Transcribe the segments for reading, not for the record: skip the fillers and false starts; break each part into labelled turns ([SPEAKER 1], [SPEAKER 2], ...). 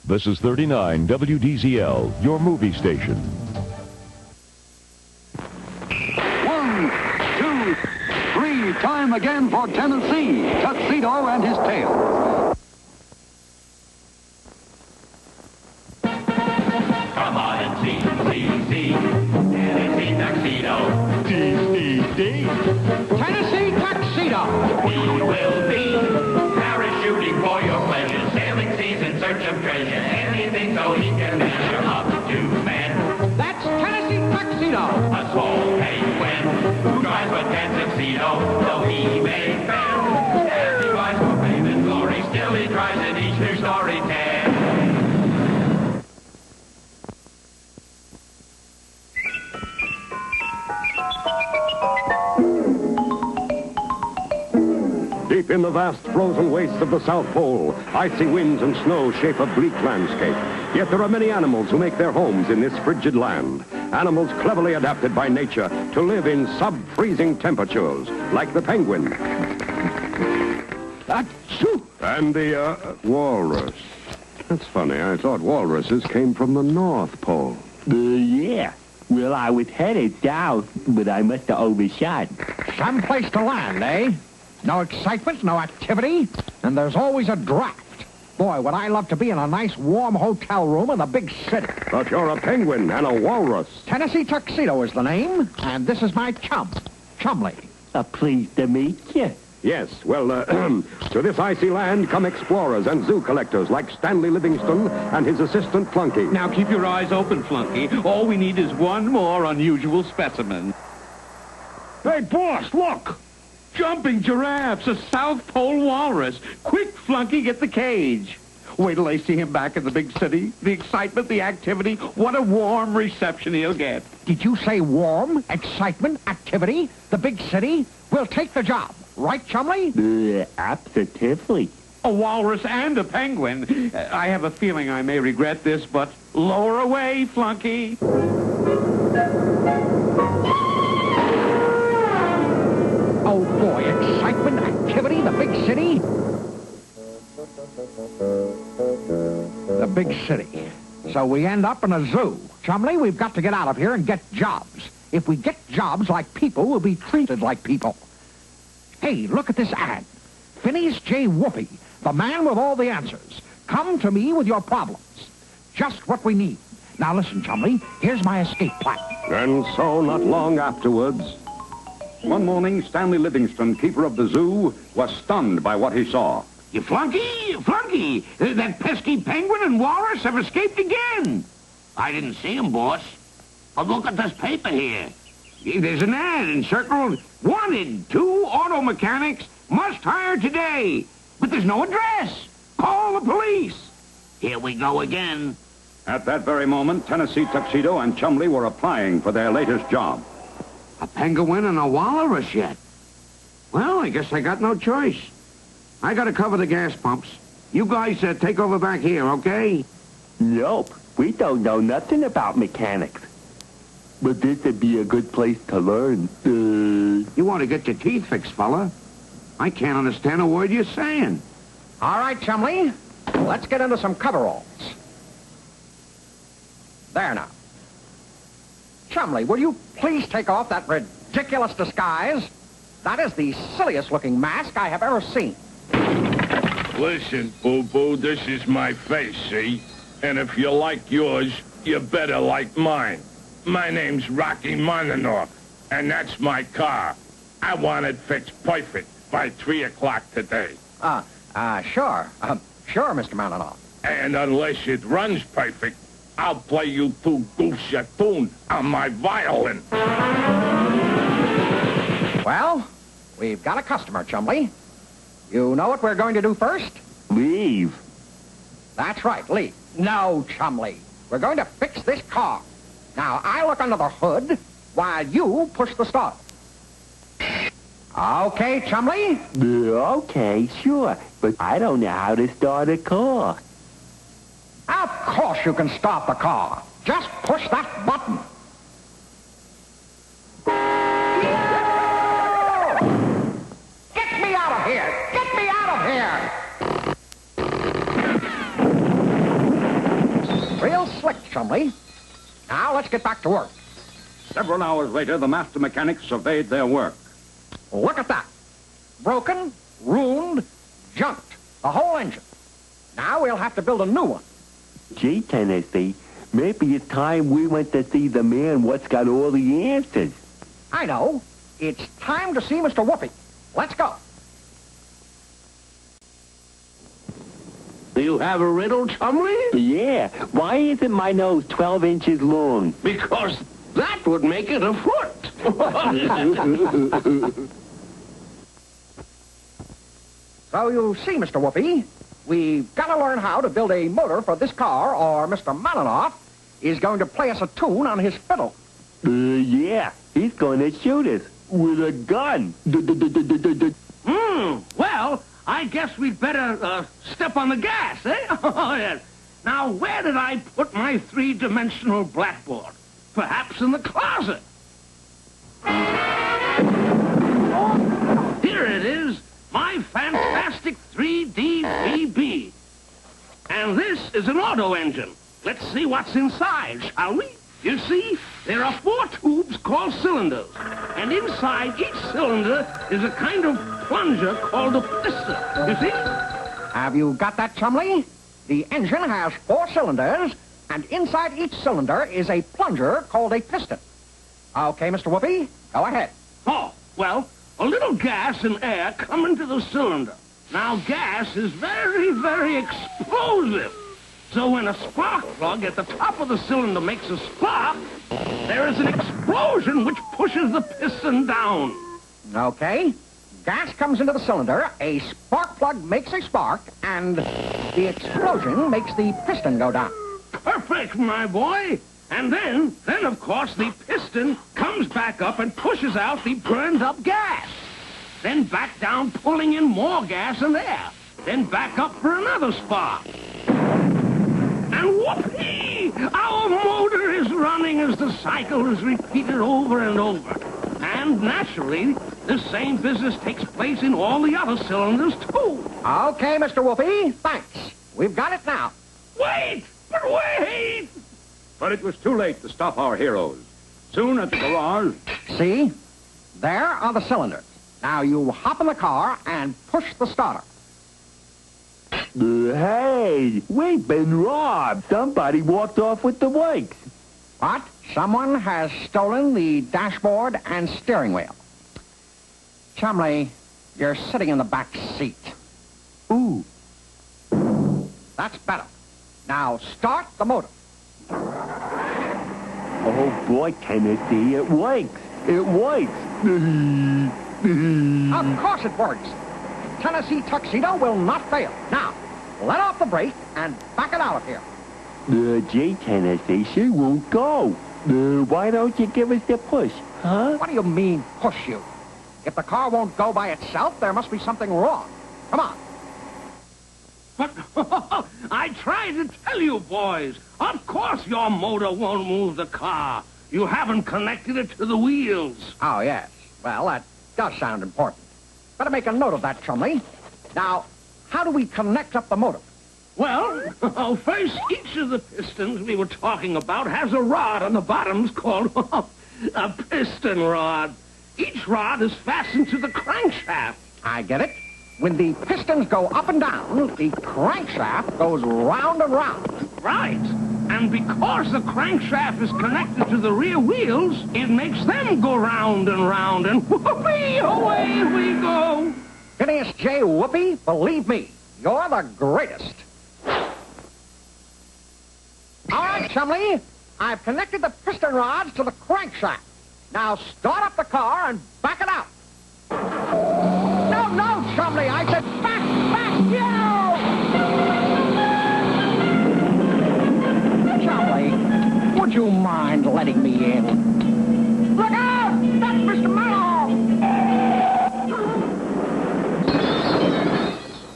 [SPEAKER 1] This is 39 WDZL, your movie station.
[SPEAKER 2] 1, 2, 3, time again for Tennessee, Tuxedo and his tail.
[SPEAKER 3] Come on and see, Tennessee Tuxedo.
[SPEAKER 4] Tennessee Tuxedo.
[SPEAKER 3] He will be parachuting for your pleasure, sailing seas in search of treasure, anything so he can measure up to man.
[SPEAKER 4] That's Tennessee Tuxedo.
[SPEAKER 3] A small penguin who tries but can't succeed, though he may fail. As he tries for fame and glory, still he tries in each new story tale.
[SPEAKER 5] Deep in the vast frozen wastes of the South Pole, icy winds and snow shape a bleak landscape. Yet there are many animals who make their homes in this frigid land. Animals cleverly adapted by nature to live in sub-freezing temperatures, like the penguin. Achoo! And the, walrus. That's funny. I thought walruses came from the North Pole.
[SPEAKER 6] Yeah. Well, I was headed down, but I must have overshot.
[SPEAKER 4] Someplace to land, eh? No excitement, no activity, and there's always a draft. Boy, would I love to be in a nice, warm hotel room in the big city.
[SPEAKER 5] But you're a penguin and a walrus.
[SPEAKER 4] Tennessee Tuxedo is the name, and this is my chum, Chumley.
[SPEAKER 6] Pleased to meet you.
[SPEAKER 5] Yes, well, to this icy land come explorers and zoo collectors like Stanley Livingston and his assistant Flunky.
[SPEAKER 7] Now keep your eyes open, Flunky. All we need is one more unusual specimen.
[SPEAKER 5] Hey, boss, look!
[SPEAKER 7] Jumping giraffes, a South Pole walrus. Quick, Flunky, get the cage. Wait till they see him back in the big city. The excitement, the activity. What a warm reception he'll get.
[SPEAKER 4] Did you say warm, excitement, activity, the big city? We'll take the job. Right, Chumley?
[SPEAKER 6] Absolutely.
[SPEAKER 7] A walrus and a penguin. I have a feeling I may regret this, but lower away, Flunky.
[SPEAKER 4] Oh, boy, excitement, activity, the big city. The big city. So we end up in a zoo. Chumley, we've got to get out of here and get jobs. If we get jobs like people, we'll be treated like people. Hey, look at this ad. Phineas J. Whoopi, the man with all the answers. Come to me with your problems. Just what we need. Now listen, Chumley, here's my escape plan.
[SPEAKER 5] And so, not long afterwards... One morning, Stanley Livingston, keeper of the zoo, was stunned by what he saw.
[SPEAKER 8] You Flunky! That pesky penguin and walrus have escaped again. I didn't see them, boss. But look at this paper here. There's an ad encircled, wanted, 2 auto mechanics, must hire today. But there's no address. Call the police. Here we go again.
[SPEAKER 5] At that very moment, Tennessee Tuxedo and Chumley were applying for their latest job.
[SPEAKER 8] A penguin and a walrus yet. Well, I guess I got no choice. I got to cover the gas pumps. You guys take over back here, okay?
[SPEAKER 6] Nope. We don't know nothing about mechanics. But this would be a good place to learn.
[SPEAKER 8] You want to get your teeth fixed, fella? I can't understand a word you're saying.
[SPEAKER 4] All right, Chumley, let's get into some coveralls. There now. Chumley, will you please take off that ridiculous disguise? That is the silliest-looking mask I have ever seen.
[SPEAKER 9] Listen, Boo-Boo, this is my face, see? And if you like yours, you better like mine. My name's Rocky Monanoff, and that's my car. I want it fixed perfect by 3 o'clock today.
[SPEAKER 4] Sure. Sure, Mr. Malinoff.
[SPEAKER 9] And unless it runs perfect, I'll play you 2 goofs a tune on my violin.
[SPEAKER 4] Well, we've got a customer, Chumley. You know what we're going to do first?
[SPEAKER 6] Leave.
[SPEAKER 4] That's right, leave. No, Chumley. We're going to fix this car. Now, I look under the hood while you push the start. Okay, Chumley?
[SPEAKER 6] Okay, sure. But I don't know how to start a car.
[SPEAKER 4] Of course you can start the car. Just push that button. Get me out of here! Get me out of here! slick, Chumley. Now, let's get back to work.
[SPEAKER 5] Several hours later, the master mechanics surveyed their work.
[SPEAKER 4] Look at that. Broken, ruined, junked. The whole engine. Now we'll have to build a new one.
[SPEAKER 6] Gee, Tennessee, maybe it's time we went to see the man what's got all the answers.
[SPEAKER 4] I know. It's time to see Mr. Whoopi. Let's go.
[SPEAKER 8] Do you have a riddle, Chumley?
[SPEAKER 6] Yeah, why isn't my nose 12 inches long?
[SPEAKER 8] Because that would make it a foot.
[SPEAKER 4] So you see, Mr. Whoopi, we've got to learn how to build a motor for this car, or Mr. Malinoff is going to play us a tune on his fiddle.
[SPEAKER 6] Yeah, he's going to shoot us with a gun.
[SPEAKER 8] Well, I guess we'd better step on the gas, eh? Oh, yes. Now, where did I put my three-dimensional blackboard? Perhaps in the closet. Oh, here it is, my fantastic 3D VB. And this is an auto engine. Let's see what's inside, shall we? You see, there are 4 tubes called cylinders. And inside each cylinder is a kind of plunger called a piston. You see?
[SPEAKER 4] Have you got that, Chumley? The engine has 4 cylinders, and inside each cylinder is a plunger called a piston. Okay, Mr. Whoopi, go ahead.
[SPEAKER 8] Oh, well, a little gas and air come into the cylinder. Now, gas is very, very explosive. So when a spark plug at the top of the cylinder makes a spark, there is an explosion which pushes the piston down.
[SPEAKER 4] Okay. Gas comes into the cylinder, a spark plug makes a spark, and the explosion makes the piston go down.
[SPEAKER 8] Perfect, my boy. And then, of course, the piston comes back up and pushes out the burned-up gas. Then back down, pulling in more gas and air. Then back up for another spark. And whoopee! Our motor is running as the cycle is repeated over and over. And naturally, the same business takes place in all the other cylinders, too.
[SPEAKER 4] Okay, Mr. Whoopi, thanks. We've got it now.
[SPEAKER 8] Wait! But wait!
[SPEAKER 5] But it was too late to stop our heroes. Soon at the garage...
[SPEAKER 4] See? There are the cylinders. Now you hop in the car and push the starter.
[SPEAKER 6] Hey, we've been robbed. Somebody walked off with the bikes.
[SPEAKER 4] What? Someone has stolen the dashboard and steering wheel. Chumley, you're sitting in the back seat.
[SPEAKER 6] Ooh.
[SPEAKER 4] That's better. Now start the motor.
[SPEAKER 6] Oh, boy, Tennessee, it works. It works.
[SPEAKER 4] Of course it works. Tennessee Tuxedo will not fail. Now, let off the brake and back it out of here.
[SPEAKER 6] Gee, Tennessee, she won't go. Why don't you give us the push, huh?
[SPEAKER 4] What do you mean, push you? If the car won't go by itself, there must be something wrong. Come on.
[SPEAKER 8] But I tried to tell you, boys. Of course your motor won't move the car. You haven't connected it to the wheels.
[SPEAKER 4] Oh, yes. Well, that does sound important. Better make a note of that, Chumley. Now, how do we connect up the motor?
[SPEAKER 8] Well, first, each of the pistons we were talking about has a rod on the bottoms called a piston rod. Each rod is fastened to the crankshaft.
[SPEAKER 4] I get it. When the pistons go up and down, the crankshaft goes round and round.
[SPEAKER 8] Right. And because the crankshaft is connected to the rear wheels, it makes them go round and round, and whoopee, away we go.
[SPEAKER 4] Phineas J. Whoopi, believe me, you're the greatest. All right, Chumley, I've connected the piston rods to the crankshaft. Now start up the car and back it out. No, Chumley, I said back, you! Chumley, would you mind letting me in? Look out! That's Mr. Mallow!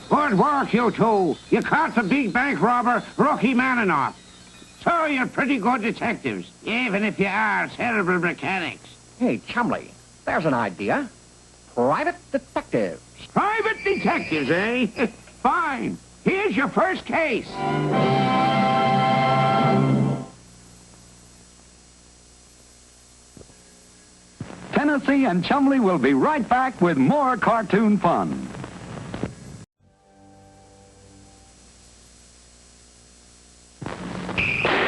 [SPEAKER 10] Good work, you two. You caught the big bank robber, Rookie Maninoff. So you're pretty good detectives, even if you are terrible mechanics.
[SPEAKER 4] Hey, Chumley, there's an idea. Private detectives.
[SPEAKER 10] Private detectives, eh? Fine. Here's your first case.
[SPEAKER 2] Tennessee and Chumley will be right back with more cartoon fun.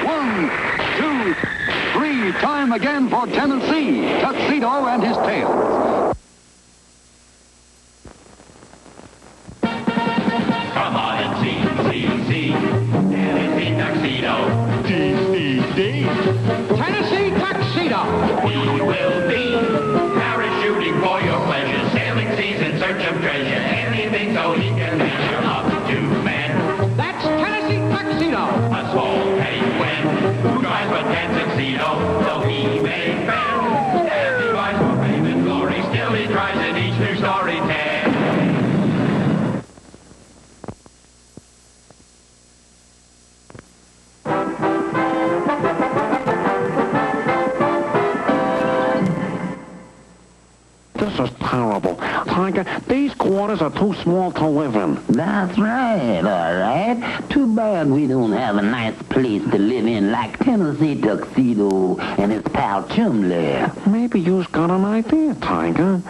[SPEAKER 2] One, two, three. Time again for Tennessee, Tuxedo and his tails.
[SPEAKER 3] Come on and see. Tennessee Tuxedo.
[SPEAKER 4] Tennessee Tuxedo.
[SPEAKER 3] We will be parachuting for your pleasure, sailing seas in search of treasure, anything so he can measure up to men.
[SPEAKER 4] That's Tennessee Tuxedo.
[SPEAKER 3] A small penguin who drives a tuxedo, though he may fail. As he rides for fame and glory, still he tries in each new story tale.
[SPEAKER 5] This is terrible. Tiger, these quarters are too small to live in.
[SPEAKER 11] That's right, all right. Too bad we don't have a nice place to live in like Tennessee Tuxedo and his pal Chumley.
[SPEAKER 5] Maybe you've got an idea, Tiger.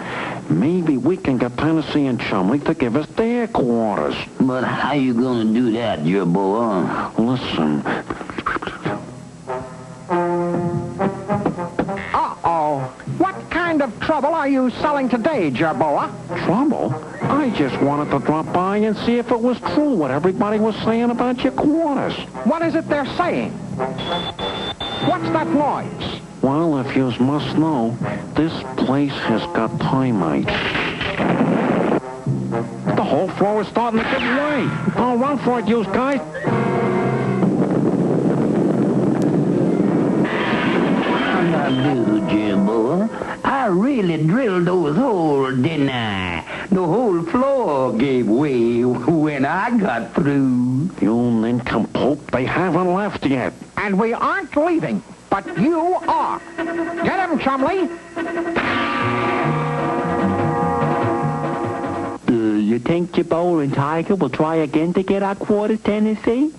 [SPEAKER 5] Maybe we can get Tennessee and Chumley to give us their quarters.
[SPEAKER 11] But how you gonna do that, Jerboa?
[SPEAKER 5] Listen.
[SPEAKER 4] Uh-oh. What kind of trouble are you selling today, Jerboa?
[SPEAKER 5] Trouble? I just wanted to drop by and see if it was true what everybody was saying about your quarters.
[SPEAKER 4] What is it they're saying? What's that noise?
[SPEAKER 5] Well, if you must know, this place has got termites. The whole floor is starting to give way. Oh, run for it, you guys.
[SPEAKER 11] Do, Jerboa. I really drilled those holes, didn't I? The whole floor gave way when I got through.
[SPEAKER 5] You nincompoop, they haven't left yet.
[SPEAKER 4] And we aren't leaving, but you are. Get him, Chumley.
[SPEAKER 6] You think Jerboa and Tiger will try again to get our quarters, Tennessee?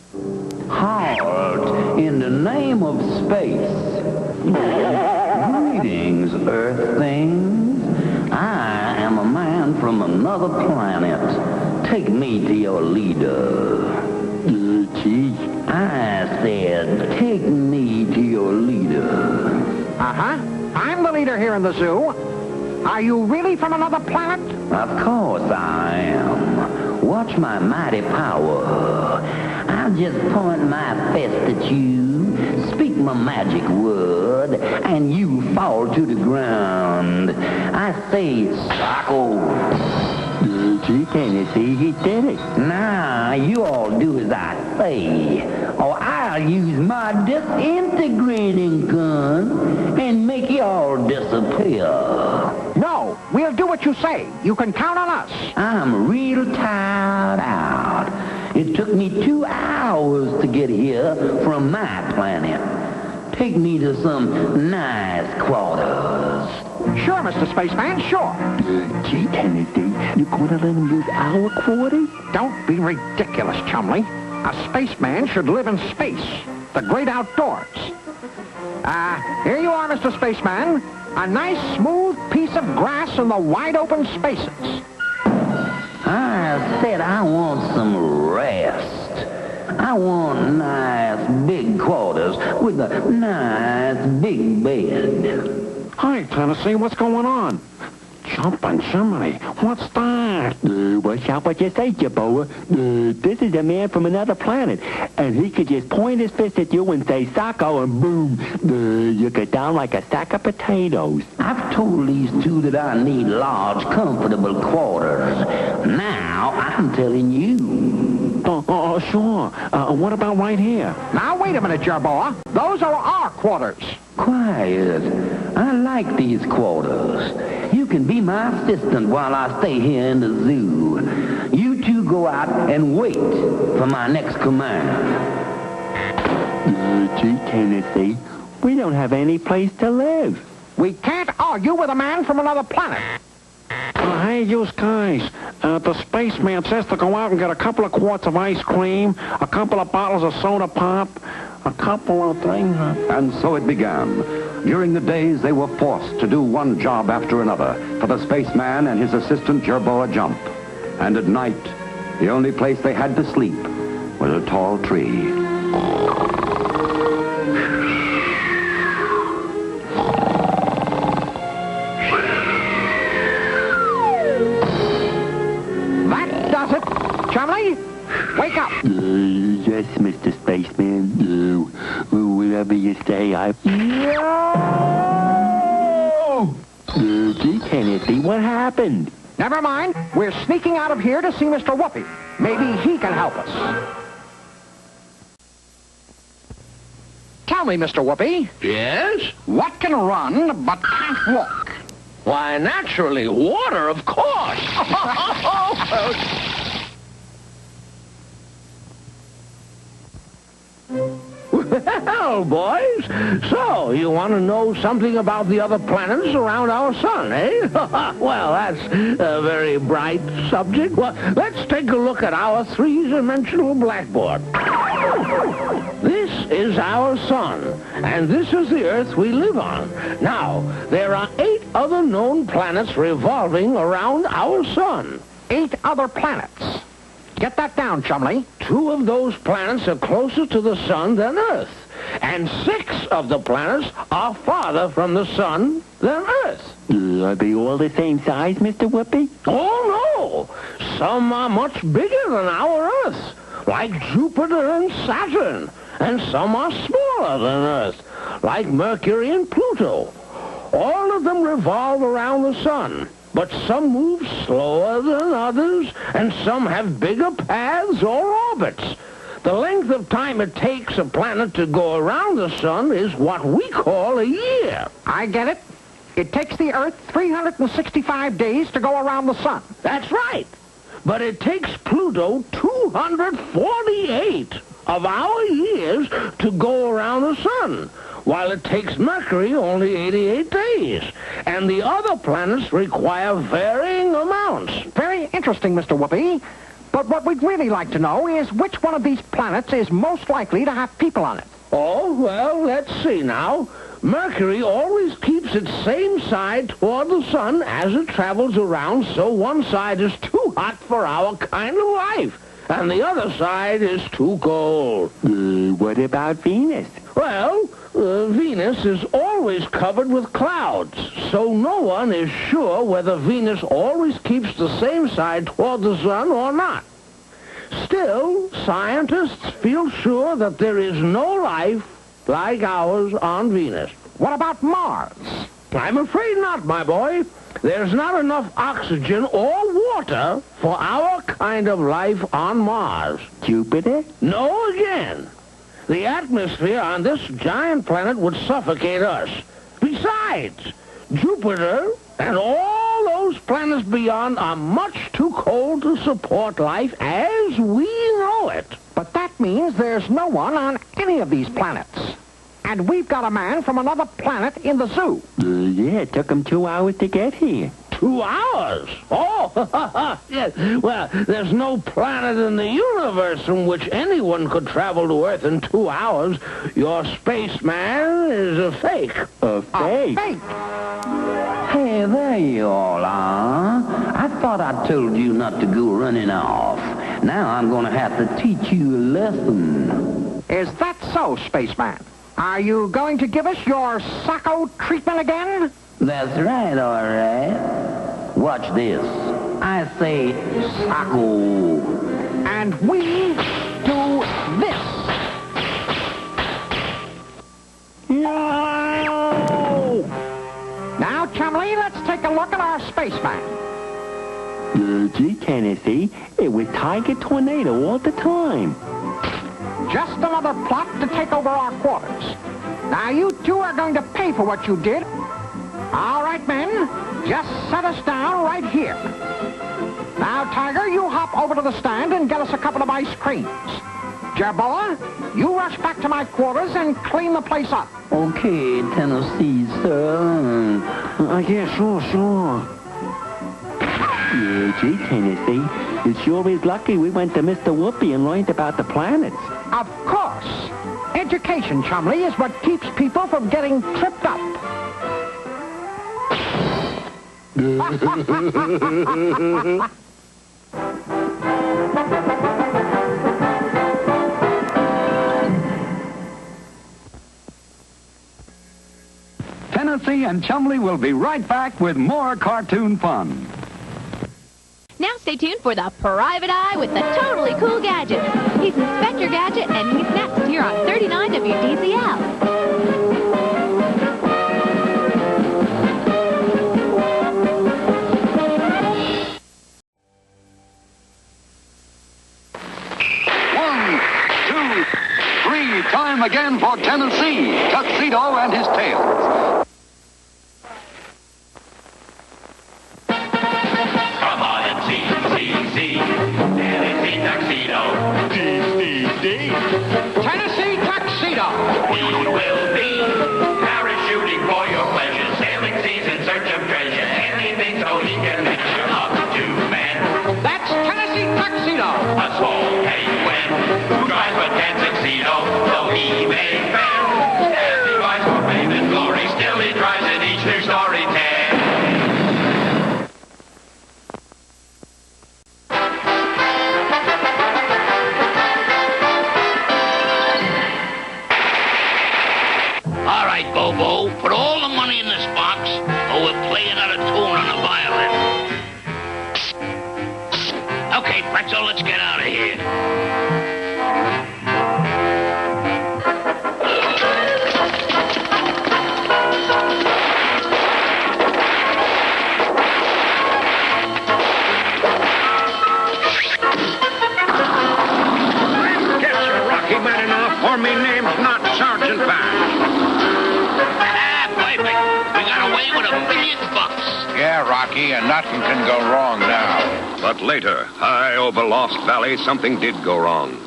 [SPEAKER 11] Halt in the name of space. Greetings, Earth things. I am a man from another planet. Take me to your leader.
[SPEAKER 6] Gee.
[SPEAKER 11] I said, take me to your leader.
[SPEAKER 4] Uh-huh. I'm the leader here in the zoo. Are you really from another planet?
[SPEAKER 11] Of course I am. Watch my mighty power. I'll just point my fist at you, speak my magic word, and you fall to the ground. I say, Socko.
[SPEAKER 6] Gee, Tennessee, he did it.
[SPEAKER 11] Now, you all do as I say, or I'll use my disintegrating gun and make you all disappear.
[SPEAKER 4] No, we'll do what you say. You can count on us.
[SPEAKER 11] I'm real tired out. It took me 2 hours to get here from my planet. Take me to some nice quarters.
[SPEAKER 4] Sure, Mr. Spaceman, sure.
[SPEAKER 6] Gee, Tennessee, you gonna let him use our quarters?
[SPEAKER 4] Don't be ridiculous, Chumley. A spaceman should live in space, the great outdoors. Here you are, Mr. Spaceman. A nice, smooth piece of grass in the wide open spaces.
[SPEAKER 11] I said I want some rest. I want nice big quarters with a nice big bed.
[SPEAKER 5] Hi, Tennessee, what's going on? Jumping chimney, what's that?
[SPEAKER 6] Watch out what you say, Jerboa. This is a man from another planet, and he could just point his fist at you and say, Socko, and boom, you get down like a sack of potatoes.
[SPEAKER 11] I've told these two that I need large, comfortable quarters. Now, I'm telling you.
[SPEAKER 5] Sure. What about right here?
[SPEAKER 4] Now, wait a minute, Jerboa. Those are our quarters.
[SPEAKER 11] Quiet. I like these quarters. You can be my assistant while I stay here in the zoo. You two go out and wait for my next command.
[SPEAKER 6] Gee, Tennessee, we don't have any place to live.
[SPEAKER 4] We can't argue with a man from another planet.
[SPEAKER 5] Hey, you guys. The spaceman says to go out and get a couple of quarts of ice cream, a couple of bottles of soda pop, a couple of things.
[SPEAKER 2] And so it began.
[SPEAKER 5] During the days, they were forced to do one job after another for the spaceman and his assistant Jerboa Jump. And at night, the only place they had to sleep was a tall tree.
[SPEAKER 4] That does it. Chumley, wake up.
[SPEAKER 6] Yes, Mr. Spaceman. Whatever you say, Gee, Tennessee, what happened?
[SPEAKER 4] Never mind. We're sneaking out of here to see Mr. Whoopi. Maybe he can help us. Tell me, Mr. Whoopi.
[SPEAKER 8] Yes?
[SPEAKER 4] What can run but can't walk?
[SPEAKER 8] Why, naturally, water, of course. Well, boys, so you want to know something about the other planets around our sun, eh? Well, that's a very bright subject. Well, let's take a look at our three-dimensional blackboard. This is our sun, and this is the Earth we live on. Now, there are 8 other known planets revolving around our sun.
[SPEAKER 4] 8 other planets. Get that down, Chumley.
[SPEAKER 8] 2 of those planets are closer to the sun than Earth, and 6 of the planets are farther from the sun than Earth.
[SPEAKER 6] Are they all the same size, Mr. Whoopi?
[SPEAKER 8] Oh, no! Some are much bigger than our Earth, like Jupiter and Saturn, and some are smaller than Earth, like Mercury and Pluto. All of them revolve around the sun, but some move slower than others, and some have bigger paths or orbits. The length of time it takes a planet to go around the sun is what we call a year.
[SPEAKER 4] I get it. It takes the Earth 365 days to go around the sun.
[SPEAKER 8] That's right. But it takes Pluto 248 of our years to go around the sun, while it takes Mercury only 88 days. And the other planets require varying amounts.
[SPEAKER 4] Very interesting, Mr. Whoopi. But what we'd really like to know is which one of these planets is most likely to have people on it.
[SPEAKER 8] Oh, well, let's see now. Mercury always keeps its same side toward the sun as it travels around, so one side is too hot for our kind of life, and the other side is too cold.
[SPEAKER 6] What about Venus?
[SPEAKER 8] Well, Venus is always covered with clouds, so no one is sure whether Venus always keeps the same side toward the sun or not. Still, scientists feel sure that there is no life like ours on Venus.
[SPEAKER 4] What about Mars?
[SPEAKER 8] I'm afraid not, my boy. There's not enough oxygen or water for our kind of life on Mars.
[SPEAKER 6] Jupiter?
[SPEAKER 8] No again. The atmosphere on this giant planet would suffocate us. Besides, Jupiter and all those planets beyond are much too cold to support life as we know it.
[SPEAKER 4] But that means there's no one on any of these planets. And we've got a man from another planet in the zoo.
[SPEAKER 6] Yeah, it took him 2 hours to get here.
[SPEAKER 8] 2 hours? Oh, yes. Well, there's no planet in the universe from which anyone could travel to Earth in 2 hours. Your spaceman is a fake.
[SPEAKER 6] A fake?
[SPEAKER 4] A fake?
[SPEAKER 11] Hey, there you all are. I thought I told you not to go running off. Now I'm going to have to teach you a lesson.
[SPEAKER 4] Is that so, spaceman? Are you going to give us your Sacco treatment again?
[SPEAKER 11] That's right, all right. Watch this. I say Sacco.
[SPEAKER 4] And we do this.
[SPEAKER 8] No!
[SPEAKER 4] Now, Chumley, let's take a look at our spaceman.
[SPEAKER 6] Gee, Tennessee, it was Tiger Tornado all the time.
[SPEAKER 4] Just another plot to take over our quarters. Now, you two are going to pay for what you did. All right, men, just set us down right here. Now, Tiger, you hop over to the stand and get us a couple of ice creams. Jerboa, you rush back to my quarters and clean the place up.
[SPEAKER 11] Okay, Tennessee, sir.
[SPEAKER 6] Yeah, sure. Gee, Tennessee, it sure is lucky we went to Mr. Whoopi and learned about the planets.
[SPEAKER 4] Of course. education, Chumley, is what keeps people from getting tripped up.
[SPEAKER 2] Tennessee and Chumley will be right back with more cartoon fun.
[SPEAKER 12] Now stay tuned for the Private Eye with the totally cool gadget. He's Inspector Gadget, and he's next here on 39 WDZL.
[SPEAKER 2] Time again for Tennessee, Tuxedo and his tails.
[SPEAKER 3] Come on and see, Tennessee Tuxedo.
[SPEAKER 4] Tennessee Tuxedo.
[SPEAKER 3] He will be parachuting for your pleasure, sailing seas in search of treasure, anything so he can measure up to men.
[SPEAKER 4] That's Tennessee Tuxedo.
[SPEAKER 3] A small penguin who drives a Tuxedo, though he may fail. As he rides for fame and glory, still he tries in each new story tale. All right, Bobo, put all the money in this box, or we'll play another tune on the violin. Okay, Pretzel, let's get out of here.
[SPEAKER 10] For me name's not Sergeant Bash.
[SPEAKER 3] Perfect. We got away with $1 million.
[SPEAKER 8] Yeah, Rocky, and nothing can go wrong now.
[SPEAKER 5] But later, high over Lost Valley, something did go wrong.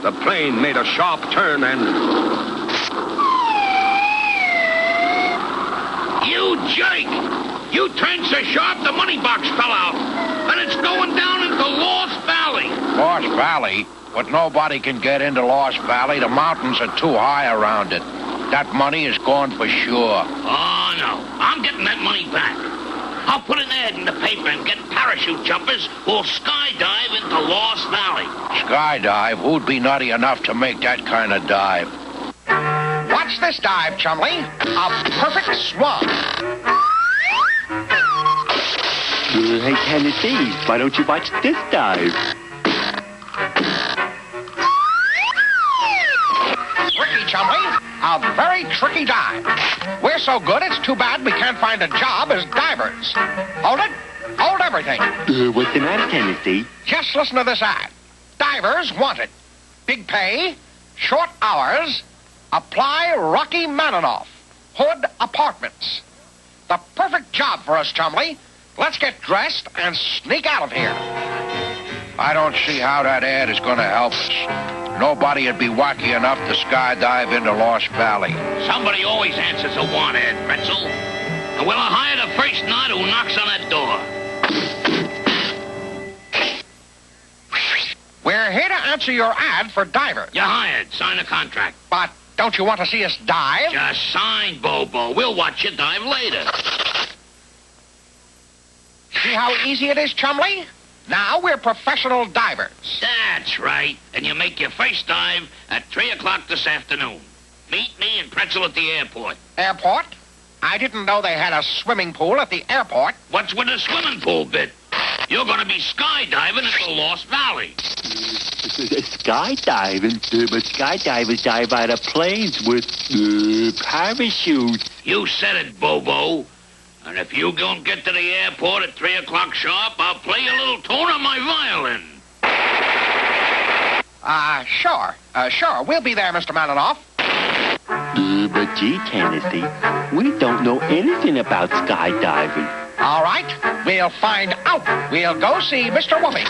[SPEAKER 5] The plane made a sharp turn and...
[SPEAKER 3] You jerk! You turned so sharp the money box fell out. And it's going down into Lost Valley.
[SPEAKER 8] Lost Valley? But nobody can get into Lost Valley. The mountains are too high around it. That money is gone for sure.
[SPEAKER 3] Oh, no. I'm getting that money back. I'll put an ad in the paper and get parachute jumpers who'll skydive into Lost Valley.
[SPEAKER 8] Skydive? Who'd be nutty enough to make that kind of dive?
[SPEAKER 4] Watch this dive, Chumley. A perfect swan.
[SPEAKER 6] Hey, Tennessee, why don't you watch this dive?
[SPEAKER 4] Tricky, Chumley. A very tricky dive. We're so good, it's too bad we can't find a job as divers. Hold it. Hold everything.
[SPEAKER 6] What's the matter, Tennessee?
[SPEAKER 4] Just listen to this ad. Divers wanted. Big pay, short hours, apply Rocky Maninoff, Hood Apartments. The perfect job for us, Chumley. Let's get dressed and sneak out of here.
[SPEAKER 8] I don't see how that ad is going to help us. Nobody would be wacky enough to skydive into Lost Valley.
[SPEAKER 3] Somebody always answers a want ad, Pretzel. And we'll hire the first nut who knocks on that door.
[SPEAKER 4] We're here to answer your ad for divers.
[SPEAKER 3] You're hired. Sign the contract.
[SPEAKER 4] But don't you want to see us dive?
[SPEAKER 3] Just sign, Bobo. We'll watch you dive later.
[SPEAKER 4] See how easy it is, Chumley? Now we're professional divers.
[SPEAKER 3] That's right. And you make your first dive at 3 o'clock this afternoon. Meet me and Pretzel at the airport.
[SPEAKER 4] Airport? I didn't know they had a swimming pool at the airport.
[SPEAKER 3] What's with the swimming pool bit? You're going to be skydiving into Lost Valley.
[SPEAKER 6] Skydiving? But skydivers dive out of planes with parachutes.
[SPEAKER 3] You said it, Bobo. And if you don't get to the airport at 3 o'clock sharp, I'll play you a little tune on my violin.
[SPEAKER 4] Sure. We'll be there, Mr. Maninoff.
[SPEAKER 6] But gee, Tennessee, we don't know anything about skydiving.
[SPEAKER 4] All right, we'll find out. We'll go see Mr. Whoopi.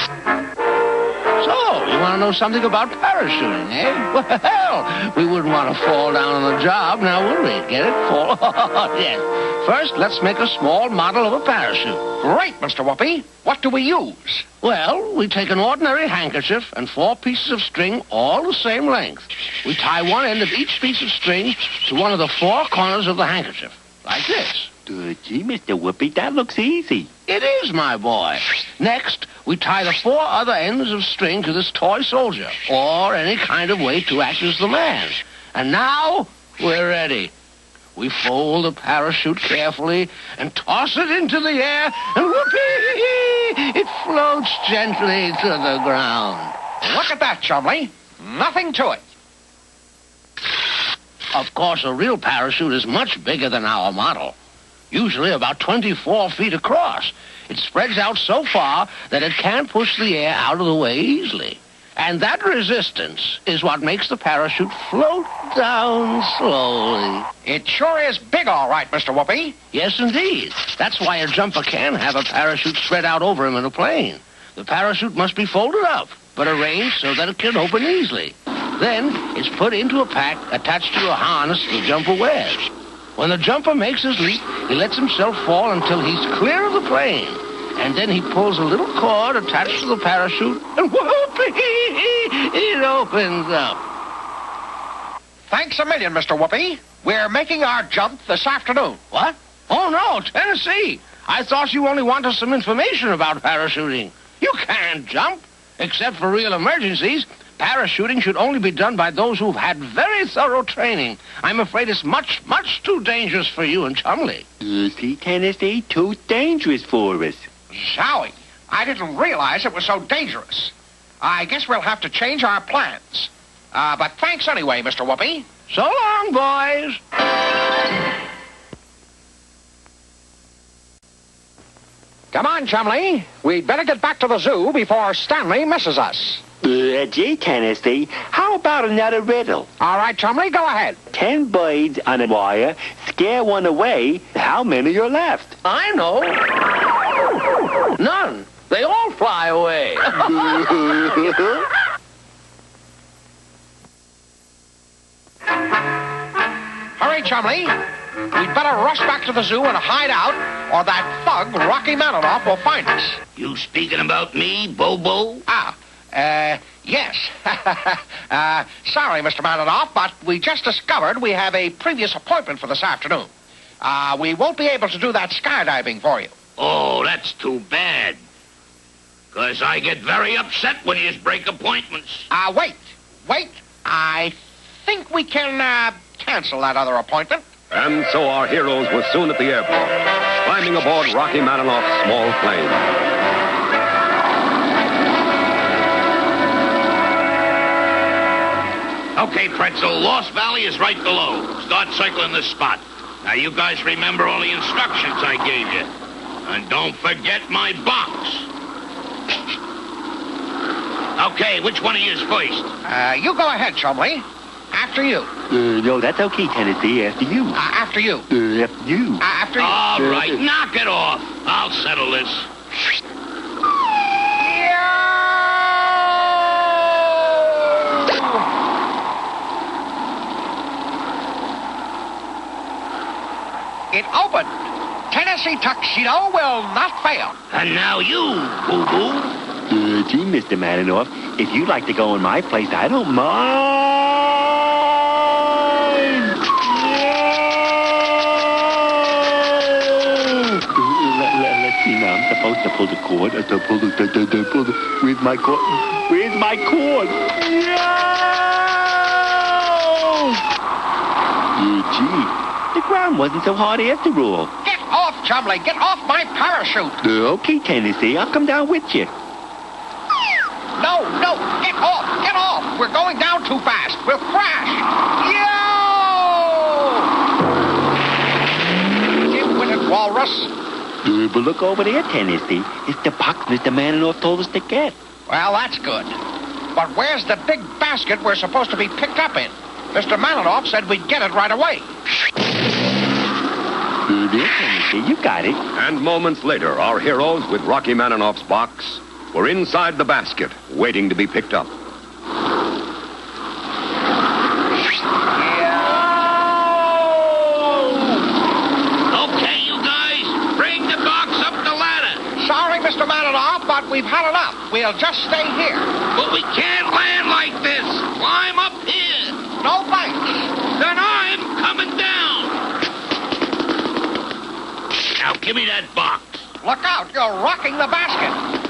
[SPEAKER 8] So, you want to know something about parachuting, eh? Well, we wouldn't want to fall down on the job, now would we? Get it? Fall? Yes. First, let's make a small model of a parachute.
[SPEAKER 4] Great, Mr. Whoopi. What do we use?
[SPEAKER 8] Well, we take an ordinary handkerchief and 4 pieces of string, all the same length. We tie one end of each piece of string to one of the 4 corners of the handkerchief, like this.
[SPEAKER 6] Gee, Mr. Whoopi, that looks easy.
[SPEAKER 8] It is, my boy. Next, we tie the 4 other ends of string to this toy soldier, or any kind of weight to act as the man. And now, we're ready. We fold the parachute carefully and toss it into the air, and whoopee! It floats gently to the ground.
[SPEAKER 4] Look at that, Chumley. Nothing to it.
[SPEAKER 8] Of course, a real parachute is much bigger than our model. Usually about 24 feet across. It spreads out so far that it can't push the air out of the way easily. And that resistance is what makes the parachute float down slowly.
[SPEAKER 4] It sure is big, all right, Mr. Whoopi.
[SPEAKER 8] Yes, indeed. That's why a jumper can have a parachute spread out over him in a plane. The parachute must be folded up, but arranged so that it can open easily. Then it's put into a pack attached to a harness the jumper wears. When the jumper makes his leap, he lets himself fall until he's clear of the plane. And then he pulls a little cord attached to the parachute, and whoopee! It opens up.
[SPEAKER 4] Thanks a million, Mr. Whoopi. We're making our jump this afternoon.
[SPEAKER 8] What? Oh, no, Tennessee. I thought you only wanted some information about parachuting. You can't jump. Except for real emergencies, parachuting should only be done by those who've had very thorough training. I'm afraid it's much, much too dangerous for you and Chumley.
[SPEAKER 6] See, Tennessee, too dangerous for us.
[SPEAKER 4] Zowie, I didn't realize it was so dangerous. I guess we'll have to change our plans. But thanks anyway, Mr. Whoopi.
[SPEAKER 8] So long, boys.
[SPEAKER 4] Come on, Chumley. We'd better get back to the zoo before Stanley misses us.
[SPEAKER 6] Gee, Tennessee, how about another riddle?
[SPEAKER 4] All right, Chumley, go ahead.
[SPEAKER 6] 10 birds on a wire, scare one away. How many are left?
[SPEAKER 8] I know. None. They all fly away.
[SPEAKER 4] Hurry, Chumley. We'd better rush back to the zoo and hide out, or that thug, Rocky Maninoff, will find us.
[SPEAKER 8] You speaking about me, Bobo?
[SPEAKER 4] Yes. Sorry, Mr. Maninoff, but we just discovered we have a previous appointment for this afternoon. We won't be able to do that skydiving for you.
[SPEAKER 8] Oh, that's too bad. 'Cause I get very upset when you break appointments.
[SPEAKER 4] Wait. I think we can, cancel that other appointment.
[SPEAKER 5] And so our heroes were soon at the airport, climbing aboard Rocky Maninoff's small plane.
[SPEAKER 8] Okay, Pretzel, Lost Valley is right below. Start circling this spot. Now, you guys remember all the instructions I gave you. And don't forget my box. Okay, which one of you is first?
[SPEAKER 4] You go ahead, Chumley. After you.
[SPEAKER 6] No, that's okay, Tennessee. After you.
[SPEAKER 4] After you.
[SPEAKER 6] After you.
[SPEAKER 4] After you.
[SPEAKER 8] All right, knock it off. I'll settle this.
[SPEAKER 4] It opened. Tennessee Tuxedo will not fail.
[SPEAKER 8] And now you, Boo-Boo.
[SPEAKER 6] Gee, Mr. Maninoff, if you'd like to go in my place, I don't mind. Let's see now. I'm supposed to pull the cord. Where's my cord? Where's my cord? Gee, the ground wasn't so hard after all.
[SPEAKER 4] Get off, Chumley. Get off my parachute.
[SPEAKER 6] Okay, Tennessee. I'll come down with you.
[SPEAKER 4] No. Get off. Get off. We're going down too fast. We'll crash. Yo! Dim-witted walrus.
[SPEAKER 6] But look over there, Tennessee. It's the box Mr. Maninoff told us to get.
[SPEAKER 4] Well, that's good. But where's the big basket we're supposed to be picked up in? Mr. Maninoff said we'd get it right away.
[SPEAKER 6] There, Tennessee, you got it.
[SPEAKER 5] And moments later, our heroes, with Rocky Maninoff's box, were inside the basket, waiting to be picked up.
[SPEAKER 8] Okay, you guys, bring the box up the ladder.
[SPEAKER 4] Sorry, Mr. Maninoff, but we've had enough. We'll just stay here.
[SPEAKER 8] But we can't land like this. Climb up here.
[SPEAKER 4] No thanks.
[SPEAKER 8] Then I'm coming down. Now give me that box.
[SPEAKER 4] Look out, you're rocking the basket.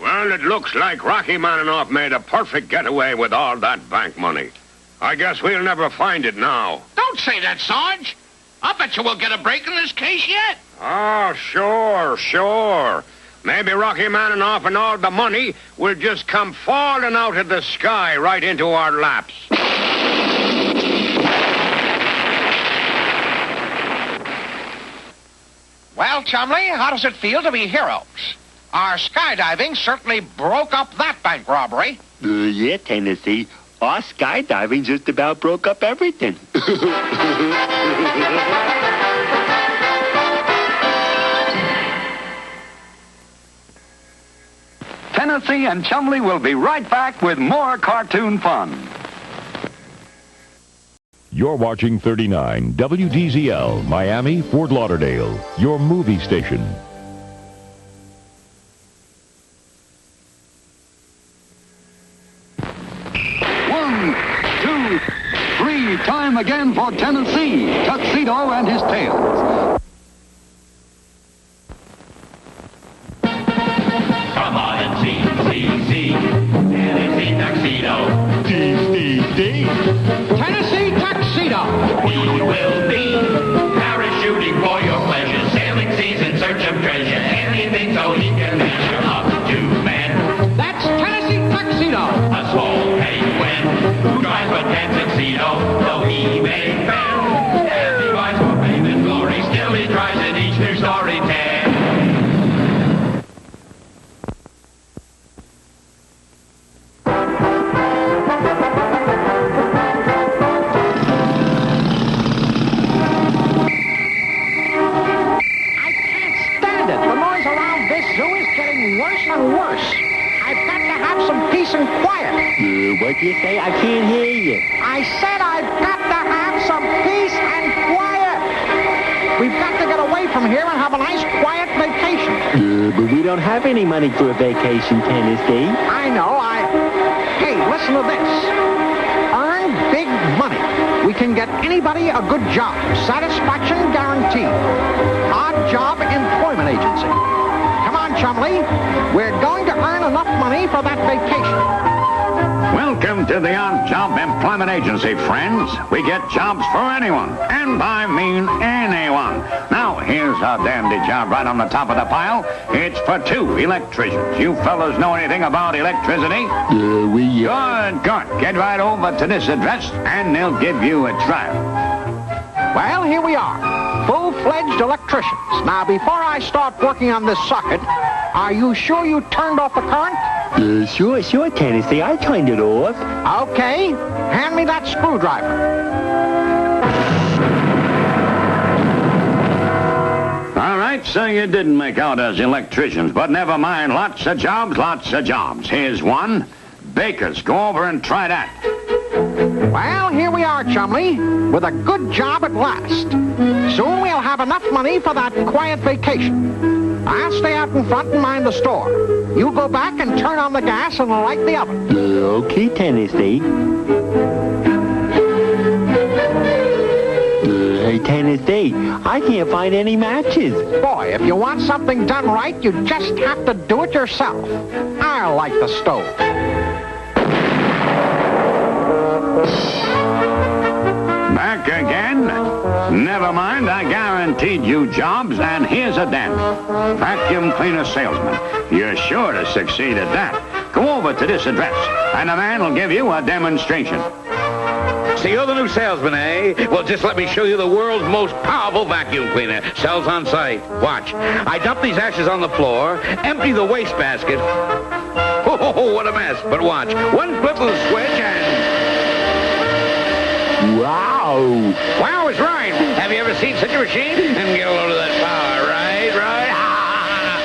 [SPEAKER 5] Well, it looks like Rocky Maninoff made a perfect getaway with all that bank money. I guess we'll never find it now.
[SPEAKER 8] Don't say that, Sarge. I bet you we'll get a break in this case yet.
[SPEAKER 5] Oh, sure. Maybe Rocky Maninoff and all the money will just come falling out of the sky right into our laps.
[SPEAKER 4] Well, Chumley, how does it feel to be heroes? Our skydiving certainly broke up that bank robbery.
[SPEAKER 6] Yeah, Tennessee. Our skydiving just about broke up everything.
[SPEAKER 2] Tennessee and Chumley will be right back with more cartoon fun.
[SPEAKER 1] You're watching 39 WDZL, Miami, Fort Lauderdale, your movie station.
[SPEAKER 2] One, two, three. Time again for Tennessee, Tuxedo and his tails.
[SPEAKER 3] Come on and see. Tennessee Tuxedo.
[SPEAKER 4] Tennessee Tuxedo.
[SPEAKER 3] We will be parachuting for your pleasure, sailing seas in search of treasure, anything so he can measure up to men.
[SPEAKER 4] That's Tennessee Tuxedo.
[SPEAKER 3] A small penguin who tries but can't succeed, though he may fail. As he rides for fame and glory, still he tries in each new story tale.
[SPEAKER 6] What'd you say? I can't hear you.
[SPEAKER 4] I said I've got to have some peace and quiet. We've got to get away from here and have a nice quiet vacation.
[SPEAKER 6] But we don't have any money for a vacation, Tennessee.
[SPEAKER 4] I know, Hey, listen to this. Earn big money. We can get anybody a good job. Satisfaction guaranteed. Odd job employment agency. Come on, Chumley. We're going to earn enough money for that vacation.
[SPEAKER 10] Welcome to the Odd Job Employment Agency, friends. We get jobs for anyone, and I mean anyone. Now, here's a dandy job right on the top of the pile. It's for 2 electricians. You fellas know anything about electricity? Good. Get right over to this address, and they'll give you a trial.
[SPEAKER 4] Well, here we are. Full-fledged electricians. Now, before I start working on this socket, are you sure you turned off the current?
[SPEAKER 6] Sure, Tennessee. I turned it off.
[SPEAKER 4] Okay. Hand me that screwdriver.
[SPEAKER 10] All right, so you didn't make out as electricians, but never mind. Lots of jobs. Here's one. Bakers. Go over and try that.
[SPEAKER 4] Well, here we are, Chumley, with a good job at last. Soon we'll have enough money for that quiet vacation. I'll stay out in front and mind the store. You go back and turn on the gas and light the oven.
[SPEAKER 6] Okay, Tennessee. Hey, Tennessee, I can't find any matches.
[SPEAKER 4] Boy, if you want something done right, you just have to do it yourself. I'll light the stove.
[SPEAKER 10] Back again? Never mind, I guaranteed you jobs, and here's a dent. Vacuum cleaner salesman. You're sure to succeed at that. Go over to this address, and a man will give you a demonstration.
[SPEAKER 8] So you're the new salesman, eh? Well, just let me show you the world's most powerful vacuum cleaner. Sells on site. Watch. I dump these ashes on the floor, empty the wastebasket. Oh, what a mess. But watch. One flip of the switch and...
[SPEAKER 6] Wow.
[SPEAKER 8] Wow is right. Have you ever seen such a machine? And get a load of that power, right?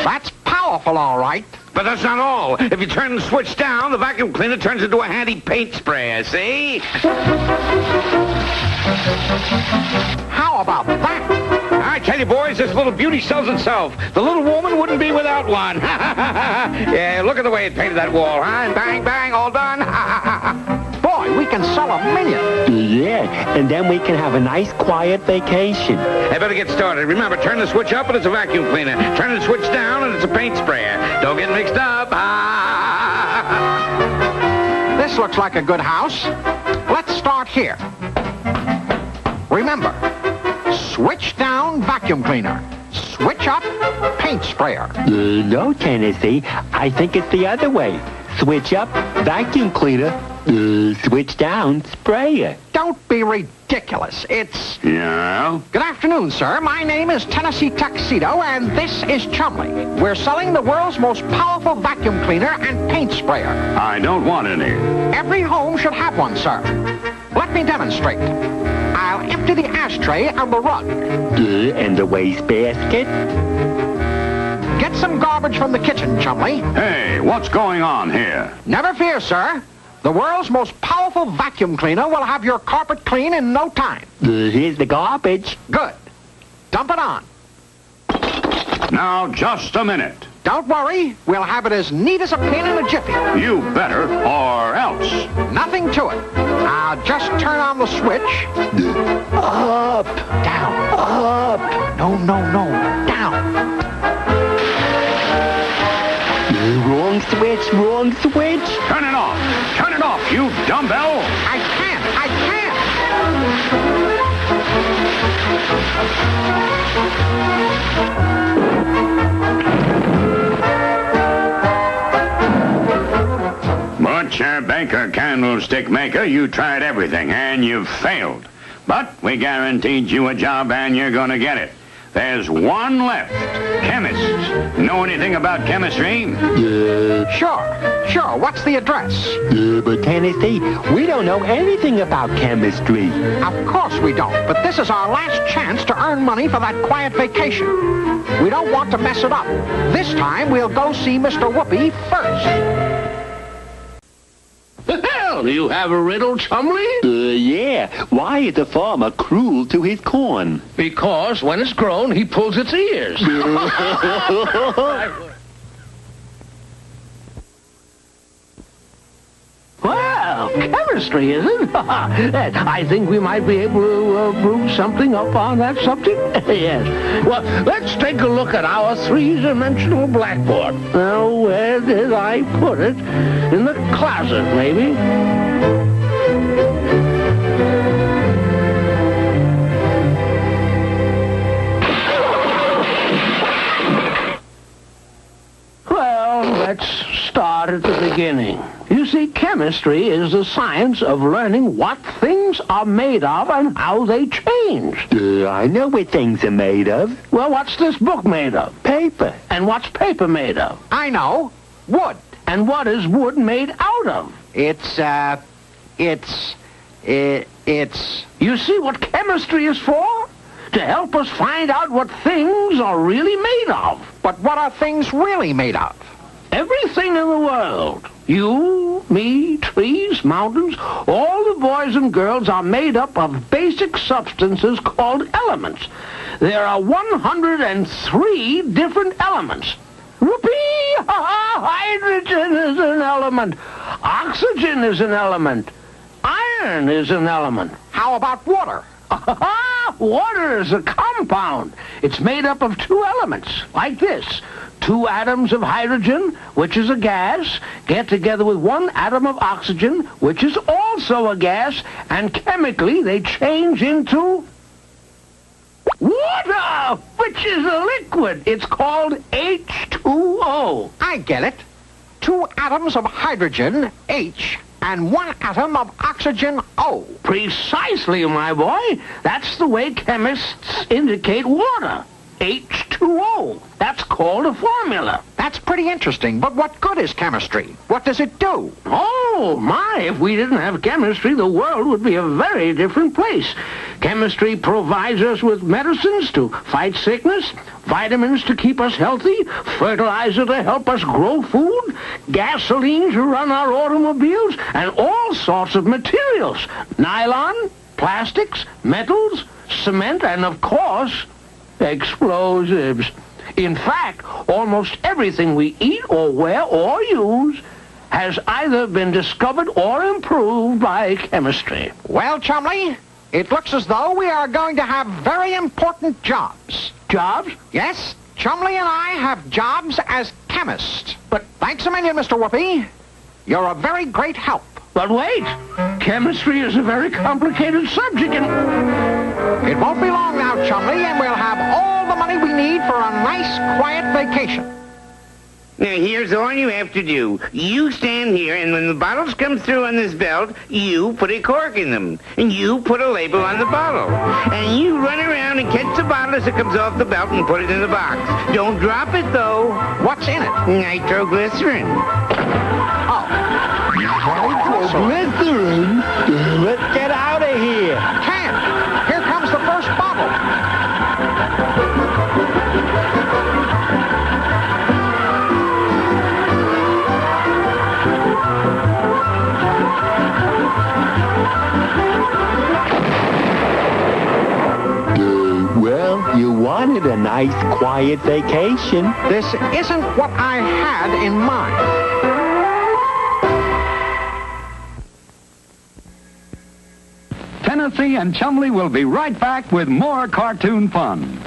[SPEAKER 4] That's power, awful all right.
[SPEAKER 8] But that's not all. If you turn the switch down, the vacuum cleaner turns into a handy paint sprayer, see?
[SPEAKER 4] How about that?
[SPEAKER 8] I tell you, boys, this little beauty sells itself. The little woman wouldn't be without one. Yeah, look at the way it painted that wall, huh? Bang, bang, all done.
[SPEAKER 4] Boy, we can sell 1 million.
[SPEAKER 6] Yeah, and then we can have a nice, quiet vacation.
[SPEAKER 8] I better get started. Remember, turn the switch up and it's a vacuum cleaner. Turn the switch down and it's a paint sprayer. Don't get mixed up.
[SPEAKER 4] This looks like a good house. Let's start here. Remember, switch down vacuum cleaner. Switch up paint sprayer.
[SPEAKER 6] No, Tennessee. I think it's the other way. Switch up vacuum cleaner. Switch down sprayer.
[SPEAKER 4] Don't be ridiculous. It's...
[SPEAKER 10] Yeah?
[SPEAKER 4] Good afternoon, sir. My name is Tennessee Tuxedo, and this is Chumley. We're selling the world's most powerful vacuum cleaner and paint sprayer.
[SPEAKER 10] I don't want any.
[SPEAKER 4] Every home should have one, sir. Let me demonstrate. I'll empty the ashtray on the rug.
[SPEAKER 6] And the wastebasket?
[SPEAKER 4] Get some garbage from the kitchen, Chumley.
[SPEAKER 10] Hey, what's going on here?
[SPEAKER 4] Never fear, sir. The world's most powerful vacuum cleaner will have your carpet clean in no time.
[SPEAKER 6] Here's the garbage.
[SPEAKER 4] Good. Dump it on.
[SPEAKER 10] Now, just a minute.
[SPEAKER 4] Don't worry. We'll have it as neat as a pin in a jiffy.
[SPEAKER 10] You better, or else.
[SPEAKER 4] Nothing to it. I'll just turn on the switch.
[SPEAKER 6] Up.
[SPEAKER 4] Down.
[SPEAKER 6] Up.
[SPEAKER 4] No, down.
[SPEAKER 6] Wrong switch, wrong switch.
[SPEAKER 10] Turn it off. Turn it off, you dumbbell.
[SPEAKER 4] I can't.
[SPEAKER 10] Butcher, baker, candlestick maker, you tried everything, and you've failed. But we guaranteed you a job, and you're going to get it. There's one left. Chemists. Know anything about chemistry?
[SPEAKER 4] Sure. What's the address?
[SPEAKER 6] But Tennessee, we don't know anything about chemistry.
[SPEAKER 4] Of course we don't, but this is our last chance to earn money for that quiet vacation. We don't want to mess it up. This time we'll go see Mr. Whoopi first.
[SPEAKER 8] Hell, do you have a riddle, Chumley?
[SPEAKER 6] Yeah. Why is the farmer cruel to his corn?
[SPEAKER 8] Because when it's grown, he pulls its ears.
[SPEAKER 13] Well, chemistry, is it? I think we might be able to brew something up on that subject. Yes. Well, let's take a look at our three-dimensional blackboard. Now, where did I put it? In the closet, maybe? Well, let's start at the beginning. You see, chemistry is the science of learning what things are made of and how they change.
[SPEAKER 6] I know what things are made of.
[SPEAKER 13] Well, what's this book made of?
[SPEAKER 6] Paper.
[SPEAKER 13] And what's paper made of?
[SPEAKER 4] I know. Wood.
[SPEAKER 13] And what is wood made out of?
[SPEAKER 4] It's...
[SPEAKER 13] You see what chemistry is for? To help us find out what things are really made of.
[SPEAKER 4] But what are things really made of?
[SPEAKER 13] Everything in the world. You, me, trees, mountains, all the boys and girls are made up of basic substances called elements. There are 103 different elements. Whoopee! Hydrogen is an element. Oxygen is an element. Iron is an element.
[SPEAKER 4] How about water?
[SPEAKER 13] Water is a compound. It's made up of two elements, like this. 2 atoms of hydrogen, which is a gas, get together with 1 atom of oxygen, which is also a gas, and chemically they change into water, which is a liquid. It's called H2O.
[SPEAKER 4] I get it. 2 atoms of hydrogen, H, and 1 atom of oxygen, O.
[SPEAKER 13] Precisely, my boy. That's the way chemists indicate water. H2O. That's called a formula.
[SPEAKER 4] That's pretty interesting, but what good is chemistry? What does it do?
[SPEAKER 13] Oh, my, if we didn't have chemistry, the world would be a very different place. Chemistry provides us with medicines to fight sickness, vitamins to keep us healthy, fertilizer to help us grow food, gasoline to run our automobiles, and all sorts of materials. Nylon, plastics, metals, cement, and of course, explosives. In fact, almost everything we eat or wear or use has either been discovered or improved by chemistry.
[SPEAKER 4] Well, Chumley, it looks as though we are going to have very important jobs.
[SPEAKER 13] Jobs?
[SPEAKER 4] Yes, Chumley and I have jobs as chemists. But thanks a million, Mr. Whoopi. You're a very great help.
[SPEAKER 13] But wait, chemistry is a very complicated subject, and
[SPEAKER 4] it won't be long now, Chumley, and we'll have all the money we need for a nice, quiet vacation.
[SPEAKER 8] Now, here's all you have to do. You stand here, and when the bottles come through on this belt, you put a cork in them. And you put a label on the bottle. And you run around and catch the bottle as it comes off the belt and put it in the box. Don't drop it, though.
[SPEAKER 4] What's in it?
[SPEAKER 8] Nitroglycerin.
[SPEAKER 6] Nitroglycerin? Let's get out of here.
[SPEAKER 4] Ken, here comes the first bottle.
[SPEAKER 6] Well, you wanted a nice, quiet vacation.
[SPEAKER 4] This isn't what I had in mind.
[SPEAKER 2] Tennessee and Chumley will be right back with more cartoon fun.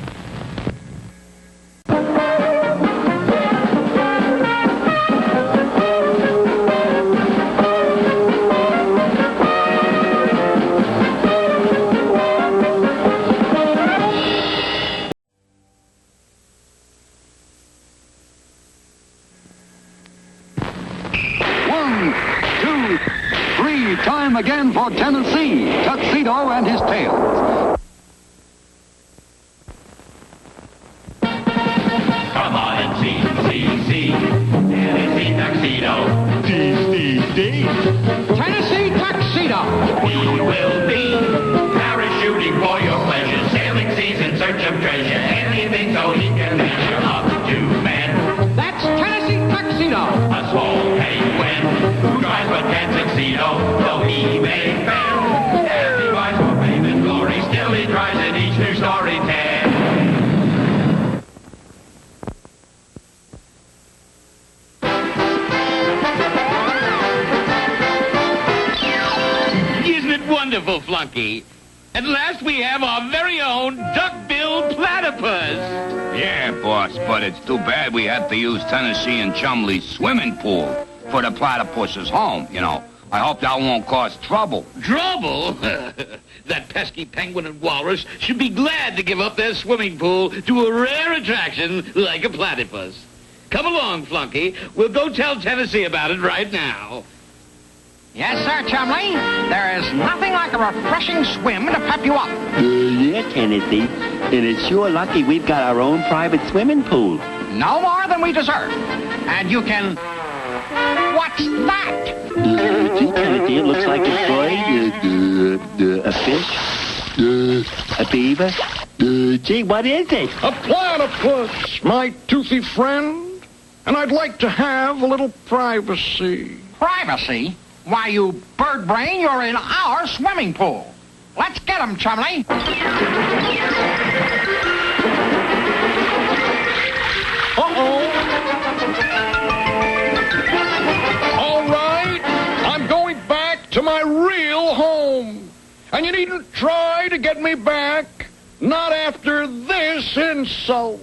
[SPEAKER 2] Time again for Tennessee, Tuxedo and his tails.
[SPEAKER 3] Come on and see, Tennessee Tuxedo.
[SPEAKER 4] Tennessee Tuxedo.
[SPEAKER 3] He will be parachuting for your pleasure, sailing seas in search of treasure, anything so he can measure up to men.
[SPEAKER 4] That's Tennessee Tuxedo.
[SPEAKER 3] A small penguin who drives a tuxedo, though he may fail. As he rides for fame and glory, still he tries in each new story tale. Isn't it wonderful, Flunky? At last we have our very own duck-billed platypus.
[SPEAKER 10] Yeah, boss, but it's too bad we had to use Tennessee and Chumley's swimming pool for the platypus's home, you know. I hope that won't cause trouble.
[SPEAKER 8] Trouble? That pesky penguin and walrus should be glad to give up their swimming pool to a rare attraction like a platypus. Come along, Flunky. We'll go tell Tennessee about it right now.
[SPEAKER 4] Yes, sir, Chumley. There is nothing like a refreshing swim to pep you up.
[SPEAKER 6] Yeah, Tennessee. And it's sure lucky we've got our own private swimming pool.
[SPEAKER 4] No more than we deserve. And you can... What's that?
[SPEAKER 6] Gee, Tennessee, it looks like a toy. A fish. A beaver. Gee, what is it?
[SPEAKER 5] A platypus, my toothy friend. And I'd like to have a little privacy.
[SPEAKER 4] Privacy? Why, you bird brain, you're in our swimming pool. Let's get him, Chumley.
[SPEAKER 5] Uh-oh. All right, I'm going back to my real home. And you needn't try to get me back. Not after this insult.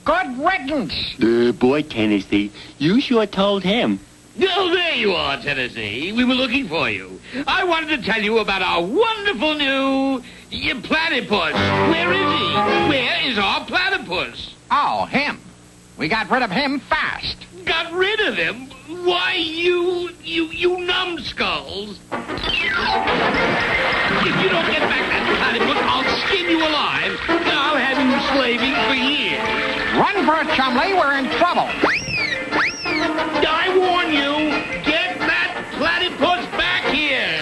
[SPEAKER 4] Good riddance.
[SPEAKER 6] Boy, Tennessee, you sure told him.
[SPEAKER 8] Oh, there you are, Tennessee. We were looking for you. I wanted to tell you about our wonderful new platypus. Where is he? Where is our platypus?
[SPEAKER 4] Oh, him. We got rid of him fast.
[SPEAKER 8] Got rid of him? Why, you numbskulls. If you don't get back that platypus, I'll skin you alive. I'll have you slaving for years.
[SPEAKER 4] Run for it, Chumley. We're in trouble.
[SPEAKER 8] I warn you, get that platypus back here.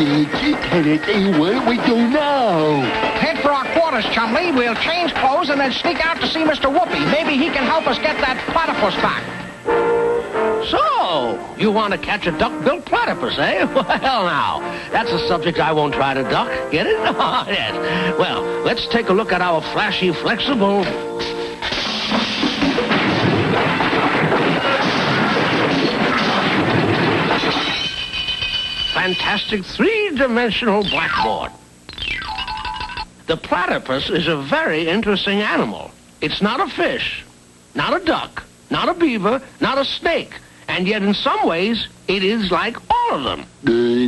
[SPEAKER 6] Gee, Tennessee, what do we do now?
[SPEAKER 4] Head for our quarters, Chumley. We'll change clothes and then sneak out to see Mr. Whoopi. Maybe he can help us get that platypus back.
[SPEAKER 13] So, you want to catch a duck-billed platypus, eh? Well, now, that's a subject I won't try to duck. Get it? Oh, yes. Well, let's take a look at our flashy, flexible... fantastic three-dimensional blackboard. The platypus is a very interesting animal. It's not a fish, not a duck, not a beaver, not a snake. And yet, in some ways, it is like all of them.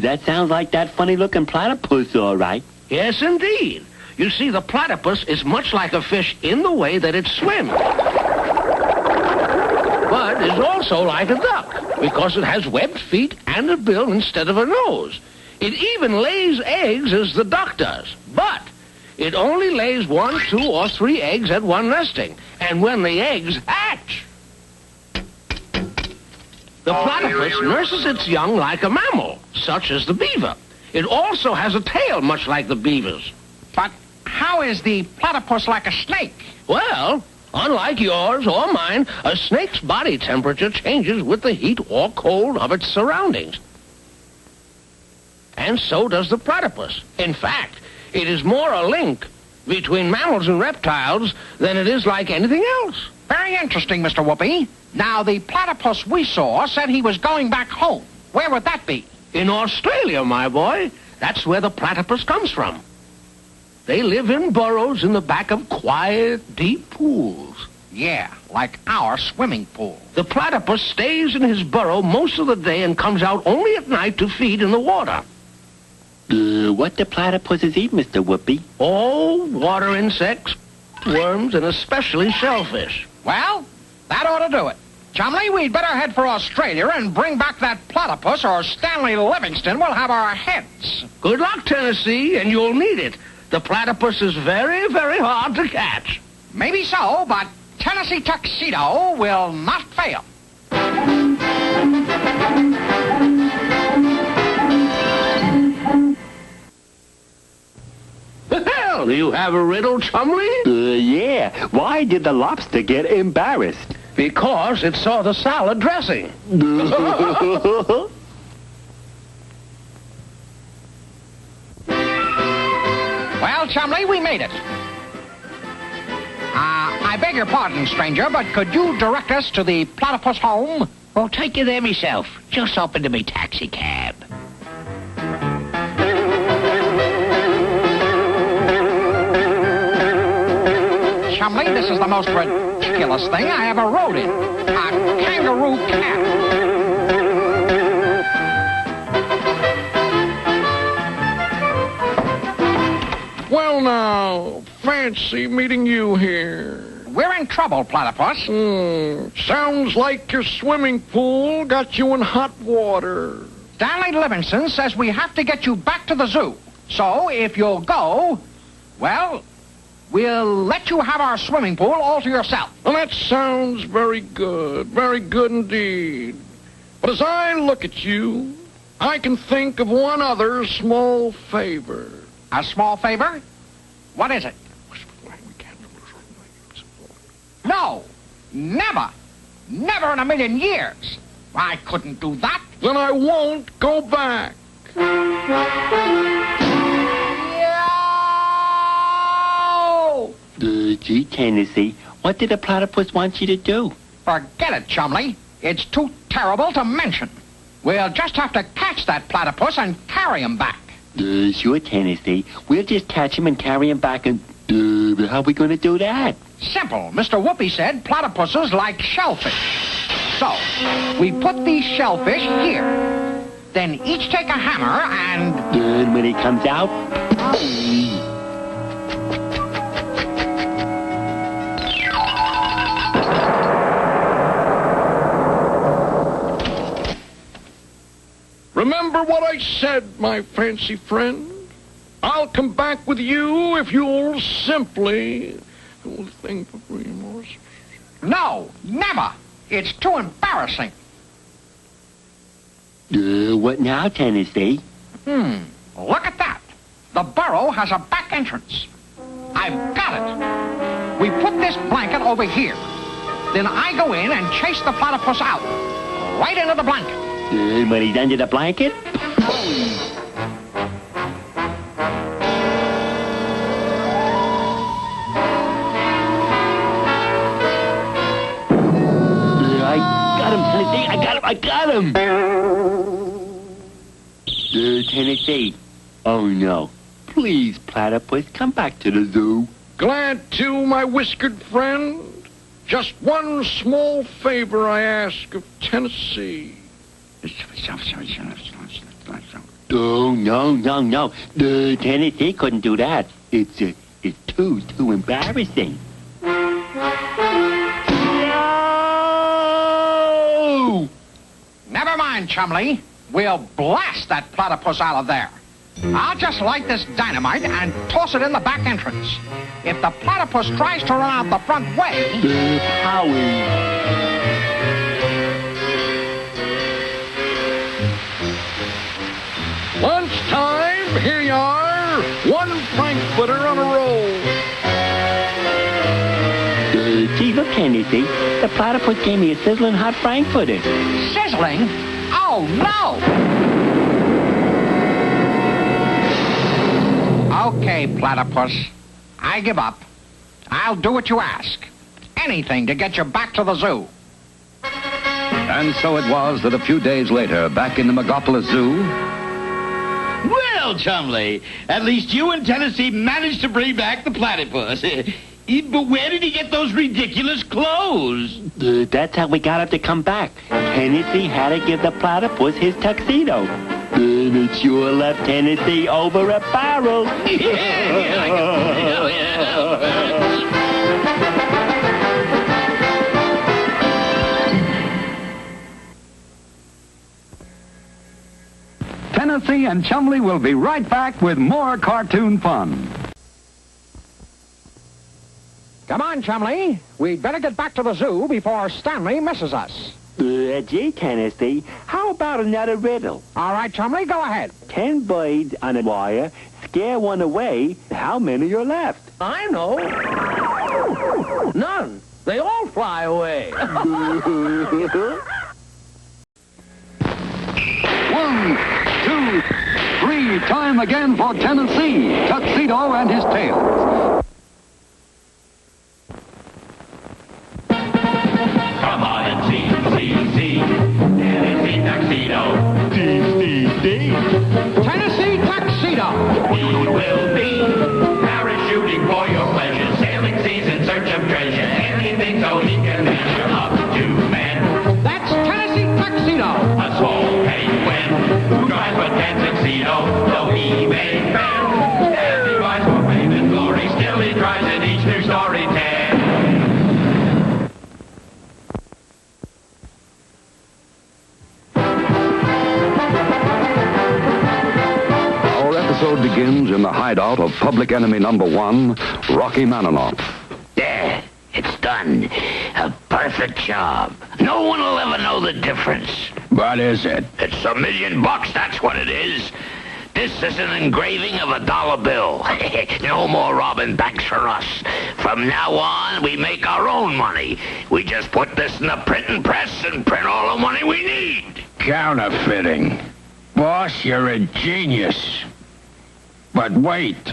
[SPEAKER 6] That sounds like that funny-looking platypus, all right.
[SPEAKER 13] Yes, indeed. You see, the platypus is much like a fish in the way that it swims. But is also like a duck, because it has webbed feet and a bill instead of a nose. It even lays eggs as the duck does. But it only lays 1, 2, or 3 eggs at one nesting. And when the eggs hatch... the platypus nurses its young like a mammal, such as the beaver. It also has a tail much like the beaver's.
[SPEAKER 4] But how is the platypus like a snake?
[SPEAKER 13] Well, unlike yours or mine, a snake's body temperature changes with the heat or cold of its surroundings. And so does the platypus. In fact, it is more a link between mammals and reptiles than it is like anything else.
[SPEAKER 4] Very interesting, Mr. Whoopi. Now, the platypus we saw said he was going back home. Where would that be?
[SPEAKER 13] In Australia, my boy. That's where the platypus comes from. They live in burrows in the back of quiet, deep pools.
[SPEAKER 4] Yeah, like our swimming pool.
[SPEAKER 13] The platypus stays in his burrow most of the day and comes out only at night to feed in the water.
[SPEAKER 6] What the platypuses eat, Mr. Whoopi?
[SPEAKER 13] Oh, water insects, worms, and especially shellfish.
[SPEAKER 4] Well, that ought to do it. Chumley, we'd better head for Australia and bring back that platypus, or Stanley Livingston will have our heads.
[SPEAKER 13] Good luck, Tennessee, and you'll need it. The platypus is very, very hard to catch.
[SPEAKER 4] Maybe so, but Tennessee Tuxedo will not fail.
[SPEAKER 13] Well, do you have a riddle, Chumley?
[SPEAKER 6] Yeah. Why did the lobster get embarrassed?
[SPEAKER 13] Because it saw the salad dressing.
[SPEAKER 4] Well, Chumley, we made it. I beg your pardon, stranger, but could you direct us to the platypus home?
[SPEAKER 8] I'll take you there myself. Just hop into me taxi cab.
[SPEAKER 4] Chumley, this is the most ridiculous thing I ever rode in. A kangaroo cab.
[SPEAKER 7] Well, now, fancy meeting you here.
[SPEAKER 4] We're in trouble, platypus.
[SPEAKER 7] Sounds like your swimming pool got you in hot water.
[SPEAKER 4] Stanley Livingston says we have to get you back to the zoo. So, if you'll go, well, we'll let you have our swimming pool all to yourself.
[SPEAKER 7] Well, that sounds very good indeed. But as I look at you, I can think of one other small favor.
[SPEAKER 4] A small favor? What is it? No, never. Never in a million years. I couldn't do that.
[SPEAKER 7] Then I won't go back.
[SPEAKER 4] No!
[SPEAKER 6] Gee, Tennessee, what did the platypus want you to do?
[SPEAKER 4] Forget it, Chumley. It's too terrible to mention. We'll just have to catch that platypus and carry him back.
[SPEAKER 6] Sure, Tennessee. We'll just catch him and carry him back and... how are we going to do that?
[SPEAKER 4] Simple. Mr. Whoopi said platypuses like shellfish. So, we put these shellfish here. Then each take a hammer and...
[SPEAKER 6] And when he comes out...
[SPEAKER 7] Remember what I said, my fancy friend? I'll come back with you if you'll simply...
[SPEAKER 4] No, never. It's too embarrassing.
[SPEAKER 6] What now, Tennessee?
[SPEAKER 4] Look at that. The burrow has a back entrance. I've got it. We put this blanket over here. Then I go in and chase the platypus out. Right into the blanket.
[SPEAKER 6] When he's under the blanket? I got him! Tennessee. Oh, no. Please, platypus, come back to the zoo.
[SPEAKER 9] Glad to, my whiskered friend. Just one small favor I ask of Tennessee.
[SPEAKER 6] Oh, no. Tennessee couldn't do that. It's too embarrassing.
[SPEAKER 4] Never mind, Chumley. We'll blast that platypus out of there. I'll just light this dynamite and toss it in the back entrance. If the platypus tries to run out the front way...
[SPEAKER 6] Howie.
[SPEAKER 9] Lunchtime, here you are. One frankfurter on a roll.
[SPEAKER 6] Gee, look, Tennessee. The platypus gave me a sizzling hot frankfurter.
[SPEAKER 4] Sizzling? Oh, no! Okay, platypus. I give up. I'll do what you ask. Anything to get you back to the zoo.
[SPEAKER 2] And so it was that a few days later, back in the Megapolis Zoo...
[SPEAKER 14] Well, Chumley, at least you and Tennessee managed to bring back the platypus. But where did he get those ridiculous clothes?
[SPEAKER 6] That's how we got him to come back. Tennessee had to give the platypus his tuxedo. And it sure left Tennessee over a barrel.
[SPEAKER 2] Tennessee and Chumley will be right back with more cartoon fun.
[SPEAKER 4] Come on, Chumley. We'd better get back to the zoo before Stanley misses us.
[SPEAKER 6] Gee, Tennessee, how about another riddle?
[SPEAKER 4] All right, Chumley, go ahead.
[SPEAKER 6] 10 birds on a wire, scare one away. How many are left?
[SPEAKER 13] I know. None. They all fly away.
[SPEAKER 2] 1, 2, 3, time again for Tennessee, Tuxedo and his tails.
[SPEAKER 3] Come on and see, Tennessee Tuxedo.
[SPEAKER 4] Tennessee Tuxedo.
[SPEAKER 3] He will be parachuting for your pleasure, sailing seas in search of treasure, anything so he can measure up to men.
[SPEAKER 4] That's Tennessee Tuxedo.
[SPEAKER 3] A small penguin who drives a tuxedo, though he may fail. As he rides for fame and glory, still he tries in each new story tale.
[SPEAKER 2] Begins in the hideout of public enemy number 1, Rocky Maninoff.
[SPEAKER 8] There, it's done. A perfect job. No one will ever know the difference.
[SPEAKER 10] What is it?
[SPEAKER 8] It's $1 million, that's what it is. This is an engraving of a dollar bill. No more robbing banks for us. From now on, we make our own money. We just put this in the printing press and print all the money we need.
[SPEAKER 10] Counterfeiting. Boss, you're a genius. But wait,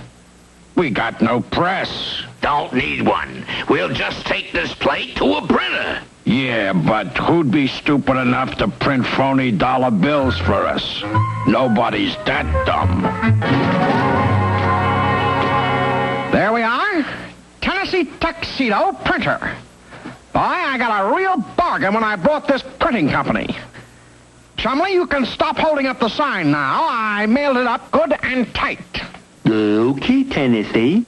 [SPEAKER 10] we got no press.
[SPEAKER 8] Don't need one. We'll just take this plate to a printer.
[SPEAKER 10] Yeah, but who'd be stupid enough to print phony dollar bills for us? Nobody's that dumb.
[SPEAKER 4] There we are. Tennessee Tuxedo printer. Boy, I got a real bargain when I bought this printing company. Chumley, you can stop holding up the sign now. I mailed it up good and tight.
[SPEAKER 6] Okay, Tennessee.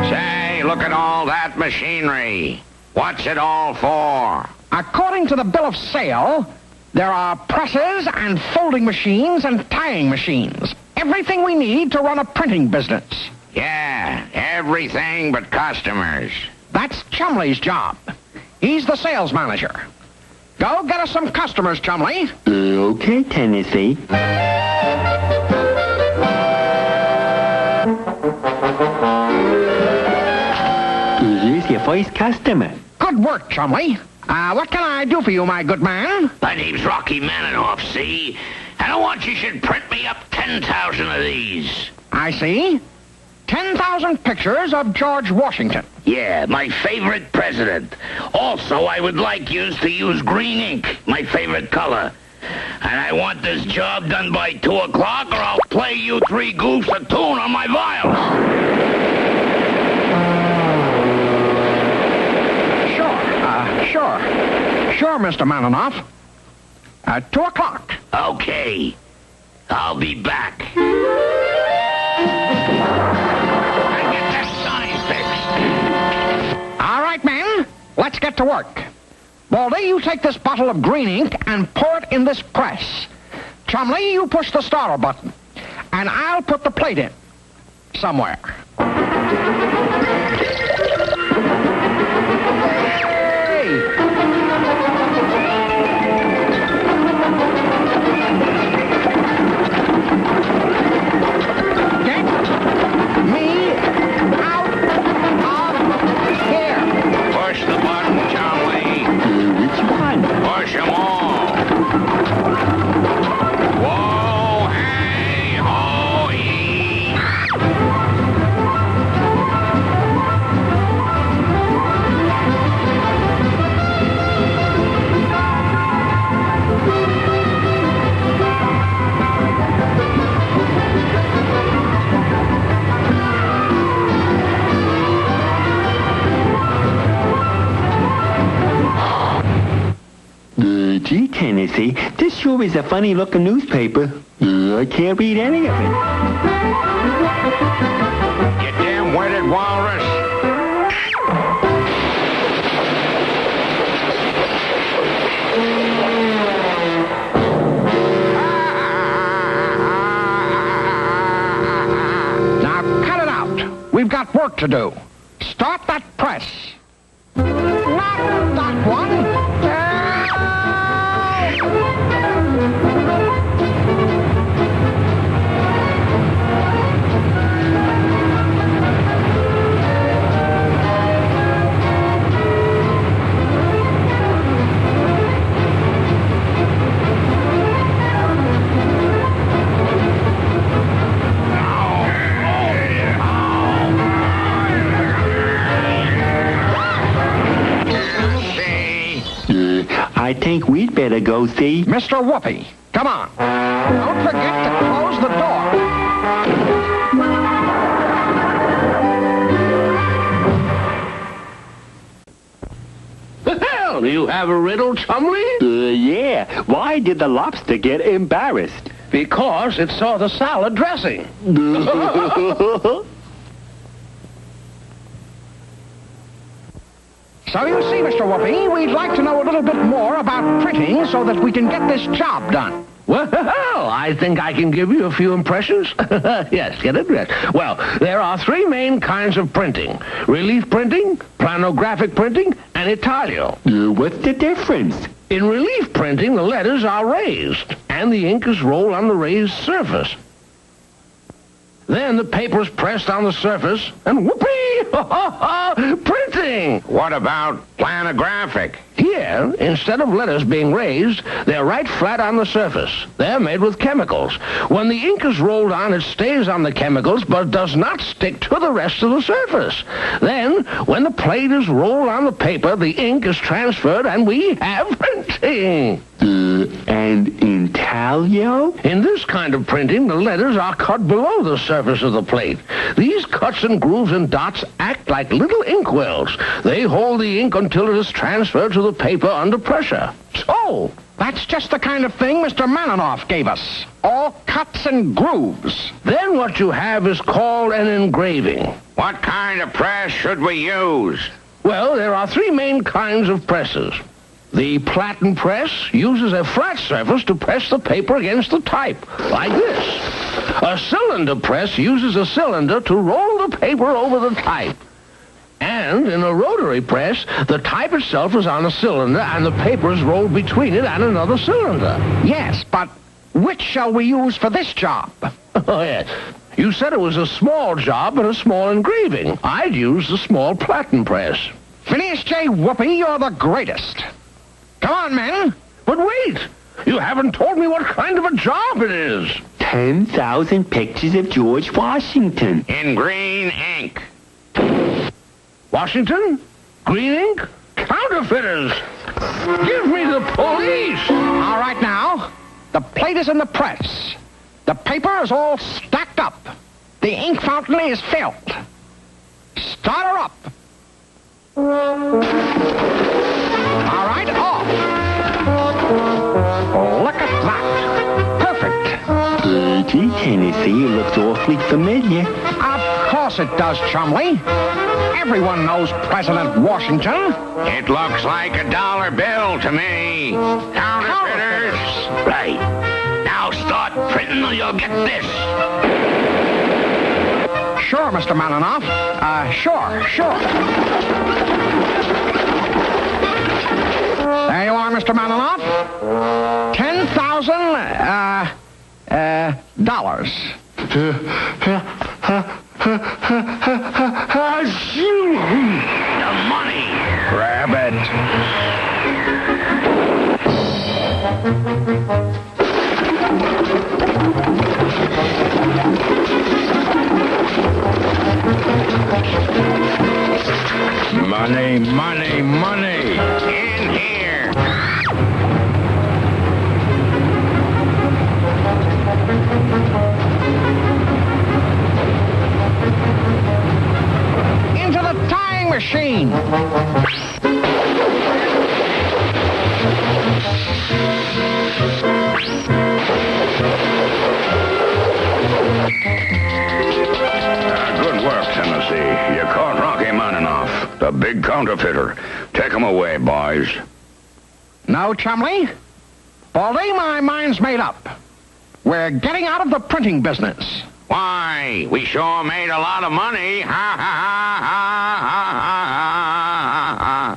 [SPEAKER 8] Say, look at all that machinery. What's it all for?
[SPEAKER 4] According to the bill of sale, there are presses and folding machines and tying machines. Everything we need to run a printing business.
[SPEAKER 8] Yeah, everything but customers.
[SPEAKER 4] That's Chumley's job. He's the sales manager. Go get us some customers, Chumley.
[SPEAKER 6] Okay, Tennessee. Here's your first customer.
[SPEAKER 4] Good work, Chumley. What can I do for you, my good man?
[SPEAKER 8] My name's Rocky Maninoff, see? And I want you should print me up 10,000 of these.
[SPEAKER 4] I see. 10,000 pictures of George Washington.
[SPEAKER 8] Yeah, my favorite president. Also, I would like you to use green ink, my favorite color. And I want this job done by 2 o'clock or I'll play you 3 goofs a tune on my viol.
[SPEAKER 4] Sure, Mr. Maninoff. 2 o'clock.
[SPEAKER 8] Okay. I'll be back.
[SPEAKER 4] All right, men, let's get to work. Baldy, you take this bottle of green ink and pour it in this press. Chumley, you push the starter button, and I'll put the plate in somewhere.
[SPEAKER 8] Push the button, Chumley.
[SPEAKER 6] Which one?
[SPEAKER 8] Push them all. Whoa, hey, ho, yee.
[SPEAKER 6] Gee, Tennessee, this sure is a funny-looking newspaper. I can't read any of it.
[SPEAKER 10] You damn-wetted walrus.
[SPEAKER 4] Now, cut it out. We've got work to do. Start that press. Not that one.
[SPEAKER 6] I think we'd better go see.
[SPEAKER 4] Mr. Whoopi, come on. Don't forget to close the door.
[SPEAKER 13] The hell, do you have a riddle, Chumley?
[SPEAKER 6] Yeah. Why did the lobster get embarrassed?
[SPEAKER 13] Because it saw the salad dressing.
[SPEAKER 4] So you see, Mr. Whoopi, we'd like to know a little bit more about printing so that we can get this job done.
[SPEAKER 13] Well, I think I can give you a few impressions. Yes, get it dressed. Well, there are 3 main kinds of printing. Relief printing, planographic printing, and intaglio.
[SPEAKER 6] What's the difference?
[SPEAKER 13] In relief printing, the letters are raised, and the ink is rolled on the raised surface. Then the paper is pressed on the surface, and whoopee! Printing!
[SPEAKER 10] What about planographic?
[SPEAKER 13] Here, instead of letters being raised, they're right flat on the surface. They're made with chemicals. When the ink is rolled on, it stays on the chemicals, but does not stick to the rest of the surface. Then, when the plate is rolled on the paper, the ink is transferred, and we have printing.
[SPEAKER 6] And intaglio?
[SPEAKER 13] In this kind of printing, the letters are cut below the surface of the plate. These cuts and grooves and dots act like little inkwells. They hold the ink until it is transferred to the paper under pressure.
[SPEAKER 4] So, that's just the kind of thing Mr. Maninoff gave us. All cuts and grooves.
[SPEAKER 13] Then what you have is called an engraving.
[SPEAKER 10] What kind of press should we use?
[SPEAKER 13] Well, there are 3 main kinds of presses. The platen press uses a flat surface to press the paper against the type, like this. A cylinder press uses a cylinder to roll the paper over the type. And in a rotary press, the type itself is on a cylinder and the paper is rolled between it and another cylinder.
[SPEAKER 4] Yes, but which shall we use for this job?
[SPEAKER 13] Oh, yes. You said it was a small job and a small engraving. I'd use the small platen press.
[SPEAKER 4] Phineas J. Whoopi, you're the greatest. Come on, men.
[SPEAKER 13] But wait! You haven't told me what kind of a job it is.
[SPEAKER 6] 10,000 pictures of George Washington.
[SPEAKER 10] In green ink.
[SPEAKER 13] Washington? Green ink? Counterfeiters! Give me the police!
[SPEAKER 4] All right, now. The plate is in the press. The paper is all stacked up. The ink fountain is filled. Start her up. All right, off. Look at that. Perfect.
[SPEAKER 6] Gee, Tennessee, it looks awfully familiar.
[SPEAKER 4] Of course it does, Chumley. Everyone knows President Washington.
[SPEAKER 10] It looks like a dollar bill to me. Counterfeiters. Right. Now start printing or you'll get this.
[SPEAKER 4] Sure, Mr. Malinoff. Sure. There you are, Mr. Malinoff. $10,000, dollars.
[SPEAKER 10] The money.
[SPEAKER 4] Grab it.
[SPEAKER 10] Money. In here.
[SPEAKER 4] Into the tying machine.
[SPEAKER 10] Good work, Tennessee. You caught Rocky Maninoff, the big counterfeiter. Take him away, boys.
[SPEAKER 4] No, Chumley. Baldy, my mind's made up. We're getting out of the printing business.
[SPEAKER 10] Why? We sure made a lot of money. Ha, ha,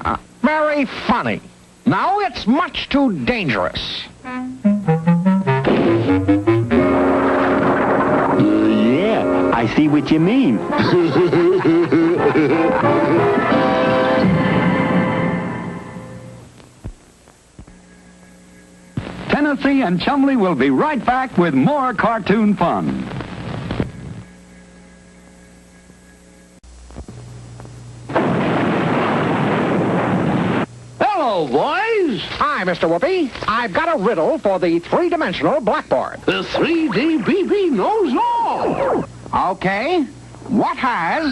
[SPEAKER 10] ha.
[SPEAKER 4] Very funny. No, it's much too dangerous.
[SPEAKER 6] Yeah, I see what you mean.
[SPEAKER 2] Tennessee and Chumley will be right back with more cartoon fun.
[SPEAKER 13] Hello, boys.
[SPEAKER 4] Hi, Mr. Whoopi. I've got a riddle for the three-dimensional blackboard.
[SPEAKER 13] The 3D BB knows all.
[SPEAKER 4] Okay. What has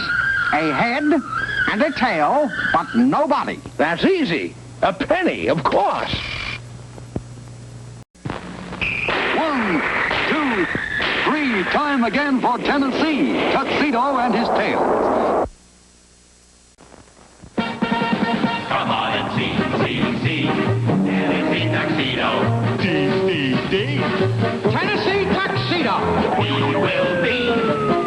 [SPEAKER 4] a head and a tail, but no body?
[SPEAKER 13] That's easy. A penny, of course.
[SPEAKER 2] 1, 2, 3. Time again for Tennessee, Tuxedo and his tails.
[SPEAKER 3] Come on and see. Tennessee Tuxedo.
[SPEAKER 4] Tennessee Tuxedo.
[SPEAKER 3] We will be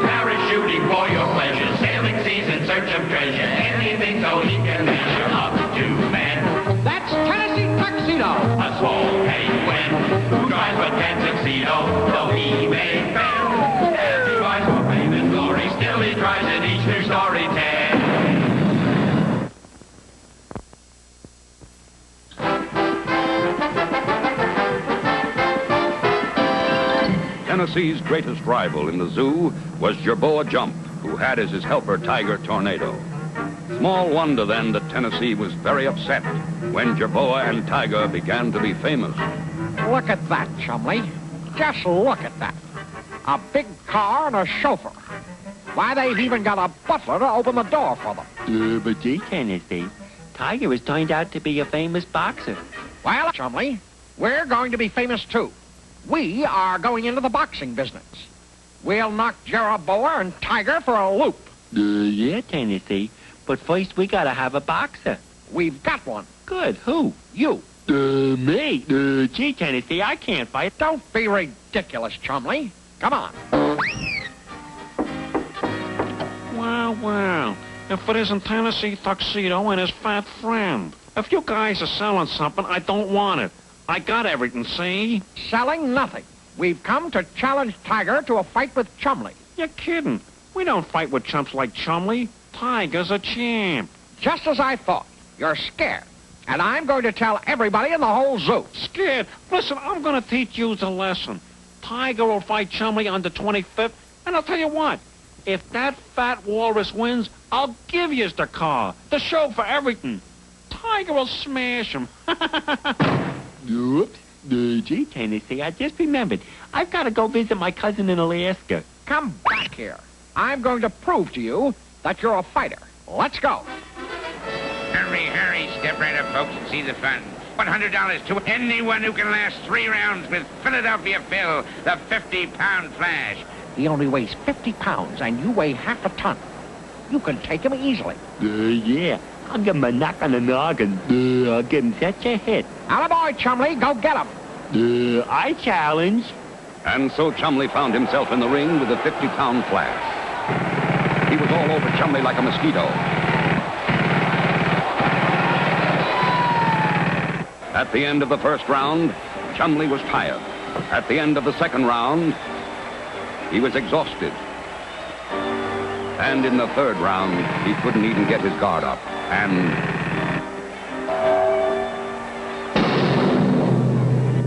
[SPEAKER 3] parachuting for your pleasure, sailing seas in search of treasure, anything so he can measure up to man.
[SPEAKER 4] That's Tennessee Tuxedo.
[SPEAKER 3] A small penguin who drives a tan tuxedo, though he may fail. As he tries for fame and glory, still he tries in each new story tale.
[SPEAKER 5] Tennessee's greatest rival in the zoo was Jerboa Jump, who had as his helper Tiger Tornado. Small wonder then that Tennessee was very upset when Jerboa and Tiger began to be famous.
[SPEAKER 4] Look at that, Chumley. Just look at that. A big car and a chauffeur. Why, they've even got a butler to open the door for them.
[SPEAKER 6] But gee, Tennessee, Tiger has turned out to be a famous boxer.
[SPEAKER 4] Well, Chumley, we're going to be famous, too. We are going into the boxing business. We'll knock Jerboa and Tiger for a loop.
[SPEAKER 6] Yeah, Tennessee. But first, we gotta have a boxer.
[SPEAKER 4] We've got one.
[SPEAKER 6] Good. Who?
[SPEAKER 4] You.
[SPEAKER 6] Me? Gee, Tennessee, I can't fight.
[SPEAKER 4] Don't be ridiculous, Chumley. Come on.
[SPEAKER 6] Wow.
[SPEAKER 7] if it isn't Tennessee Tuxedo and his fat friend. If you guys are selling something, I don't want it. I got everything, see?
[SPEAKER 4] Selling nothing. We've come to challenge Tiger to a fight with Chumley.
[SPEAKER 7] You're kidding. We don't fight with chumps like Chumley. Tiger's a champ.
[SPEAKER 4] Just as I thought. You're scared. And I'm going to tell everybody in the whole zoo.
[SPEAKER 7] Scared? Listen, I'm going to teach you a lesson. Tiger will fight Chumley on the 25th, and I'll tell you what. If that fat walrus wins, I'll give you the car, the show for everything. Tiger will smash him.
[SPEAKER 6] Oops. Gee, Tennessee, I just remembered. I've got to go visit my cousin in Alaska.
[SPEAKER 4] Come back here. I'm going to prove to you that you're a fighter. Let's go.
[SPEAKER 8] Hurry, hurry, step right up, folks, and see the fun. $100 to anyone who can last 3 rounds with Philadelphia Phil, the 50-pound Flash.
[SPEAKER 4] He only weighs 50 pounds, and you weigh half a ton. You can take him easily.
[SPEAKER 6] Yeah. I'll give him a knock on the noggin. I'll give him such a hit.
[SPEAKER 4] Attaboy, Chumley. Go get him.
[SPEAKER 6] I challenge.
[SPEAKER 5] And so Chumley found himself in the ring with the 50-pound Flash. He was all over Chumley like a mosquito. At the end of the first round, Chumley was tired. At the end of the second round, he was exhausted. And in the third round, he couldn't even get his guard up. And...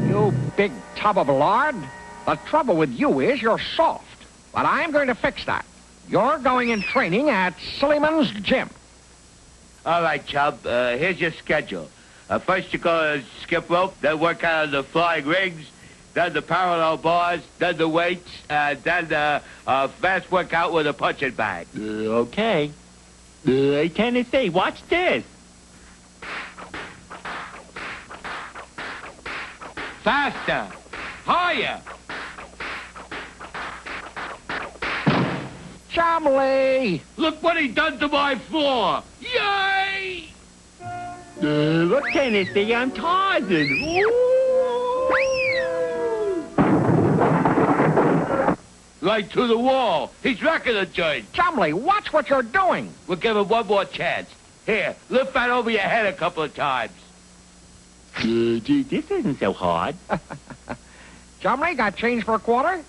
[SPEAKER 4] You big tub of lard. The trouble with you is you're soft. But I'm going to fix that. You're going in training at Sillyman's Gym.
[SPEAKER 14] All right, Chub, here's your schedule. First you go skip rope, then work out on the flying rings, then the parallel bars, then the weights, then the fast workout with a punching bag.
[SPEAKER 6] Okay. Hey, Tennessee, watch this.
[SPEAKER 14] Faster! Higher!
[SPEAKER 4] Chumley!
[SPEAKER 14] Look what he done to my floor! Yay!
[SPEAKER 6] Look, Tennessee, I'm Tarzan.
[SPEAKER 14] Right to the wall. He's wrecking the joint.
[SPEAKER 4] Chumley, watch what you're doing.
[SPEAKER 14] We'll give him one more chance. Here, lift that over your head a couple of times.
[SPEAKER 6] Gee, this isn't so hard.
[SPEAKER 4] Chumley, got change for a quarter?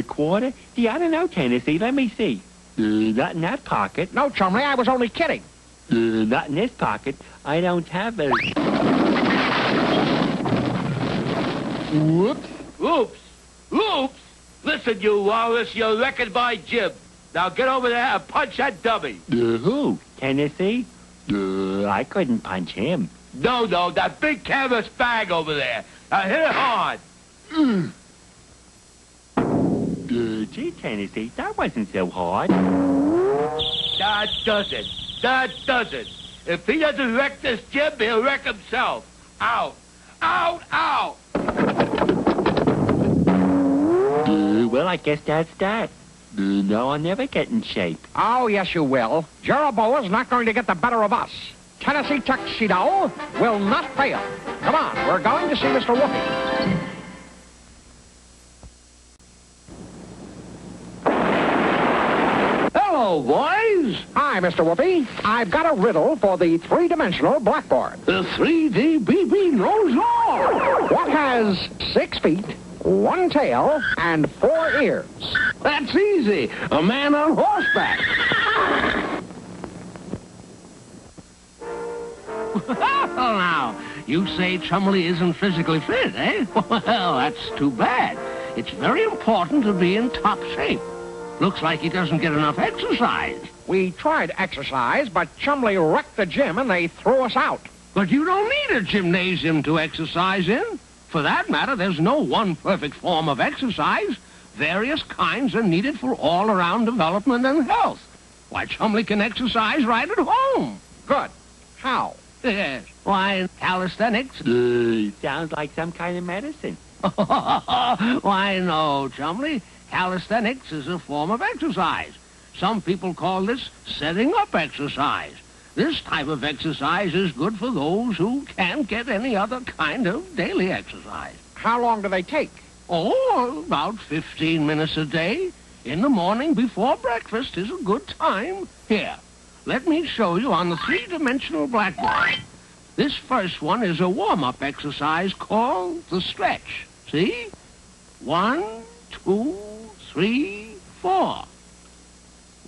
[SPEAKER 6] Quarter? Gee, I don't know, Tennessee. Let me see. Not in that pocket.
[SPEAKER 4] No, Chumley, I was only kidding.
[SPEAKER 6] Not in this pocket. I don't have a... Whoops.
[SPEAKER 14] Oops. Oops. Listen, you walrus, you're wrecking my gym. Now get over there and punch that dummy.
[SPEAKER 6] Who? Tennessee? I couldn't punch him.
[SPEAKER 14] No, that big canvas bag over there. Now hit it hard.
[SPEAKER 6] Gee, Tennessee, that wasn't so hard.
[SPEAKER 14] That does it. That does it. If he doesn't wreck this gym, he'll wreck himself. Out. Out, out.
[SPEAKER 6] Well, I guess that's that. No, I'll never get in shape.
[SPEAKER 4] Oh, yes, you will. Jeroboam's not going to get the better of us. Tennessee Tuxedo will not fail. Come on, we're going to see Mr. Whoopi.
[SPEAKER 13] Hello, boys.
[SPEAKER 4] Hi, Mr. Whoopi. I've got a riddle for the three-dimensional blackboard.
[SPEAKER 13] The 3D BB knows all.
[SPEAKER 4] What has 6 feet, 1 tail, and 4 ears?
[SPEAKER 13] That's easy. A man on horseback. Well, now, you say Chumley isn't physically fit, eh? Well, that's too bad. It's very important to be in top shape. Looks like he doesn't get enough exercise.
[SPEAKER 4] We tried exercise, but Chumley wrecked the gym and they threw us out.
[SPEAKER 13] But you don't need a gymnasium to exercise in. For that matter, there's no one perfect form of exercise. Various kinds are needed for all-around development and health. Why, Chumley can exercise right at home.
[SPEAKER 4] Good. How?
[SPEAKER 13] Yes. Why, calisthenics.
[SPEAKER 6] Sounds like some kind of medicine.
[SPEAKER 13] Why, no, Chumley. Calisthenics is a form of exercise. Some people call this setting up exercise. This type of exercise is good for those who can't get any other kind of daily exercise.
[SPEAKER 4] How long do they take?
[SPEAKER 13] Oh, about 15 minutes a day. In the morning before breakfast is a good time. Here, let me show you on the three-dimensional blackboard. This first one is a warm-up exercise called the stretch. See? 1, 2, 3, 4.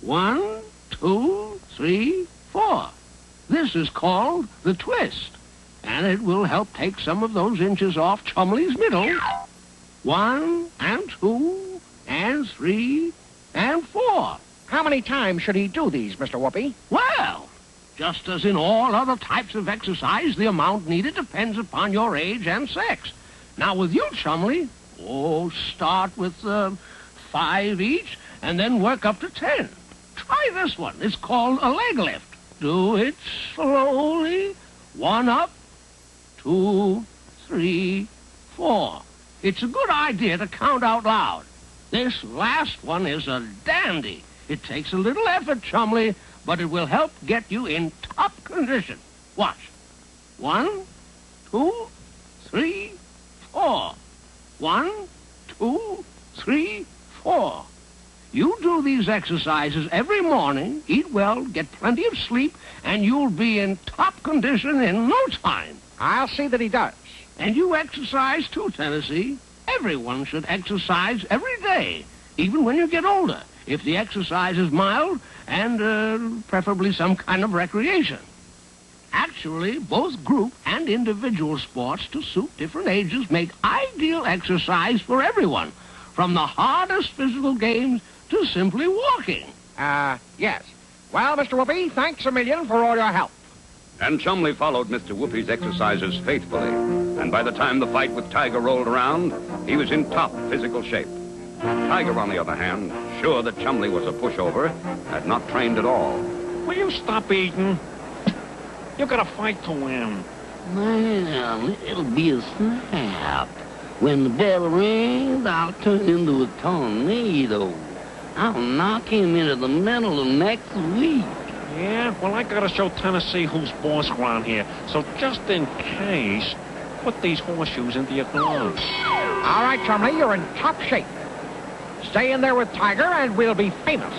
[SPEAKER 13] 1, 2, 3, 4. This is called the twist, and it will help take some of those inches off Chumley's middle. 1 and 2 and 3 and 4.
[SPEAKER 4] How many times should he do these, Mr. Whoopi?
[SPEAKER 13] Well, just as in all other types of exercise, the amount needed depends upon your age and sex. Now, with you, Chumley, start with 5 each and then work up to 10. Try this one. It's called a leg lift. Do it slowly. 1 up, 2, 3, 4. It's a good idea to count out loud. This last one is a dandy. It takes a little effort, Chumley, but it will help get you in top condition. Watch. 1, 2, 3, 4. 1, 2, 3, 4. You do these exercises every morning, eat well, get plenty of sleep, and you'll be in top condition in no time.
[SPEAKER 4] I'll see that he does.
[SPEAKER 13] And you exercise too, Tennessee. Everyone should exercise every day, even when you get older, if the exercise is mild and preferably some kind of recreation. Actually, both group and individual sports to suit different ages make ideal exercise for everyone, from the hardest physical games to simply walking.
[SPEAKER 4] Yes. Well, Mr. Whoopi, thanks a million for all your help.
[SPEAKER 5] And Chumley followed Mr. Whoopi's exercises faithfully. And by the time the fight with Tiger rolled around, he was in top physical shape. Tiger, on the other hand, sure that Chumley was a pushover, had not trained at all.
[SPEAKER 7] Will you stop eating? You gotta fight to win.
[SPEAKER 6] Well, it'll be a snap. When the bell rings, I'll turn into a tornado. I'll knock him into the middle of next week.
[SPEAKER 7] Yeah, well, I gotta show Tennessee who's boss around here. So just in case, put these horseshoes into your gloves.
[SPEAKER 4] All right, Chumley, you're in top shape. Stay in there with Tiger, and we'll be famous.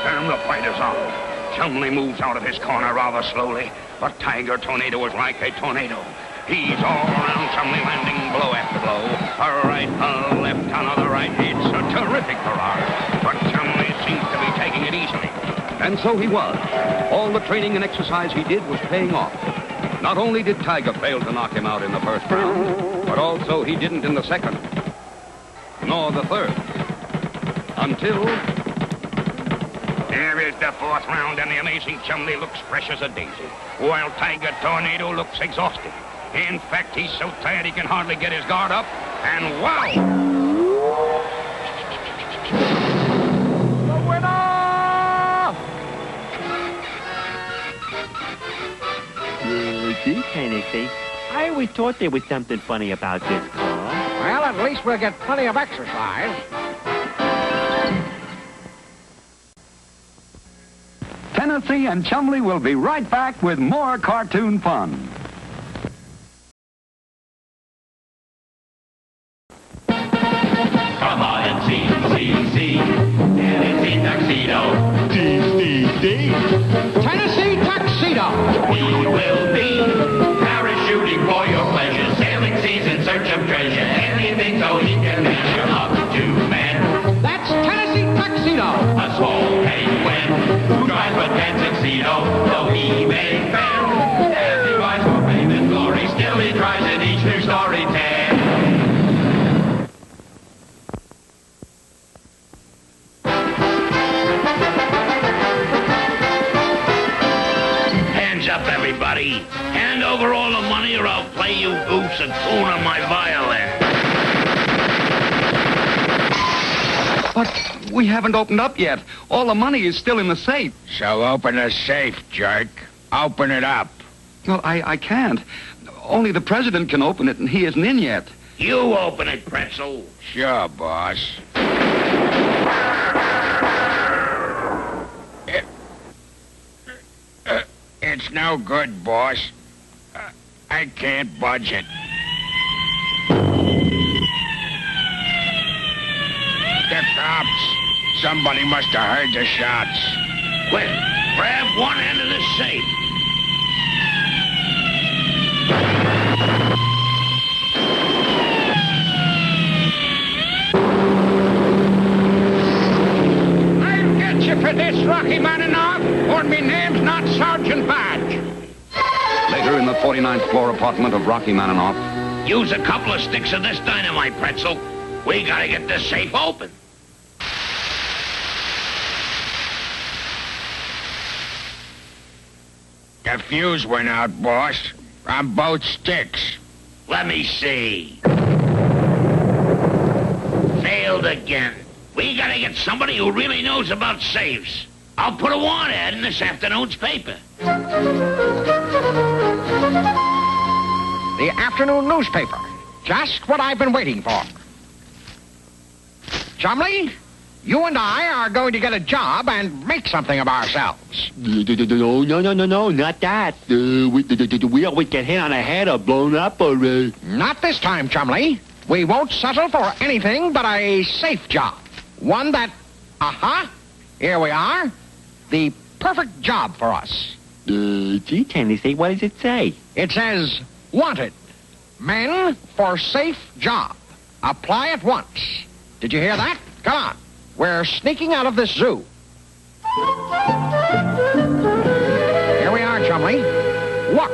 [SPEAKER 5] And the fight is on. Chumley moves out of his corner rather slowly, but Tiger Tornado is like a tornado. He's all around Chumley, landing blow after blow. A right, a left, another right. It's a terrific barrage. But Chumley seems to be taking it easily. And so he was. All the training and exercise he did was paying off. Not only did Tiger fail to knock him out in the first round, but also he didn't in the second, nor the third. Until... There is the fourth round, and the amazing Chumley looks fresh as a daisy, while Tiger Tornado looks exhausted. In fact, he's so tired he can hardly get his guard up, and wow!
[SPEAKER 4] The winner!
[SPEAKER 6] Gee, Tennessee, I always thought there was something funny about this car.
[SPEAKER 4] Well, at least we'll get plenty of exercise.
[SPEAKER 2] Tennessee and Chumley will be right back with more cartoon fun.
[SPEAKER 3] Come on and see, Tennessee Tuxedo.
[SPEAKER 4] Tennessee Tuxedo!
[SPEAKER 3] We will be parachuting for your pleasure, sailing seas in search of treasure, anything so he can measure up to man.
[SPEAKER 4] That's Tennessee Tuxedo!
[SPEAKER 3] A small penguin who drives a tuxedo, though he may fail. As he rides for fame and glory, still he tries in each new story tale. Hands up, everybody. Hand over all the money or I'll play you goofs a tune on my violin.
[SPEAKER 15] But we haven't opened up yet. All the money is still in the safe.
[SPEAKER 8] So open the safe, jerk. Open it up.
[SPEAKER 15] Well, I can't. Only the president can open it, and he isn't in yet.
[SPEAKER 3] You open it, Pretzel.
[SPEAKER 8] Sure, boss. It's no good, boss. I can't budge it. Cops! Somebody must have heard the shots.
[SPEAKER 14] Quick, grab one end of the safe.
[SPEAKER 4] I'll get you for this, Rocky Maninoff, or me name's not Sergeant Badge.
[SPEAKER 5] Later in the 49th floor apartment of Rocky Maninoff.
[SPEAKER 14] Use a couple of sticks of this dynamite, Pretzel. We gotta get this safe open.
[SPEAKER 8] The fuse went out, boss. On both sticks.
[SPEAKER 14] Let me see. Failed again. We gotta get somebody who really knows about safes. I'll put a want ad in this afternoon's paper.
[SPEAKER 4] The afternoon newspaper. Just what I've been waiting for. Chumley, you and I are going to get a job and make something of ourselves.
[SPEAKER 16] No, not that. We always get hit on the head or blown up or...
[SPEAKER 4] Not this time, Chumley. We won't settle for anything but a safe job. One that... Here we are. The perfect job for us.
[SPEAKER 16] Gee, Tennessee, what does it say?
[SPEAKER 4] It says, wanted. Men for safe job. Apply at once. Did you hear that? Come on. We're sneaking out of this zoo. Here we are, Chumley. Look,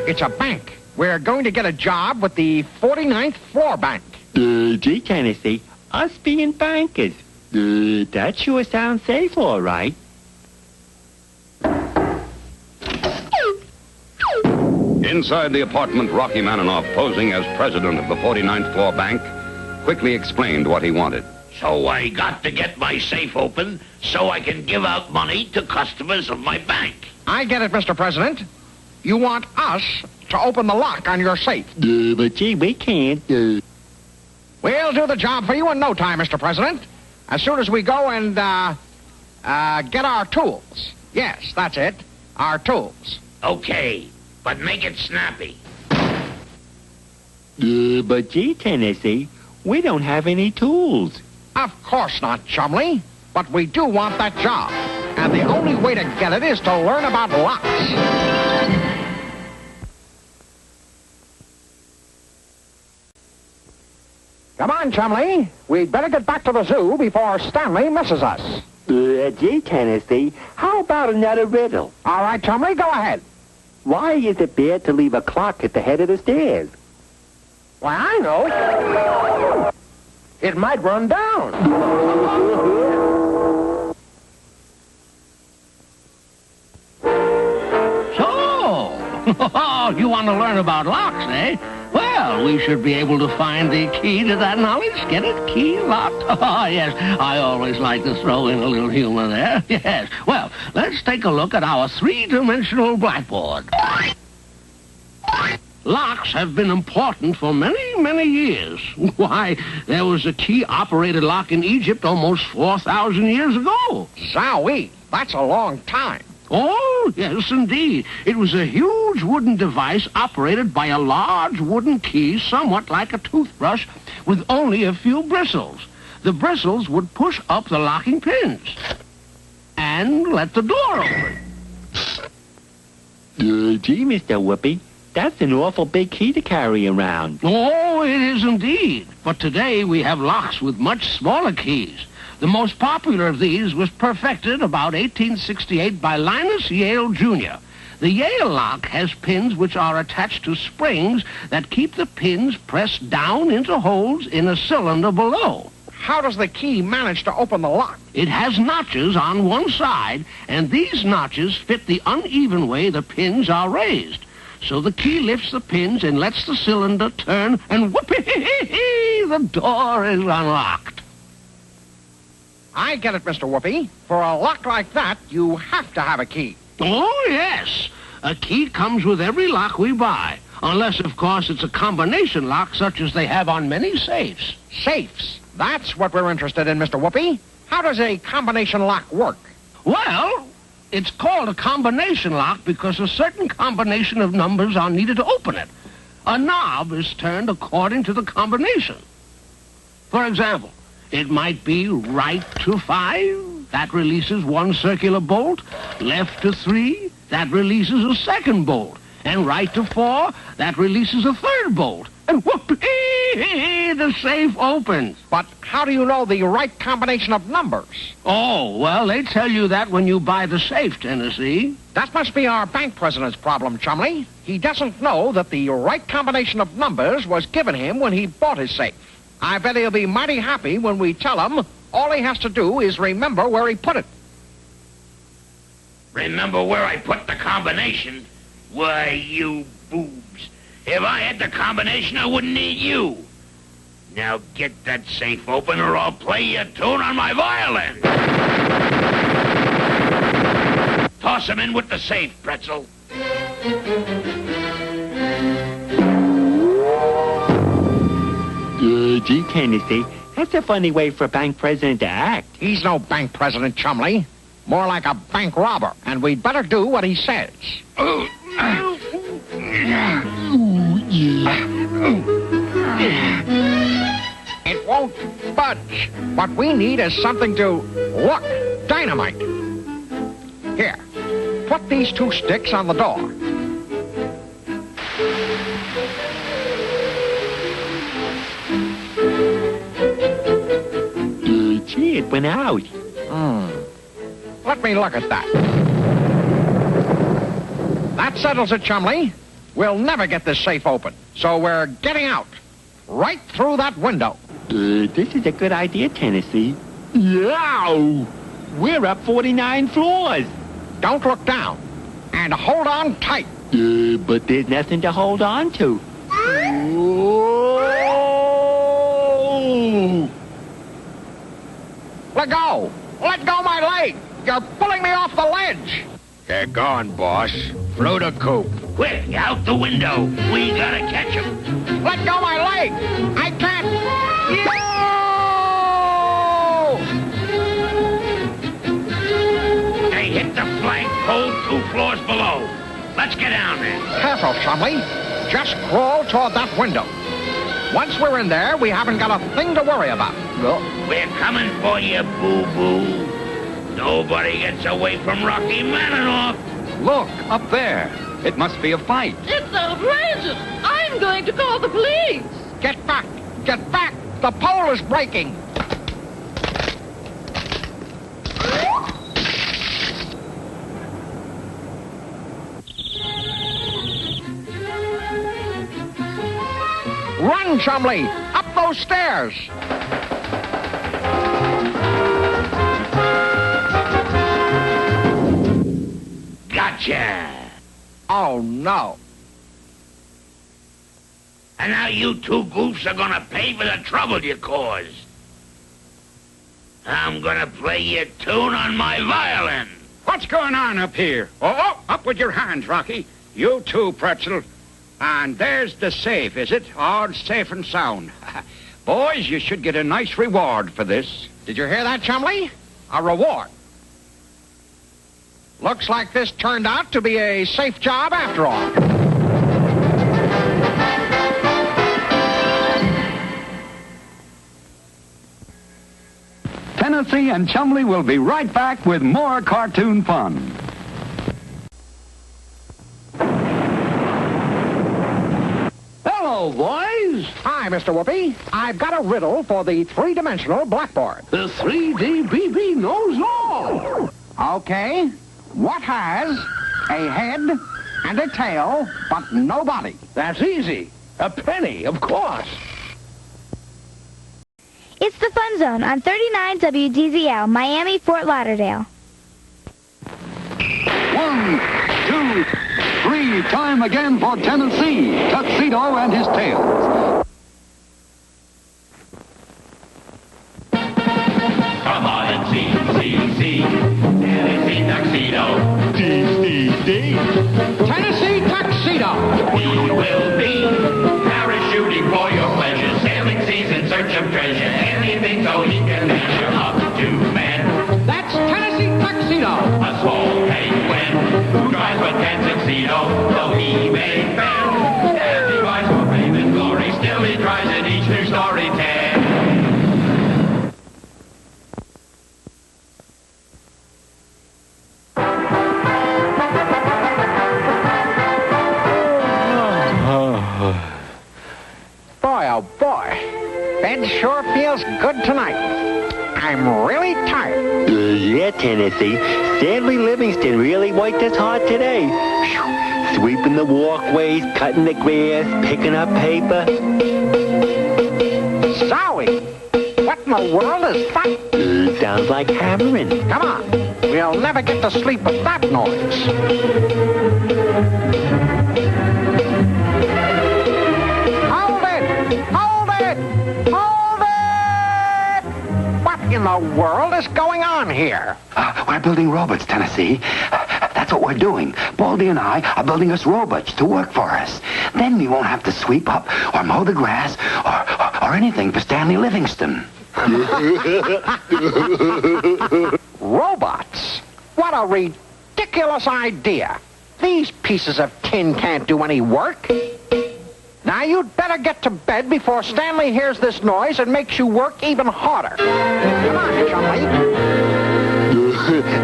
[SPEAKER 4] it's a bank. We're going to get a job with the 49th floor bank.
[SPEAKER 16] Gee, Tennessee, us being bankers. That sure sounds safe, all right.
[SPEAKER 5] Inside the apartment, Rocky Maninoff, posing as president of the 49th floor bank, quickly explained what he wanted.
[SPEAKER 14] So I got to get my safe open so I can give out money to customers of my bank.
[SPEAKER 4] I get it, Mr. President. You want us to open the lock on your safe.
[SPEAKER 16] But gee, we can't.
[SPEAKER 4] We'll do the job for you in no time, Mr. President. As soon as we go and, get our tools. Yes, that's it. Our tools.
[SPEAKER 14] Okay, but make it snappy.
[SPEAKER 16] But gee, Tennessee, we don't have any tools.
[SPEAKER 4] Of course not, Chumley. But we do want that job. And the only way to get it is to learn about locks. Come on, Chumley. We'd better get back to the zoo before Stanley misses us.
[SPEAKER 16] Gee, Tennessee, how about another riddle?
[SPEAKER 4] All right, Chumley, go ahead.
[SPEAKER 16] Why is it bad to leave a clock at the head of the stairs?
[SPEAKER 4] Why, I know. It might run down.
[SPEAKER 13] So, you want to learn about locks, eh? Well, we should be able to find the key to that knowledge. Get it? Key locked? Oh, yes. I always like to throw in a little humor there. Yes. Well, let's take a look at our three-dimensional blackboard. Locks have been important for many, many years. Why, there was a key-operated lock in Egypt almost 4,000 years ago.
[SPEAKER 4] Zowie, that's a long time.
[SPEAKER 13] Oh, yes, indeed. It was a huge wooden device operated by a large wooden key, somewhat like a toothbrush, with only a few bristles. The bristles would push up the locking pins and let the door open.
[SPEAKER 16] Gee, Mr. Whoopi, that's an awful big key to carry around.
[SPEAKER 13] Oh, it is indeed. But today we have locks with much smaller keys. The most popular of these was perfected about 1868 by Linus Yale, Jr. The Yale lock has pins which are attached to springs that keep the pins pressed down into holes in a cylinder below.
[SPEAKER 4] How does the key manage to open the lock?
[SPEAKER 13] It has notches on one side, and these notches fit the uneven way the pins are raised. So the key lifts the pins and lets the cylinder turn, and whoopee, the door is unlocked.
[SPEAKER 4] I get it, Mr. Whoopi. For a lock like that, you have to have a key.
[SPEAKER 13] Oh, yes. A key comes with every lock we buy. Unless, of course, it's a combination lock such as they have on many safes.
[SPEAKER 4] Safes? That's what we're interested in, Mr. Whoopi. How does a combination lock work?
[SPEAKER 13] Well, it's called a combination lock because a certain combination of numbers are needed to open it. A knob is turned according to the combination. For example, It might be right to 5. That releases one circular bolt. Left to 3. That releases a second bolt. And right to 4. That releases a third bolt. And whoopee! The safe opens.
[SPEAKER 4] But how do you know the right combination of numbers?
[SPEAKER 13] Oh, well, they tell you that when you buy the safe, Tennessee.
[SPEAKER 4] That must be our bank president's problem, Chumley. He doesn't know that the right combination of numbers was given him when he bought his safe. I bet he'll be mighty happy when we tell him all he has to do is remember where he put it.
[SPEAKER 8] Remember where I put the combination? Why, you boobs. If I had the combination, I wouldn't need you. Now get that safe open or I'll play you a tune on my violin. Toss him in with the safe, Pretzel.
[SPEAKER 16] Gee, Tennessee, that's a funny way for a bank president to act.
[SPEAKER 4] He's no bank president, Chumley. More like a bank robber, and we'd better do what he says. It won't budge. What we need is something to look. Dynamite. Here, put these 2 sticks on the door.
[SPEAKER 16] Gee, it went out.
[SPEAKER 4] Let me look at that. That settles it, Chumley. We'll never get this safe open, so we're getting out. Right through that window.
[SPEAKER 16] This is a good idea, Tennessee. Yeah! We're up 49 floors.
[SPEAKER 4] Don't look down. And hold on tight.
[SPEAKER 16] But there's nothing to hold on to.
[SPEAKER 4] Let go! Let go my leg! You're pulling me off the ledge!
[SPEAKER 8] They're gone, boss. Through the coop. Quick, out the window. We gotta catch him.
[SPEAKER 4] Let go my leg! I can't...
[SPEAKER 8] They hit the flagpole 2 floors below. Let's get down there.
[SPEAKER 4] Careful, Chumley. Just crawl toward that window. Once we're in there, we haven't got a thing to worry about.
[SPEAKER 8] We're coming for you, boo-boo. Nobody gets away from Rocky Maninoff.
[SPEAKER 15] Look, up there. It must be a fight.
[SPEAKER 17] It's outrageous. I'm going to call the police.
[SPEAKER 4] Get back! Get back! The pole is breaking! Run, Chumley! Up those stairs!
[SPEAKER 8] Gotcha!
[SPEAKER 4] Oh, no.
[SPEAKER 8] And now you 2 goofs are gonna pay for the trouble you caused. I'm gonna play you a tune on my violin.
[SPEAKER 18] What's going on up here? Oh, up with your hands, Rocky. You too, Pretzel. And there's the safe, is it? All safe and sound. Boys, you should get a nice reward for this.
[SPEAKER 4] Did you hear that, Chumley? A reward. Looks like this turned out to be a safe job after all.
[SPEAKER 2] Tennessee and Chumley will be right back with more cartoon fun.
[SPEAKER 13] Hello, boys.
[SPEAKER 4] Hi, Mr. Whoopi. I've got a riddle for the 3-dimensional blackboard.
[SPEAKER 13] The 3D BB knows all.
[SPEAKER 4] Okay. What has a head and a tail, but no body?
[SPEAKER 13] That's easy. A penny, of course.
[SPEAKER 19] It's the Fun Zone on 39 WDZL, Miami, Fort Lauderdale.
[SPEAKER 2] 1, 2, 3. Time again for Tennessee, Tuxedo and his tails.
[SPEAKER 3] Come on and see, Tennessee Tuxedo.
[SPEAKER 4] Tennessee Tuxedo.
[SPEAKER 3] He will be parachuting for your pleasure, sailing seas in search of treasure, anything so he can measure up to man.
[SPEAKER 4] That's Tennessee Tuxedo.
[SPEAKER 3] A small penguin who drives with tuxedo, though he may fail. And he rides for fame and glory, still he tries in each new story tale.
[SPEAKER 4] boy, oh boy. Bed sure feels good tonight. I'm really tired.
[SPEAKER 20] Yeah, Tennessee. Stanley Livingston really worked us hard today. Phew. Sweeping the walkways, cutting the grass, picking up paper.
[SPEAKER 4] Zowie! What in the world is that?
[SPEAKER 20] Sounds like hammering.
[SPEAKER 4] Come on. We'll never get to sleep with that noise. Hold it! Hold it! Hold it! What in the world is going on here?
[SPEAKER 21] We're building robots, Tennessee. That's what we're doing. Baldy and I are building us robots to work for us. Then we won't have to sweep up or mow the grass or anything for Stanley Livingston.
[SPEAKER 4] Robots? What a ridiculous idea. These pieces of tin can't do any work. Now you'd better get to bed before Stanley hears this noise and makes you work even harder. Come on, Chumley.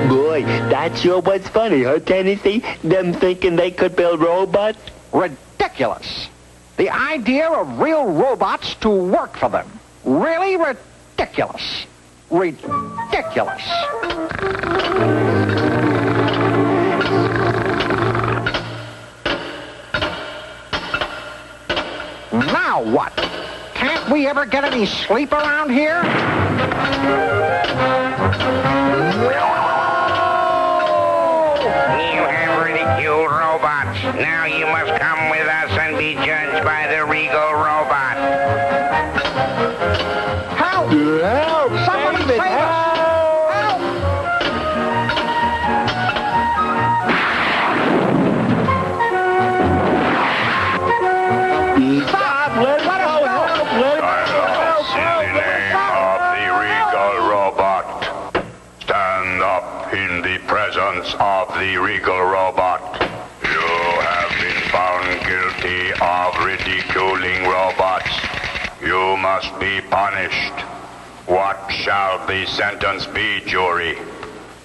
[SPEAKER 20] Boy, that sure was funny, huh, Tennessee? Them thinking they could build robots?
[SPEAKER 4] Ridiculous. The idea of real robots to work for them. Really ridiculous. Ridiculous. Now what? Can't we ever get any sleep around here?
[SPEAKER 8] You have ridiculed robots. Now you must come with us and be judged by the Regal robot.
[SPEAKER 4] Help! Help! Somebody save us!
[SPEAKER 20] Stop! Let us go!
[SPEAKER 10] In the name of the Regal robot, stand up in the presence of the Regal robot. You have been found guilty of ridiculing robots. You must be punished. What shall the sentence be, jury?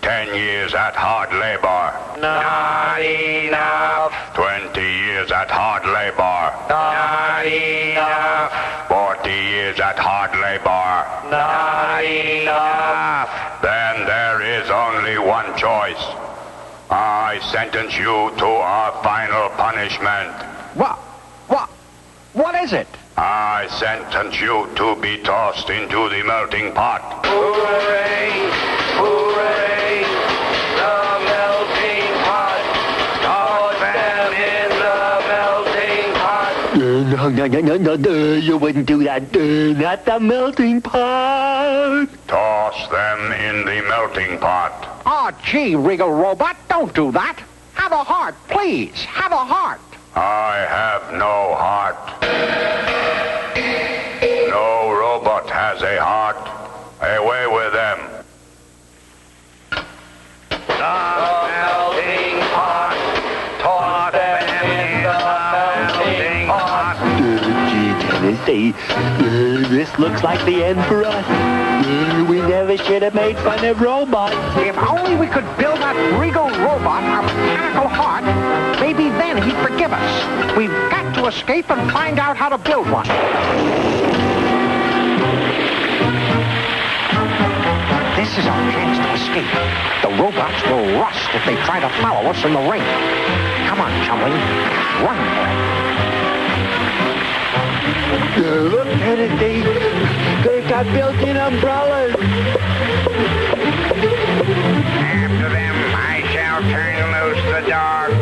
[SPEAKER 10] 10 years at hard labor.
[SPEAKER 8] Not enough.
[SPEAKER 10] 20 years at hard labor.
[SPEAKER 8] Not enough.
[SPEAKER 10] 40 years at hard labor.
[SPEAKER 8] Not enough.
[SPEAKER 10] Then there is only one choice. I sentence you to a final punishment.
[SPEAKER 4] What is it?
[SPEAKER 10] I sentence you to be tossed into the melting pot.
[SPEAKER 8] Hooray! Hooray! The melting pot. Toss them in the melting pot.
[SPEAKER 20] No, you wouldn't do that. Not the melting pot.
[SPEAKER 10] Toss them in the melting pot.
[SPEAKER 4] Oh, gee, Regal Robot, don't do that. Have a heart, please. Have a heart.
[SPEAKER 10] I have no heart. No robot has a heart. Away with them.
[SPEAKER 8] The melting pot. Toss them in the melting pot.
[SPEAKER 20] Gee, Tennessee, this looks like the end for us. We never should have made fun of robots.
[SPEAKER 4] If only we could build that Regal Robot a mechanical heart, maybe then he'd forgive us. We've got to escape and find out how to build one. This is our chance to escape. The robots will rust if they try to follow us in the ring. Come on, Chumley. Run for it.
[SPEAKER 20] Look, Tennessee. They've got built-in umbrellas.
[SPEAKER 8] After them, I shall turn loose the dogs.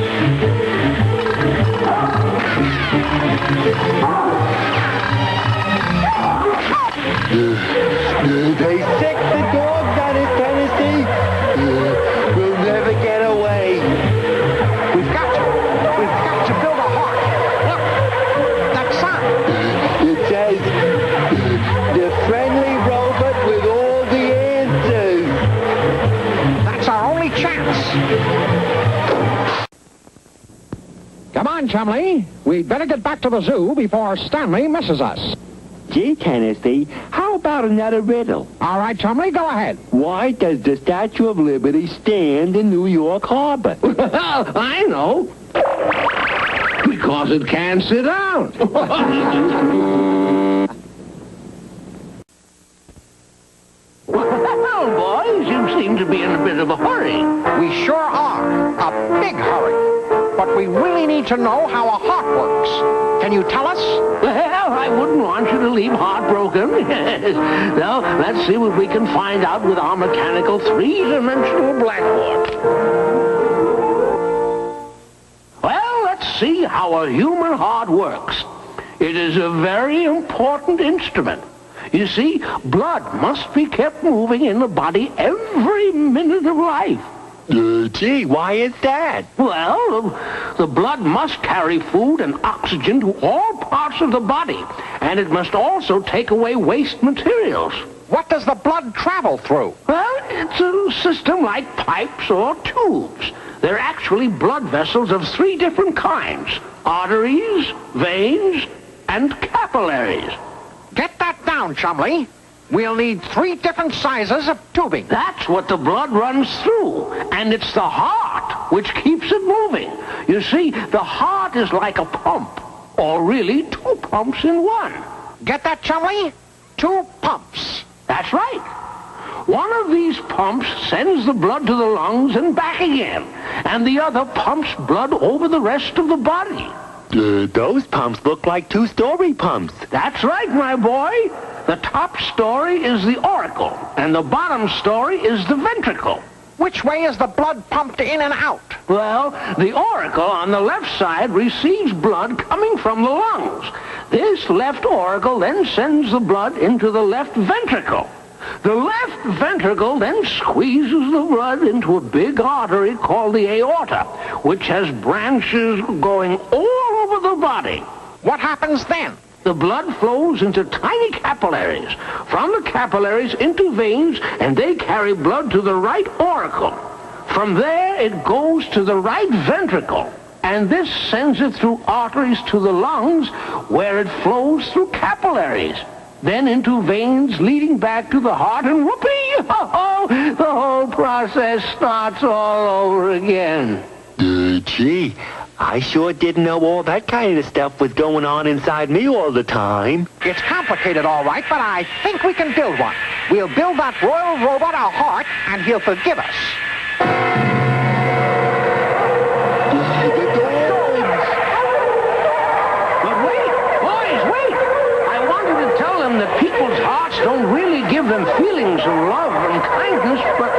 [SPEAKER 20] They sick the dogs on it, Tennessee. We'll never get away.
[SPEAKER 4] We've got to build a heart. Look, that sign.
[SPEAKER 20] It says, the friendly robot with all the answers.
[SPEAKER 4] That's our only chance. Come on, Chumley. We'd better get back to the zoo before Stanley misses us.
[SPEAKER 20] Gee, Tennessee, how about another riddle?
[SPEAKER 4] All right, Chumley, go ahead.
[SPEAKER 20] Why does the Statue of Liberty stand in New York Harbor?
[SPEAKER 13] I know. Because it can't sit down. be in a bit of a hurry.
[SPEAKER 4] We sure are. A big hurry. But we really need to know how a heart works. Can you tell us?
[SPEAKER 13] Well, I wouldn't want you to leave heartbroken. Now, let's see what we can find out with our mechanical three-dimensional blackboard. Well, let's see how a human heart works. It is a very important instrument. You see, blood must be kept moving in the body every minute of life.
[SPEAKER 20] Gee, why is that?
[SPEAKER 13] Well, the blood must carry food and oxygen to all parts of the body, and it must also take away waste materials.
[SPEAKER 4] What does the blood travel through?
[SPEAKER 13] Well, it's a system like pipes or tubes. They're actually blood vessels of three different kinds: arteries, veins, and capillaries.
[SPEAKER 4] Get that down, Chumley. We'll need three different sizes of tubing.
[SPEAKER 13] That's what the blood runs through, and it's the heart which keeps it moving. You see, the heart is like a pump, or really two pumps in one.
[SPEAKER 4] Get that, Chumley? Two pumps.
[SPEAKER 13] That's right. One of these pumps sends the blood to the lungs and back again, and the other pumps blood over the rest of the body.
[SPEAKER 20] Those pumps look like two-story pumps.
[SPEAKER 13] That's right, my boy. The top story is the auricle, and the bottom story is the ventricle.
[SPEAKER 4] Which way is the blood pumped in and out?
[SPEAKER 13] Well, the auricle on the left side receives blood coming from the lungs. This left auricle then sends the blood into the left ventricle. The left ventricle then squeezes the blood into a big artery called the aorta, which has branches going all over the body.
[SPEAKER 4] What happens then?
[SPEAKER 13] The blood flows into tiny capillaries. From the capillaries into veins, and they carry blood to the right auricle. From there, it goes to the right ventricle, and this sends it through arteries to the lungs, where it flows through capillaries. Then into veins leading back to the heart, and whoopee! The whole process starts all over again.
[SPEAKER 20] Gee, I sure didn't know all that kind of stuff was going on inside me all the time.
[SPEAKER 4] It's complicated, all right, but I think we can build one. We'll build that royal robot a heart, and he'll forgive us.
[SPEAKER 13] But wait, boys, wait! I wanted to tell them that people's hearts don't really give them feelings of love and kindness, but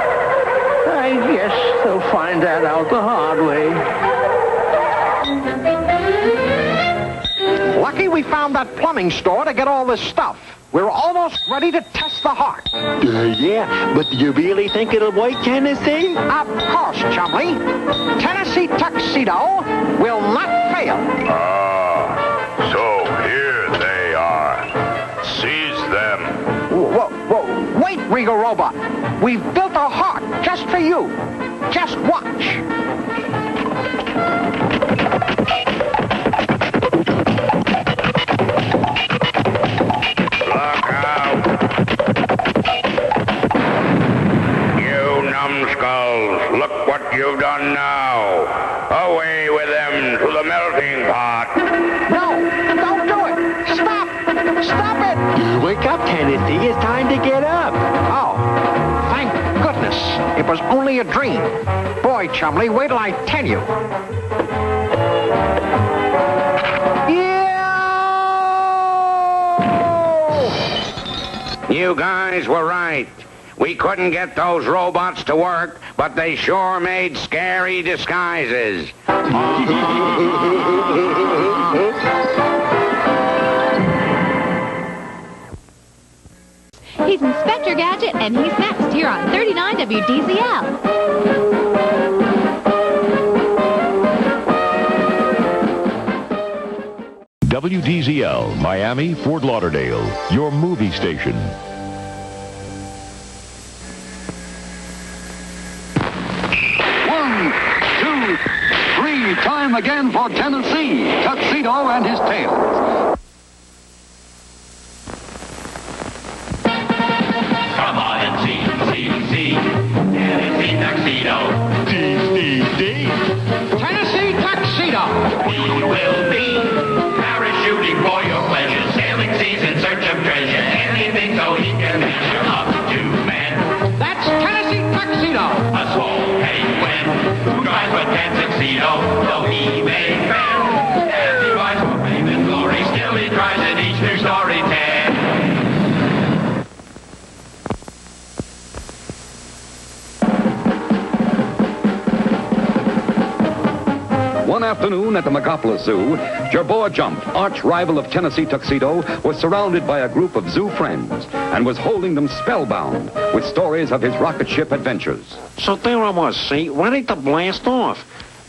[SPEAKER 13] I guess they'll find that out the hard way.
[SPEAKER 4] Lucky we found that plumbing store to get all this stuff. We're almost ready to test the heart.
[SPEAKER 20] Yeah, but do you really think it'll work, Tennessee?
[SPEAKER 4] Of course, Chumley. Tennessee Tuxedo will not fail.
[SPEAKER 10] So here they are. Seize them.
[SPEAKER 4] Whoa, wait, Regal Robot. We've built a heart just for you. Just watch.
[SPEAKER 10] Look out. You numbskulls, look what you've done now. Away with them to the melting pot.
[SPEAKER 4] No, don't do it. Stop. Stop it.
[SPEAKER 20] Wake up, Tennessee. It's time to get up.
[SPEAKER 4] Oh, thank goodness. It was only a dream. Boy, Chumley, wait till I tell you.
[SPEAKER 10] You guys were right. We couldn't get those robots to work, but they sure made scary disguises.
[SPEAKER 12] He's Inspector Gadget, and he's next here on 39 WDZL.
[SPEAKER 1] WDZL, Miami, Fort Lauderdale, your movie station.
[SPEAKER 2] One, two, three. Time again for Tennessee, Tuxedo and his tails.
[SPEAKER 3] Come on and see. Tennessee Tuxedo.
[SPEAKER 4] Tennessee Tuxedo.
[SPEAKER 3] He will be parachuting for your pleasure, sailing seas in search of treasure, anything so he can measure up to man.
[SPEAKER 4] That's Tennessee Tuxedo.
[SPEAKER 3] though he may fail. As he rides for fame and glory, still he tries in each new story tale.
[SPEAKER 5] One afternoon at the Megapolis Zoo, Jerboa Jump, arch rival of Tennessee Tuxedo, was surrounded by a group of zoo friends and was holding them spellbound with stories of his rocket ship adventures.
[SPEAKER 7] So there I was, see, ready to blast off.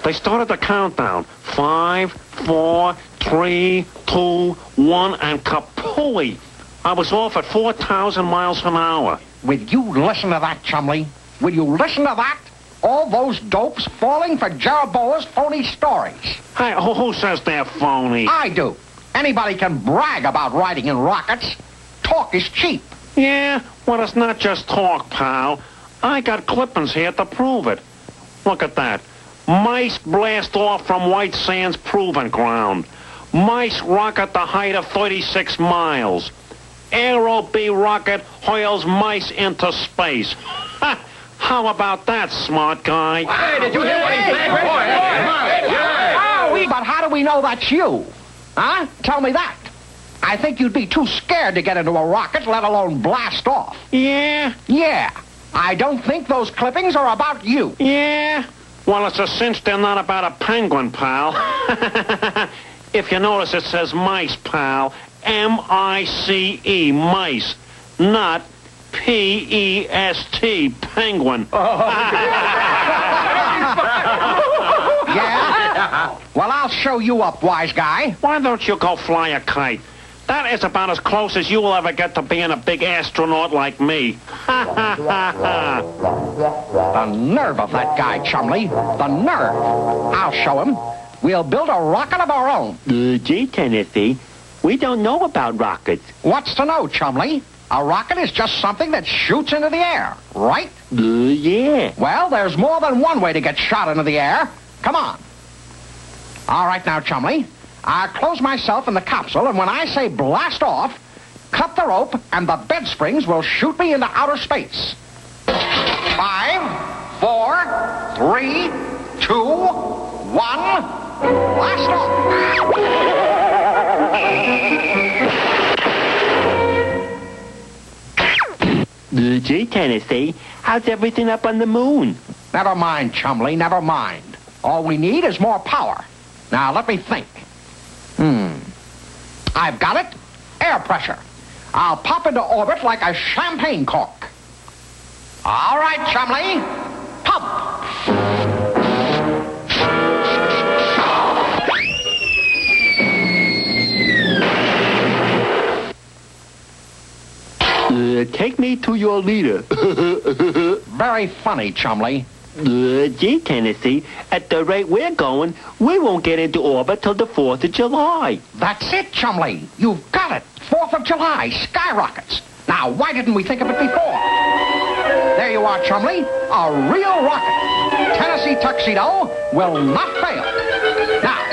[SPEAKER 7] They started the countdown. 5, 4, 3, 2, 1, and kapooey. I was off at 4,000 miles an hour.
[SPEAKER 4] Will you listen to that, Chumley? Will you listen to that? All those dopes falling for Jerboa's phony stories.
[SPEAKER 7] Hey, who says they're phony?
[SPEAKER 4] I do. Anybody can brag about riding in rockets. Talk is cheap.
[SPEAKER 7] Yeah, well, it's not just talk, pal. I got clippings here to prove it. Look at that. Mice blast off from White Sands Proving Ground. Mice rocket the height of 36 miles. Aero B rocket hurls mice into space. Ha! How about that, smart guy?
[SPEAKER 8] Hey, did you hear what he said?
[SPEAKER 4] But how do we know that's you? Huh? Tell me that. I think you'd be too scared to get into a rocket, let alone blast off.
[SPEAKER 7] Yeah?
[SPEAKER 4] Yeah. I don't think those clippings are about you.
[SPEAKER 7] Yeah? Well, it's a cinch they're not about a penguin, pal. If you notice, it says mice, pal. M-I-C-E, mice. Not P-E-S-T, penguin.
[SPEAKER 4] Yeah? Well, I'll show you up, wise guy.
[SPEAKER 7] Why don't you go fly a kite? That is about as close as you will ever get to being a big astronaut like me.
[SPEAKER 4] The nerve of that guy, Chumley. The nerve. I'll show him. We'll build a rocket of our own.
[SPEAKER 20] Gee, Tennessee, we don't know about rockets.
[SPEAKER 4] What's to know, Chumley? A rocket is just something that shoots into the air, right?
[SPEAKER 20] Yeah.
[SPEAKER 4] Well, there's more than one way to get shot into the air. Come on. All right now, Chumley. I'll close myself in the capsule, and when I say blast off, cut the rope, and the bed springs will shoot me into outer space. 5, 4, 3, 2, 1, blast off!
[SPEAKER 20] Gee, Tennessee, how's everything up on the moon?
[SPEAKER 4] Never mind, Chumley, never mind. All we need is more power. Now, let me think. I've got it. Air pressure. I'll pop into orbit like a champagne cork. All right, Chumley. Pump.
[SPEAKER 20] Take me to your leader.
[SPEAKER 4] Very funny, Chumley.
[SPEAKER 20] Gee, Tennessee, at the rate we're going, we won't get into orbit till the 4th of July.
[SPEAKER 4] That's it, Chumley. You've got it. 4th of July, skyrockets. Now, why didn't we think of it before? There you are, Chumley. A real rocket. Tennessee Tuxedo will not fail. Now,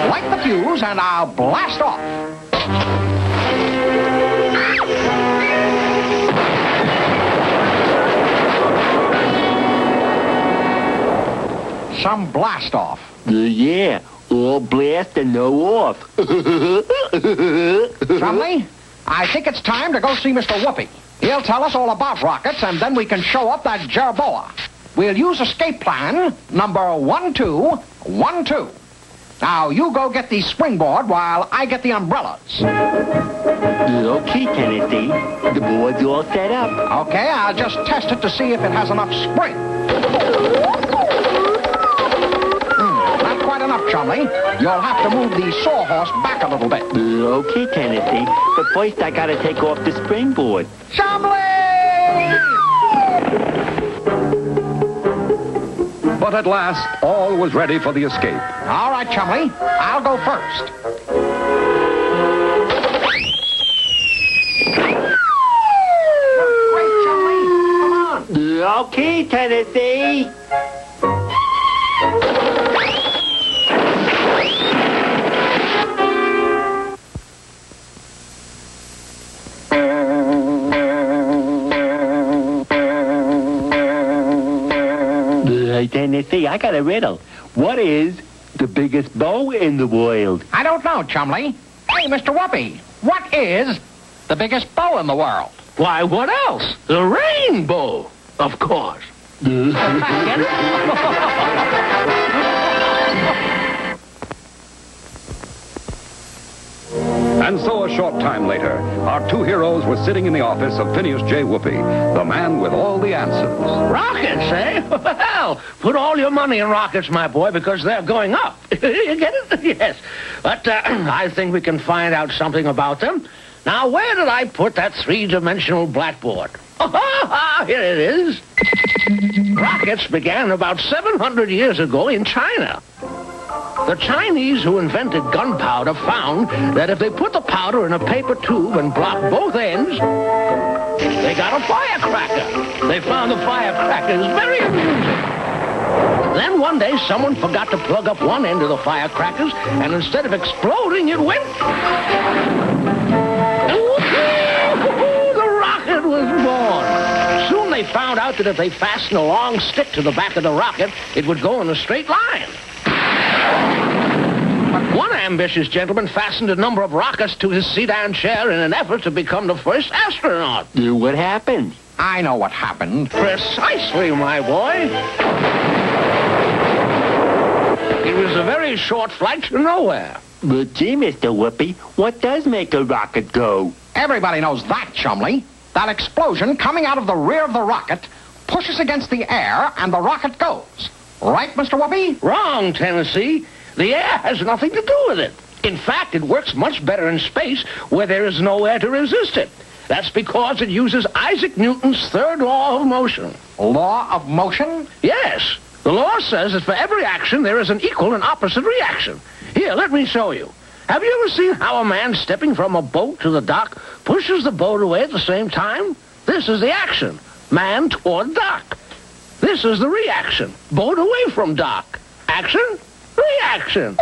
[SPEAKER 4] light the fuse and I'll blast off. Some blast off.
[SPEAKER 20] Yeah, all blast and no off.
[SPEAKER 4] Chumley, I think it's time to go see Mr. Whoopi. He'll tell us all about rockets, and then we can show up that Jerboa. We'll use escape plan number 1212. Now, you go get the springboard while I get the umbrellas.
[SPEAKER 20] Okay, Tennessee. The board's all set up.
[SPEAKER 4] Okay, I'll just test it to see if it has enough spring. Not quite enough, Chumley. You'll have to move the sawhorse back a little bit.
[SPEAKER 20] Okay, Tennessee. But first I gotta take off the springboard.
[SPEAKER 4] Chumley!
[SPEAKER 5] But at last, all was ready for the escape.
[SPEAKER 4] All right, Chumley. I'll go first. Great, Chumley. Come on.
[SPEAKER 20] Okay, Tennessee. Tennessee, I got a riddle. What is The biggest bow in the world.
[SPEAKER 4] I don't know, Chumley. Hey, Mr. Whoopi, what is the biggest bow in the world?
[SPEAKER 13] Why, what else? The rainbow, of course. Get it?
[SPEAKER 5] And so a short time later, our two heroes were sitting in the office of Phineas J. Whoopi, the man with all the answers.
[SPEAKER 13] Rockets, eh? Well, put all your money in rockets, my boy, because they're going up. You get it? Yes. But I think we can find out something about them. Now, where did I put that three-dimensional blackboard? Here it is. Rockets began about 700 years ago in China. The Chinese who invented gunpowder found that if they put the powder in a paper tube and blocked both ends, they got a firecracker. They found the firecrackers very amusing. Then one day someone forgot to plug up one end of the firecrackers, and instead of exploding, it went... The rocket was born. Soon they found out that if they fastened a long stick to the back of the rocket, it would go in a straight line. But one ambitious gentleman fastened a number of rockets to his sedan chair in an effort to become the first astronaut.
[SPEAKER 20] What happened?
[SPEAKER 4] I know what happened.
[SPEAKER 13] Precisely, my boy. It was a very short flight to nowhere.
[SPEAKER 20] But gee, Mr. Whoopi, what does make a rocket go?
[SPEAKER 4] Everybody knows that, Chumley. That explosion coming out of the rear of the rocket pushes against the air and the rocket goes. Right, Mr. Whoopi?
[SPEAKER 13] Wrong, Tennessee. The air has nothing to do with it. In fact, it works much better in space where there is no air to resist it. That's because it uses Isaac Newton's third law of motion.
[SPEAKER 4] Law of motion?
[SPEAKER 13] Yes. The law says that for every action, there is an equal and opposite reaction. Here, let me show you. Have you ever seen how a man stepping from a boat to the dock pushes the boat away at the same time? This is the action. Man toward dock. This is the reaction. Boat away from dock. Action, reaction.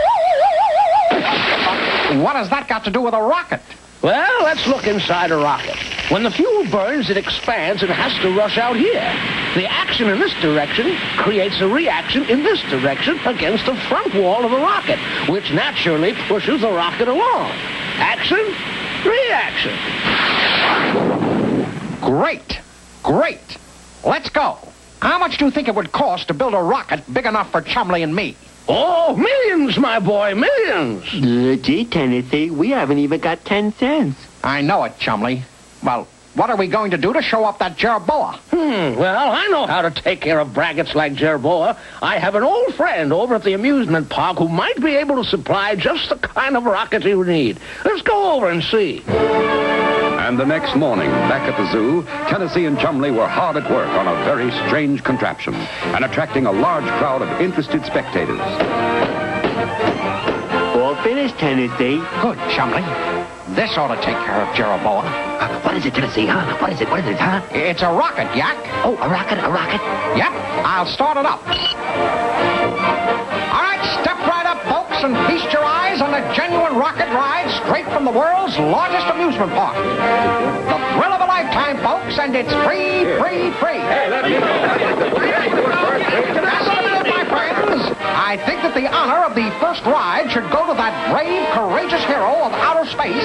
[SPEAKER 4] What has that got to do with a rocket?
[SPEAKER 13] Well, let's look inside a rocket. When the fuel burns, it expands and has to rush out here. The action in this direction creates a reaction in this direction against the front wall of the rocket, which naturally pushes the rocket along. Action, reaction.
[SPEAKER 4] Great. Great. Let's go. How much do you think it would cost to build a rocket big enough for Chumley and me?
[SPEAKER 13] Oh, millions, my boy, millions.
[SPEAKER 20] Gee, Tennessee, we haven't even got 10 cents.
[SPEAKER 4] I know it, Chumley. Well, what are we going to do to show up that Jerboa?
[SPEAKER 13] Well, I know how to take care of braggots like Jerboa. I have an old friend over at the amusement park who might be able to supply just the kind of rocket you need. Let's go over and see.
[SPEAKER 5] And the next morning, back at the zoo, Tennessee and Chumley were hard at work on a very strange contraption and attracting a large crowd of interested spectators.
[SPEAKER 20] All finished, Tennessee.
[SPEAKER 4] Good, Chumley. This ought to take care of Jerboa.
[SPEAKER 21] What is it, Tennessee, huh? What is it, huh?
[SPEAKER 4] It's a rocket, Yak.
[SPEAKER 21] Oh, a rocket?
[SPEAKER 4] Yep, I'll start it up. All right, step right up, folks, and feast your eyes on a genuine rocket ride straight from the world's largest amusement park. The thrill of a lifetime, folks, and it's free. Hey, let me know. That's it, my friends. I think that the honor of the first ride should go to that brave, courageous hero of outer space,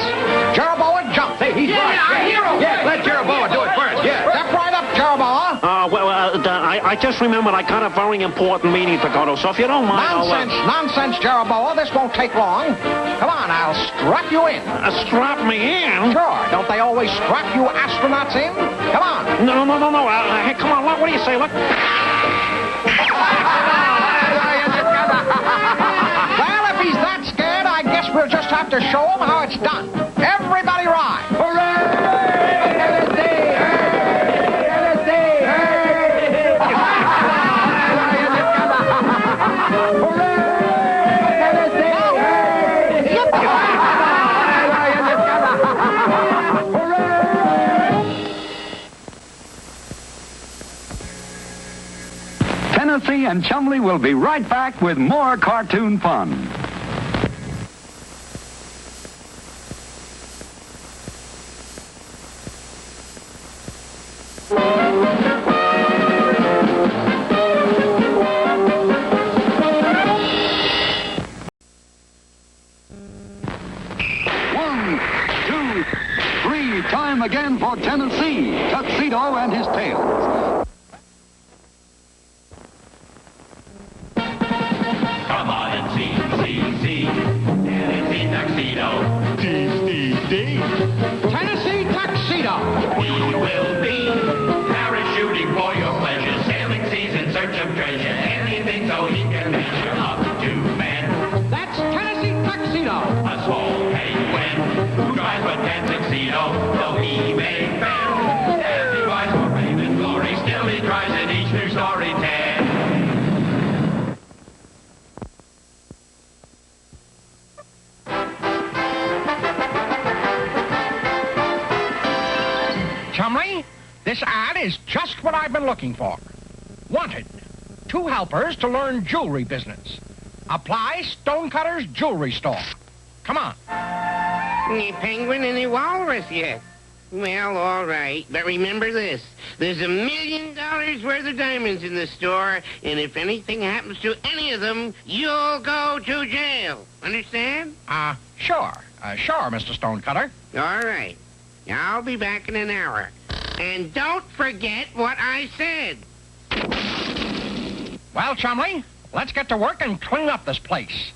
[SPEAKER 4] Jerboa Jump.
[SPEAKER 8] Hey, he's right. Our hero. Yeah, let Jerboa do it first. Yeah.
[SPEAKER 4] Step right up, Jerboa.
[SPEAKER 7] I just remembered I got a very important meeting to go to, so if you don't mind,
[SPEAKER 4] Nonsense, Jerboa. This won't take long. Come on, I'll strap you in.
[SPEAKER 7] Strap me in?
[SPEAKER 4] Sure. Don't they always strap you astronauts in? Come on.
[SPEAKER 7] No. Hey, come on, what do you say? Look.
[SPEAKER 4] Well, if he's that scared, I guess we'll just have to show him how it's done. Everybody ride. Hooray!
[SPEAKER 2] Tennessee and Chumley will be right back with more cartoon fun. time again for Tennessee, Tuxedo and his tails.
[SPEAKER 3] Come on and see Tennessee Tuxedo.
[SPEAKER 4] Tennessee Tuxedo.
[SPEAKER 3] We will be parachuting for your pleasure, sailing seas in search of treasure, anything so he can measure up to man.
[SPEAKER 4] That's Tennessee Tuxedo.
[SPEAKER 3] A small penguin who drives a tuxedo, though he may fail. As he rides for fame and glory, still he tries in each new story tale.
[SPEAKER 4] Chumley, this ad is just what I've been looking for. Wanted. 2 helpers to learn jewelry business. Apply Stonecutter's Jewelry Store. Come on.
[SPEAKER 6] Any penguin, any walrus yet? Well, all right. But remember this. There's $1 million worth of diamonds in the store, and if anything happens to any of them, you'll go to jail. Understand?
[SPEAKER 4] Sure. Sure, Mr. Stonecutter.
[SPEAKER 6] All right. I'll be back in an hour. And don't forget what I said.
[SPEAKER 4] Well, Chumley, let's get to work and clean up this place.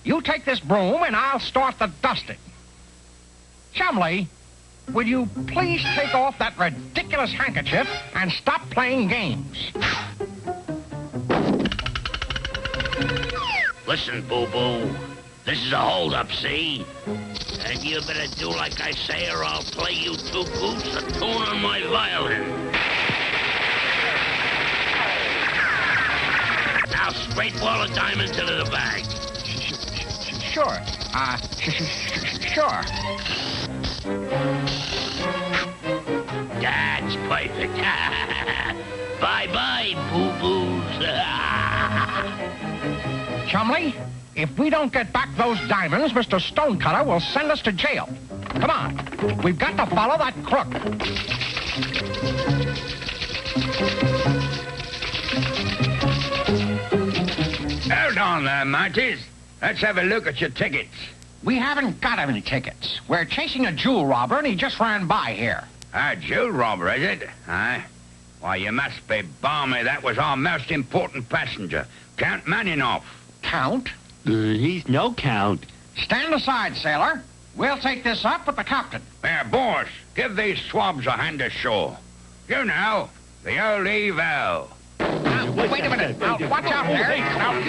[SPEAKER 4] You take this broom and I'll start the dusting. Chumley, will you please take off that ridiculous handkerchief and stop playing games?
[SPEAKER 6] Listen, Boo-Boo. This is a hold-up, see? And you better do like I say or I'll play you 2 goofs a tune on my violin. Now scrape all the diamonds into the bag.
[SPEAKER 4] Sure. Sure.
[SPEAKER 6] That's perfect. Bye-bye, boo-boos.
[SPEAKER 4] Chumley, if we don't get back those diamonds, Mr. Stonecutter will send us to jail. Come on. We've got to follow that crook.
[SPEAKER 18] Hold on there, mateys. Let's have a look at your tickets.
[SPEAKER 4] We haven't got any tickets. We're chasing a jewel robber, and he just ran by here.
[SPEAKER 18] A jewel robber, is it? Aye. Why, you must be balmy. That was our most important passenger, Count Maninoff.
[SPEAKER 4] Count?
[SPEAKER 16] He's no count.
[SPEAKER 4] Stand aside, sailor. We'll take this up with the captain.
[SPEAKER 18] There, boss, give these swabs a hand ashore. You know, the old eval.
[SPEAKER 4] Wait a minute. Now, watch out there. I'm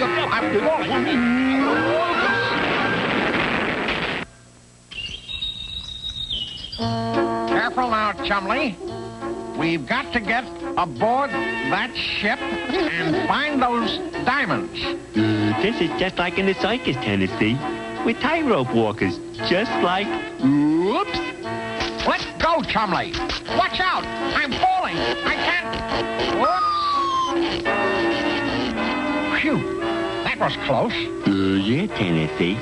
[SPEAKER 4] Careful now, Chumley. We've got to get aboard that ship and find those diamonds.
[SPEAKER 16] This is just like in the circus, Tennessee. With tightrope walkers, just like... Whoops!
[SPEAKER 4] Let go, Chumley. Watch out. I'm falling. I can't... Whoops! Phew. That was close.
[SPEAKER 16] Yeah, Tennessee.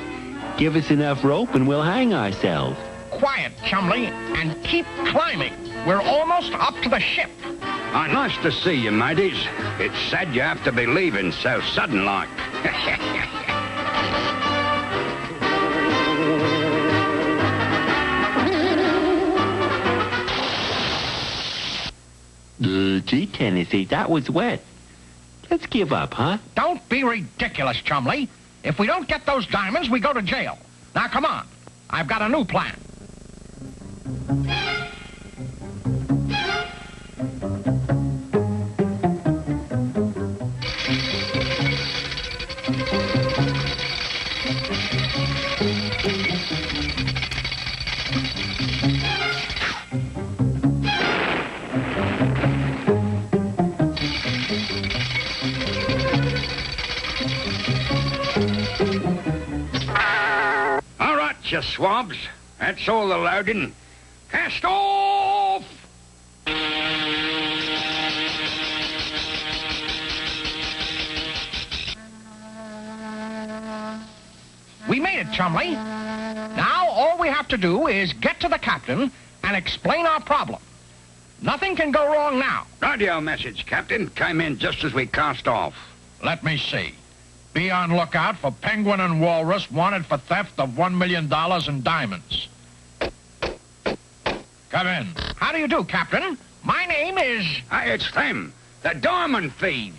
[SPEAKER 16] Give us enough rope and we'll hang ourselves.
[SPEAKER 4] Quiet, Chumley, and keep climbing. We're almost up to the ship.
[SPEAKER 18] Nice to see you, mateys. It's sad you have to be leaving so sudden-like.
[SPEAKER 16] Gee, Tennessee, that was wet. Let's give up, huh?
[SPEAKER 4] Don't be ridiculous, Chumley. If we don't get those diamonds, we go to jail. Now, come on. I've got a new plan.
[SPEAKER 18] All right, you swabs. That's all the loading. Cast off!
[SPEAKER 4] We made it, Chumley. Now all we have to do is get to the captain and explain our problem. Nothing can go wrong now.
[SPEAKER 18] Radio message, Captain. Came in just as we cast off.
[SPEAKER 4] Let me see. Be on lookout for Penguin and Walrus wanted for theft of $1 million in diamonds. Come in. How do you do, Captain? My name is...
[SPEAKER 18] It's them, the diamond thieves.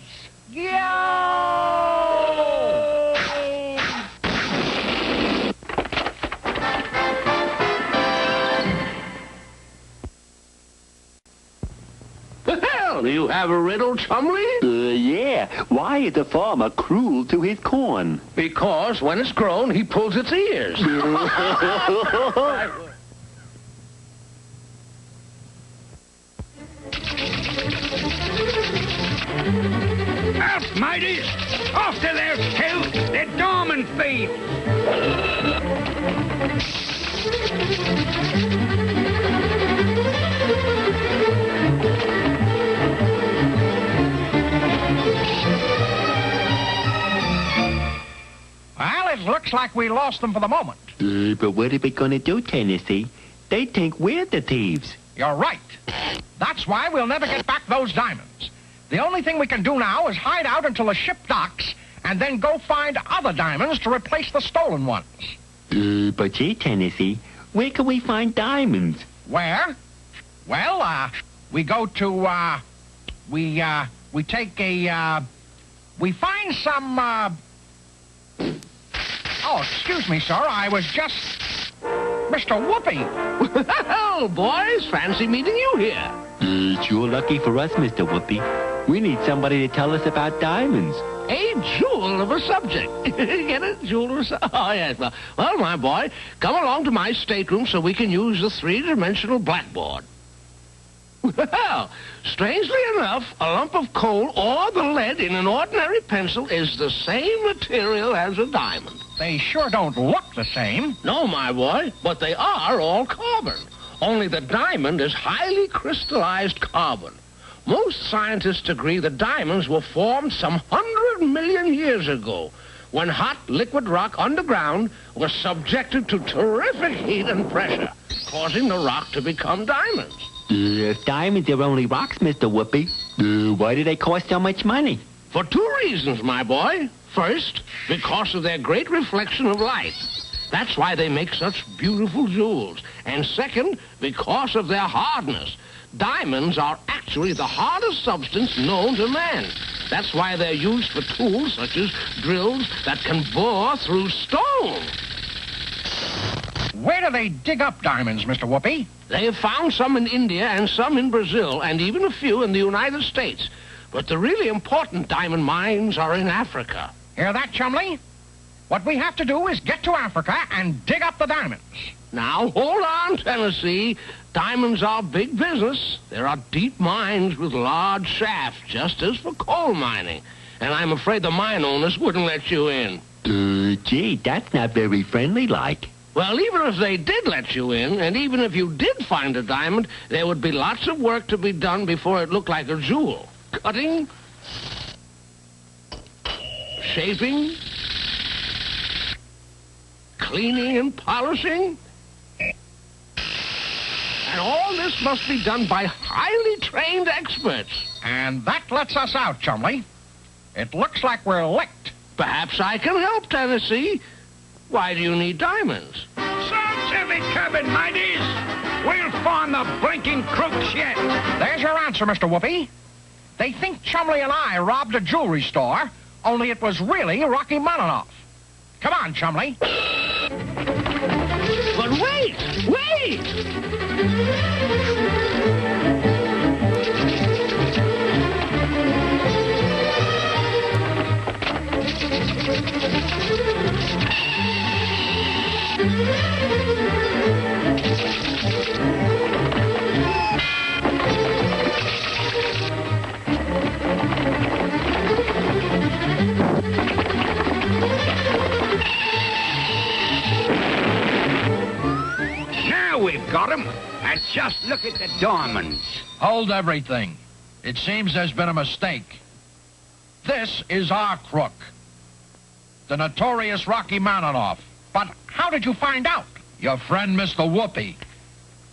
[SPEAKER 13] Well, do you have a riddle, Chumley?
[SPEAKER 20] Yeah. Why is the farmer cruel to his corn?
[SPEAKER 13] Because when it's grown, he pulls its ears.
[SPEAKER 18] Out, mateys! After those two, they're diamond thieves!
[SPEAKER 4] Well, it looks like we lost them for the moment.
[SPEAKER 20] But what are we going to do, Tennessee? They think we're the thieves.
[SPEAKER 4] You're right. That's why we'll never get back those diamonds. The only thing we can do now is hide out until the ship docks and then go find other diamonds to replace the stolen ones.
[SPEAKER 20] But gee, Tennessee, where can we find diamonds?
[SPEAKER 4] Where? Well, we go to, we take a, we find some, Oh, excuse me, sir. I was just... Mr. Whoopi.
[SPEAKER 13] Well, boys, fancy meeting you here.
[SPEAKER 20] It's sure lucky for us, Mr. Whoopi. We need somebody to tell us about diamonds.
[SPEAKER 13] A jewel of a subject. Get it? Jewel of a subject. Oh, yes. Well, my boy, come along to my stateroom so we can use the three-dimensional blackboard. Well, strangely enough, a lump of coal or the lead in an ordinary pencil is the same material as a diamond.
[SPEAKER 4] They sure don't look the same.
[SPEAKER 13] No, my boy, but they are all carbon. Only the diamond is highly crystallized carbon. Most scientists agree that diamonds were formed some 100 million years ago, when hot liquid rock underground was subjected to terrific heat and pressure, causing the rock to become diamonds.
[SPEAKER 20] If diamonds are only rocks, Mr. Whoopi, why do they cost so much money?
[SPEAKER 13] For two reasons, my boy. First, because of their great reflection of light. That's why they make such beautiful jewels. And second, because of their hardness. Diamonds are actually the hardest substance known to man. That's why they're used for tools such as drills that can bore through stone.
[SPEAKER 4] Where do they dig up diamonds, Mr. Whoopi?
[SPEAKER 13] They have found some in India and some in Brazil, and even a few in the United States. But the really important diamond mines are in Africa.
[SPEAKER 4] Hear that, Chumley? What we have to do is get to Africa and dig up the diamonds.
[SPEAKER 13] Now, hold on, Tennessee. Diamonds are big business. There are deep mines with large shafts, just as for coal mining. And I'm afraid the mine owners wouldn't let you in.
[SPEAKER 20] Gee, that's not very friendly-like.
[SPEAKER 13] Well, even if they did let you in, and even if you did find a diamond, there would be lots of work to be done before it looked like a jewel. Cutting, shaping, cleaning and polishing. And all this must be done by highly trained experts.
[SPEAKER 4] And that lets us out, Chumley. It looks like we're licked.
[SPEAKER 13] Perhaps I can help, Tennessee. Why do you need diamonds?
[SPEAKER 18] Sounds heavy coming, mateys. We'll find the blinking crooks yet.
[SPEAKER 4] There's your answer, Mr. Whoopi. They think Chumley and I robbed a jewelry store, only it was really Rocky Mountainoff. Come on, Chumley.
[SPEAKER 13] But wait!
[SPEAKER 18] We've got 'em, and just look at the diamonds.
[SPEAKER 4] Hold everything. It seems there's been a mistake. This is our crook, the notorious Rocky Mountainoff. But how did you find out? Your friend, Mr. Whoopi.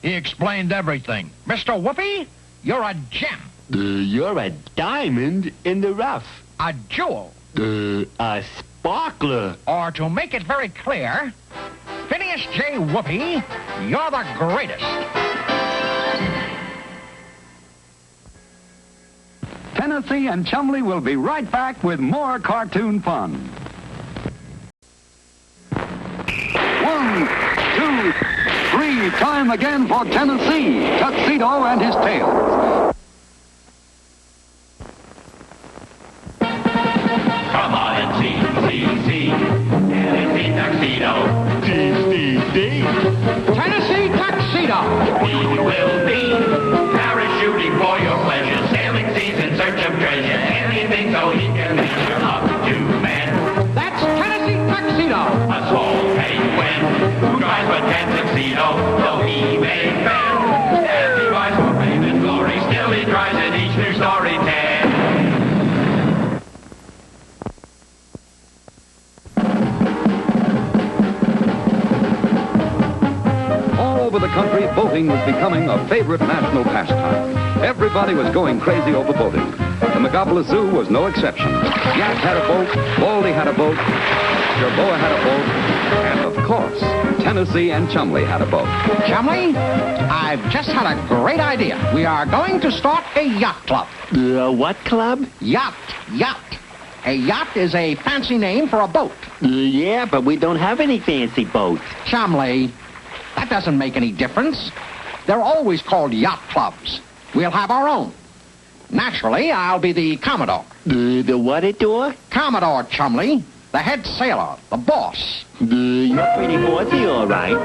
[SPEAKER 4] He explained everything. Mr. Whoopi, you're a gem.
[SPEAKER 20] You're a diamond in the rough.
[SPEAKER 4] A jewel.
[SPEAKER 20] A sparkler.
[SPEAKER 4] Or to make it very clear, Phineas J. Whoopi, you're the greatest.
[SPEAKER 2] Tennessee and Chumley will be right back with more cartoon fun. 1, 2, 3, time again for Tennessee, Tuxedo and his tails.
[SPEAKER 3] Come on and see, Tennessee Tuxedo.
[SPEAKER 4] Tennessee Tuxedo.
[SPEAKER 3] He will be parachuting for your pleasure, sailing seas in search of treasure, anything so he can measure up to men.
[SPEAKER 4] That's Tennessee Tuxedo.
[SPEAKER 3] A small penguin who drives a tuxedo, though he may fail. As he rides for fame and glory, still he tries in each new story tale.
[SPEAKER 5] All over the country, boating was becoming a favorite national pastime. Everybody was going crazy over boating. The Megapolis Zoo was no exception. Yap had a boat, Baldy had a boat, Jerboa had a boat, and of course, Tennessee and Chumley had a boat.
[SPEAKER 4] Chumley, I've just had a great idea. We are going to start a yacht club.
[SPEAKER 20] What club?
[SPEAKER 4] Yacht. A yacht is a fancy name for a boat.
[SPEAKER 20] Yeah, but we don't have any fancy boats.
[SPEAKER 4] Chumley, that doesn't make any difference. They're always called yacht clubs. We'll have our own. Naturally, I'll be the Commodore.
[SPEAKER 20] The what-it-door?
[SPEAKER 4] Commodore, Chumley. The head sailor, the boss.
[SPEAKER 20] You're pretty bossy, all right.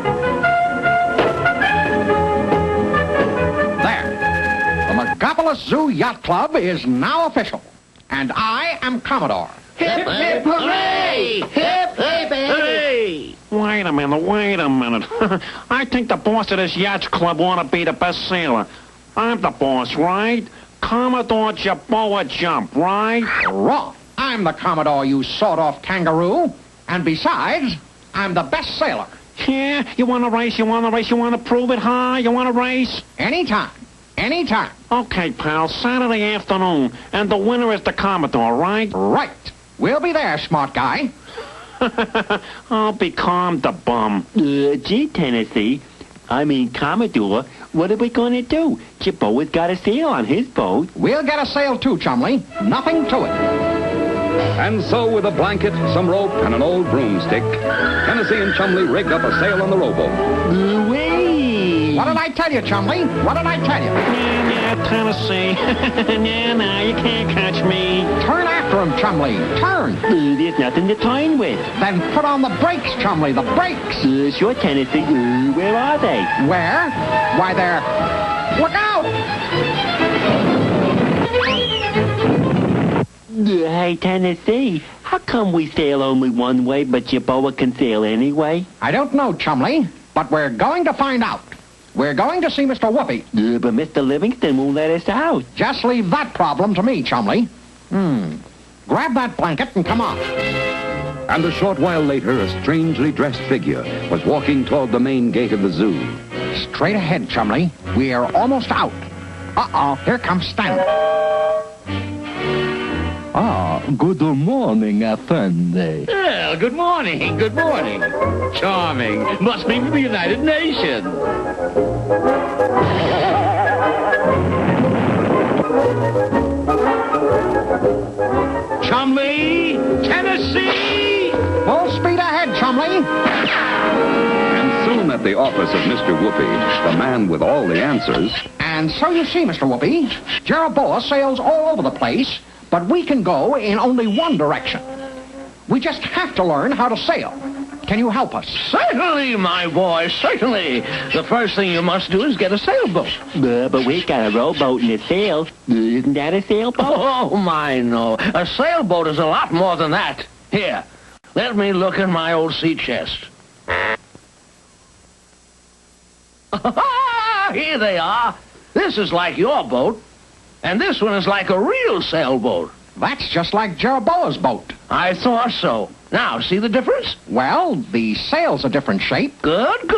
[SPEAKER 4] There. The Megapolis Zoo Yacht Club is now official. And I am Commodore.
[SPEAKER 6] Hip, hip, hooray! Hip, hip, hooray!
[SPEAKER 7] Wait a minute. I think the boss of this yacht club ought to be the best sailor. I'm the boss, right? Commodore Jerboa Jump, right?
[SPEAKER 4] Wrong. I'm the Commodore, you sawed-off kangaroo. And besides, I'm the best sailor.
[SPEAKER 7] Yeah? You want to race? You want to prove it, huh? You want to race?
[SPEAKER 4] Anytime.
[SPEAKER 7] Okay, pal. Saturday afternoon. And the winner is the Commodore, right?
[SPEAKER 4] Right. We'll be there, smart guy.
[SPEAKER 7] I'll be calm, the bum.
[SPEAKER 20] Gee, Tennessee. Commodore, what are we going to do? Jerboa's got a sail on his boat.
[SPEAKER 4] We'll get a sail too, Chumley. Nothing to it.
[SPEAKER 5] And so, with a blanket, some rope, and an old broomstick, Tennessee and Chumley rigged up a sail on the rowboat.
[SPEAKER 20] Whee!
[SPEAKER 4] What did I tell you, Chumley? What did I tell you?
[SPEAKER 7] Yeah, Tennessee. Nah, you can't catch me.
[SPEAKER 4] Turn after him, Chumley. Turn.
[SPEAKER 20] There's nothing to turn with.
[SPEAKER 4] Then put on the brakes, Chumley, the brakes.
[SPEAKER 20] Sure, Tennessee. Where are they?
[SPEAKER 4] Where? Why, they're... Look out!
[SPEAKER 20] Hey, Tennessee, how come we sail only one way, but Jerboa can sail anyway?
[SPEAKER 4] I don't know, Chumley, but we're going to find out. We're going to see Mr. Whoopi.
[SPEAKER 20] But Mr. Livingston won't let us out.
[SPEAKER 4] Just leave that problem to me, Chumley. Grab that blanket and come on.
[SPEAKER 5] And a short while later, a strangely dressed figure was walking toward the main gate of the zoo.
[SPEAKER 4] Straight ahead, Chumley. We're almost out. Uh-oh, here comes Stanley.
[SPEAKER 11] Good morning, Effendi.
[SPEAKER 14] Well, good morning. Charming. Must be from the United Nations. Chumley, Tennessee!
[SPEAKER 4] Full speed ahead, Chumley.
[SPEAKER 5] And soon at the office of Mr. Whoopi, the man with all the answers...
[SPEAKER 4] And so you see, Mr. Whoopi, Jerboa sails all over the place, but we can go in only one direction. We just have to learn how to sail. Can you help us?
[SPEAKER 13] Certainly, my boy, certainly. The first thing you must do is get a sailboat.
[SPEAKER 20] But we got a rowboat and a sail. Isn't that a sailboat?
[SPEAKER 13] Oh, my, no. A sailboat is a lot more than that. Here, let me look in my old sea chest. Here they are. This is like your boat, and this one is like a real sailboat.
[SPEAKER 4] That's just like Jerboa's boat.
[SPEAKER 13] I thought so. Now, see the difference?
[SPEAKER 4] Well, the sail's a different shape.
[SPEAKER 13] Good.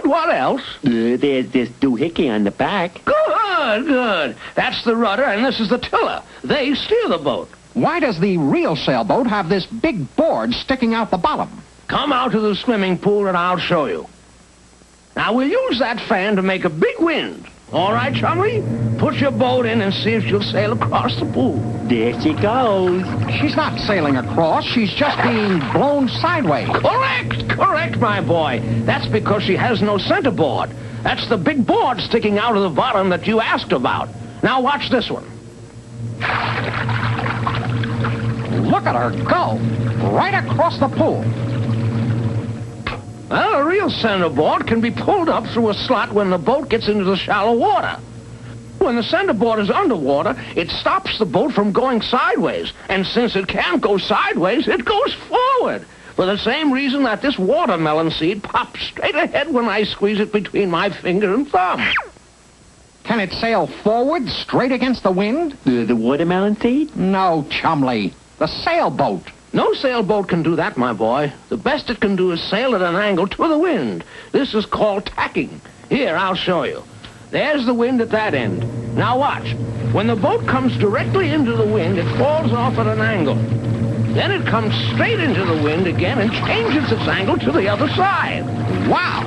[SPEAKER 13] What else?
[SPEAKER 20] There's this doohickey on the back.
[SPEAKER 13] Good. That's the rudder, and this is the tiller. They steer the boat.
[SPEAKER 4] Why does the real sailboat have this big board sticking out the bottom?
[SPEAKER 13] Come out to the swimming pool, and I'll show you. Now, we'll use that fan to make a big wind. All right, Chumley? Put your boat in and see if she'll sail across the pool.
[SPEAKER 20] There she goes.
[SPEAKER 4] She's not sailing across. She's just being blown sideways.
[SPEAKER 13] Correct, my boy. That's because she has no centerboard. That's the big board sticking out of the bottom that you asked about. Now watch this one.
[SPEAKER 4] Look at her go. Right across the pool.
[SPEAKER 13] Well, a real centerboard can be pulled up through a slot when the boat gets into the shallow water. When the centerboard is underwater, it stops the boat from going sideways. And since it can't go sideways, it goes forward. For the same reason that this watermelon seed pops straight ahead when I squeeze it between my finger and thumb.
[SPEAKER 4] Can it sail forward, straight against the wind?
[SPEAKER 20] The watermelon seed?
[SPEAKER 4] No, Chumley. The sailboat.
[SPEAKER 13] No sailboat can do that, my boy. The best it can do is sail at an angle to the wind. This is called tacking. Here, I'll show you. There's the wind at that end. Now watch. When the boat comes directly into the wind, it falls off at an angle. Then it comes straight into the wind again and changes its angle to the other side.
[SPEAKER 4] Wow!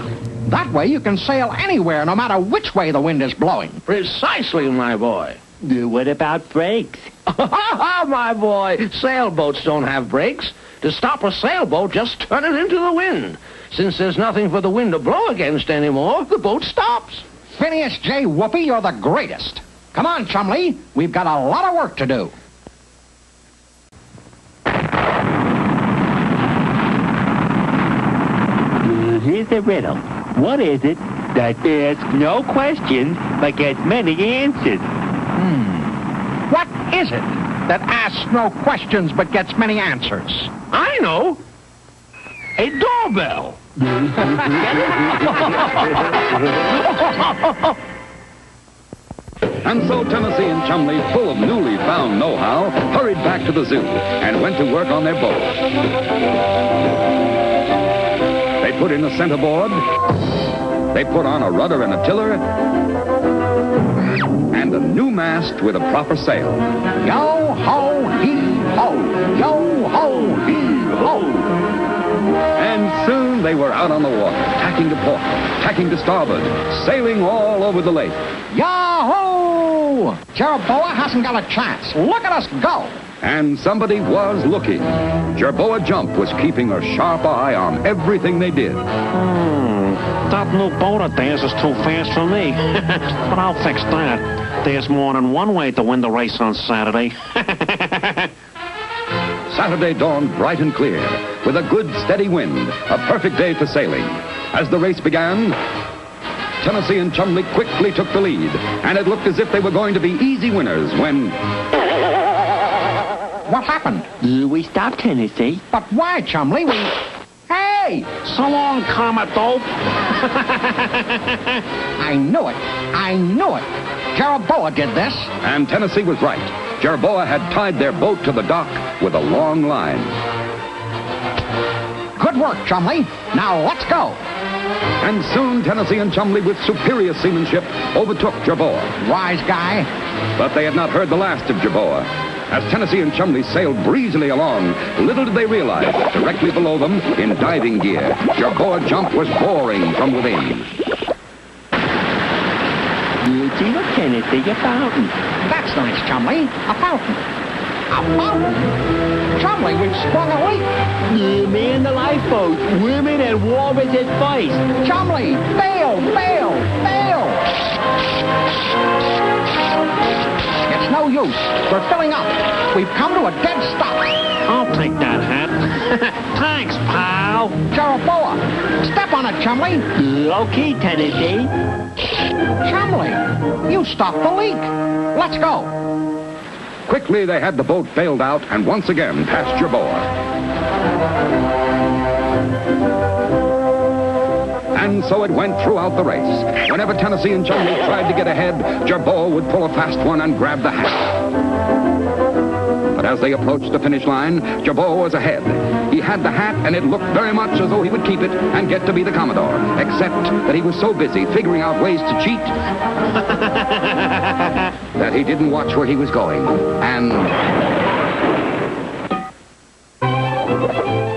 [SPEAKER 4] That way you can sail anywhere, no matter which way the wind is blowing.
[SPEAKER 13] Precisely, my boy.
[SPEAKER 20] What about brakes?
[SPEAKER 13] My boy, sailboats don't have brakes. To stop a sailboat, just turn it into the wind. Since there's nothing for the wind to blow against anymore, the boat stops.
[SPEAKER 4] Phineas J. Whoopi, you're the greatest. Come on, Chumley. We've got a lot of work to do.
[SPEAKER 20] Here's the riddle. What is it that asks no questions but gets many answers?
[SPEAKER 4] What is it that asks no questions but gets many answers?
[SPEAKER 13] I know. A doorbell.
[SPEAKER 5] And so Tennessee and Chumley, full of newly found know-how, hurried back to the zoo and went to work on their boat. They put in a centerboard, they put on a rudder and a tiller, and a new mast with a proper sail.
[SPEAKER 4] Yo-ho-hee-ho! Yo-ho-hee-ho!
[SPEAKER 5] And soon they were out on the water, tacking to port, tacking to starboard, sailing all over the lake.
[SPEAKER 4] Yahoo! Jeroboa hasn't got a chance. Look at us go!
[SPEAKER 5] And somebody was looking. Jerboa Jump was keeping a sharp eye on everything they did.
[SPEAKER 7] That new boat of theirs is too fast for me. But I'll fix that. There's more than one way to win the race on Saturday.
[SPEAKER 5] Saturday dawned bright and clear, with a good, steady wind, a perfect day for sailing. As the race began, Tennessee and Chumley quickly took the lead, and it looked as if they were going to be easy winners when...
[SPEAKER 4] What happened?
[SPEAKER 20] We stopped, Tennessee.
[SPEAKER 4] But why, Chumley? Hey!
[SPEAKER 7] So long, Commodore.
[SPEAKER 4] I knew it. I knew it. Jeroboa did this.
[SPEAKER 5] And Tennessee was right. Jerboa had tied their boat to the dock with a long line.
[SPEAKER 4] Good work, Chumley. Now let's go.
[SPEAKER 5] And soon Tennessee and Chumley, with superior seamanship, overtook Jerboa.
[SPEAKER 4] Wise guy.
[SPEAKER 5] But they had not heard the last of Jerboa. As Tennessee and Chumley sailed breezily along, little did they realize that directly below them, in diving gear, Jerboa Jump was boring from within.
[SPEAKER 20] See, look, Tennessee, a fountain.
[SPEAKER 4] That's nice, Chumley. A fountain. A fountain? Chumley, we've sprung a leak.
[SPEAKER 20] Me and the lifeboat, women and walrus at first.
[SPEAKER 4] Chumley, bail, bail, bail. It's no use. We're filling up. We've come to a dead stop.
[SPEAKER 7] I'll take that hat. Thanks, pal.
[SPEAKER 4] Jeroboa, step on it, Chumley.
[SPEAKER 20] Okay, Tennessee.
[SPEAKER 4] Chumley, you stopped the leak. Let's go.
[SPEAKER 5] Quickly, they had the boat bailed out and once again passed Jerboa. And so it went throughout the race. Whenever Tennessee and Chumley tried to get ahead, Jerboa would pull a fast one and grab the hat. But as they approached the finish line, Jerboa was ahead. He had the hat, and it looked very much as though he would keep it and get to be the Commodore, except that he was so busy figuring out ways to cheat that he didn't watch where he was going. And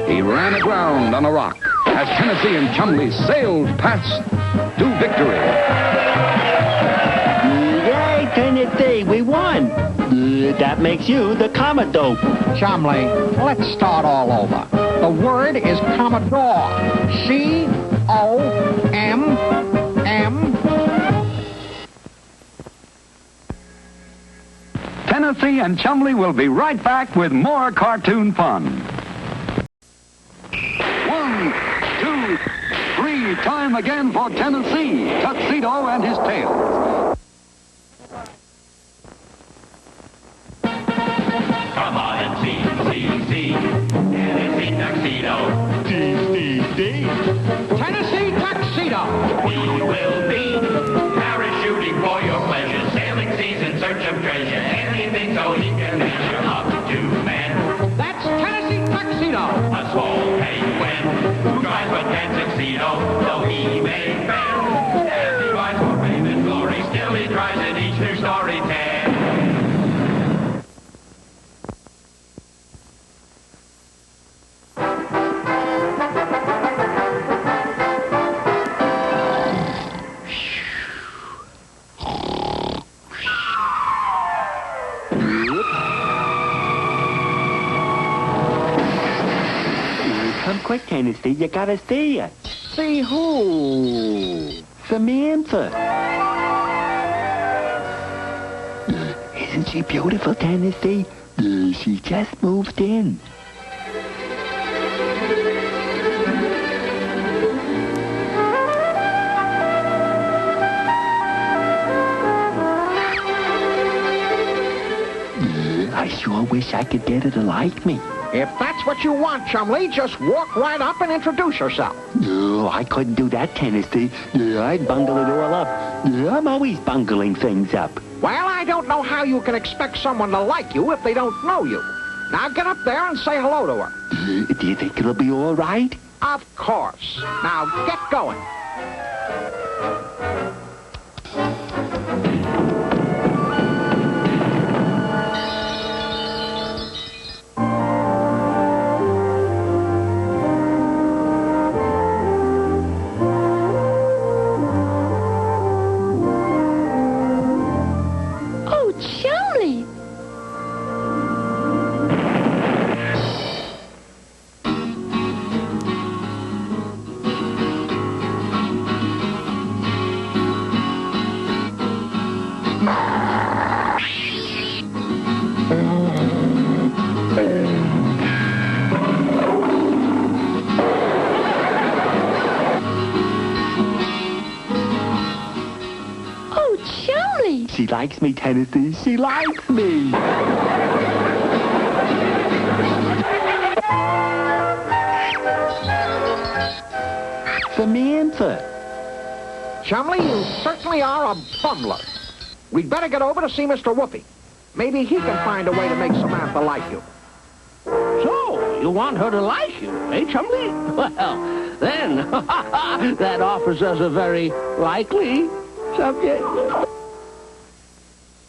[SPEAKER 5] he ran aground on a rock as Tennessee and Chumley sailed past to victory.
[SPEAKER 20] That makes you the Commodore.
[SPEAKER 4] Chumley, let's start all over. The word is Commodore. C-O-M-M.
[SPEAKER 2] Tennessee and Chumley will be right back with more cartoon fun. 1, 2, 3, time again for Tennessee, Tuxedo and his tails.
[SPEAKER 3] Come on and see, Tennessee Tuxedo.
[SPEAKER 4] Tennessee Tuxedo.
[SPEAKER 3] We will be parachuting for your pleasure, sailing seas in search of treasure, anything so he can measure up to man.
[SPEAKER 4] That's Tennessee Tuxedo.
[SPEAKER 3] A small penguin who tries but can't succeed, though he may fail. As he rides for fame and glory, still he tries in each new story tale.
[SPEAKER 20] Come quick, Tennessee. You gotta see her.
[SPEAKER 4] See who?
[SPEAKER 20] Samantha. Isn't she beautiful, Tennessee? She just moved in. I sure wish I could get her to like me.
[SPEAKER 4] If that's what you want, Chumley, just walk right up and introduce yourself.
[SPEAKER 20] No, I couldn't do that, Tennessee. I'd bungle it all up. I'm always bungling things up.
[SPEAKER 4] Well, I don't know how you can expect someone to like you if they don't know you. Now get up there and say hello to her.
[SPEAKER 20] Do you think it'll be all right?
[SPEAKER 4] Of course. Now get going.
[SPEAKER 20] She likes me, Tennessee. She likes me. Samantha.
[SPEAKER 4] Chumley, you certainly are a bumbler. We'd better get over to see Mr. Whoopi. Maybe he can find a way to make Samantha like you.
[SPEAKER 13] So, you want her to like you, eh, Chumley? Well, then, that offers us a very likely subject.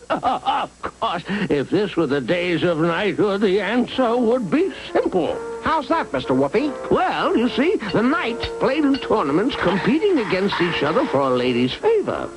[SPEAKER 13] Of course, if this were the days of knighthood, the answer would be simple.
[SPEAKER 4] How's that, Mr. Whoopi?
[SPEAKER 13] Well, you see, the knights played in tournaments competing against each other for a lady's favor.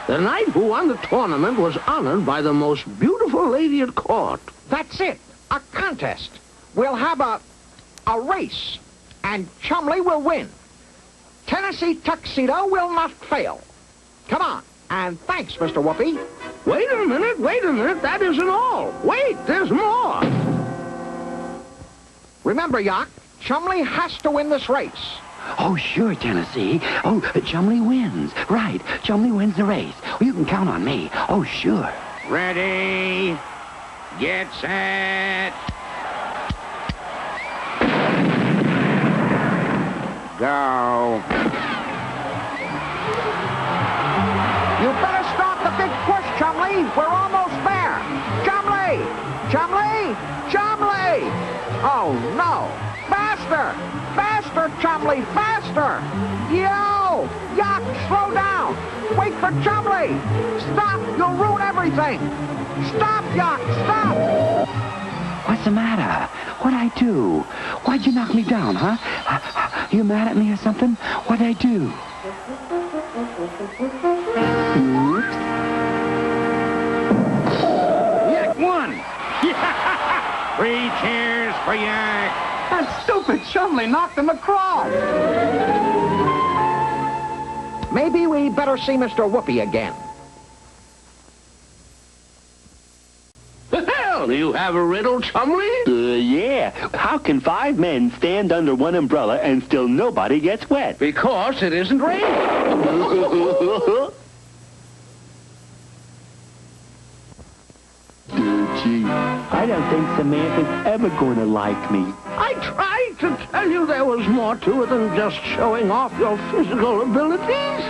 [SPEAKER 13] The knight who won the tournament was honored by the most beautiful lady at court.
[SPEAKER 4] That's it. A contest. We'll have a race. And Chumley will win. Tennessee Tuxedo will not fail. Come on. And thanks, Mr. Whoopi.
[SPEAKER 13] Wait a minute. That isn't all. Wait, there's more.
[SPEAKER 4] Remember, Yock, Chumley has to win this race.
[SPEAKER 21] Oh, sure, Tennessee. Oh, Chumley wins. Right. Chumley wins the race. Oh, you can count on me. Oh, sure.
[SPEAKER 18] Ready. Get set. Go.
[SPEAKER 4] You better start the big push, Chumley. We're almost there. Chumley! Chumley! Chumley! Oh, no! Faster! Faster, Chumley, faster! Yo! Yuck, slow down! Wait for Chumley! Stop! You'll ruin everything! Stop, Yuck! Stop!
[SPEAKER 21] What's the matter? What'd I do? Why'd you knock me down, huh? You mad at me or something? What'd I do? Oops.
[SPEAKER 18] Yak won! 3 cheers for Yak!
[SPEAKER 4] That stupid Chumley knocked him across! Maybe we better see Mr. Whoopi again.
[SPEAKER 13] Well, you have a riddle, Chumley?
[SPEAKER 20] Yeah. How can 5 men stand under one umbrella and still nobody gets wet?
[SPEAKER 13] Because it isn't raining.
[SPEAKER 20] Gee, I don't think Samantha's ever going to like me.
[SPEAKER 13] I tried to tell you there was more to it than just showing off your physical abilities.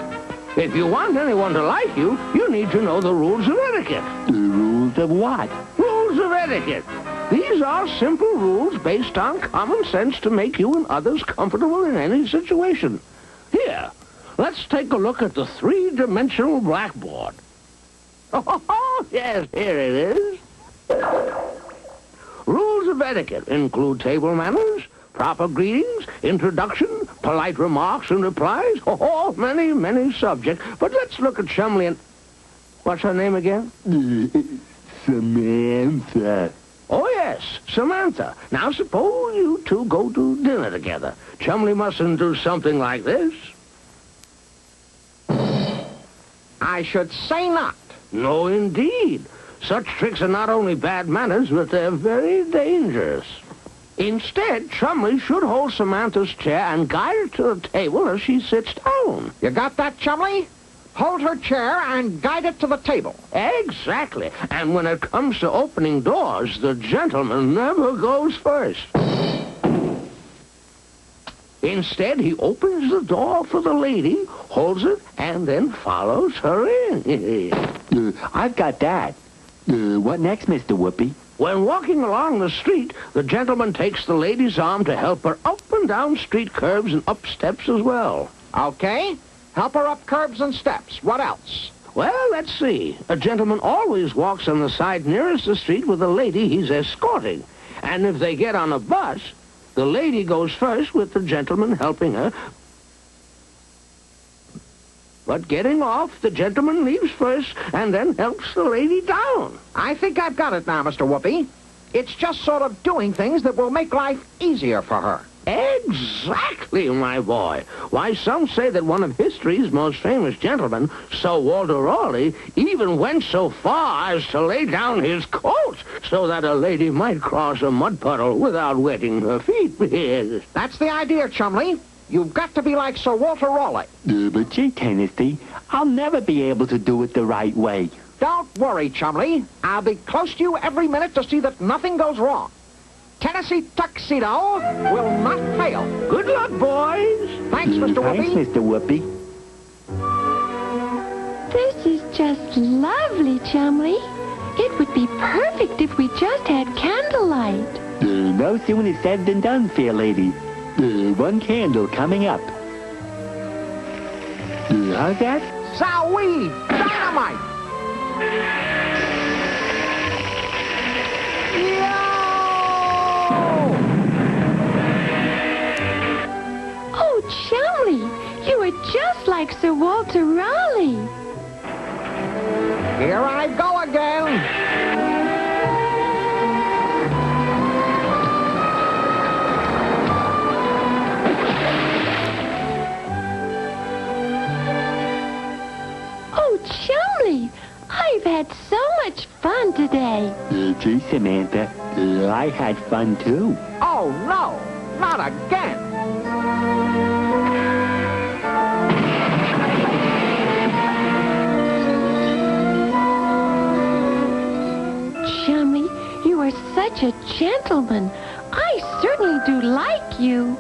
[SPEAKER 13] If you want anyone to like you, you need to know the rules of etiquette.
[SPEAKER 20] The rules of what?
[SPEAKER 13] Rules of etiquette. These are simple rules based on common sense to make you and others comfortable in any situation. Here, let's take a look at the 3-dimensional blackboard. Oh, yes, here it is. Rules of etiquette include table manners, proper greetings, introduction, polite remarks and replies. Oh, many, many subjects. But let's look at Chumley and... What's her name again?
[SPEAKER 20] Samantha.
[SPEAKER 13] Oh, yes, Samantha. Now, suppose you two go to dinner together. Chumley mustn't do something like this.
[SPEAKER 4] I should say not.
[SPEAKER 13] No, indeed. Such tricks are not only bad manners, but they're very dangerous. Instead, Chumley should hold Samantha's chair and guide her to the table as she sits down.
[SPEAKER 4] You got that, Chumley? Hold her chair and guide it to the table.
[SPEAKER 13] Exactly. And when it comes to opening doors, the gentleman never goes first. Instead, he opens the door for the lady, holds it, and then follows her in.
[SPEAKER 20] I've got that. What next, Mr. Whoopi?
[SPEAKER 13] When walking along the street, the gentleman takes the lady's arm to help her up and down street curbs and up steps as well.
[SPEAKER 4] Okay. Help her up curbs and steps. What else?
[SPEAKER 13] Well, let's see. A gentleman always walks on the side nearest the street with the lady he's escorting. And if they get on a bus, the lady goes first with the gentleman helping her. But getting off, the gentleman leaves first and then helps the lady down.
[SPEAKER 4] I think I've got it now, Mr. Whoopi. It's just sort of doing things that will make life easier for her.
[SPEAKER 13] Exactly, my boy. Why, some say that one of history's most famous gentlemen, Sir Walter Raleigh, even went so far as to lay down his coat so that a lady might cross a mud puddle without wetting her feet.
[SPEAKER 4] That's the idea, Chumley. You've got to be like Sir Walter Raleigh.
[SPEAKER 20] But gee, Tennessee, I'll never be able to do it the right way.
[SPEAKER 4] Don't worry, Chumley. I'll be close to you every minute to see that nothing goes wrong. Tennessee Tuxedo will not fail.
[SPEAKER 13] Good luck, boys.
[SPEAKER 4] Thanks, Mr. Whoopi.
[SPEAKER 20] Thanks, Mr. Whoopi.
[SPEAKER 9] This is just lovely, Chumley. It would be perfect if we just had candlelight.
[SPEAKER 20] No sooner said than done, fair lady. 1 candle coming up. How's that?
[SPEAKER 4] Sowee! Dynamite!
[SPEAKER 9] Oh, Chumley, you are just like Sir Walter Raleigh.
[SPEAKER 4] Here I go again.
[SPEAKER 9] Chumley, I've had so much fun today.
[SPEAKER 20] Gee, Samantha, I had fun too.
[SPEAKER 4] Oh, no, not again.
[SPEAKER 9] Chumley, you are such a gentleman. I certainly do like you.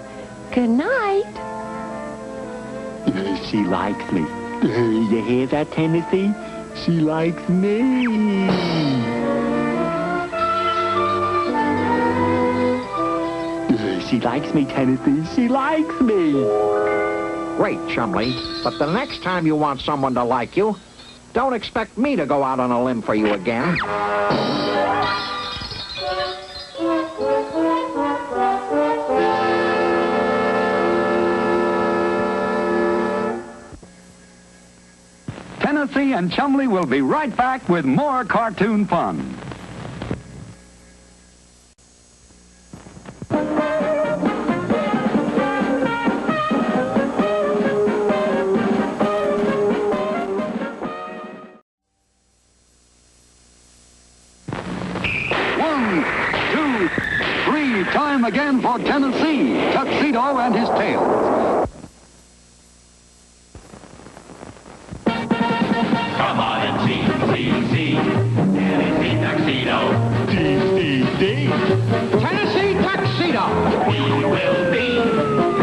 [SPEAKER 9] Good night.
[SPEAKER 20] She likes me. You hear that, Tennessee? She likes me. She likes me, Tennessee. She likes me.
[SPEAKER 4] Great, Chumley. But the next time you want someone to like you, don't expect me to go out on a limb for you again.
[SPEAKER 2] Tennessee and Chumley will be right back with more cartoon fun. One, two, three. Time again for Tennessee, Tuxedo and his tails.
[SPEAKER 3] Come on and see, Tennessee Tuxedo.
[SPEAKER 4] Tennessee Tuxedo.
[SPEAKER 3] We will be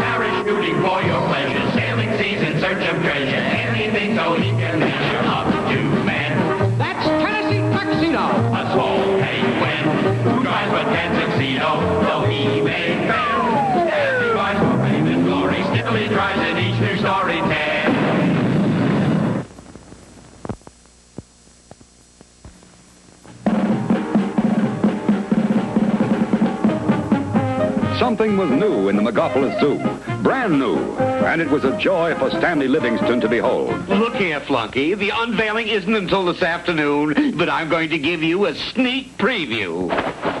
[SPEAKER 3] parachuting for your pleasure, sailing seas in search of treasure, anything so he can measure up to man.
[SPEAKER 4] That's Tennessee Tuxedo.
[SPEAKER 3] A small penguin who drives a tuxedo, though he may fail. As he rides for fame and glory, still he tries in each new story tale.
[SPEAKER 5] Something was new in the Megapolis Zoo. Brand new. And it was a joy for Stanley Livingston to behold.
[SPEAKER 8] Look here, Flunky. The unveiling isn't until this afternoon, but I'm going to give you a sneak preview.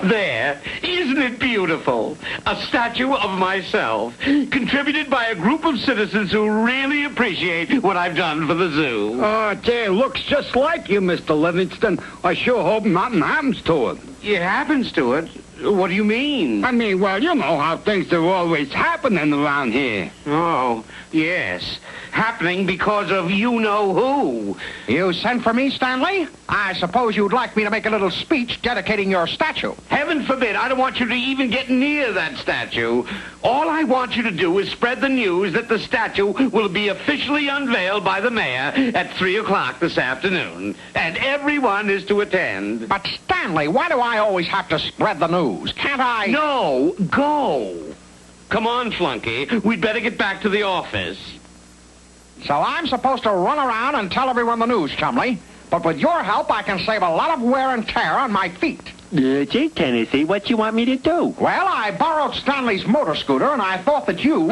[SPEAKER 8] There. Isn't it beautiful? A statue of myself, contributed by a group of citizens who really appreciate what I've done for the zoo.
[SPEAKER 13] Oh, gee, looks just like you, Mr. Livingston. I sure hope nothing happens to it.
[SPEAKER 8] It happens to it? What do you mean?
[SPEAKER 13] I mean, well, you know how things are always happening around here.
[SPEAKER 8] Oh, yes. Happening because of you-know-who.
[SPEAKER 4] You sent for me, Stanley? I suppose you'd like me to make a little speech dedicating your statue.
[SPEAKER 8] Heaven forbid, I don't want you to even get near that statue. All I want you to do is spread the news that the statue will be officially unveiled by the mayor at 3 o'clock this afternoon. And everyone is to attend.
[SPEAKER 4] But, Stanley, why do I always have to spread the news? Can't I?
[SPEAKER 8] No, go. Come on, Flunky. We'd better get back to the office.
[SPEAKER 4] So I'm supposed to run around and tell everyone the news, Chumley. But with your help, I can save a lot of wear and tear on my feet.
[SPEAKER 20] Gee, Tennessee, what you want me to do?
[SPEAKER 4] Well, I borrowed Stanley's motor scooter, and I thought that you... All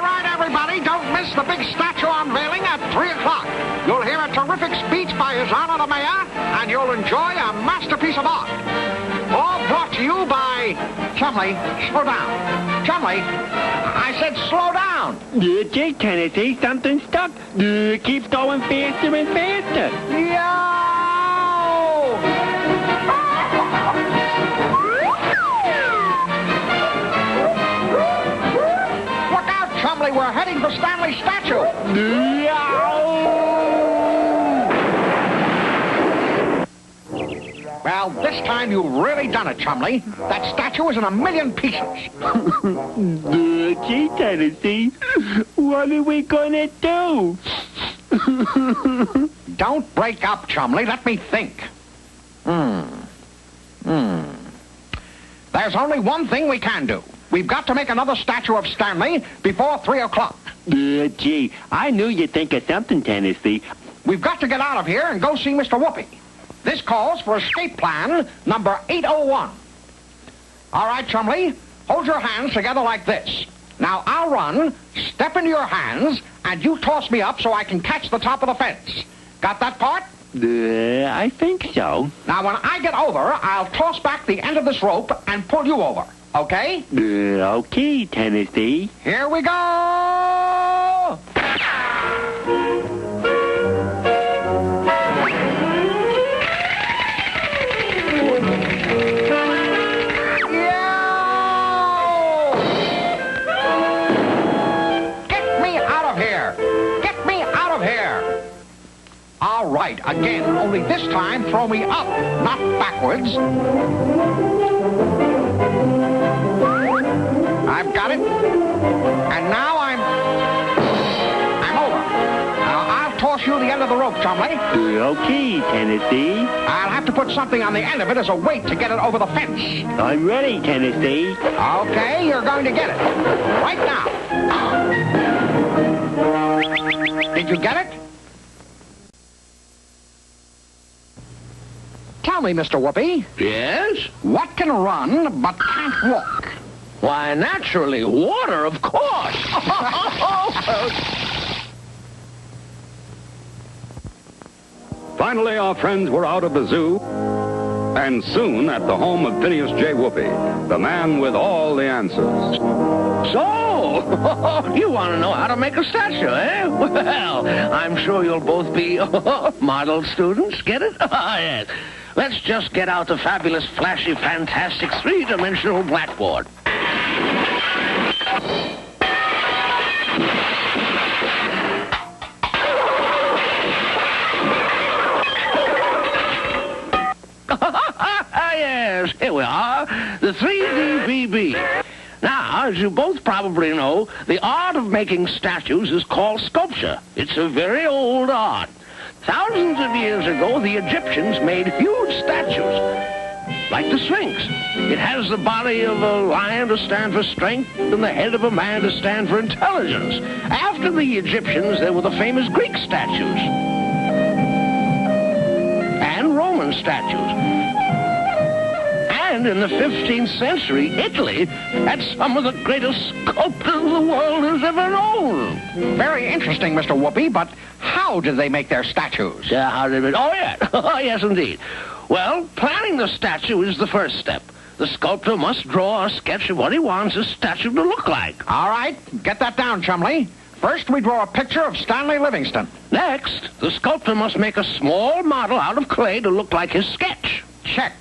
[SPEAKER 4] right, everybody, don't miss the big statue unveiling at 3 o'clock. You'll hear a terrific speech by His Honor the Mayor, and you'll enjoy a masterpiece of art. All brought to you by... Chumley, slow down. Chumley, I said slow down.
[SPEAKER 20] Gee, Tennessee, something stuck. Keeps going faster and faster.
[SPEAKER 4] Yo! Look out, Chumley, we're heading for Stanley's statue. Well, this time you've really done it, Chumley. That statue is in a million pieces.
[SPEAKER 20] Gee, Tennessee, what are we gonna do?
[SPEAKER 4] Don't break up, Chumley. Let me think. There's only one thing we can do. We've got to make another statue of Stanley before 3 o'clock.
[SPEAKER 20] Gee, I knew you'd think of something, Tennessee.
[SPEAKER 4] We've got to get out of here and go see Mr. Whoopi. This calls for escape plan number 801. All right, Chumley, hold your hands together like this. Now, I'll run, step into your hands, and you toss me up so I can catch the top of the fence. Got that part?
[SPEAKER 20] I think so.
[SPEAKER 4] Now, when I get over, I'll toss back the end of this rope and pull you over. Okay?
[SPEAKER 20] Okay, Tennessee.
[SPEAKER 4] Here we go! All right, again, only this time throw me up, not backwards. I've got it. And now I'm over. Now I'll toss horseshoe the end of the rope, Chumley.
[SPEAKER 20] Okay, Tennessee.
[SPEAKER 4] I'll have to put something on the end of it as a weight to get it over the fence.
[SPEAKER 20] I'm ready, Tennessee.
[SPEAKER 4] Okay, you're going to get it. Right now. Did you get it? Tell me, Mr. Whoopi.
[SPEAKER 13] Yes?
[SPEAKER 4] What can run but can't walk?
[SPEAKER 13] Why, naturally, water, of course.
[SPEAKER 5] Finally, our friends were out of the zoo, and soon at the home of Phineas J. Whoopi, the man with all the answers.
[SPEAKER 13] So, you want to know how to make a statue, eh? Well, I'm sure you'll both be model students. Get it? Yes. Let's just get out the fabulous, flashy, fantastic, three-dimensional blackboard. Yes, here we are, the 3D-BB. Now, as you both probably know, the art of making statues is called sculpture. It's a very old art. Thousands of years ago, the Egyptians made huge statues, like the Sphinx. It has the body of a lion to stand for strength and the head of a man to stand for intelligence. After the Egyptians, there were the famous Greek statues and Roman statues. And in the 15th century, Italy had some of the greatest sculptors the world has ever known.
[SPEAKER 4] Very interesting, Mr. Whoopi, but how did they make their statues?
[SPEAKER 13] How did it? Oh, yeah. Oh, yes, indeed. Well, planning the statue is the first step. The sculptor must draw a sketch of what he wants his statue to look like.
[SPEAKER 4] All right, get that down, Chumley. First, we draw a picture of Stanley Livingston.
[SPEAKER 13] Next, the sculptor must make a small model out of clay to look like his sketch.
[SPEAKER 4] Check.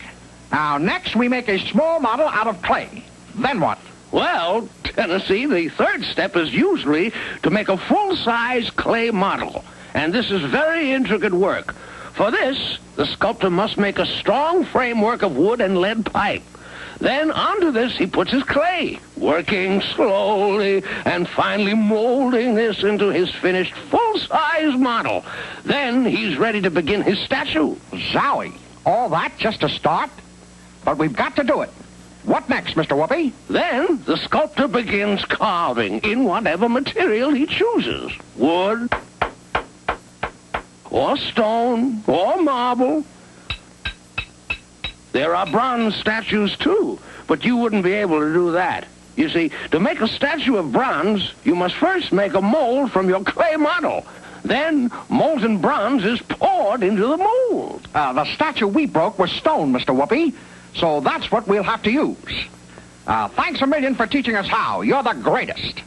[SPEAKER 4] Now, next, we make a small model out of clay. Then what?
[SPEAKER 13] Well, Tennessee, the third step is usually to make a full-size clay model. And this is very intricate work. For this, the sculptor must make a strong framework of wood and lead pipe. Then onto this, he puts his clay, working slowly and finally molding this into his finished full-size model. Then he's ready to begin his statue.
[SPEAKER 4] Zowie, all that just to start? But we've got to do it. What next, Mr. Whoopi?
[SPEAKER 13] Then the sculptor begins carving in whatever material he chooses. Wood, or stone, or marble. There are bronze statues, too, but you wouldn't be able to do that. You see, to make a statue of bronze, you must first make a mold from your clay model. Then molten bronze is poured into the mold.
[SPEAKER 4] The statue we broke was stone, Mr. Whoopi, so that's what we'll have to use. Thanks a million for teaching us how. You're the greatest.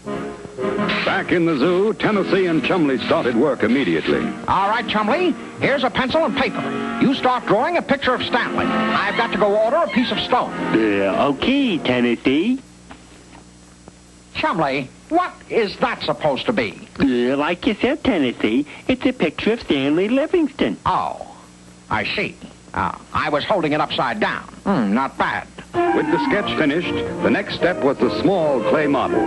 [SPEAKER 5] Back in the zoo, Tennessee and Chumley started work immediately.
[SPEAKER 4] All right, Chumley, here's a pencil and paper. You start drawing a picture of Stanley. I've got to go order a piece of stone.
[SPEAKER 20] Okay, Tennessee.
[SPEAKER 4] Chumley, what is that supposed to be?
[SPEAKER 20] Like you said, Tennessee, it's a picture of Stanley Livingston.
[SPEAKER 4] Oh, I see. I was holding it upside down. Not bad.
[SPEAKER 5] With the sketch finished, the next step was the small clay model.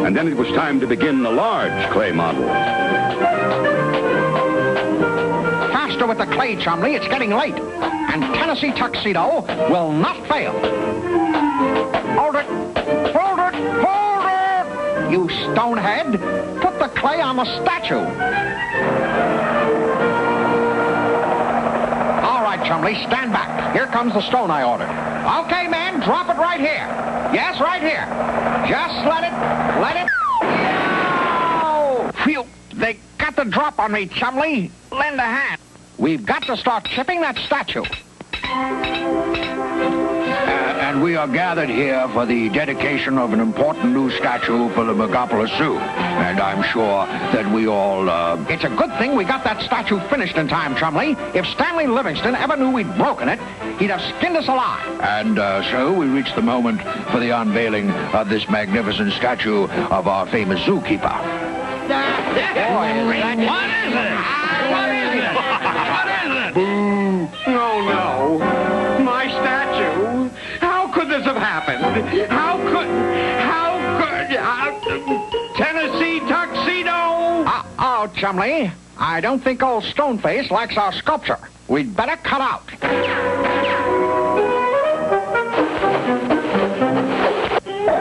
[SPEAKER 5] And then it was time to begin the large clay model.
[SPEAKER 4] Faster with the clay, Chumley. It's getting late. And Tennessee Tuxedo will not fail. Hold it! Hold it! Hold it! You stonehead! Put the clay on the statue. All right, Chumley, stand back. Here comes the stone I ordered. Okay, man, drop it right here. Yes, right here. Just let it. Oh! Phew! They got the drop on me, Chumley. Lend a hand. We've got to start chipping that statue.
[SPEAKER 15] And we are gathered here for the dedication of an important new statue for the Megapolis Zoo. And I'm sure that we all,
[SPEAKER 4] It's a good thing we got that statue finished in time, Chumley. If Stanley Livingston ever knew we'd broken it, he'd have skinned us alive.
[SPEAKER 15] And so we reach the moment for the unveiling of this magnificent statue of our famous zookeeper.
[SPEAKER 4] What is it? What is it?
[SPEAKER 8] Boo! No. My statue. How could this have happened? How could... Tennessee Tuxedo!
[SPEAKER 4] Oh, Chumley. I don't think old Stoneface likes our sculpture. We'd better cut out.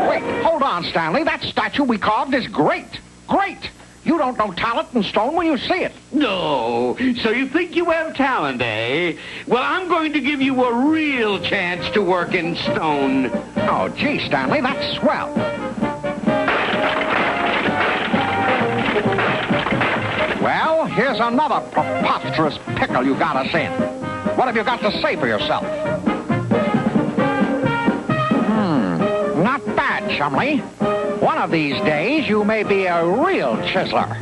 [SPEAKER 4] Wait, hold on, Stanley. That statue we carved is great. Great! You don't know talent in stone when you see it.
[SPEAKER 8] No. So you think you have talent, eh? Well, I'm going to give you a real chance to work in stone.
[SPEAKER 4] Oh, gee, Stanley, that's swell. Well, here's another preposterous pickle you got us in. What have you got to say for yourself? Not bad, Chumley. One of these days, you may be a real chiseler.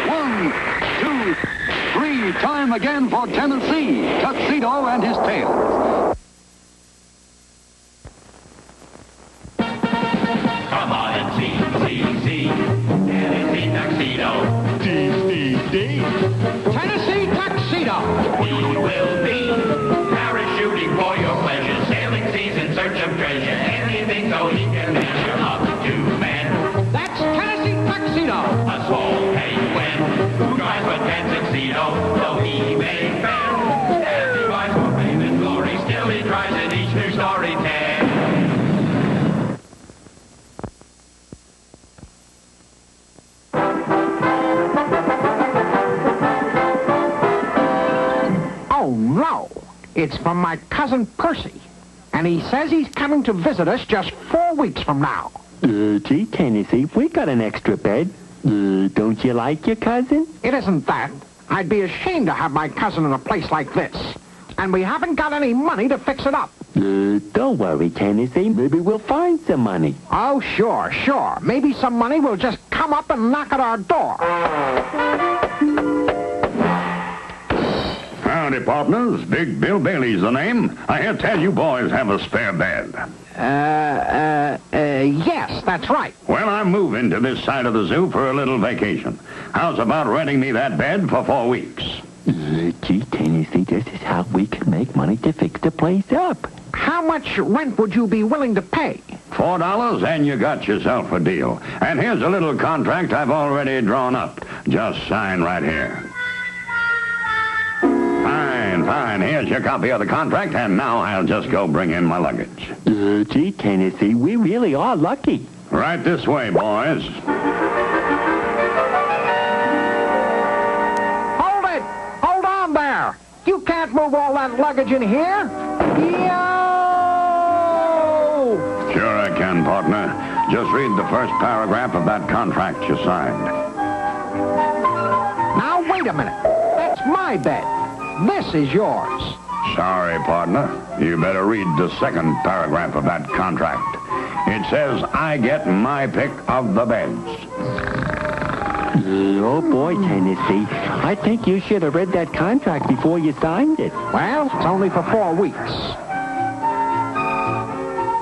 [SPEAKER 2] One, two, three. Time again for Tennessee, Tuxedo and his tails.
[SPEAKER 3] Come on and see. Tennessee Tuxedo.
[SPEAKER 4] Tennessee Tuxedo.
[SPEAKER 3] We will be parachuting for your pleasure, sailing seas in search of treasure, anything so he can measure up to men.
[SPEAKER 4] That's Tennessee Tuxedo.
[SPEAKER 3] A small penguin who drives a tuxedo, though he may fail. As he rides for fame and glory, still he tries in each new story tale.
[SPEAKER 4] Oh, no. It's from my cousin Percy. And he says he's coming to visit us just 4 weeks from now.
[SPEAKER 20] Gee, Tennessee, we got an extra bed. Don't you like your cousin?
[SPEAKER 4] It isn't that. I'd be ashamed to have my cousin in a place like this. And we haven't got any money to fix it up.
[SPEAKER 20] Don't worry, Tennessee. Maybe we'll find some money.
[SPEAKER 4] Oh, sure. Maybe some money will just come up and knock at our door.
[SPEAKER 10] Howdy, partners. Big Bill Bailey's the name. I hear tell you boys have a spare bed.
[SPEAKER 4] Yes, that's right.
[SPEAKER 10] Well, I'm moving to this side of the zoo for a little vacation. How's about renting me that bed for 4 weeks?
[SPEAKER 20] Gee, Tennessee, this is how we can make money to fix the place up.
[SPEAKER 4] How much rent would you be willing to pay?
[SPEAKER 10] $4 and you got yourself a deal. And here's a little contract I've already drawn up. Just sign right here. Fine. Here's your copy of the contract, and now I'll just go bring in my luggage.
[SPEAKER 20] Gee, Tennessee, we really are lucky.
[SPEAKER 10] Right this way, boys.
[SPEAKER 4] Hold it! Hold on there! You can't move all that luggage in here! Yo!
[SPEAKER 10] Sure I can, partner. Just read the first paragraph of that contract you signed.
[SPEAKER 4] Now, wait a minute. That's my bed. This is yours.
[SPEAKER 10] Sorry, partner. You better read the second paragraph of that contract. It says I get my pick of the beds.
[SPEAKER 20] Oh, boy, Tennessee. I think you should have read that contract before you signed it.
[SPEAKER 4] Well, it's only for 4 weeks.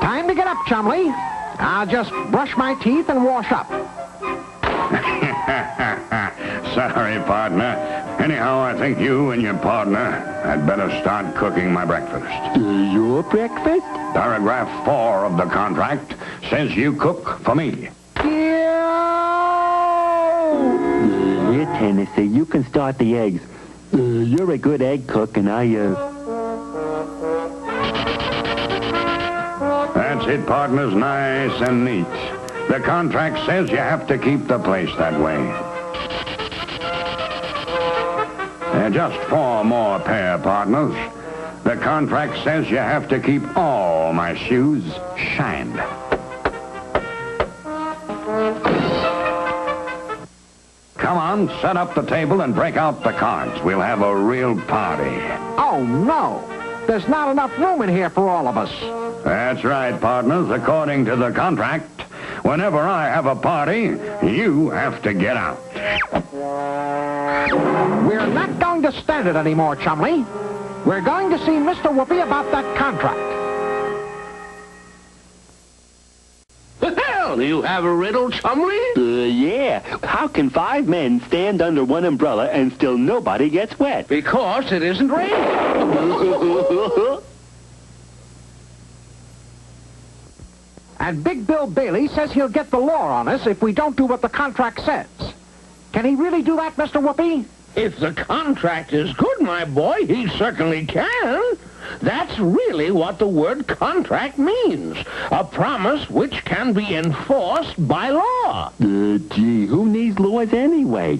[SPEAKER 4] Time to get up, Chumley. I'll just brush my teeth and wash up.
[SPEAKER 10] Sorry, partner. Anyhow, I think you and your partner had better start cooking my breakfast.
[SPEAKER 20] Your breakfast?
[SPEAKER 10] Paragraph 4 of the contract says you cook for me.
[SPEAKER 20] Here, Tennessee, you can start the eggs. You're a good egg cook, and
[SPEAKER 10] That's it, partners. Nice and neat. The contract says you have to keep the place that way. Just 4 more pair, partners. The contract says you have to keep all my shoes shined. Come on, set up the table and break out the cards. We'll have a real party.
[SPEAKER 4] Oh, no. There's not enough room in here for all of us.
[SPEAKER 10] That's right, partners. According to the contract, whenever I have a party, you have to get out.
[SPEAKER 4] We're not going to stand it anymore, Chumley. We're going to see Mr. Whoopi about that contract.
[SPEAKER 8] Well,
[SPEAKER 13] Well, do you have a riddle, Chumley?
[SPEAKER 20] Yeah. How can 5 men stand under one umbrella and still nobody gets wet?
[SPEAKER 13] Because it isn't raining.
[SPEAKER 4] And Big Bill Bailey says he'll get the law on us if we don't do what the contract says. Can he really do that, Mr. Whoopi?
[SPEAKER 13] If the contract is good, my boy, he certainly can. That's really what the word contract means. A promise which can be enforced by law.
[SPEAKER 20] Gee, who needs laws anyway?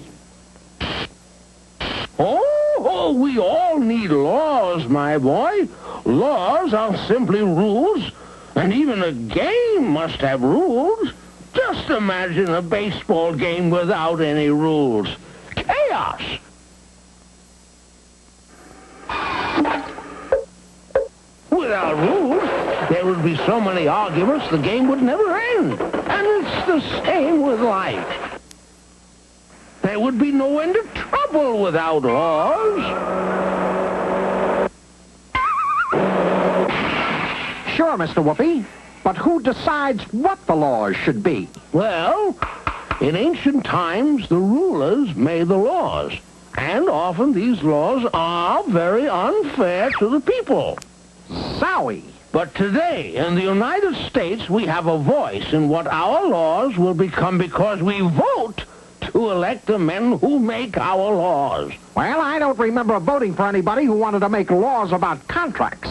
[SPEAKER 13] Oh, we all need laws, my boy. Laws are simply rules, and even a game must have rules. Just imagine a baseball game without any rules. Chaos. Without rules, there would be so many arguments the game would never end. And it's the same with life. There would be no end of trouble without laws.
[SPEAKER 4] Sure, Mr. Whoopi. But who decides what the laws should be?
[SPEAKER 13] Well, in ancient times, the rulers made the laws. And often these laws are very unfair to the people.
[SPEAKER 4] Zowie.
[SPEAKER 13] But today, in the United States, we have a voice in what our laws will become because we vote to elect the men who make our laws.
[SPEAKER 4] Well, I don't remember voting for anybody who wanted to make laws about contracts.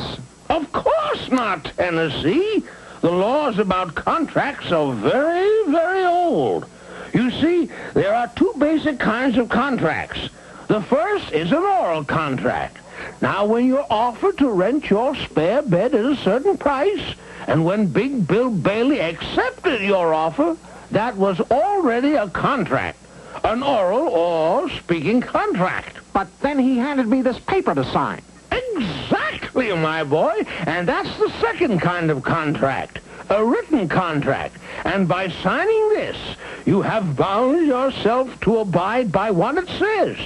[SPEAKER 13] Of course not, Tennessee. The laws about contracts are very, very old. You see, there are 2 basic kinds of contracts. The first is an oral contract. Now, when you're offered to rent your spare bed at a certain price, and when Big Bill Bailey accepted your offer, that was already a contract. An oral or speaking contract.
[SPEAKER 4] But then he handed me this paper to sign.
[SPEAKER 13] Exactly, my boy. And that's the second kind of contract. A written contract. And by signing this, you have bound yourself to abide by what it says.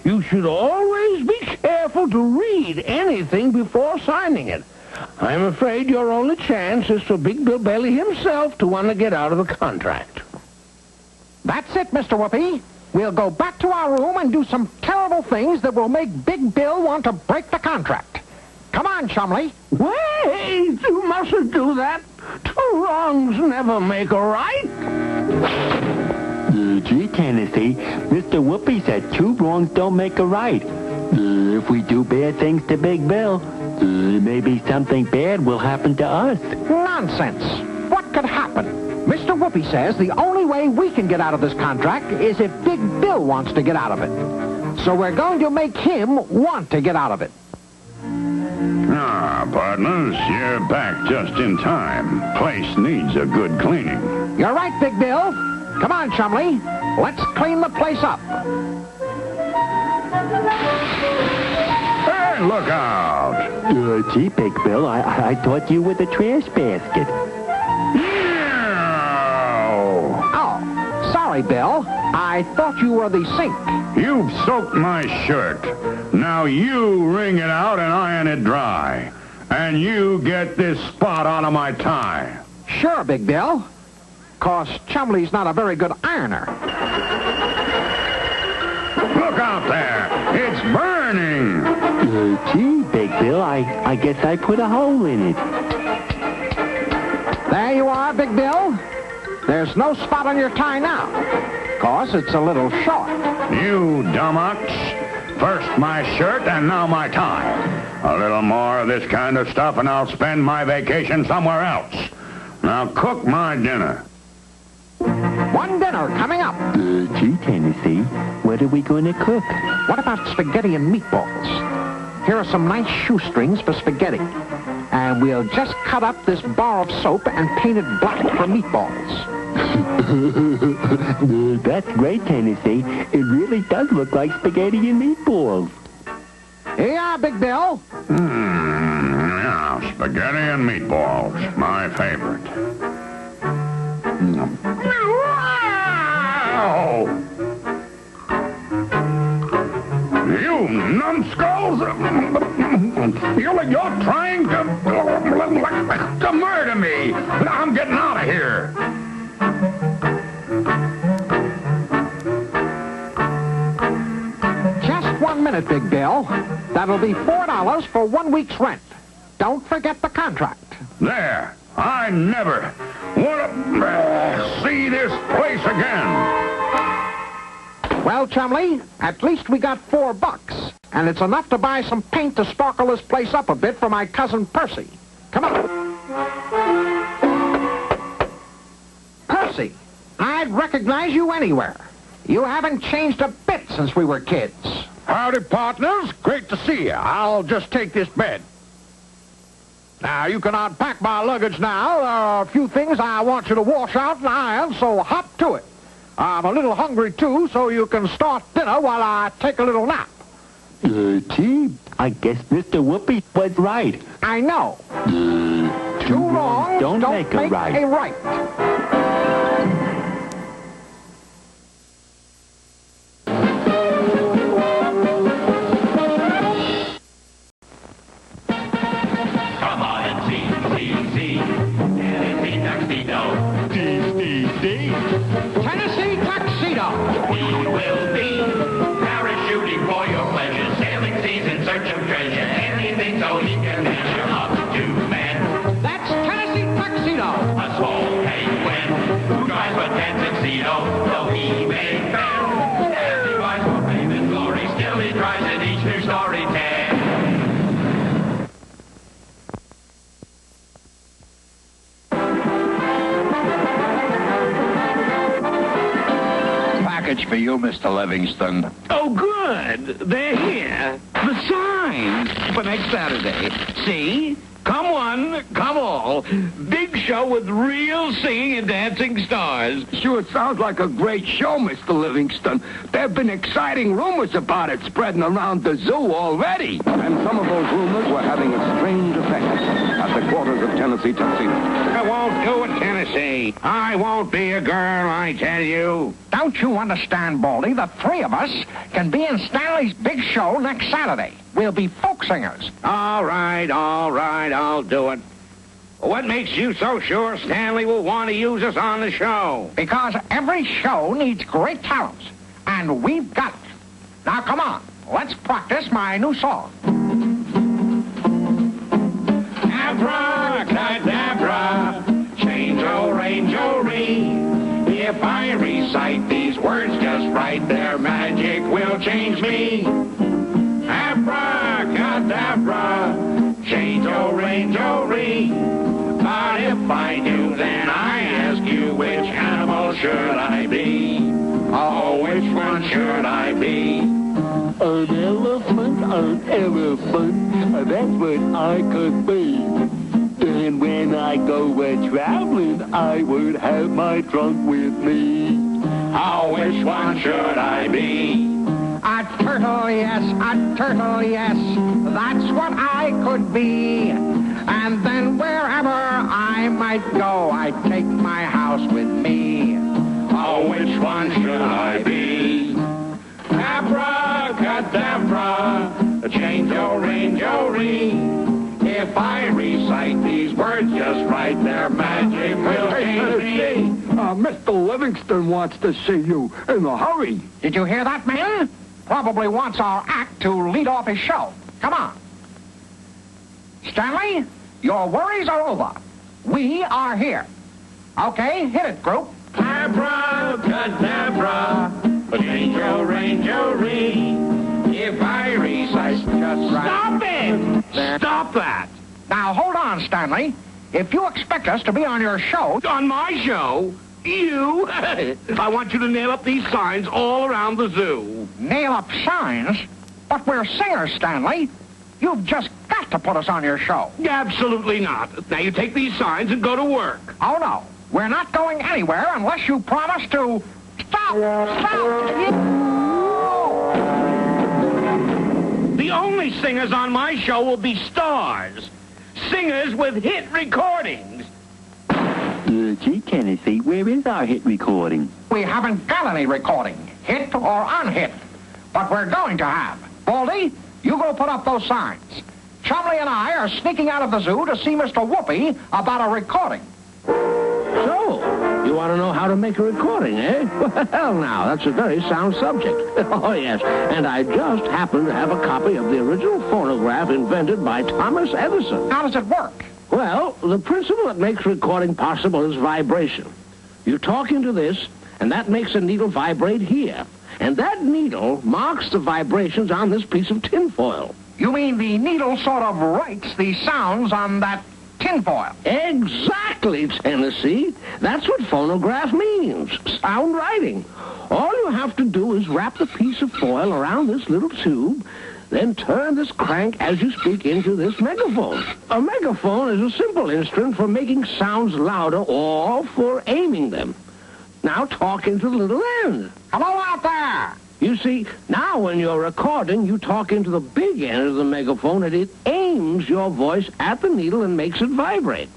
[SPEAKER 13] You should always be careful to read anything before signing it. I'm afraid your only chance is for Big Bill Bailey himself to want to get out of the contract.
[SPEAKER 4] That's it, Mr. Whoopi. We'll go back to our room and do some terrible things that will make Big Bill want to break the contract. Come on, Chumley.
[SPEAKER 13] Wait, you mustn't do that. 2 wrongs never make a right.
[SPEAKER 20] Gee, Tennessee, Mr. Whoopi said 2 wrongs don't make a right. If we do bad things to Big Bill, maybe something bad will happen to us.
[SPEAKER 4] Nonsense. What could happen? Mr. Whoopi says the only way we can get out of this contract is if Big Bill wants to get out of it. So we're going to make him want to get out of it.
[SPEAKER 10] Ah, partners, you're back just in time. Place needs a good cleaning.
[SPEAKER 4] You're right, Big Bill. Come on, Chumley. Let's clean the place up.
[SPEAKER 10] Hey, look out!
[SPEAKER 20] Gee, Big Bill, I thought you were the trash basket.
[SPEAKER 4] Oh, sorry, Bill. I thought you were the sink.
[SPEAKER 10] You've soaked my shirt. Now you wring it out and iron it dry. And you get this spot out of my tie.
[SPEAKER 4] Sure, Big Bill. 'Cause Chumley's not a very good ironer.
[SPEAKER 10] Look out there. It's burning.
[SPEAKER 20] Gee, Big Bill, I guess I put a hole in it.
[SPEAKER 4] There you are, Big Bill. There's no spot on your tie now. 'Cause it's a little short.
[SPEAKER 10] You dumb ox. First my shirt and now my tie. A little more of this kind of stuff and I'll spend my vacation somewhere else. Now cook my dinner.
[SPEAKER 4] One dinner coming up.
[SPEAKER 20] Gee, Tennessee, what are we going to cook?
[SPEAKER 4] What about spaghetti and meatballs? Here are some nice shoestrings for spaghetti. And we'll just cut up this bar of soap and paint it black for meatballs.
[SPEAKER 20] That's great, Tennessee. It really does look like spaghetti and meatballs.
[SPEAKER 4] Here you are, Big Bill.
[SPEAKER 10] Yeah, spaghetti and meatballs. My favorite. Wow! You numbskulls! You're trying to murder me! I'm getting out of here!
[SPEAKER 4] minute, Big Bill. That'll be $4 for 1 week's rent. Don't forget the contract.
[SPEAKER 5] There. I never want to see this place again.
[SPEAKER 4] Well, Chumley, at least we got $4, and it's enough to buy some paint to sparkle this place up a bit for my cousin Percy. Come on. Percy, I'd recognize you anywhere. You haven't changed a bit since we were kids.
[SPEAKER 15] Howdy, partners. Great to see you. I'll just take this bed.
[SPEAKER 4] Now, you can unpack my luggage now. There are a few things I want you to wash out and iron, so hop to it. I'm a little hungry, too, so you can start dinner while I take a little nap.
[SPEAKER 20] Gee, I guess Mr. Whoopi was right.
[SPEAKER 4] I know. Too wrong
[SPEAKER 20] don't make a right.
[SPEAKER 4] A right.
[SPEAKER 3] Come on and see. Tennessee Tuxedo.
[SPEAKER 4] Tennessee Tuxedo.
[SPEAKER 3] We will be parachuting for your pleasure, sailing seas in search of treasure, anything so he can measure up to man.
[SPEAKER 4] That's Tennessee Tuxedo.
[SPEAKER 3] A small penguin who drives a Tuxedo, though he may fail. As he rides for fame and glory, still he tries in each new story tale.
[SPEAKER 15] Package for you, Mr. Livingston.
[SPEAKER 8] Oh, good. They're here. The signs for next Saturday. See? Come one, come all. Big show with real singing and dancing stars.
[SPEAKER 15] Sure sounds like a great show, Mr. Livingston. There have been exciting rumors about it spreading around the zoo already.
[SPEAKER 5] And some of those rumors were having a strange effect at the quarters of Tennessee Tuxedo.
[SPEAKER 18] I won't do it, Tennessee. I won't be a girl, I tell you.
[SPEAKER 4] Don't you understand, Baldy? The three of us can be in Stanley's big show next Saturday. We'll be folk singers.
[SPEAKER 18] All right, I'll do it. What makes you so sure Stanley will want to use us on the show?
[SPEAKER 4] Because every show needs great talents, and we've got it. Now, come on. Let's practice my new song.
[SPEAKER 18] Abracadabra, change-o-range-o-ree. If I recite these words just right, their magic will change me. Abracadabra, change-o-range-o-ree. But if I do, then I ask you, which animal should I be? Oh, which one should I be?
[SPEAKER 20] An elephant, that's what I could be. And when I go traveling, I would have my trunk with me.
[SPEAKER 18] Oh, which one should I be?
[SPEAKER 4] A turtle, yes, that's what I could be. And then wherever I might go, I'd take my house with me.
[SPEAKER 18] Oh, which one should I be? Abracadabra, change-o-range-o-ree. If I recite these words just right, their magic will change me.
[SPEAKER 15] Mr. Livingston wants to see you in a hurry.
[SPEAKER 4] Did you hear that, man? Probably wants our act to lead off his show. Come on. Stanley, your worries are over. We are here. Okay, hit it, group.
[SPEAKER 18] Abracadabra, change-o-range-o-ree. If I recite just right... Stop it! Stop that!
[SPEAKER 4] Now, hold on, Stanley. If you expect us to be on your show...
[SPEAKER 18] On my show? You? I want you to nail up these signs all around the zoo.
[SPEAKER 4] Nail up signs? But we're singers, Stanley. You've just got to put us on your show.
[SPEAKER 18] Absolutely not. Now you take these signs and go to work.
[SPEAKER 4] Oh, no. We're not going anywhere unless you promise to... Stop!
[SPEAKER 18] The only singers on my show will be stars. Singers with hit recordings.
[SPEAKER 20] Gee, Tennessee, where is our hit recording?
[SPEAKER 4] We haven't got any recording, hit or unhit. But we're going to have. Baldy, you go put up those signs. Chumley and I are sneaking out of the zoo to see Mr. Whoopi about a recording.
[SPEAKER 13] So, you want to know how how to make a recording, eh? Well, now, that's a very sound subject. Oh, yes, and I just happen to have a copy of the original phonograph invented by Thomas Edison.
[SPEAKER 4] How does it work?
[SPEAKER 13] Well, the principle that makes recording possible is vibration. You talk into this, and that makes a needle vibrate here. And that needle marks the vibrations on this piece of tinfoil.
[SPEAKER 4] You mean the needle sort of writes the sounds on that tinfoil?
[SPEAKER 13] Exactly, Tennessee. That's what phonograph means, sound writing. All you have to do is wrap the piece of foil around this little tube, then turn this crank as you speak into this megaphone. A megaphone is a simple instrument for making sounds louder or for aiming them. Now talk into the little end.
[SPEAKER 4] Hello out there!
[SPEAKER 13] You see, now when you're recording, you talk into the big end of the megaphone, and it aims your voice at the needle and makes it vibrate.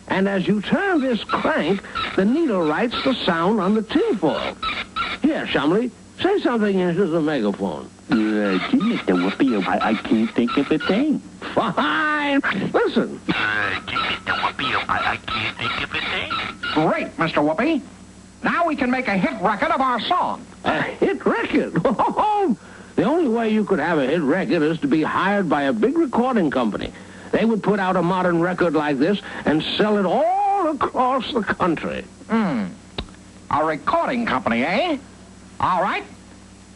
[SPEAKER 13] And as you turn this crank, the needle writes the sound on the tinfoil. Here, Shumley, say something into the megaphone.
[SPEAKER 20] Gee, Mr. Whoopi, I can't think of a thing.
[SPEAKER 13] Fine. Listen.
[SPEAKER 21] Gee, Mr. Whoopi, I can't think of a thing.
[SPEAKER 4] Great, Mr. Whoopi. Now we can make a hit record of our song.
[SPEAKER 13] A hit record? The only way you could have a hit record is to be hired by a big recording company. They would put out a modern record like this and sell it all across the country.
[SPEAKER 4] A recording company, eh? All right.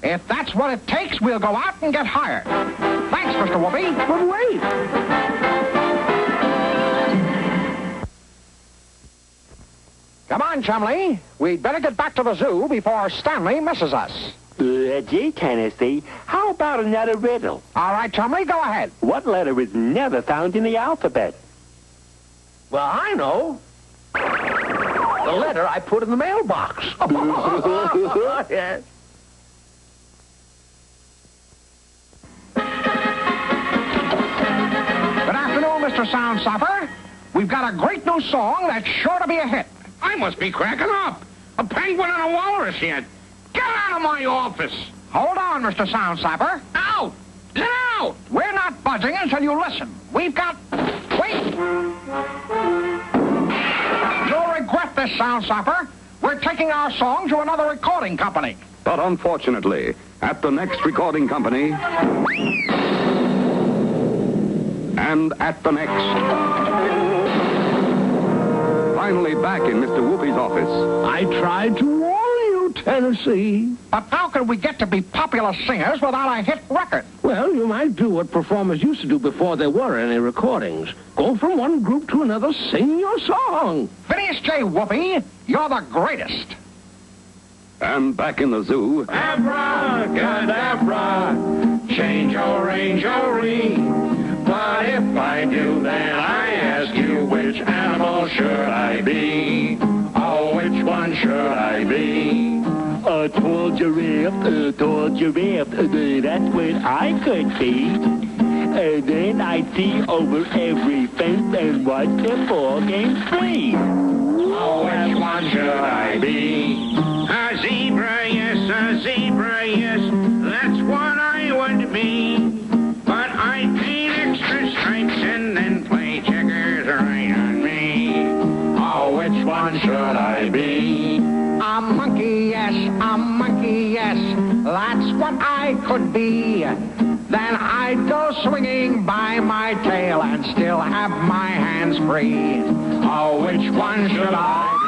[SPEAKER 4] If that's what it takes, we'll go out and get hired. Thanks, Mr. Whoopi.
[SPEAKER 13] But wait.
[SPEAKER 4] Come on, Chumley. We'd better get back to the zoo before Stanley misses us.
[SPEAKER 20] Gee, Tennessee, how about another riddle?
[SPEAKER 4] All right, Chumley, go ahead.
[SPEAKER 20] What letter is never found in the alphabet?
[SPEAKER 13] Well, I know. The letter I put in the mailbox. Yes.
[SPEAKER 4] Good afternoon, Mr. Soundstopper. We've got a great new song that's sure to be a hit.
[SPEAKER 8] I must be cracking up. A penguin and a walrus yet. Get out of my office.
[SPEAKER 4] Hold on, Mr. Soundstopper.
[SPEAKER 8] Out! Get out!
[SPEAKER 4] We're not budging until you listen. We've got... Wait! You'll regret this, Soundstopper. We're taking our song to another recording company.
[SPEAKER 5] But unfortunately, at the next recording company, and at the next... Finally back in Mr. Whoopi's office.
[SPEAKER 13] I tried to warn you, Tennessee.
[SPEAKER 4] But how can we get to be popular singers without a hit record?
[SPEAKER 13] Well, you might do what performers used to do before there were any recordings. Go from one group to another, sing your song.
[SPEAKER 4] Phineas J. Whoopi, you're the greatest.
[SPEAKER 5] And back in the zoo.
[SPEAKER 3] Abracadabra, change your rangery. But if I do, then I ask you, which animal should I be? Oh, which one should I be?
[SPEAKER 20] A tall giraffe, that's what I could be. And then I'd see over every fence and watch the ball game free.
[SPEAKER 3] Oh, which one should I be?
[SPEAKER 8] A zebra, yes, that's what I would be. But I'd paint extra stripes and then play checkers right on me.
[SPEAKER 3] Oh, which one should I be?
[SPEAKER 4] A monkey, yes, that's what I could be. Then I'd go swinging by my tail and still have my hands free.
[SPEAKER 3] Oh, which one should I be?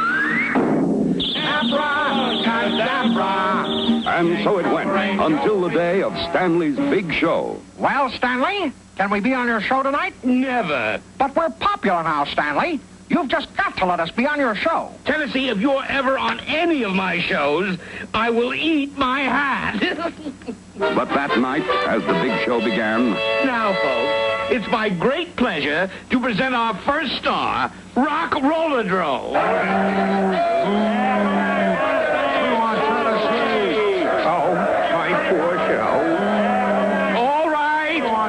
[SPEAKER 4] Abracadabra.
[SPEAKER 5] And so it went, until the day of Stanley's big show.
[SPEAKER 4] Well, Stanley, can we be on your show tonight?
[SPEAKER 8] Never.
[SPEAKER 4] But we're popular now, Stanley. You've just got to let us be on your show.
[SPEAKER 8] Tennessee, if you're ever on any of my shows, I will eat my hat.
[SPEAKER 5] But that night, as the big show began...
[SPEAKER 8] Now, folks, it's my great pleasure to present our first star, Rock Rolladro.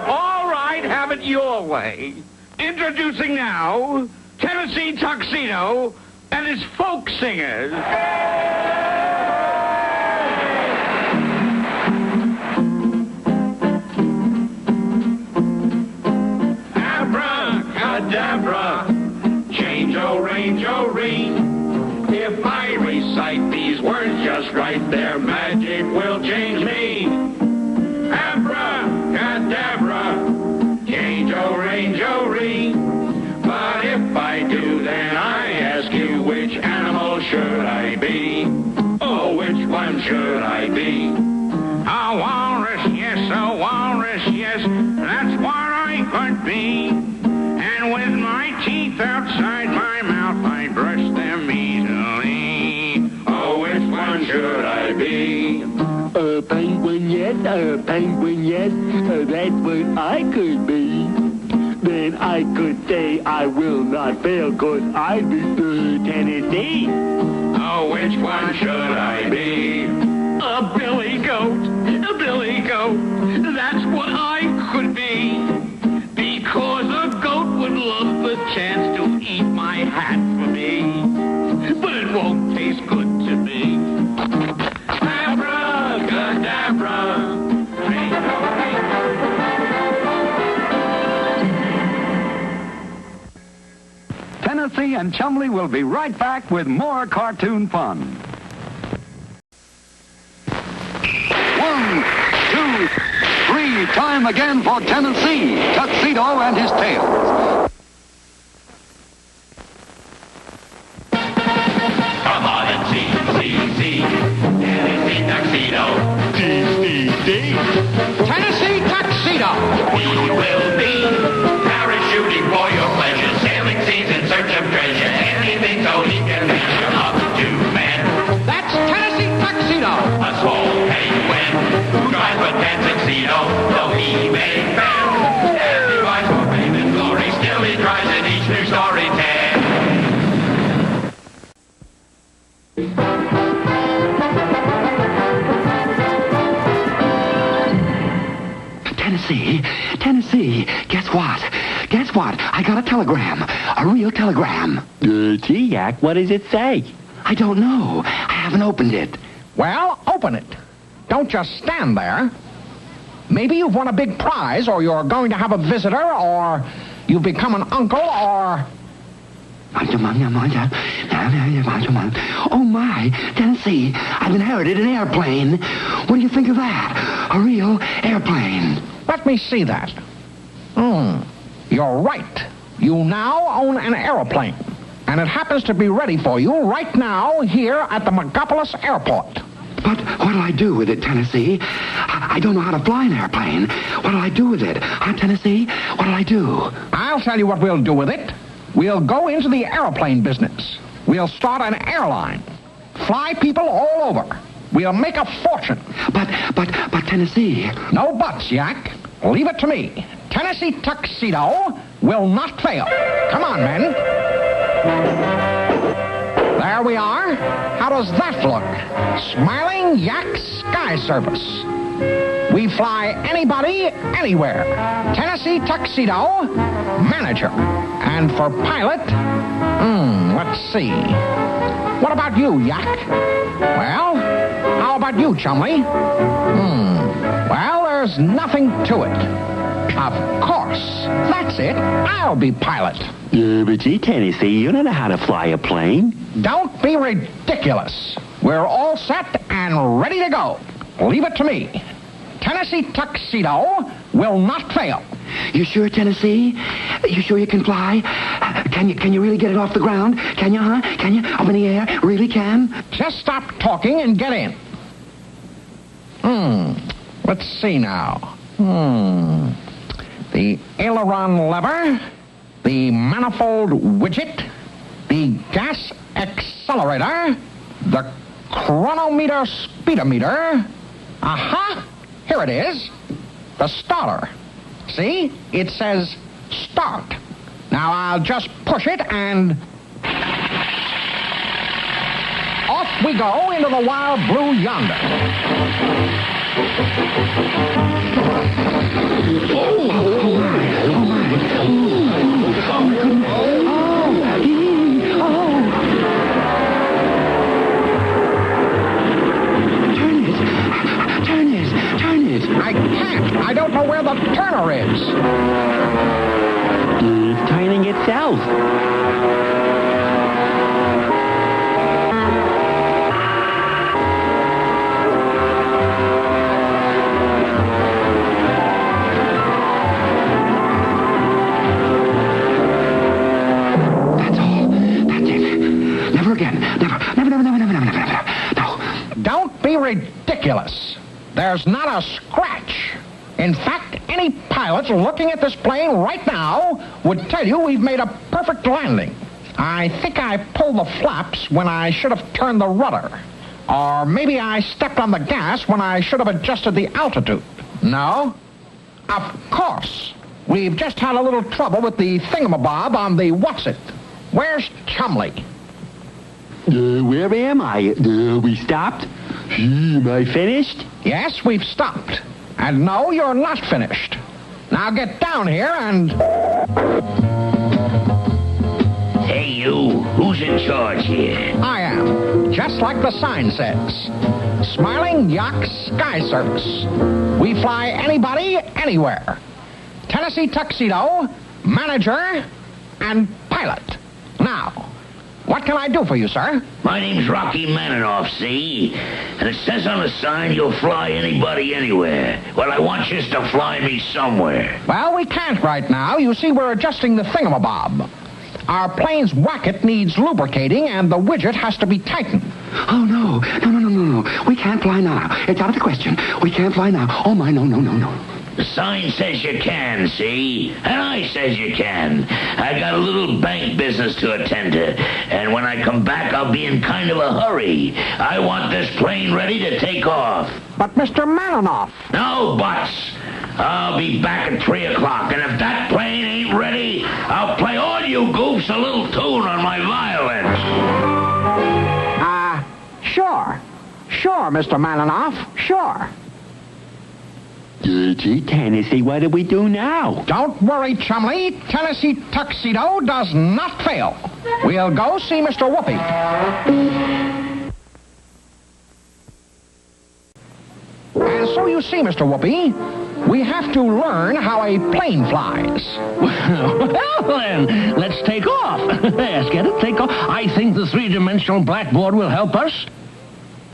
[SPEAKER 8] All right, have it your way. Introducing now, Tennessee Tuxedo and his folk singers.
[SPEAKER 3] Abracadabra, change, oh, range, oh, ring. If I race recite these words just right, their magic will change me. Abracadabra, change-o-range-o-ree. But if I do, then I ask you, which animal should I be? Oh, which one should I be? A walrus, yes, that's what I could be. And with my teeth outside my mouth, I brush them easily. Oh, which one should I be?
[SPEAKER 20] A penguin, yes, that's what I could be. Then I could say I will not fail, 'cause I'd be Tennessee.
[SPEAKER 3] Oh, which one should I be?
[SPEAKER 7] A billy goat, that's what I could be. Because a goat would love the chance to eat my hat for me. But it won't taste good to me. Abracadabra.
[SPEAKER 2] Tennessee and Chumley will be right back with more cartoon fun. 1, 2, 3, time again for Tennessee, Tuxedo and his tails.
[SPEAKER 3] Come on and see, Tennessee Tuxedo.
[SPEAKER 4] Tennessee Tuxedo.
[SPEAKER 3] We will be parachuting for your pleasure, sailing seas in search of treasure, anything so he can measure up to man.
[SPEAKER 4] That's Tennessee Tuxedo.
[SPEAKER 3] A small penguin who tries but can't succeed, though he may fail. As he rides for fame and glory, still he tries in each new story tale.
[SPEAKER 21] Tennessee, guess what? I got a telegram. A real telegram.
[SPEAKER 16] Gee, Yak, what does it say?
[SPEAKER 21] I don't know. I haven't opened it.
[SPEAKER 4] Well, open it. Don't just stand there. Maybe you've won a big prize, or you're going to have a visitor, or you've become an uncle, or...
[SPEAKER 21] Oh, my. Tennessee, I've inherited an airplane. What do you think of that? A real airplane.
[SPEAKER 4] Let me see that. You're right. You now own an aeroplane, and it happens to be ready for you right now here at the Megapolis Airport.
[SPEAKER 21] But what'll I do with it, Tennessee? I don't know how to fly an airplane. What'll I do with it? Huh, Tennessee? What'll I do?
[SPEAKER 4] I'll tell you what we'll do with it. We'll go into the airplane business. We'll start an airline. Fly people all over. We'll make a fortune.
[SPEAKER 21] But Tennessee...
[SPEAKER 4] No buts, Yak. Leave it to me. Tennessee Tuxedo will not fail. Come on, men. There we are. How does that look? Smiling Yak Sky Service. We fly anybody, anywhere. Tennessee Tuxedo, manager. And for pilot, let's see. What about you, Yak? Well, how about you, Chumley? Well, there's nothing to it. Of course. That's it. I'll be pilot.
[SPEAKER 16] But gee, Tennessee, you don't know how to fly a plane.
[SPEAKER 4] Don't be ridiculous. We're all set and ready to go. Leave it to me. Tennessee Tuxedo will not fail.
[SPEAKER 21] You sure, Tennessee? You sure you can fly? Can you really get it off the ground? Can you, huh? Can you? Up in the air? Really can?
[SPEAKER 4] Just stop talking and get in. Let's see now. The aileron lever, the manifold widget, the gas accelerator, the chronometer speedometer. Aha! Here it is. The starter. See? It says start. Now I'll just push it and... off we go into the wild blue yonder.
[SPEAKER 21] Turn it.
[SPEAKER 4] I can't. I don't know where the turner is.
[SPEAKER 16] It's turning itself.
[SPEAKER 4] simply ridiculous. There's not a scratch. In fact, any pilot looking at this plane right now would tell you we've made a perfect landing. I think I pulled the flaps when I should have turned the rudder. Or maybe I stepped on the gas when I should have adjusted the altitude. No? Of course. We've just had a little trouble with the thingamabob on the what's-it. Where's Chumley?
[SPEAKER 20] Where am I? We stopped? Am I finished?
[SPEAKER 4] Yes, we've stopped. And no, you're not finished. Now get down here and...
[SPEAKER 8] Hey, you. Who's in charge here?
[SPEAKER 4] I am. Just like the sign says. Smiling Yacht Sky Service. We fly anybody, anywhere. Tennessee Tuxedo, manager, and pilot. Now, what can I do for you, sir?
[SPEAKER 8] My name's Rocky Maninoff, see? And it says on the sign you'll fly anybody anywhere. Well, I want you to fly me somewhere.
[SPEAKER 4] Well, we can't right now. You see, we're adjusting the thingamabob. Our plane's wacket needs lubricating, and the widget has to be tightened.
[SPEAKER 21] Oh, no. No. We can't fly now. It's out of the question. We can't fly now. Oh, my, no.
[SPEAKER 8] The sign says you can, see? And I says you can. I got a little bank business to attend to. And when I come back, I'll be in kind of a hurry. I want this plane ready to take off.
[SPEAKER 4] But, Mr. Maninoff...
[SPEAKER 8] No buts. I'll be back at 3 o'clock, and if that plane ain't ready, I'll play all you goofs a little tune on my violin.
[SPEAKER 4] Sure. Sure, Mr. Maninoff. Sure.
[SPEAKER 20] Gee, Tennessee, what do we do now?
[SPEAKER 4] Don't worry, Chumley. Tennessee Tuxedo does not fail. We'll go see Mr. Whoopi. And so you see, Mr. Whoopi, we have to learn how a plane flies.
[SPEAKER 13] Well, then, let's take off. Yes, get it? Take off. I think the three-dimensional blackboard will help us.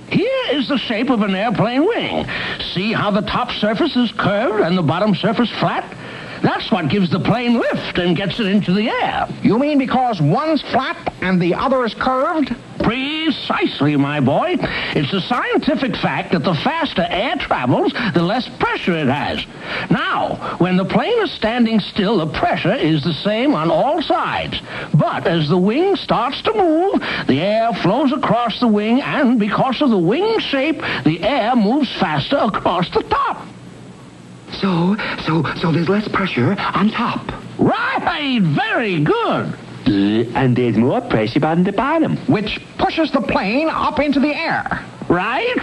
[SPEAKER 13] Here is the shape of an airplane wing. See how the top surface is curved and the bottom surface flat? That's what gives the plane lift and gets it into the air.
[SPEAKER 4] You mean because one's flat and the other is curved?
[SPEAKER 13] Precisely, my boy. It's a scientific fact that the faster air travels, the less pressure it has. Now, when the plane is standing still, the pressure is the same on all sides. But as the wing starts to move, the air flows across the wing, and because of the wing shape, the air moves faster across the top.
[SPEAKER 21] So there's less pressure on top.
[SPEAKER 13] Right, very good.
[SPEAKER 20] And there's more pressure on the bottom.
[SPEAKER 4] Which pushes the plane up into the air.
[SPEAKER 13] Right.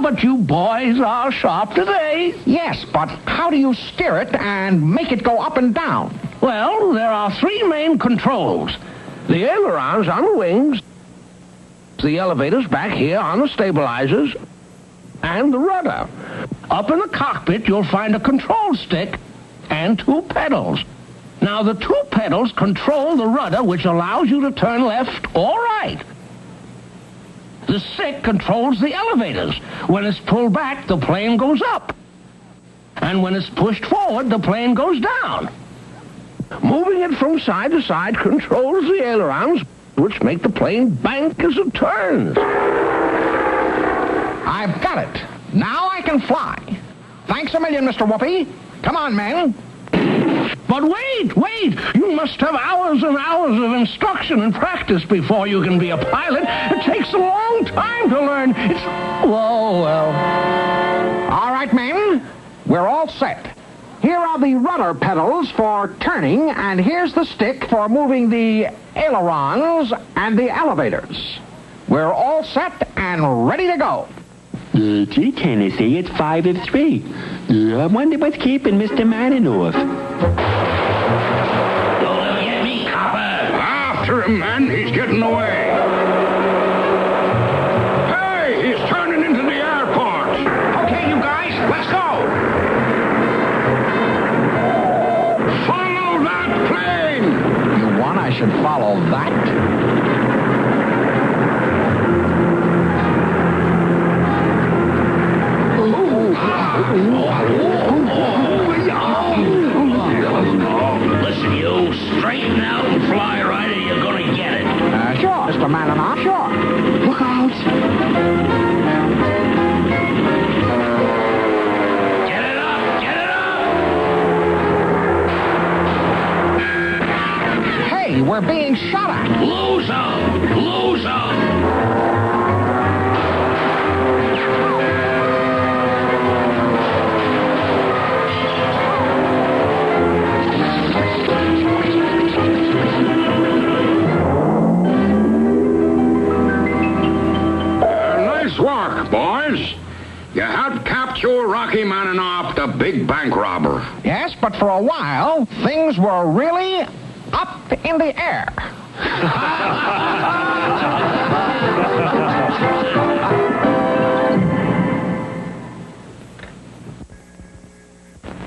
[SPEAKER 13] But you boys are sharp today.
[SPEAKER 4] Yes, but how do you steer it and make it go up and down?
[SPEAKER 13] Well, there are three main controls. The ailerons on the wings, the elevators back here on the stabilizers, and the rudder. Up in the cockpit, you'll find a control stick and two pedals. Now, the two pedals control the rudder, which allows you to turn left or right. The stick controls the elevators. When it's pulled back, the plane goes up. And when it's pushed forward, the plane goes down. Moving it from side to side controls the ailerons, which make the plane bank as it turns.
[SPEAKER 4] I've got it. Now I can fly. Thanks a million, Mr. Whoopi. Come on, men.
[SPEAKER 13] But wait! You must have hours and hours of instruction and practice before you can be a pilot. It takes a long time to learn. Well.
[SPEAKER 4] All right, men. We're all set. Here are the rudder pedals for turning, and here's the stick for moving the ailerons and the elevators. We're all set and ready to go.
[SPEAKER 20] Gee, Tennessee, it's 5 of 3. I wonder what's keeping Mr. Maninoff.
[SPEAKER 8] Don't let me get me, copper.
[SPEAKER 5] After him, man. He's getting away. Hey, he's turning into the airport.
[SPEAKER 4] Okay, you guys, let's go.
[SPEAKER 5] Follow that plane.
[SPEAKER 4] You want I should follow that?
[SPEAKER 8] Listen, you, straighten out and fly right, or you're gonna get it.
[SPEAKER 4] Sure, Mr. Maninoff, sure.
[SPEAKER 21] Look out.
[SPEAKER 4] We're being shot at.
[SPEAKER 8] Lose 'em! Lose 'em!
[SPEAKER 18] Nice work, boys. You helped capture Rocky Maninoff, the big bank robber.
[SPEAKER 4] Yes, but for a while, things were really up in the air.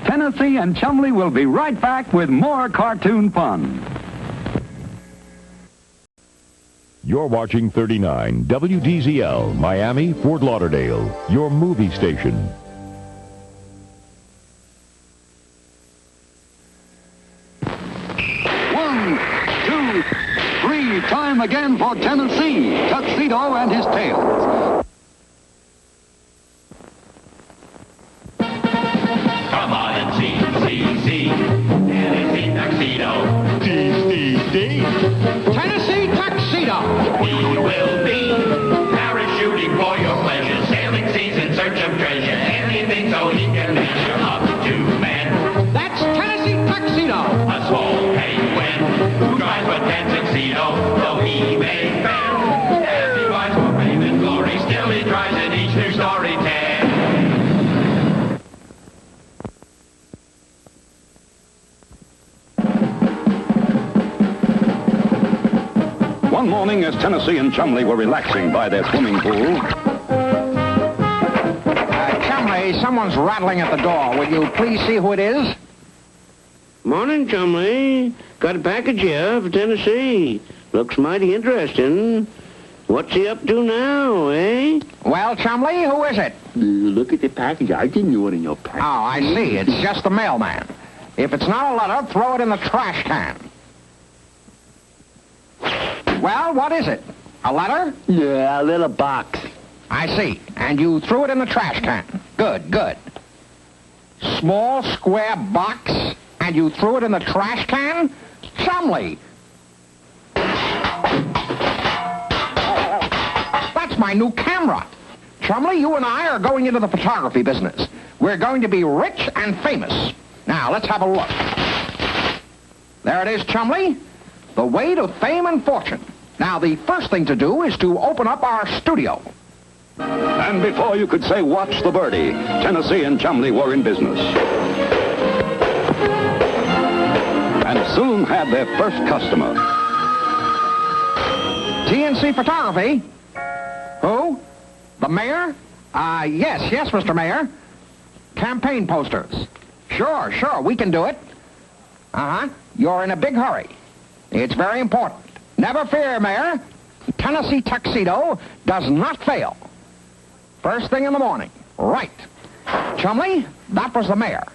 [SPEAKER 2] Tennessee and Chumley will be right back with more cartoon fun.
[SPEAKER 1] You're watching 39 WDZL, Miami, Fort Lauderdale, your movie station.
[SPEAKER 2] One, two, three. Time again for Tennessee, Tuxedo and his tails.
[SPEAKER 3] Come on and see Tennessee Tuxedo.
[SPEAKER 4] Tennessee Tuxedo.
[SPEAKER 3] He will be parachuting for your pleasure, sailing seas in search of treasure, anything so he can measure up to men.
[SPEAKER 4] That's Tennessee Tuxedo.
[SPEAKER 3] A small penguin who tries but can't succeed, though he may fail. As he fights for fame and glory, still he tries in each new story tale.
[SPEAKER 5] One morning, as Tennessee and Chumley were relaxing by their swimming pool,
[SPEAKER 4] Chumley, someone's rattling at the door. Will you please see who it is?
[SPEAKER 13] Morning, Chumley. Got a package here for Tennessee. Looks mighty interesting. What's he up to now, eh?
[SPEAKER 4] Well, Chumley, who is it?
[SPEAKER 20] Look at the package. I didn't order your package.
[SPEAKER 4] Oh, I see. It's just the mailman. If it's not a letter, throw it in the trash can. Well, what is it? A letter?
[SPEAKER 20] Yeah, a little box.
[SPEAKER 4] I see. And you threw it in the trash can. Good, good. Small square box, and you threw it in the trash can? Chumley! That's my new camera. Chumley, you and I are going into the photography business. We're going to be rich and famous. Now, let's have a look. There it is, Chumley. The way to fame and fortune. Now, the first thing to do is to open up our studio.
[SPEAKER 5] and before you could say watch the birdie, Tennessee and Chumley were in business. And soon had their first customer.
[SPEAKER 4] TNC Photography? Who? The mayor? Yes, Mr. Mayor. Campaign posters. Sure, we can do it. Uh-huh. You're in a big hurry. It's very important. Never fear, Mayor. Tennessee Tuxedo does not fail. First thing in the morning. Right. Chumley, that was the mayor.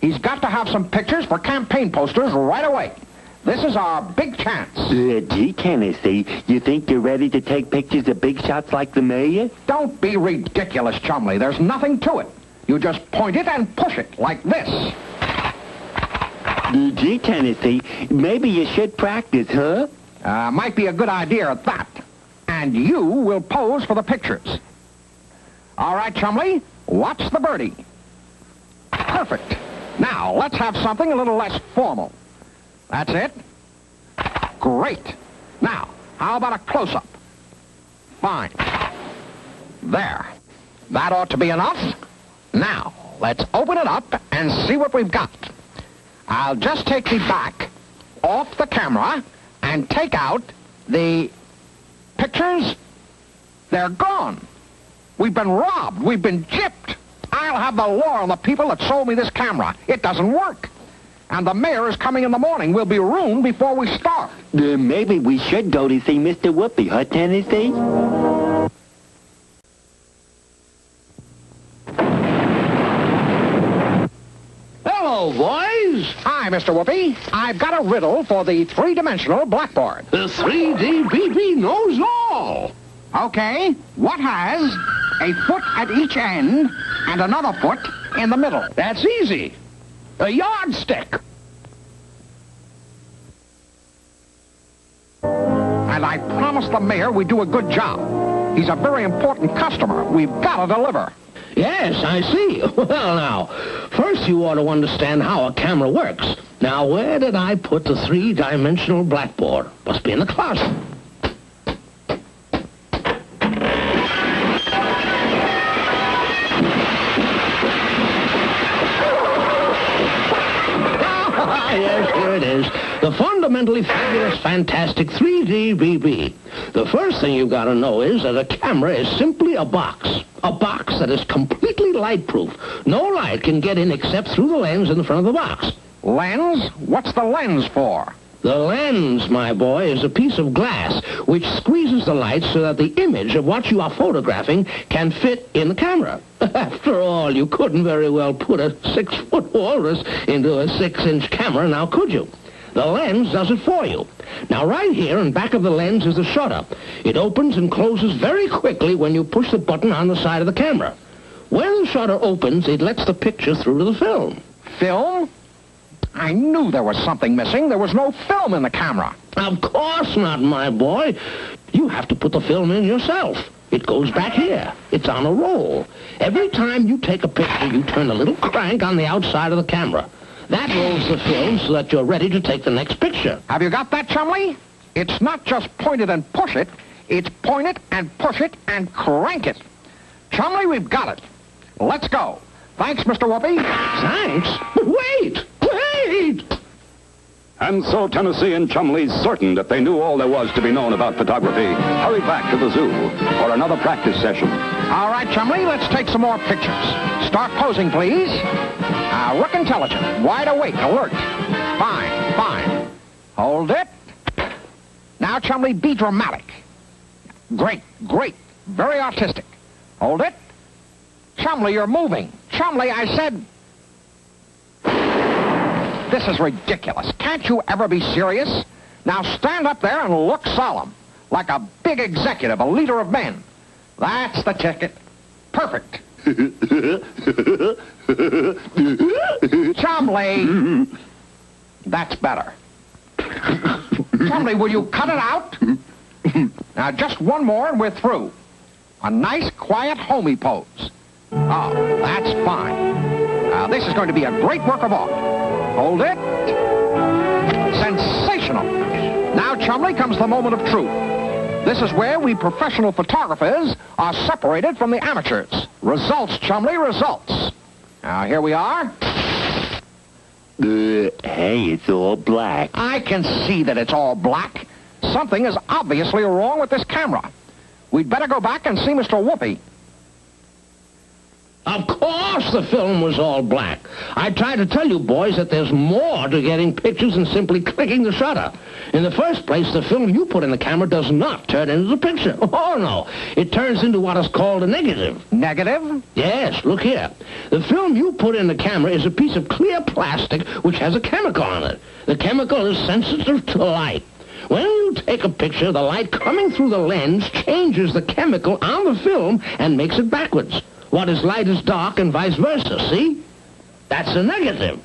[SPEAKER 4] He's got to have some pictures for campaign posters right away. This is our big chance.
[SPEAKER 20] Gee, Tennessee, you think you're ready to take pictures of big shots like the mayor?
[SPEAKER 4] Don't be ridiculous, Chumley. There's nothing to it. You just point it and push it like this.
[SPEAKER 20] Gee, Tennessee, maybe you should practice, huh?
[SPEAKER 4] Might be a good idea at that. And you will pose for the pictures. All right, Chumley, watch the birdie. Perfect. Now, let's have something a little less formal. That's it. Great. Now, how about a close-up? Fine. There. That ought to be enough. Now, let's open it up and see what we've got. I'll just take the back off the camera and take out the pictures. They're gone. We've been robbed. We've been gypped. I'll have the law on the people that sold me this camera. It doesn't work. And the mayor is coming in the morning. We'll be ruined before we start.
[SPEAKER 20] Maybe we should go to see Mr. Whoopi, huh, Tennessee?
[SPEAKER 13] Hello, boys.
[SPEAKER 4] Hi, Mr. Whoopi. I've got a riddle for the three-dimensional blackboard.
[SPEAKER 13] The 3D BB knows all.
[SPEAKER 4] Okay. What has a foot at each end and another foot in the middle?
[SPEAKER 13] That's easy. A yardstick.
[SPEAKER 4] and I promised the mayor we'd do a good job. He's a very important customer. We've got to deliver.
[SPEAKER 13] Yes, I see. Well, now, first you ought to understand how a camera works. Now, where did I put the three-dimensional blackboard? Must be in the closet. Yes, here it is. The fundamentally fabulous, fantastic 3D BB. The first thing you've got to know is that a camera is simply a box. A box that is completely light-proof. No light can get in except through the lens in the front of the box.
[SPEAKER 4] Lens? What's the lens for?
[SPEAKER 13] The lens, my boy, is a piece of glass which squeezes the light so that the image of what you are photographing can fit in the camera. After all, you couldn't very well put a 6-foot walrus into a 6-inch camera, now could you? The lens does it for you. Now, right here in back of the lens is the shutter. It opens and closes very quickly when you push the button on the side of the camera. When the shutter opens, it lets the picture through to the film.
[SPEAKER 4] Film? I knew there was something missing. There was no film in the camera.
[SPEAKER 13] Of course not, my boy. You have to put the film in yourself. It goes back here. It's on a roll. Every time you take a picture, you turn a little crank on the outside of the camera. That rolls the film so that you're ready to take the next picture.
[SPEAKER 4] Have you got that, Chumley? It's not just point it and push it. It's point it and push it and crank it. Chumley, we've got it. Let's go. Thanks, Mr. Whoopi.
[SPEAKER 13] Thanks? But wait!
[SPEAKER 5] And so Tennessee and Chumley, certain that they knew all there was to be known about photography, hurried back to the zoo for another practice session.
[SPEAKER 4] All right, Chumley, let's take some more pictures. Start posing, please. Look intelligent, wide awake, alert. Fine. Hold it. Now, Chumley, be dramatic. Great. Very artistic. Hold it. Chumley, you're moving. Chumley, I said... This is ridiculous. Can't you ever be serious? Now stand up there and look solemn, like a big executive, a leader of men. That's the ticket. Perfect. Chumley. That's better. Chumley, will you cut it out? Now just one more and we're through. A nice, quiet, homey pose. Oh, that's fine. Now this is going to be a great work of art. Hold it. Sensational. Now, Chumley, comes the moment of truth. This is where we professional photographers are separated from the amateurs. Results, Chumley, results. Now, here we are.
[SPEAKER 20] Hey, it's all black.
[SPEAKER 4] I can see that it's all black. Something is obviously wrong with this camera. We'd better go back and see Mr. Whoopi.
[SPEAKER 13] Of course the film was all black. I tried to tell you boys that there's more to getting pictures than simply clicking the shutter. In the first place, the film you put in the camera does not turn into the picture. Oh, no. It turns into what is called a negative.
[SPEAKER 4] Negative?
[SPEAKER 13] Yes, look here. The film you put in the camera is a piece of clear plastic which has a chemical on it. The chemical is sensitive to light. When you take a picture, the light coming through the lens changes the chemical on the film and makes it backwards. What is light is dark and vice versa, see? That's a negative.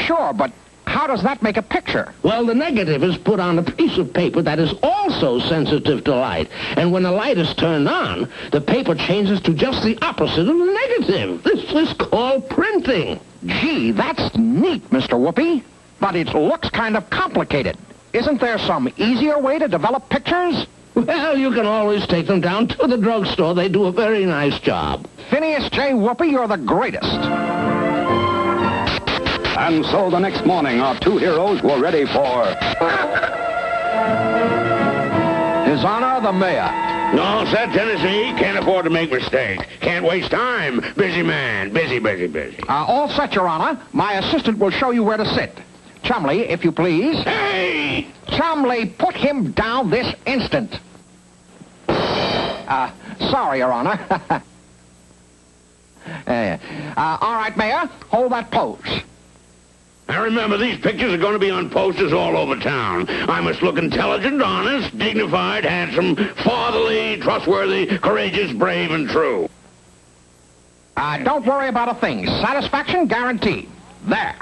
[SPEAKER 4] Sure, but how does that make a picture?
[SPEAKER 13] Well, the negative is put on a piece of paper that is also sensitive to light. And when the light is turned on, the paper changes to just the opposite of the negative. This is called printing.
[SPEAKER 4] Gee, that's neat, Mr. Whoopi. But it looks kind of complicated. Isn't there some easier way to develop pictures?
[SPEAKER 13] Well, you can always take them down to the drugstore. They do a very nice job.
[SPEAKER 4] Phineas J. Whoopi, you're the greatest.
[SPEAKER 5] And so the next morning, our two heroes were ready for...
[SPEAKER 4] His Honor, the Mayor.
[SPEAKER 8] No, sir, Tennessee. Can't afford to make mistakes. Can't waste time. Busy man. Busy.
[SPEAKER 4] All set, Your Honor. My assistant will show you where to sit. Chumley, if you please.
[SPEAKER 8] Hey!
[SPEAKER 4] Chumley, put him down this instant. Sorry, Your Honor. All right, Mayor, hold that pose.
[SPEAKER 8] Now remember, these pictures are going to be on posters all over town. I must look intelligent, honest, dignified, handsome, fatherly, trustworthy, courageous, brave, and true.
[SPEAKER 4] Don't worry about a thing. Satisfaction guaranteed. There.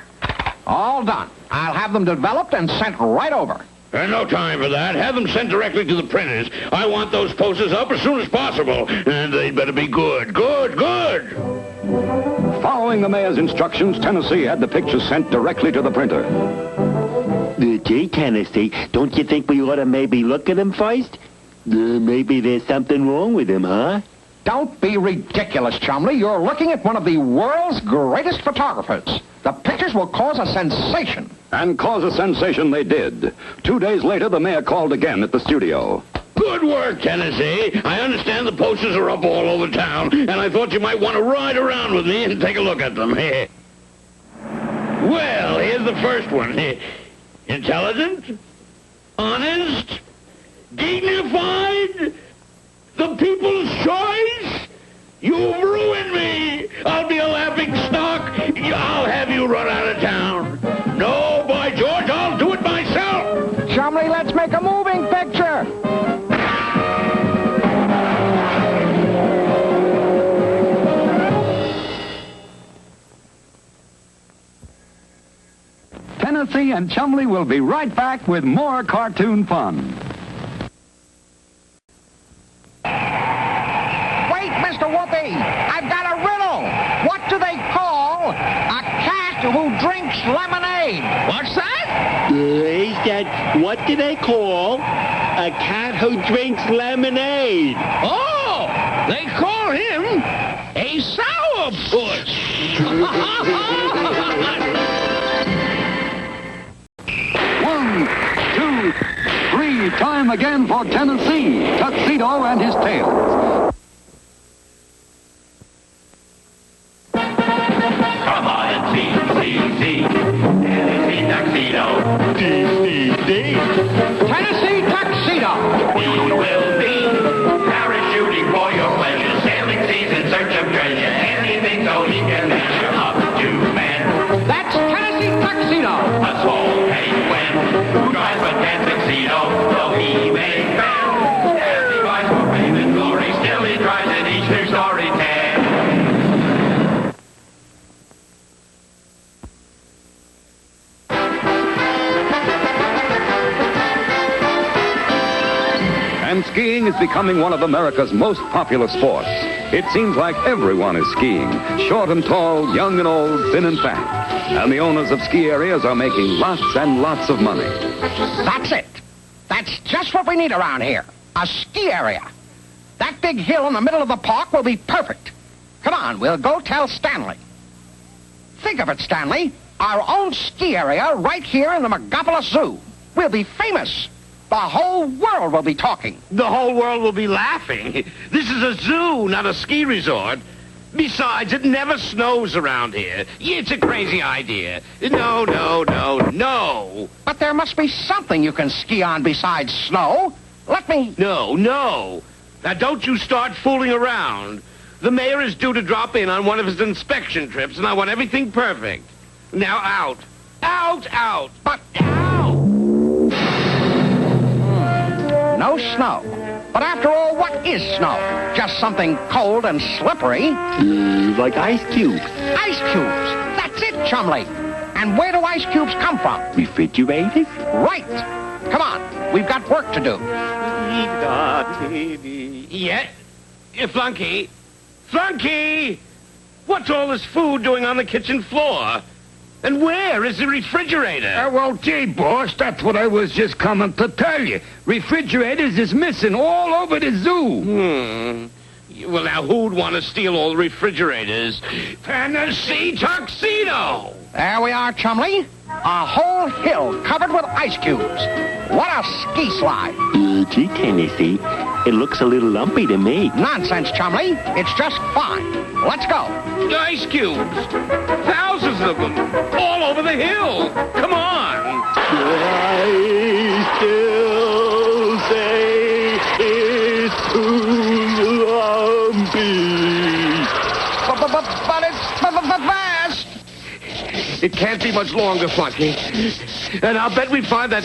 [SPEAKER 4] All done. I'll have them developed and sent right over.
[SPEAKER 8] No time for that. Have them sent directly to the printers. I want those posters up as soon as possible. And they better be good. Good.
[SPEAKER 5] Following the mayor's instructions, Tennessee had the pictures sent directly to the printer.
[SPEAKER 20] Gee, Tennessee, don't you think we ought to maybe look at him first? Maybe there's something wrong with him, huh?
[SPEAKER 4] Don't be ridiculous, Chumley. You're looking at one of the world's greatest photographers. The pictures will cause a sensation.
[SPEAKER 5] And cause a sensation they did. 2 days later, the mayor called again at the studio.
[SPEAKER 8] Good work, Tennessee. I understand the posters are up all over town, and I thought you might want to ride around with me and take a look at them. Well, here's the first one. Intelligent, honest, dignified, the people's choice. You've ruined me. I'll be a laughing stock. I'll have you run out of town. No, by George, I'll do it myself.
[SPEAKER 4] Chumley, let's make a moving picture.
[SPEAKER 2] Tennessee and Chumley will be right back with more cartoon fun.
[SPEAKER 4] Wait, Mr. Whoopi, I've got a riddle. What do they call a cat who drinks lemonade?
[SPEAKER 16] What's that? What do they call a cat who drinks lemonade?
[SPEAKER 13] Oh, they call him a sourpuss.
[SPEAKER 2] 1, 2, 3, time again for Tennessee, Tuxedo and his tails.
[SPEAKER 3] Come on and see. Tennessee Tuxedo.
[SPEAKER 4] Tennessee Tuxedo.
[SPEAKER 3] He will be parachuting for your pleasure, sailing seas in search of treasure, anything so he can measure up to men.
[SPEAKER 4] That's Tennessee Tuxedo.
[SPEAKER 3] A small penguin who tries but can't succeed, though he may fail. As he fights for fame and glory, still he tries in each new story tale.
[SPEAKER 5] And skiing is becoming one of America's most popular sports. It seems like everyone is skiing. Short and tall, young and old, thin and fat. And the owners of ski areas are making lots and lots of money.
[SPEAKER 4] That's it. That's just what we need around here. A ski area. That big hill in the middle of the park will be perfect. Come on, we'll go tell Stanley. Think of it, Stanley. Our own ski area right here in the Megapolis Zoo. We'll be famous. The whole world will be talking.
[SPEAKER 13] The whole world will be laughing. This is a zoo, not a ski resort. Besides, it never snows around here. It's a crazy idea. No.
[SPEAKER 4] But there must be something you can ski on besides snow. Let me...
[SPEAKER 13] No. Now, don't you start fooling around. The mayor is due to drop in on one of his inspection trips, and I want everything perfect. Now, out.
[SPEAKER 4] But... No snow. But after all, what is snow? Just something cold and slippery.
[SPEAKER 20] Like ice cubes.
[SPEAKER 4] Ice cubes. That's it, Chumley. And where do ice cubes come from?
[SPEAKER 20] Refrigerators?
[SPEAKER 4] Right. Come on. We've got work to do.
[SPEAKER 13] Yeah? Flunky? What's all this food doing on the kitchen floor? And where is the refrigerator?
[SPEAKER 18] Well, gee, boss, that's what I was just coming to tell you. Refrigerators is missing all over the zoo.
[SPEAKER 13] Well, now, who'd want to steal all the refrigerators? Tennessee Tuxedo!
[SPEAKER 4] There we are, Chumley. A whole hill covered with ice cubes. What a ski slide.
[SPEAKER 20] Gee, Tennessee, it looks a little lumpy to me.
[SPEAKER 4] Nonsense, Chumley. It's just fine. Let's go.
[SPEAKER 13] Ice cubes. Thousands of them. All over the hill. Come on.
[SPEAKER 20] I still say it's too lumpy.
[SPEAKER 4] But it's fast.
[SPEAKER 13] It can't be much longer, Flunky. And I'll bet we find that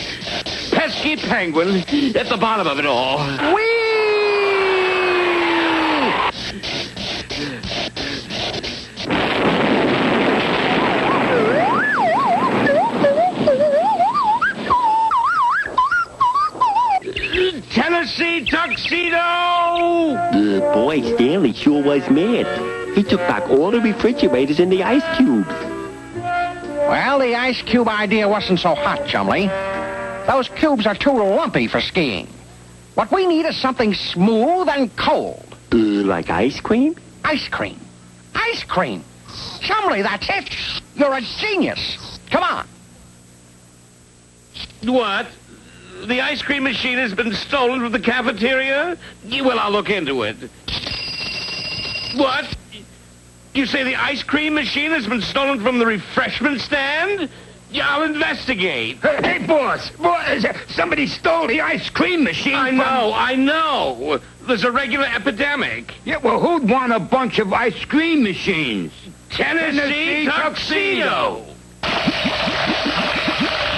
[SPEAKER 13] pesky penguin at the bottom of it all.
[SPEAKER 4] Whee!
[SPEAKER 16] Boy, Stanley sure was mad. He took back all the refrigerators and the ice cubes.
[SPEAKER 4] Well, the ice cube idea wasn't so hot, Chumley. Those cubes are too lumpy for skiing. What we need is something smooth and cold.
[SPEAKER 16] Like ice cream?
[SPEAKER 4] Ice cream. Ice cream. Chumley, that's it. You're a genius. Come on.
[SPEAKER 8] What? The ice cream machine has been stolen from the cafeteria? Well, I'll look into it. What? You say the ice cream machine has been stolen from the refreshment stand? Yeah, I'll investigate.
[SPEAKER 18] Hey, boss! Boss, somebody stole the ice cream machine.
[SPEAKER 8] I know. There's a regular epidemic.
[SPEAKER 18] Yeah, well, who'd want a bunch of ice cream machines?
[SPEAKER 8] Tennessee Tuxedo.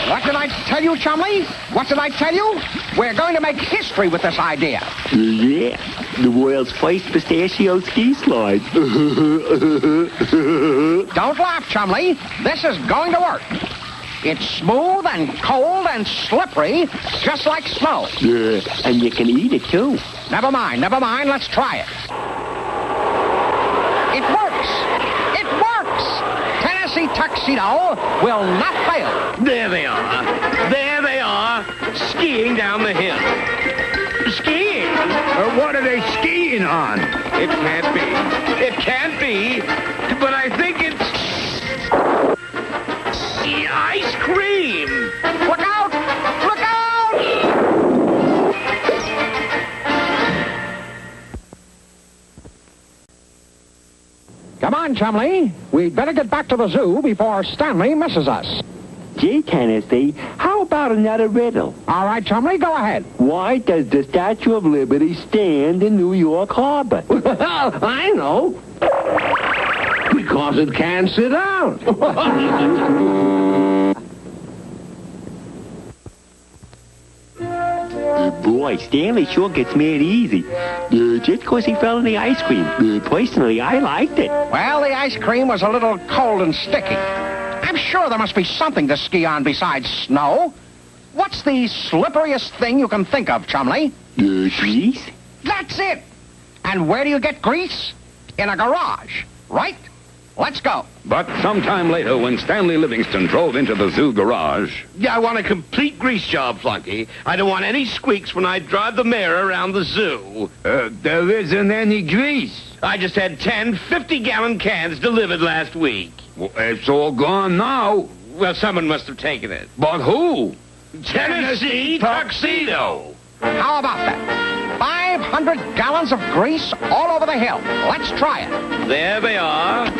[SPEAKER 4] What did I tell you, Chumley? What did I tell you? We're going to make history with this idea.
[SPEAKER 16] Yeah, the world's first pistachio ski slide.
[SPEAKER 4] Don't laugh, Chumley. This is going to work. It's smooth and cold and slippery, just like snow.
[SPEAKER 16] Yeah, and you can eat it, too.
[SPEAKER 4] Never mind. Let's try it. It works. It works. Tennessee Tuxedo will not fail.
[SPEAKER 8] There they are, skiing down the hill. Skiing?
[SPEAKER 18] What are they skiing on?
[SPEAKER 8] It can't be, but I think it's ice cream.
[SPEAKER 4] Look out! Look out! Come on, Chumley. We'd better get back to the zoo before Stanley misses us.
[SPEAKER 16] Gee, Tennessee, how about another riddle?
[SPEAKER 4] All right, Chumley, go ahead.
[SPEAKER 16] Why does the Statue of Liberty stand in New York Harbor?
[SPEAKER 13] Well, I know. Because it can't sit down.
[SPEAKER 16] Boy, Stanley sure gets mad easy. Just because he fell in the ice cream. Personally, I liked it.
[SPEAKER 4] Well, the ice cream was a little cold and sticky. I'm sure there must be something to ski on besides snow. What's the slipperiest thing you can think of, Chumley?
[SPEAKER 16] Grease?
[SPEAKER 4] That's it. And where do you get grease? In a garage, right? Let's go.
[SPEAKER 5] But sometime later, when Stanley Livingston drove into the zoo garage...
[SPEAKER 8] Yeah, I want a complete grease job, Flunky. I don't want any squeaks when I drive the mare around the zoo.
[SPEAKER 18] There isn't any grease.
[SPEAKER 8] I just had 10 50-gallon cans delivered last week.
[SPEAKER 18] Well, it's all gone now.
[SPEAKER 8] Well, someone must have taken it.
[SPEAKER 18] But who?
[SPEAKER 8] Tennessee Tuxedo.
[SPEAKER 4] How about that? 500 gallons of grease all over the hill. Let's try it.
[SPEAKER 8] There they are.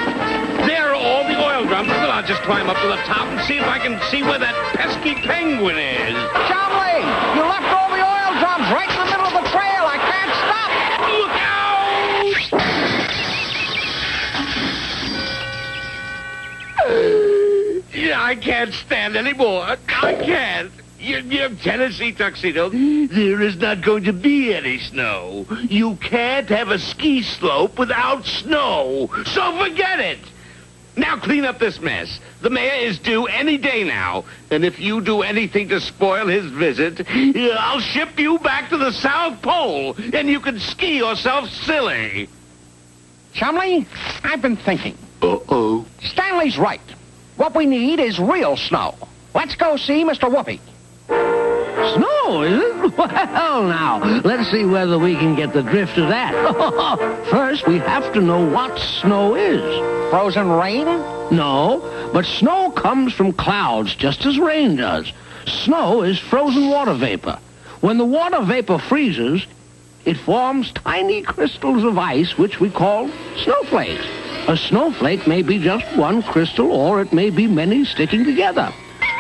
[SPEAKER 8] There are all the oil drums. Well, I'll just climb up to the top and see if I can see where that pesky penguin is.
[SPEAKER 4] Chumley, you left all the oil drums right in the middle of the trail. I can't stop.
[SPEAKER 8] Look out! Yeah, I can't stand anymore. I can't. You're Tennessee Tuxedo. There is not going to be any snow. You can't have a ski slope without snow. So forget it. Now clean up this mess. The mayor is due any day now. And if you do anything to spoil his visit, I'll ship you back to the South Pole. And you can ski yourself silly.
[SPEAKER 4] Chumley, I've been thinking.
[SPEAKER 16] Uh-oh.
[SPEAKER 4] Stanley's right. What we need is real snow. Let's go see Mr. Whoopi.
[SPEAKER 13] Snow, is it? Well, now, let's see whether we can get the drift of that. First, we have to know what snow is.
[SPEAKER 4] Frozen rain?
[SPEAKER 13] No, but snow comes from clouds just as rain does. Snow is frozen water vapor. When the water vapor freezes, it forms tiny crystals of ice, which we call snowflakes. A snowflake may be just one crystal, or it may be many sticking together.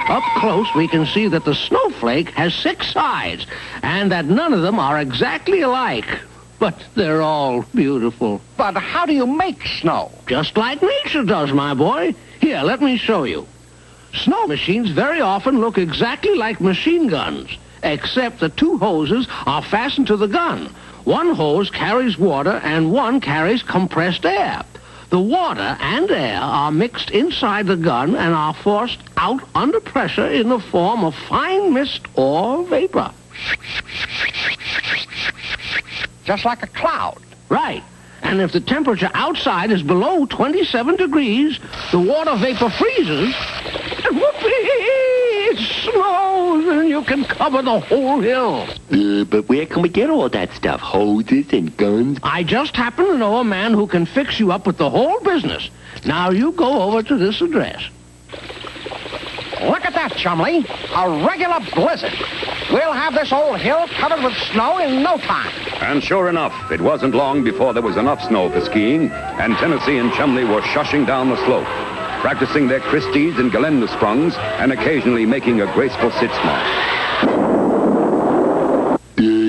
[SPEAKER 13] Up close, we can see that the snowflake has 6 sides, and that none of them are exactly alike. But they're all beautiful.
[SPEAKER 4] But how do you make snow?
[SPEAKER 13] Just like nature does, my boy. Here, let me show you. Snow machines very often look exactly like machine guns, except the 2 hoses are fastened to the gun. One hose carries water, and one carries compressed air. The water and air are mixed inside the gun and are forced out under pressure in the form of fine mist or vapor.
[SPEAKER 4] Just like a cloud.
[SPEAKER 13] Right. And if the temperature outside is below 27 degrees, the water vapor freezes, and whoopee, it snows, and you can cover the whole hill.
[SPEAKER 16] But where can we get all that stuff? Hoses and guns?
[SPEAKER 13] I just happen to know a man who can fix you up with the whole business. Now you go over to this address.
[SPEAKER 4] Look at that, Chumley. A regular blizzard. We'll have this old hill covered with snow in no time.
[SPEAKER 5] And sure enough, it wasn't long before there was enough snow for skiing, and Tennessee and Chumley were shushing down the slope, practicing their Christies and Galenda sprungs, and occasionally making a graceful sitz march.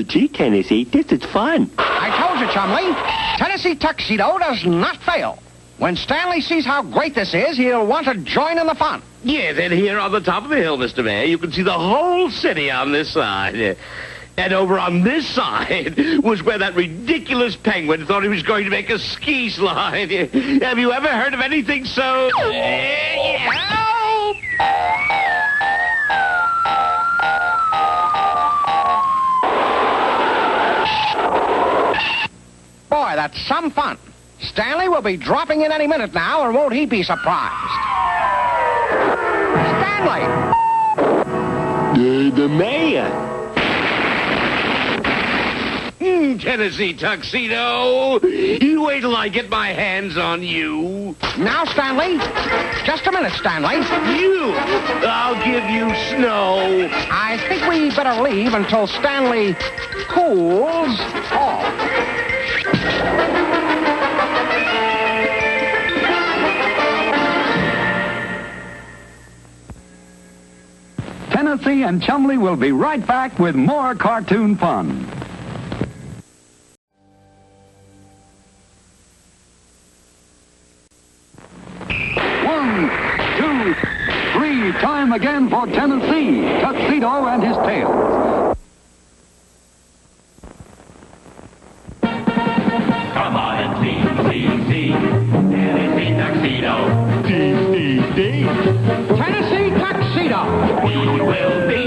[SPEAKER 16] Gee, Tennessee, this is fun.
[SPEAKER 4] I told you, Chumley, Tennessee Tuxedo does not fail. When Stanley sees how great this is, he'll want to join in the fun.
[SPEAKER 6] Yes, and here on the top of the hill, Mr. Mayor, you can see the whole city on this side. And over on this side was where that ridiculous penguin thought he was going to make a ski slide. Have you ever heard of anything so... Help!
[SPEAKER 4] Boy, that's some fun. Stanley will be dropping in any minute now, and won't he be surprised? Stanley!
[SPEAKER 16] The mayor.
[SPEAKER 6] Tennessee Tuxedo, you wait till I get my hands on you.
[SPEAKER 4] Now, Stanley. Just a minute, Stanley.
[SPEAKER 6] You! I'll give you snow.
[SPEAKER 4] I think we better leave until Stanley cools off.
[SPEAKER 2] Tennessee and Chumley will be right back with more cartoon fun. One, two, three. Time again for Tennessee, Tuxedo and his tails.
[SPEAKER 3] Come on and see. Tennessee Tuxedo.
[SPEAKER 4] Tennessee Tuxedo.
[SPEAKER 3] We will be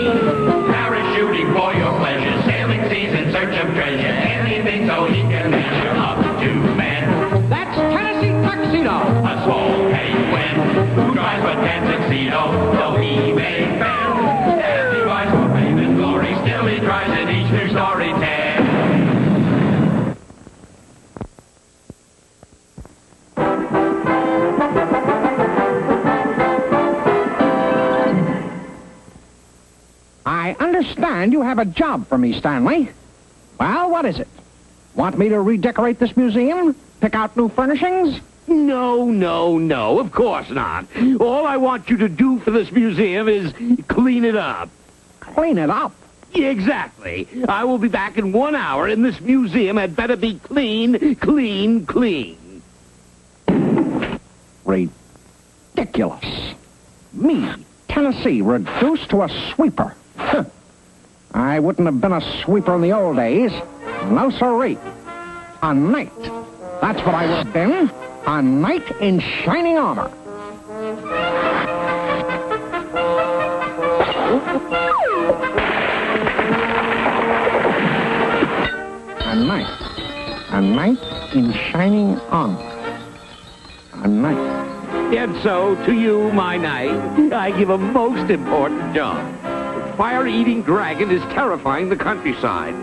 [SPEAKER 3] parachuting for your pleasure, sailing seas in search of treasure, anything so he can measure up to men.
[SPEAKER 4] That's Tennessee Tuxedo.
[SPEAKER 3] A small penguin who tries but can't succeed, though he may fail. As he rides for fame and glory, still he tries in each new story tale.
[SPEAKER 4] I understand you have a job for me, Stanley. Well, what is it? Want me to redecorate this museum? Pick out new furnishings?
[SPEAKER 6] No, of course not. All I want you to do for this museum is clean it up.
[SPEAKER 4] Clean it up?
[SPEAKER 6] Exactly. I will be back in 1 hour, and this museum had better be clean.
[SPEAKER 4] Ridiculous. Me, Tennessee, reduced to a sweeper. I wouldn't have been a sweeper in the old days. No siree. A knight. That's what I would have been. A knight in shining armor. A knight. A knight in shining armor. A knight.
[SPEAKER 6] And so, to you, my knight, I give a most important job. The fire-eating dragon is terrifying the countryside.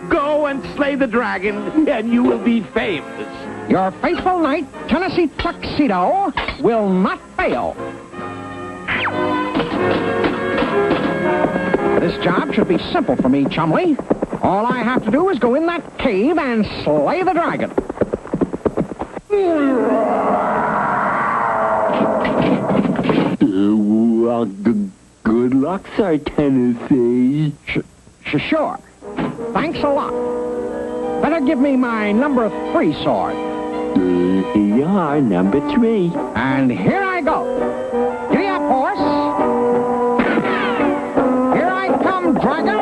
[SPEAKER 6] Go and slay the dragon, and you will be famous.
[SPEAKER 4] Your faithful knight, Tennessee Tuxedo, will not fail. This job should be simple for me, Chumley. All I have to do is go in that cave and slay the dragon.
[SPEAKER 16] Well, good luck, Sir Tennessee.
[SPEAKER 4] Sure. Thanks a lot. Better give me my number 3 sword.
[SPEAKER 16] Here you are, number 3.
[SPEAKER 4] And here I go. Giddy up, horse. Here I come, dragon.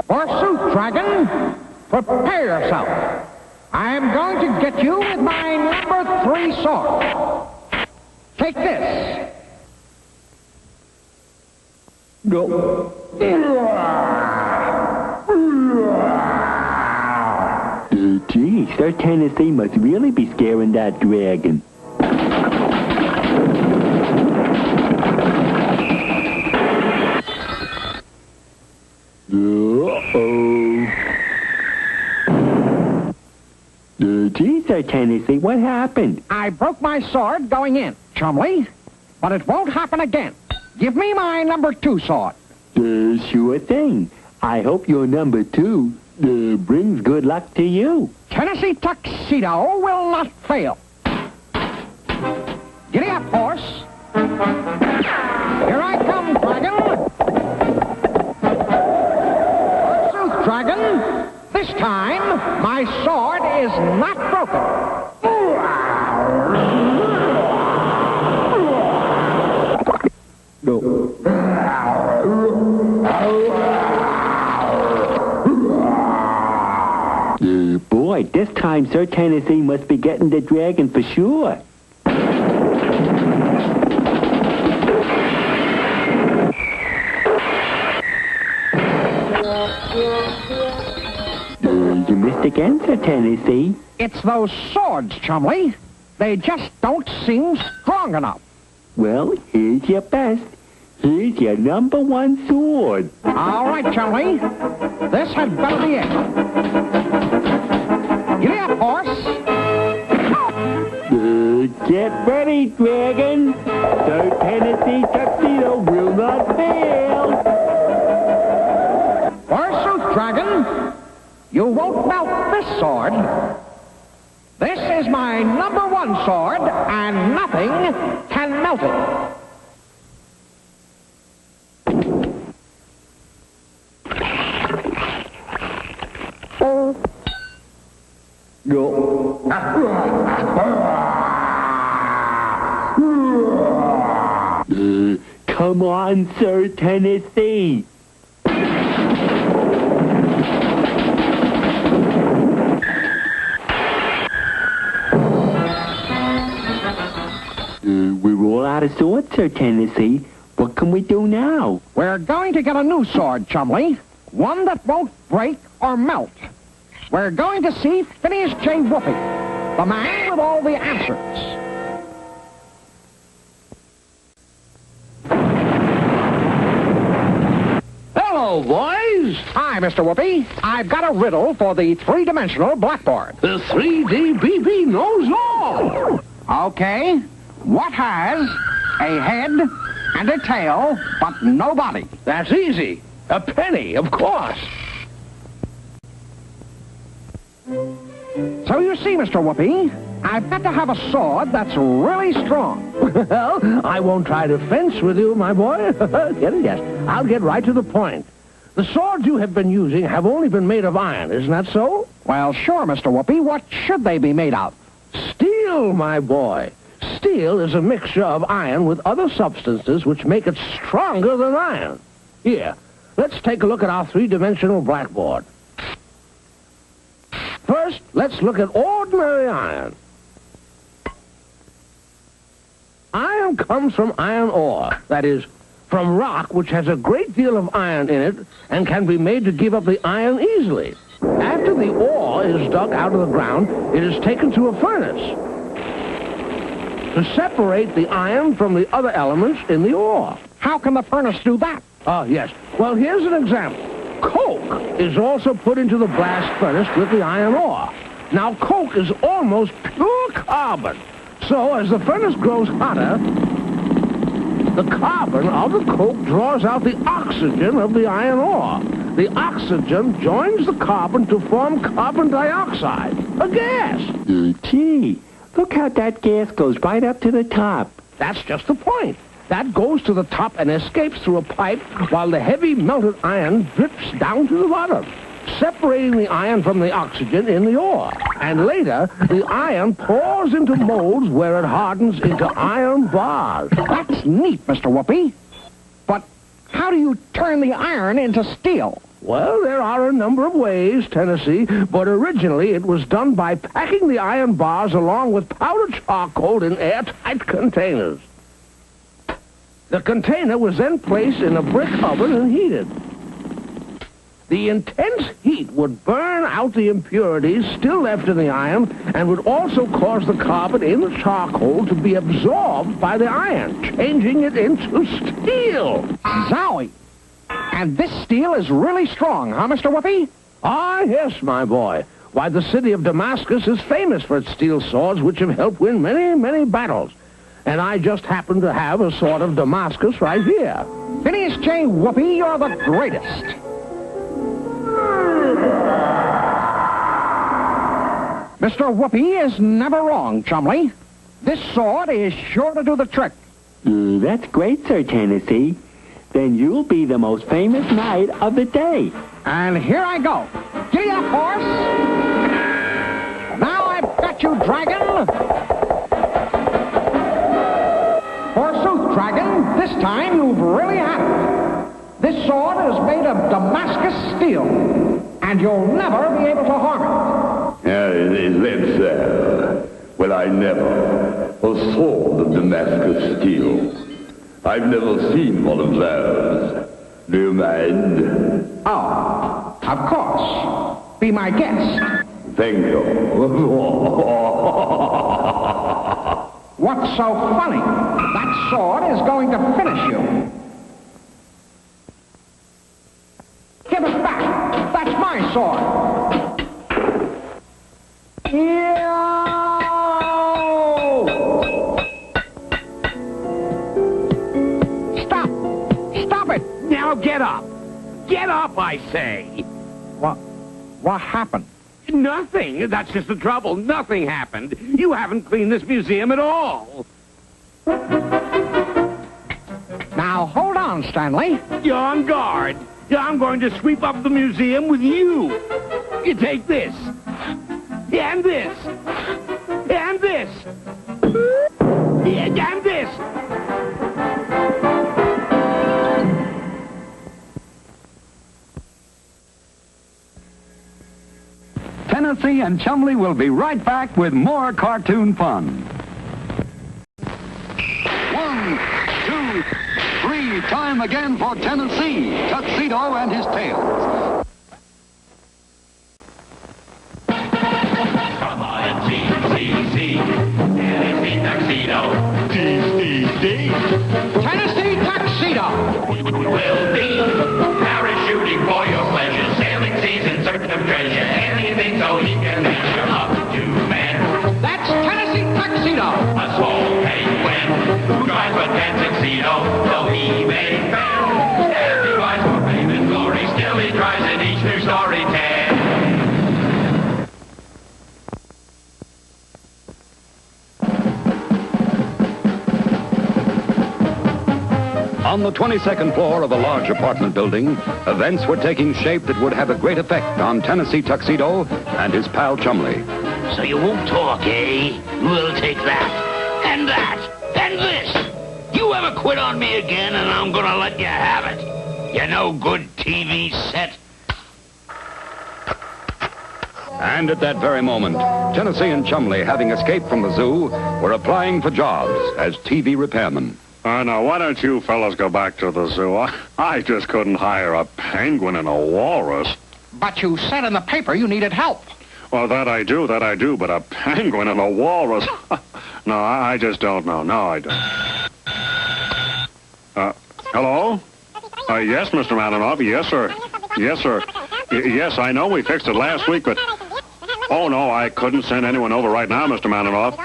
[SPEAKER 4] Forsooth, dragon, prepare yourself. I'm going to get you with my number 3 sword. Take this. Go.
[SPEAKER 20] Gee, Sir Tennessee must really be scaring that dragon. Gee, Sir Tennessee, what happened?
[SPEAKER 4] I broke my sword going in, Chumley. But it won't happen again. Give me my number 2 sword.
[SPEAKER 20] Sure thing. I hope your number 2 brings good luck to you.
[SPEAKER 4] Tennessee Tuxedo will not fail. Giddy up, horse. Here I come, dragon. Forsooth, dragon. This time, my sword is not broken.
[SPEAKER 20] Boy, this time Sir Tennessee must be getting the dragon for sure. You missed again, Sir Tennessee.
[SPEAKER 4] It's those swords, Chumley. They just don't seem strong enough.
[SPEAKER 20] Well, here's your best. Here's your number 1 sword.
[SPEAKER 4] All right, Chumley. This had better be it. Giddy up, horse.
[SPEAKER 20] Get ready, dragon. Sir Tennessee Tuxedo will not fail.
[SPEAKER 4] Forsooth, dragon. You won't melt this sword. This is my number 1 sword, and nothing can melt it.
[SPEAKER 20] Come on, Sir Tennessee. We're all out of swords, Sir Tennessee. What can we do now?
[SPEAKER 4] We're going to get a new sword, Chumley. One that won't break or melt. We're going to see Phineas J. Whoopi, the man with all the answers.
[SPEAKER 13] Hello, boys.
[SPEAKER 4] Hi, Mr. Whoopi. I've got a riddle for the 3-dimensional blackboard.
[SPEAKER 13] The 3D BB knows all.
[SPEAKER 4] Okay. What has a head and a tail, but no body?
[SPEAKER 13] That's easy. A penny, of course.
[SPEAKER 4] So you see, Mr. Whoopi, I've got to have a sword that's really strong.
[SPEAKER 13] Well, I won't try to fence with you, my boy. Get it? Yes. I'll get right to the point. The swords you have been using have only been made of iron, isn't that so?
[SPEAKER 4] Well, sure, Mr. Whoopi. What should they be made of?
[SPEAKER 13] Steel, my boy. Steel is a mixture of iron with other substances which make it stronger than iron. Here, let's take a look at our 3-dimensional blackboard. First, let's look at ordinary iron. Iron comes from iron ore, that is, from rock which has a great deal of iron in it and can be made to give up the iron easily. After the ore is dug out of the ground, it is taken to a furnace to separate the iron from the other elements in the ore.
[SPEAKER 4] How can the furnace do that?
[SPEAKER 13] Oh, yes. Well, here's an example. Coke is also put into the blast furnace with the iron ore. Now, coke is almost pure carbon. So, as the furnace grows hotter, the carbon of the coke draws out the oxygen of the iron ore. The oxygen joins the carbon to form carbon dioxide, a gas.
[SPEAKER 20] Gee, look how that gas goes right up to the top.
[SPEAKER 13] That's just the point. That goes to the top and escapes through a pipe while the heavy melted iron drips down to the bottom, separating the iron from the oxygen in the ore. And later, the iron pours into molds where it hardens into iron bars.
[SPEAKER 4] That's neat, Mr. Whoopi. But how do you turn the iron into steel?
[SPEAKER 13] Well, there are a number of ways, Tennessee, but originally it was done by packing the iron bars along with powdered charcoal in airtight containers. The container was then placed in a brick oven and heated. The intense heat would burn out the impurities still left in the iron and would also cause the carbon in the charcoal to be absorbed by the iron, changing it into steel.
[SPEAKER 4] Zowie! And this steel is really strong, huh, Mr. Whoopi?
[SPEAKER 13] Ah, yes, my boy. Why, the city of Damascus is famous for its steel swords, which have helped win many, many battles. And I just happen to have a sword of Damascus right here.
[SPEAKER 4] Phineas J. Whoopi, you're the greatest. Mr. Whoopi is never wrong, Chumley. This sword is sure to do the trick.
[SPEAKER 20] That's great, Sir Tennessee. Then you'll be the most famous knight of the day.
[SPEAKER 4] And here I go. Giddy up, horse. Now I've got you, dragon. Forsooth, dragon, this time you've really had it. This sword is made of Damascus steel, and you'll never be able to harm it.
[SPEAKER 17] Is that so? Well, I never. A sword of Damascus steel. I've never seen one of those. Do you mind?
[SPEAKER 4] Oh, of course. Be my guest.
[SPEAKER 17] Thank you.
[SPEAKER 4] What's so funny? That sword is going to finish you. Give it back. That's my sword. Stop it.
[SPEAKER 13] Now get up. Get up, I say.
[SPEAKER 4] What happened?
[SPEAKER 13] Nothing. That's just the trouble. Nothing happened. You haven't cleaned this museum at all.
[SPEAKER 4] Now, hold on, Stanley.
[SPEAKER 13] You're on guard. I'm going to sweep up the museum with you. You take this. And this. And this. And this.
[SPEAKER 2] Tennessee and Chumley will be right back with more cartoon fun. 1, 2, 3, time again for Tennessee, Tuxedo and his tails.
[SPEAKER 3] Come on, Tennessee Tuxedo.
[SPEAKER 4] Tennessee Tuxedo.
[SPEAKER 3] Will be parachuting for your pleasure, sailing seas in search of treasure, anything so he can measure up to man.
[SPEAKER 4] That's Tennessee Tuxedo.
[SPEAKER 3] A small penguin who tries but can't succeed, though he may fail. As he tries for fame and glory, still he tries in each new story tale.
[SPEAKER 5] On the 22nd floor of a large apartment building, events were taking shape that would have a great effect on Tennessee Tuxedo and his pal Chumley.
[SPEAKER 6] So you won't talk, eh? We'll take that, and this. You ever quit on me again, and I'm gonna let you have it. You no good TV set.
[SPEAKER 5] And at that very moment, Tennessee and Chumley, having escaped from the zoo, were applying for jobs as TV repairmen.
[SPEAKER 7] Now, why don't you fellas go back to the zoo? I just couldn't hire a penguin and a walrus.
[SPEAKER 4] But you said in the paper you needed help.
[SPEAKER 7] Well, that I do, but a penguin and a walrus? No, I just don't know. No, I don't. Hello? Yes, Mr. Maninoff. Yes, sir. Yes, sir. Yes, I know we fixed it last week, but... Oh, no, I couldn't send anyone over right now, Mr. Maninoff.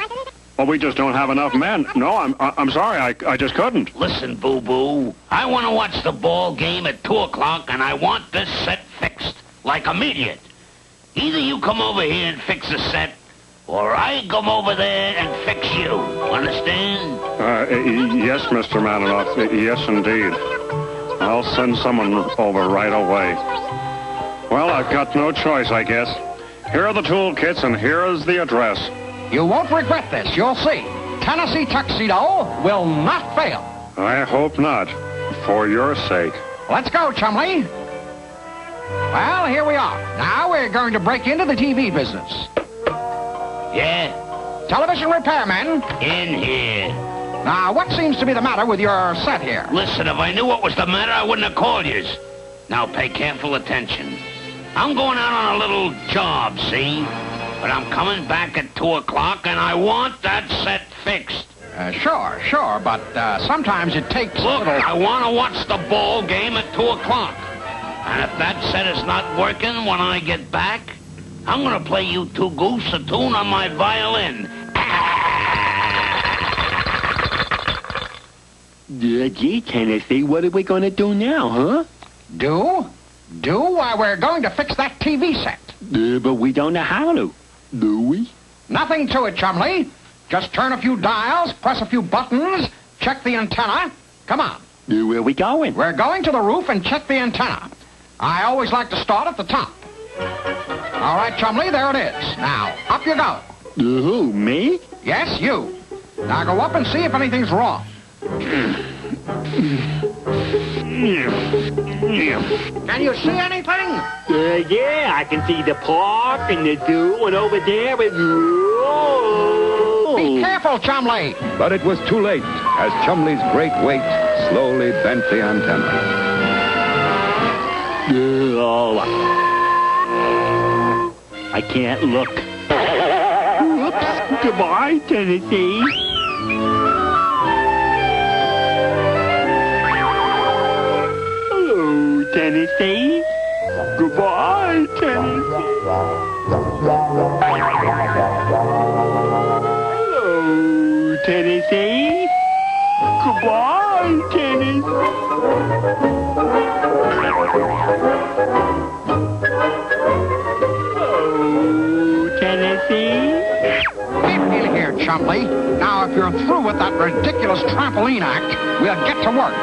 [SPEAKER 7] Well, we just don't have enough men. No, I'm sorry, I just couldn't.
[SPEAKER 6] Listen, boo-boo, I want to watch the ball game at 2 o'clock, and I want this set fixed, like immediate. Either you come over here and fix the set, or I come over there and fix you. Understand?
[SPEAKER 7] Yes, Mr. Maninoff. Yes, indeed. I'll send someone over right away. Well, I've got no choice, I guess. Here are the toolkits, and here is the address.
[SPEAKER 4] You won't regret this, you'll see. Tennessee Tuxedo will not fail.
[SPEAKER 7] I hope not, for your sake.
[SPEAKER 4] Let's go, Chumley. Well, here we are. Now we're going to break into the TV business.
[SPEAKER 6] Yeah?
[SPEAKER 4] Television repairmen.
[SPEAKER 6] In here.
[SPEAKER 4] Now, what seems to be the matter with your set here?
[SPEAKER 6] Listen, if I knew what was the matter, I wouldn't have called yous. Now pay careful attention. I'm going out on a little job, see? But I'm coming back at 2 o'clock, and I want that set fixed.
[SPEAKER 4] Sure, but sometimes it takes
[SPEAKER 6] Look, I want to watch the ball game at 2 o'clock. And if that set is not working when I get back, I'm going to play you two goofs a tune on my violin.
[SPEAKER 20] Gee, Tennessee, what are we going to do now, huh?
[SPEAKER 4] Do? Why, we're going to fix that TV set.
[SPEAKER 20] But we don't know how to, do we?
[SPEAKER 4] Nothing to it, Chumley. Just turn a few dials, press a few buttons, check the antenna. Come on.
[SPEAKER 20] Where are we going?
[SPEAKER 4] We're going to the roof and check the antenna. I always like to start at the top. All right, Chumley, there it is. Now, up you go.
[SPEAKER 20] Who, me?
[SPEAKER 4] Yes, you. Now go up and see if anything's wrong. Can you see anything?
[SPEAKER 20] Yeah, I can see the park and the zoo, and over there is... Whoa!
[SPEAKER 4] Be careful, Chumley.
[SPEAKER 5] But it was too late, as Chumley's great weight slowly bent the antenna.
[SPEAKER 20] I can't look. Whoops. Goodbye, Tennessee. Hello, Tennessee. Goodbye, Tennessee. Hello, Tennessee. Goodbye, Tennessee.
[SPEAKER 4] Get in here, Chumley. Now, if you're through with that ridiculous trampoline act, we'll get to work.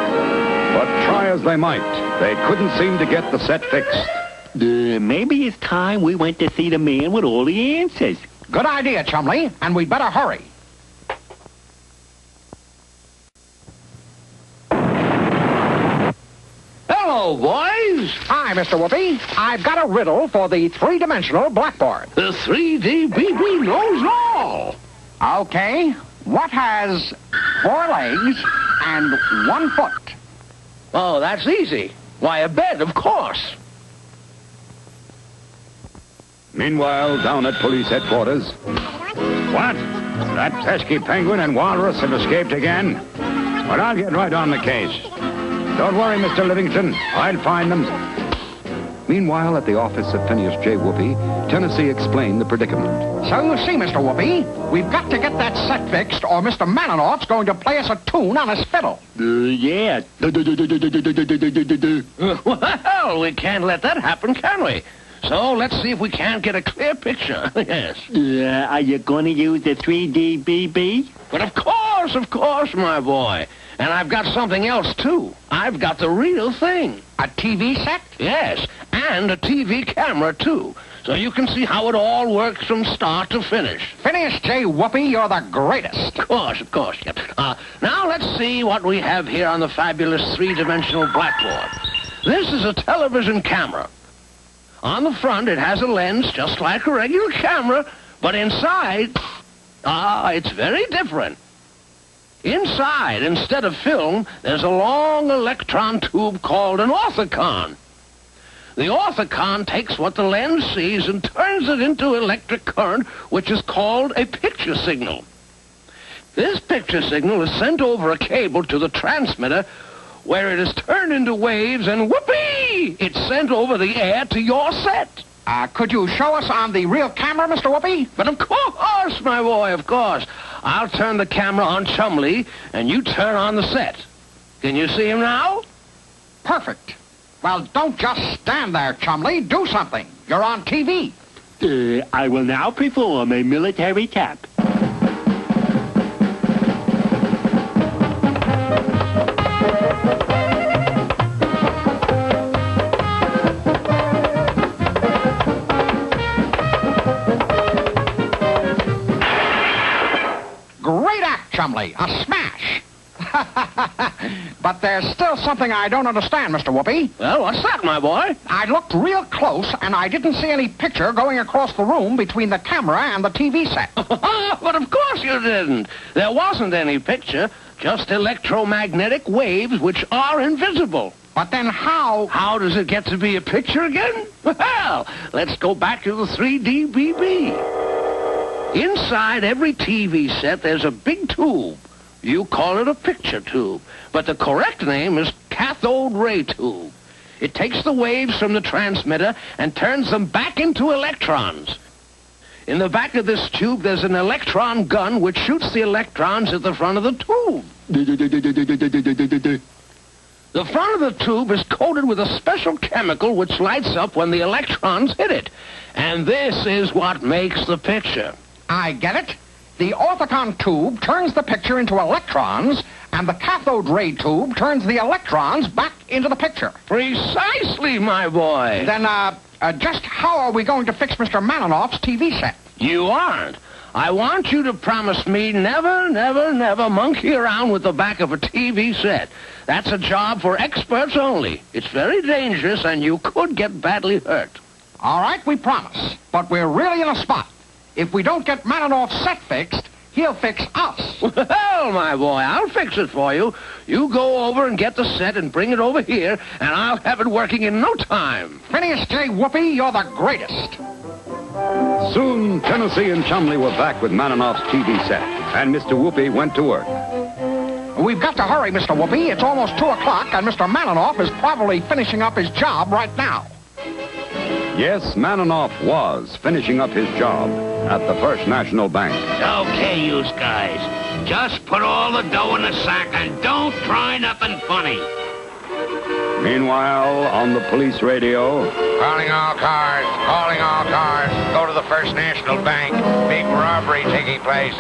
[SPEAKER 5] But try as they might, they couldn't seem to get the set fixed.
[SPEAKER 20] Maybe it's time we went to see the man with all the answers.
[SPEAKER 4] Good idea, Chumley, and we'd better hurry.
[SPEAKER 13] Hello, boys.
[SPEAKER 4] Hi, Mr. Whoopi. I've got a riddle for the three-dimensional blackboard.
[SPEAKER 13] The 3D BB knows all.
[SPEAKER 4] Okay. What has 4 legs and 1 foot?
[SPEAKER 13] Oh, that's easy. Why, a bed, of course.
[SPEAKER 5] Meanwhile, down at police headquarters...
[SPEAKER 18] What? That pesky penguin and walrus have escaped again? Well, I'll get right on the case. Don't worry, Mr. Livingston. I'll find them.
[SPEAKER 5] Meanwhile, at the office of Phineas J. Whoopi, Tennessee explained the predicament.
[SPEAKER 4] So you see, Mr. Whoopi, we've got to get that set fixed, or Mr. Maninoff's going to play us a tune on his fiddle.
[SPEAKER 20] Yeah.
[SPEAKER 13] Well, we can't let that happen, can we? So let's see if we can't get a clear picture. Yes.
[SPEAKER 20] Are you going to use the 3D BB?
[SPEAKER 13] But of course, my boy. And I've got something else, too. I've got the real thing.
[SPEAKER 4] A TV set?
[SPEAKER 13] Yes, and a TV camera, too. So you can see how it all works from start to finish.
[SPEAKER 4] Phineas J. Whoopi, you're the greatest.
[SPEAKER 13] Of course. Yeah. Now let's see what we have here on the fabulous three-dimensional blackboard. This is a television camera. On the front, it has a lens just like a regular camera, but inside, it's very different. Inside, instead of film, there's a long electron tube called an orthicon. The orthicon takes what the lens sees and turns it into electric current, which is called a picture signal. This picture signal is sent over a cable to the transmitter, where it is turned into waves, and whoopee! It's sent over the air to your set.
[SPEAKER 4] Could you show us on the real camera, Mr. Whoopi?
[SPEAKER 13] But of course, my boy, of course. I'll turn the camera on Chumley, and you turn on the set. Can you see him now?
[SPEAKER 4] Perfect. Well, don't just stand there, Chumley. Do something. You're on TV.
[SPEAKER 20] I will now perform a military tap.
[SPEAKER 4] Chumley, a smash. But there's still something I don't understand, Mr. Whoopi.
[SPEAKER 13] Well, what's that, my boy?
[SPEAKER 4] I looked real close, and I didn't see any picture going across the room between the camera and the TV set.
[SPEAKER 13] But of course you didn't. There wasn't any picture, just electromagnetic waves which are invisible.
[SPEAKER 4] But then how...
[SPEAKER 13] How does it get to be a picture again? Well, let's go back to the 3D BB. Inside every TV set, there's a big tube. You call it a picture tube, but the correct name is cathode ray tube. It takes the waves from the transmitter and turns them back into electrons. In the back of this tube, there's an electron gun which shoots the electrons at the front of the tube. The front of the tube is coated with a special chemical which lights up when the electrons hit it. And this is what makes the picture.
[SPEAKER 4] I get it. The orthicon tube turns the picture into electrons, and the cathode ray tube turns the electrons back into the picture.
[SPEAKER 13] Precisely, my boy.
[SPEAKER 4] Then, just how are we going to fix Mr. Maninoff's TV set?
[SPEAKER 13] You aren't. I want you to promise me never, never, never monkey around with the back of a TV set. That's a job for experts only. It's very dangerous, and you could get badly hurt.
[SPEAKER 4] All right, we promise. But we're really in a spot. If we don't get Maninoff's set fixed, he'll fix us.
[SPEAKER 13] Well, my boy, I'll fix it for you. You go over and get the set and bring it over here, and I'll have it working in no time.
[SPEAKER 4] Phineas J. Whoopi, you're the greatest.
[SPEAKER 5] Soon, Tennessee and Chumley were back with Maninoff's TV set, and Mr. Whoopi went to work.
[SPEAKER 4] We've got to hurry, Mr. Whoopi. It's almost 2 o'clock, and Mr. Maninoff is probably finishing up his job right now.
[SPEAKER 5] Yes, Maninoff was finishing up his job at the First National Bank.
[SPEAKER 8] Okay, you guys. Just put all the dough in the sack and don't try nothing funny.
[SPEAKER 5] Meanwhile, on the police radio...
[SPEAKER 15] Calling all cars. Go to the First National Bank. Big robbery taking place.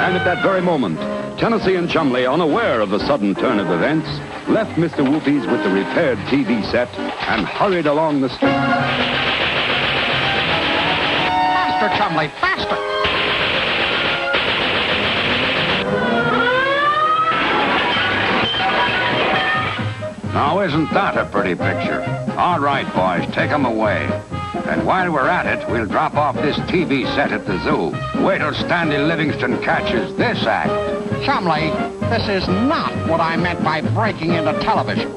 [SPEAKER 5] And at that very moment, Tennessee and Chumley, unaware of the sudden turn of events, left Mr. Whoopi's with the repaired TV set and hurried along the street.
[SPEAKER 4] Faster, Chumley, faster!
[SPEAKER 15] Now, isn't that a pretty picture? All right, boys, take them away. And while we're at it, we'll drop off this TV set at the zoo. Wait till Stanley Livingston catches this act.
[SPEAKER 4] Chumley, this is not what I meant by breaking into television.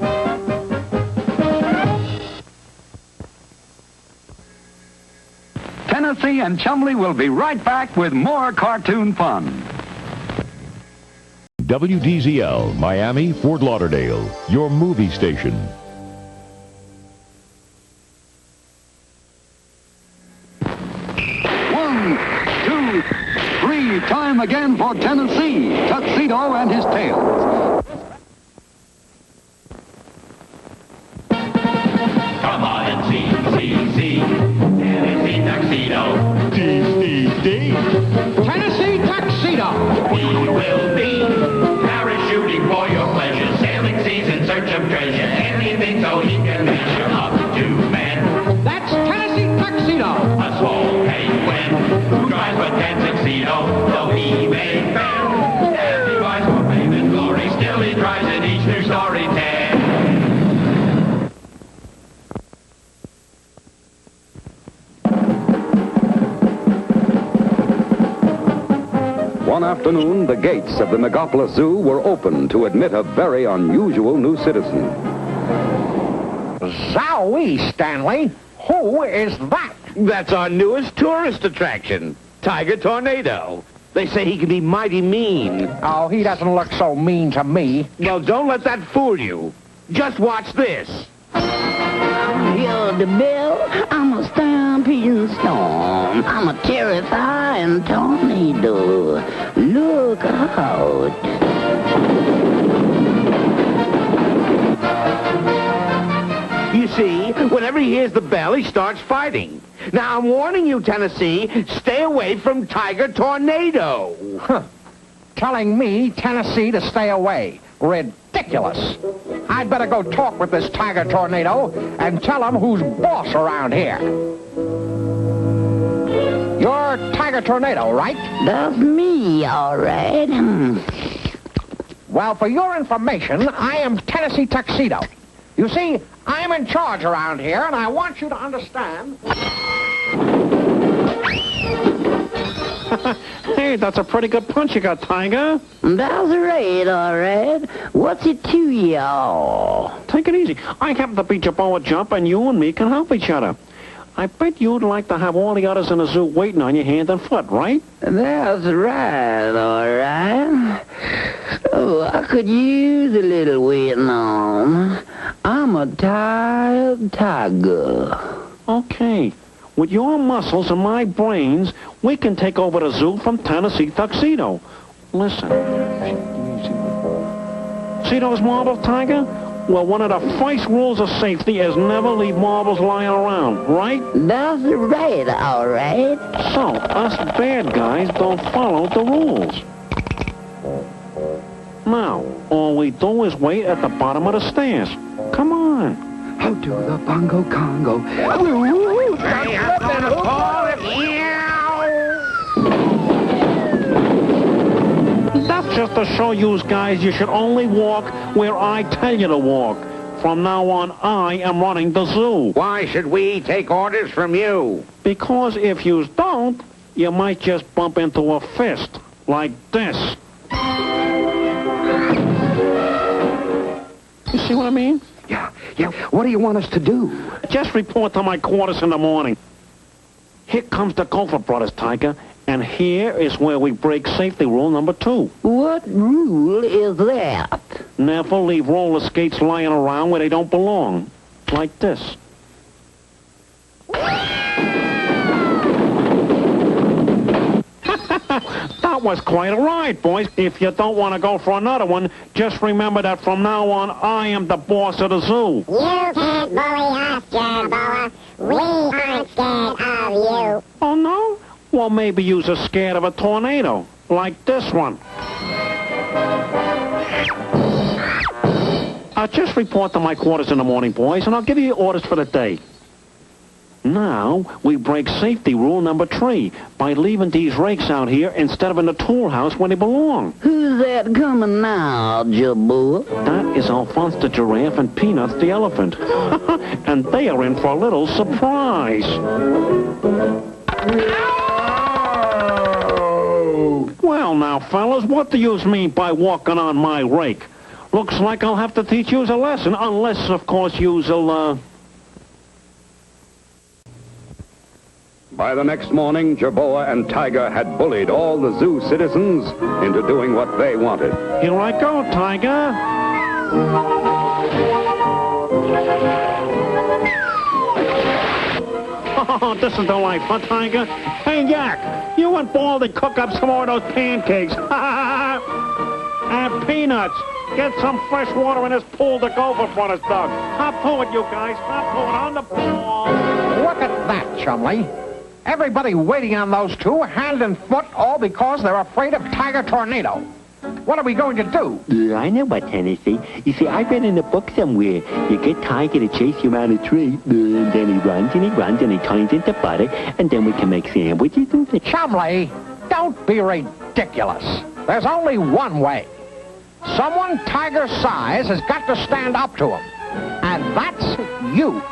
[SPEAKER 2] Tennessee and Chumley will be right back with more cartoon fun.
[SPEAKER 1] WDZL, Miami, Fort Lauderdale, your movie station.
[SPEAKER 2] One, two, three. Time again for Tennessee, Tuxedo and his tails.
[SPEAKER 3] Come on and see. Tennessee Tuxedo.
[SPEAKER 4] Tennessee Tuxedo.
[SPEAKER 3] We will be parachuting for your pleasure, sailing seas in search of treasure, anything so he can measure up to men.
[SPEAKER 4] That's Tennessee Tuxedo.
[SPEAKER 3] A swole penguin who drives a tan tuxedo, though he may fail. As he rides for fame and glory, still he tries in each new story tale.
[SPEAKER 5] One afternoon, the gates of the Megapolis Zoo were open to admit a very unusual new citizen.
[SPEAKER 4] Zowie, Stanley. Who is that?
[SPEAKER 8] That's our newest tourist attraction, Tiger Tornado. They say he can be mighty mean.
[SPEAKER 4] Oh, he doesn't look so mean to me.
[SPEAKER 8] Well, don't let that fool you. Just watch this.
[SPEAKER 6] You're the bell, I'm a stampeding storm. I'm a terrifying tornado. Look out.
[SPEAKER 8] You see, whenever he hears the bell, he starts fighting. Now, I'm warning you, Tennessee, stay away from Tiger Tornado.
[SPEAKER 4] Huh. Telling me, Tennessee, to stay away. Ridiculous. I'd better go talk with this Tiger Tornado and tell him who's boss around here. You're Tiger Tornado, right?
[SPEAKER 6] That's me, all right.
[SPEAKER 4] Well, for your information, I am Tennessee Tuxedo. You see, I'm in charge around here, and I want you to understand...
[SPEAKER 13] Hey, that's a pretty good punch you got, Tiger.
[SPEAKER 6] That's right, all right. What's it to y'all?
[SPEAKER 13] Take it easy. I happen to be Jerboa Jump, and you and me can help each other. I bet you'd like to have all the others in the zoo waiting on you hand and foot, right?
[SPEAKER 6] That's right, all right. Oh, I could use a little waiting on. I'm a tired tiger.
[SPEAKER 13] Okay. With your muscles and my brains, we can take over the zoo from Tennessee Tuxedo. Listen. See those marbles, Tiger? Well, one of the first rules of safety is never leave marbles lying around, right?
[SPEAKER 6] That's right, all right.
[SPEAKER 13] So, us bad guys don't follow the rules. Now, all we do is wait at the bottom of the stairs. Come on.
[SPEAKER 21] How do the bongo congo?
[SPEAKER 8] Hey, I'm gonna call it.
[SPEAKER 13] That's just to show you guys you should only walk where I tell you to walk. From now on, I am running the zoo.
[SPEAKER 8] Why should we take orders from you?
[SPEAKER 13] Because if you don't, you might just bump into a fist. Like this. You see what I mean?
[SPEAKER 21] Yeah. What do you want us to do?
[SPEAKER 13] Just report to my quarters in the morning. Here comes the Gopher Brothers, Tiger. And here is where we break safety rule number 2.
[SPEAKER 6] What rule is that?
[SPEAKER 13] Never leave roller skates lying around where they don't belong. Like this. That was quite a ride, boys. If you don't want to go for another one, just remember that from now on, I am the boss of the zoo.
[SPEAKER 19] You can't bully us, Jerboa. We aren't scared of you.
[SPEAKER 13] Oh, no? Well, maybe you're scared of a tornado, like this one. I'll just report to my quarters in the morning, boys, and I'll give you your orders for the day. Now, we break safety rule number 3 by leaving these rakes out here instead of in the tool house where they belong.
[SPEAKER 6] Who's that coming now, Jerboa?
[SPEAKER 13] That is Alphonse the giraffe and Peanuts the elephant. And they are in for a little surprise. Well, now, fellas, what do you mean by walking on my rake? Looks like I'll have to teach you a lesson, unless, of course, you'll,
[SPEAKER 5] By the next morning, Jerboa and Tiger had bullied all the zoo citizens into doing what they wanted.
[SPEAKER 13] Here I go, Tiger. Oh, this is the life, huh, Tiger? Hey, Yak, you and Baldy cook up some more of those pancakes. And Peanuts, get some fresh water in this pool to Gopher Brothers dug. Hop to it, you guys. Hop to it on the ball.
[SPEAKER 4] Look at that, Chumley. Everybody waiting on those two, hand and foot, all because they're afraid of Tiger Tornado. What are we going to do?
[SPEAKER 11] I know what, Tennessee. You see, I read in a book somewhere, you get Tiger to chase you around a tree, and then he runs and he runs and he turns into butter, and then we can make sandwiches and things.
[SPEAKER 4] Chumley, don't be ridiculous. There's only one way. Someone Tiger's size has got to stand up to him. And that's you.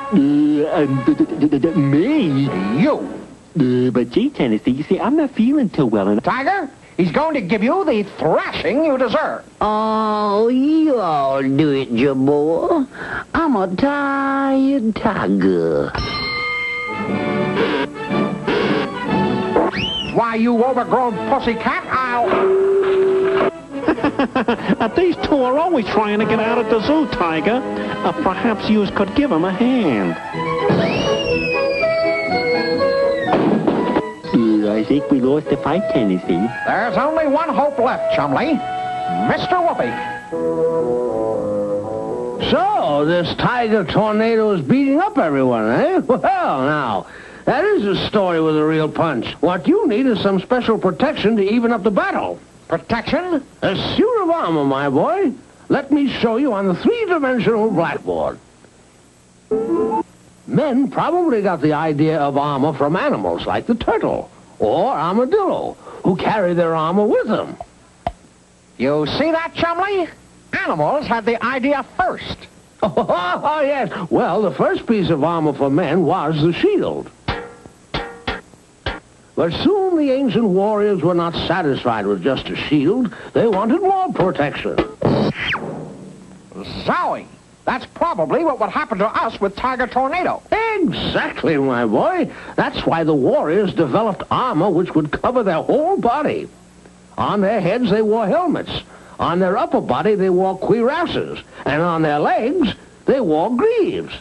[SPEAKER 11] Me?
[SPEAKER 4] You.
[SPEAKER 11] But gee, Tennessee, you see, I'm not feeling too well. And
[SPEAKER 4] Tiger, he's going to give you the thrashing you deserve.
[SPEAKER 6] Oh, you all do it, Jerboa. I'm a tired tiger.
[SPEAKER 4] Why, you overgrown pussycat,
[SPEAKER 13] These two are always trying to get out of the zoo, Tiger. Perhaps you could give them a hand.
[SPEAKER 11] I think we lost the fight, Tennessee.
[SPEAKER 4] There's only one hope left, Chumley. Mr. Whoopi.
[SPEAKER 13] So, this Tiger Tornado is beating up everyone, eh? Well, now, that is a story with a real punch. What you need is some special protection to even up the battle.
[SPEAKER 4] Protection?
[SPEAKER 13] A suit of armor, my boy. Let me show you on the three-dimensional blackboard. Men probably got the idea of armor from animals like the turtle or armadillo, who carry their armor with them.
[SPEAKER 4] You see that, Chumley? Animals had the idea first.
[SPEAKER 13] Oh, yes. Well, the first piece of armor for men was the shield. But soon the ancient warriors were not satisfied with just a shield. They wanted more protection.
[SPEAKER 4] Zowie! That's probably what would happen to us with Tiger Tornado.
[SPEAKER 13] Exactly, my boy. That's why the warriors developed armor which would cover their whole body. On their heads, they wore helmets. On their upper body, they wore cuirasses. And on their legs, they wore greaves.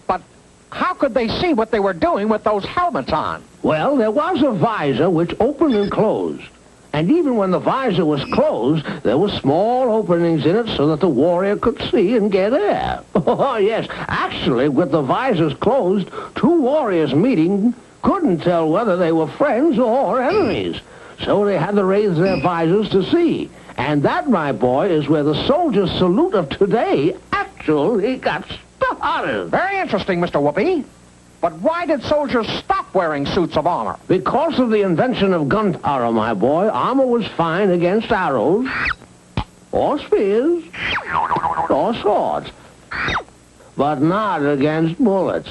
[SPEAKER 4] But how could they see what they were doing with those helmets on?
[SPEAKER 13] Well, there was a visor which opened and closed. And even when the visor was closed, there were small openings in it so that the warrior could see and get air. Oh, yes. Actually, with the visors closed, two warriors meeting couldn't tell whether they were friends or enemies. So they had to raise their visors to see. And that, my boy, is where the soldier's salute of today actually got started.
[SPEAKER 4] Very interesting, Mr. Whoopi. But why did soldiers stop wearing suits of armor?
[SPEAKER 13] Because of the invention of gunpowder, my boy, armor was fine against arrows, or spears, or swords, but not against bullets.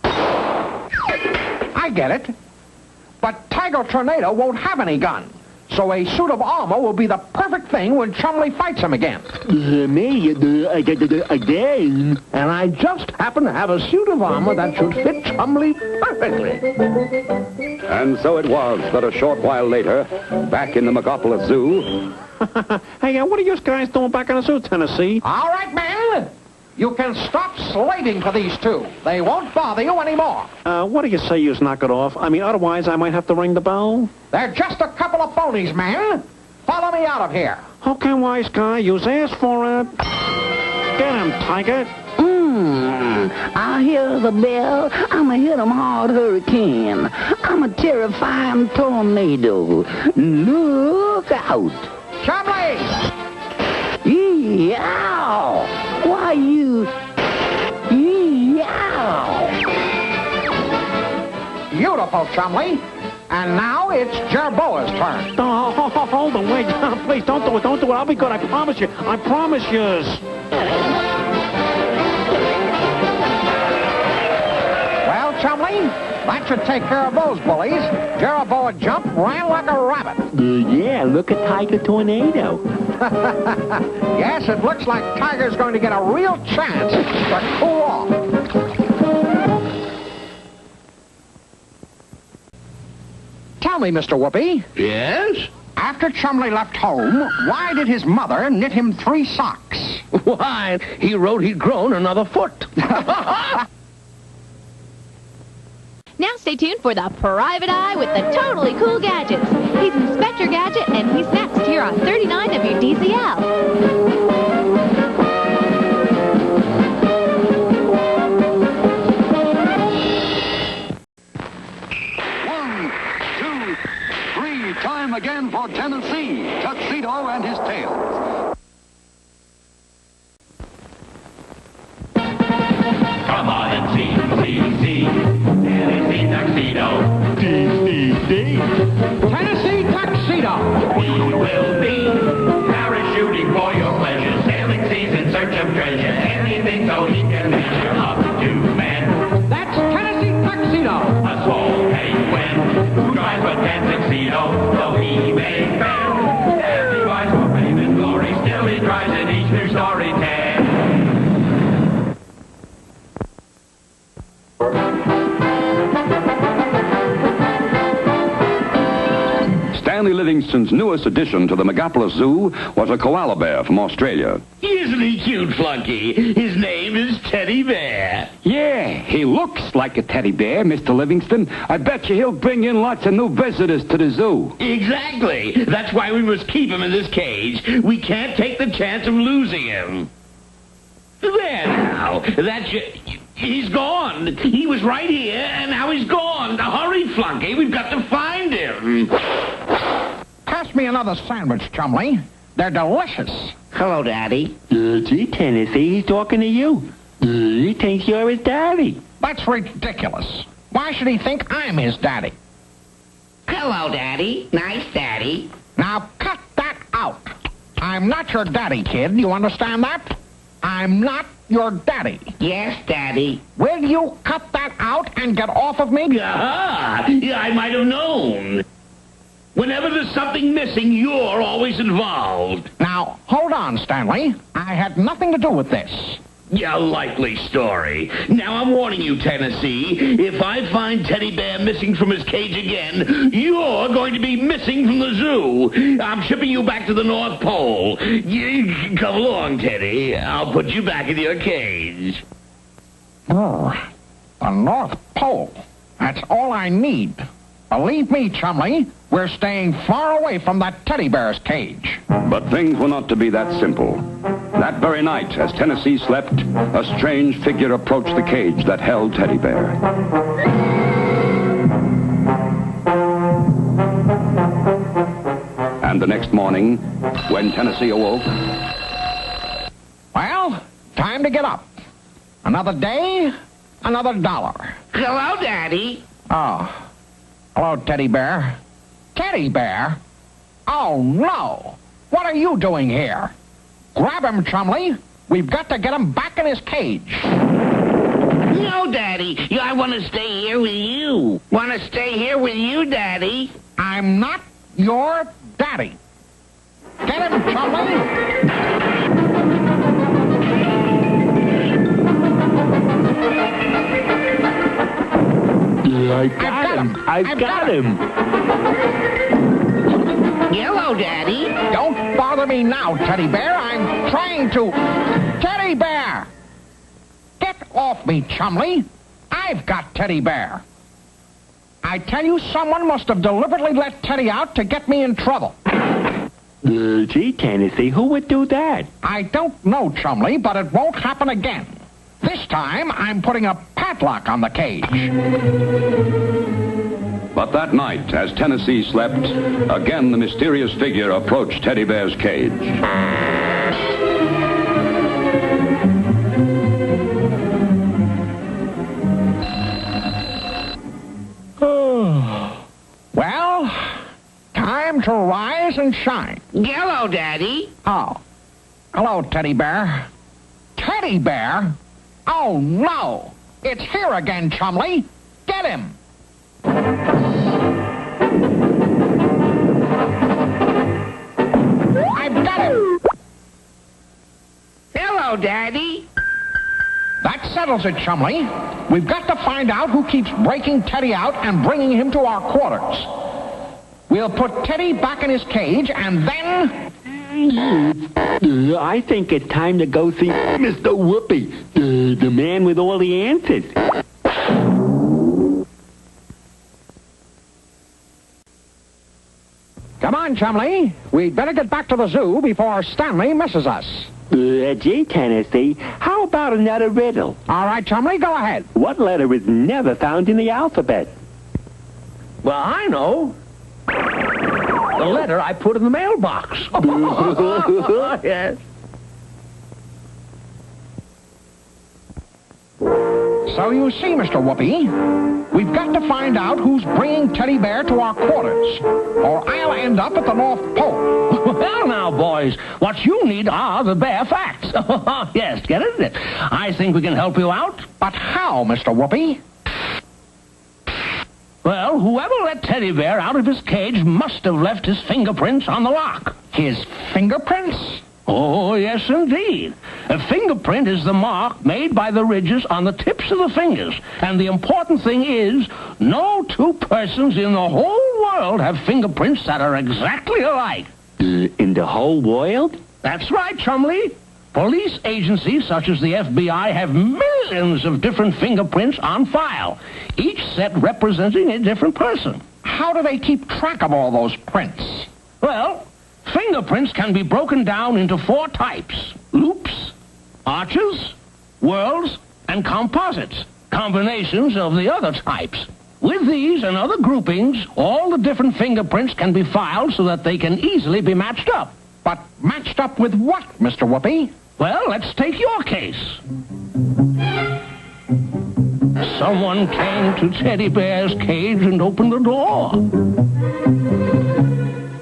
[SPEAKER 4] I get it. But Tiger Tornado won't have any gun. So a suit of armor will be the perfect thing when Chumley fights him again.
[SPEAKER 13] Again? And I just happen to have a suit of armor that should fit Chumley perfectly.
[SPEAKER 5] And so it was that a short while later, back in the Megapolis Zoo...
[SPEAKER 7] Hey, what are you guys doing back in the zoo, Tennessee?
[SPEAKER 4] All right, men. You can stop slaving for these two. They won't bother you anymore.
[SPEAKER 7] What do you say you knock it off? I mean, otherwise I might have to ring the bell.
[SPEAKER 4] They're just a couple of phonies, man. Follow me out of here.
[SPEAKER 7] Okay, wise guy, you asked for it. Get him, Tiger.
[SPEAKER 6] I hear the bell. I'm a hit 'em hard hurricane. I'm a terrifying tornado. Look out.
[SPEAKER 4] Chumley!
[SPEAKER 6] Yow! Why, you... Yow!
[SPEAKER 4] Beautiful, Chumley. And now it's Jerboa's turn.
[SPEAKER 7] Oh, hold on, wait. Please, don't do it. Don't do it. I'll be good. I promise you. I promise you.
[SPEAKER 4] Well, Chumley, that should take care of those bullies. Jerboa jumped, ran like a rabbit.
[SPEAKER 11] Yeah, look at Tiger Tornado.
[SPEAKER 4] Yes, it looks like Tiger's going to get a real chance to cool off. Tell me, Mr. Whoopi.
[SPEAKER 13] Yes?
[SPEAKER 4] After Chumley left home, why did his mother knit him 3 socks?
[SPEAKER 13] Why, he wrote he'd grown another foot.
[SPEAKER 12] Now stay tuned for the Private Eye with the totally cool gadgets. He's Inspector Gadget, and he's next here on 39 WDZL.
[SPEAKER 2] Time again for Tennessee, Tuxedo and his tails.
[SPEAKER 3] Come on and see, Tennessee Tuxedo.
[SPEAKER 4] Tennessee Tuxedo.
[SPEAKER 3] We will be parachuting for your pleasure, sailing seas in search of treasure, anything so he can measure up to man.
[SPEAKER 4] That's Tennessee Tuxedo.
[SPEAKER 3] A small penguin who drives a tan tuxedo, though he may fail. As he rides for fame and glory, still he tries in each new story tale.
[SPEAKER 5] Stanley Livingston's newest addition to the Megapolis Zoo was a koala bear from Australia.
[SPEAKER 8] Isn't he cute, Flunky? His name is Teddy Bear.
[SPEAKER 15] Yeah, he looks like a teddy bear, Mr. Livingston. I bet you he'll bring in lots of new visitors to the zoo.
[SPEAKER 8] Exactly. That's why we must keep him in this cage. We can't take the chance of losing him. There now. He's gone. He was right here, and now he's gone. Hurry, Flunky. We've got to find him.
[SPEAKER 4] Pass me another sandwich, Chumley. They're delicious.
[SPEAKER 6] Hello, Daddy.
[SPEAKER 11] Gee, Tennessee, he's talking to you. He thinks you're his daddy.
[SPEAKER 4] That's ridiculous. Why should he think I'm his daddy?
[SPEAKER 6] Hello, Daddy. Nice Daddy.
[SPEAKER 4] Now, cut that out. I'm not your daddy, kid. You understand that? I'm not your daddy.
[SPEAKER 8] Yes, Daddy.
[SPEAKER 4] Will you cut that out and get off of me?
[SPEAKER 13] Yeah, I might have known. Whenever there's something missing, you're always involved.
[SPEAKER 4] Now, hold on, Stanley. I had nothing to do with this.
[SPEAKER 13] Yeah, likely story. Now, I'm warning you, Tennessee. If I find Teddy Bear missing from his cage again, you're going to be missing from the zoo. I'm shipping you back to the North Pole. Come along, Teddy. I'll put you back in your cage.
[SPEAKER 4] Oh, the North Pole. That's all I need. Believe me, Chumley, we're staying far away from that teddy bear's cage.
[SPEAKER 5] But things were not to be that simple. That very night, as Tennessee slept, a strange figure approached the cage that held Teddy Bear. And the next morning, when Tennessee awoke...
[SPEAKER 4] Well, time to get up. Another day, another $1.
[SPEAKER 8] Hello, Daddy.
[SPEAKER 4] Oh. Hello, Teddy Bear. Teddy Bear? Oh, no. What are you doing here? Grab him, Chumley. We've got to get him back in his cage.
[SPEAKER 8] No, Daddy. I want to stay here with you. Want to stay here with you, Daddy?
[SPEAKER 4] I'm not your daddy. Get him, Chumley.
[SPEAKER 20] I've got him. I've got him.
[SPEAKER 8] Hello, Daddy.
[SPEAKER 4] Don't bother me now, Teddy Bear. I'm trying to... Teddy Bear! Get off me, Chumley. I've got Teddy Bear. I tell you, someone must have deliberately let Teddy out to get me in trouble.
[SPEAKER 11] Gee, Tennessee, who would do that?
[SPEAKER 4] I don't know, Chumley, but it won't happen again. This time, I'm putting a padlock on the cage.
[SPEAKER 5] But that night, as Tennessee slept, again the mysterious figure approached Teddy Bear's cage.
[SPEAKER 4] Well, time to rise and shine.
[SPEAKER 8] Hello, Daddy.
[SPEAKER 4] Oh. Hello, Teddy Bear. Teddy Bear? Oh, no. It's here again, Chumley. Get him. I've got him.
[SPEAKER 8] Hello, Daddy.
[SPEAKER 4] That settles it, Chumley. We've got to find out who keeps breaking Teddy out and bringing him to our quarters. We'll put Teddy back in his cage, and then...
[SPEAKER 11] I think it's time to go see Mr. Whoopi, the man with all the answers.
[SPEAKER 4] Come on, Chumley. We'd better get back to the zoo before Stanley misses us.
[SPEAKER 11] Gee, Tennessee, how about another riddle?
[SPEAKER 4] All right, Chumley, go ahead.
[SPEAKER 11] What letter is never found in the alphabet?
[SPEAKER 13] Well, I know. The letter I put in the mailbox.
[SPEAKER 11] Yes.
[SPEAKER 4] So you see, Mr. Whoopi, we've got to find out who's bringing Teddy Bear to our quarters, or I'll end up at the North Pole.
[SPEAKER 13] Well, now, boys, what you need are the bare facts. Yes, get it? I think we can help you out.
[SPEAKER 4] But how, Mr. Whoopi?
[SPEAKER 13] Well, whoever let Teddy Bear out of his cage must have left his fingerprints on the lock.
[SPEAKER 4] His fingerprints?
[SPEAKER 13] Oh, yes, indeed. A fingerprint is the mark made by the ridges on the tips of the fingers. And the important thing is, no two persons in the whole world have fingerprints that are exactly alike.
[SPEAKER 11] In the whole world?
[SPEAKER 13] That's right, Chumley. Police agencies such as the FBI have millions of different fingerprints on file, each set representing a different person.
[SPEAKER 4] How do they keep track of all those prints?
[SPEAKER 13] Well, fingerprints can be broken down into 4 types: loops, arches, whorls, and composites, combinations of the other types. With these and other groupings, all the different fingerprints can be filed so that they can easily be matched up.
[SPEAKER 4] But matched up with what, Mr. Whoopi?
[SPEAKER 13] Well, let's take your case. Someone came to Teddy Bear's cage and opened the door.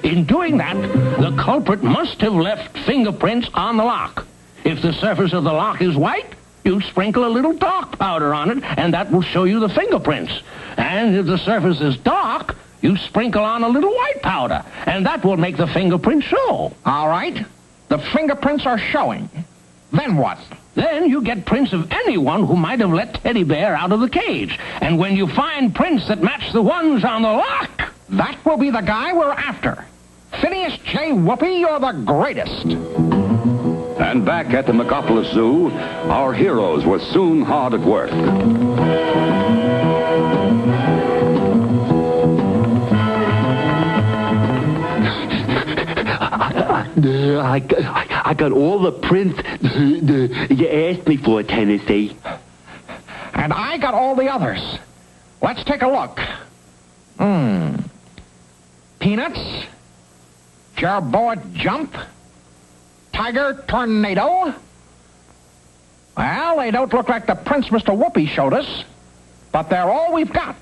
[SPEAKER 13] In doing that, the culprit must have left fingerprints on the lock. If the surface of the lock is white, you sprinkle a little dark powder on it, and that will show you the fingerprints. And if the surface is dark, you sprinkle on a little white powder, and that will make the fingerprints show.
[SPEAKER 4] All right. The fingerprints are showing. Then what?
[SPEAKER 13] Then you get prints of anyone who might have let Teddy Bear out of the cage. And when you find prints that match the ones on the lock,
[SPEAKER 4] that will be the guy we're after. Phineas J. Whoopi, you're the greatest.
[SPEAKER 5] And back at the Megapolis Zoo, our heroes were soon hard at work.
[SPEAKER 11] I got all the prints you asked me for, Tennessee.
[SPEAKER 4] And I got all the others. Let's take a look. Peanuts, Jerboa Jump, Tiger Tornado. Well, they don't look like the prints Mr. Whoopi showed us, but they're all we've got.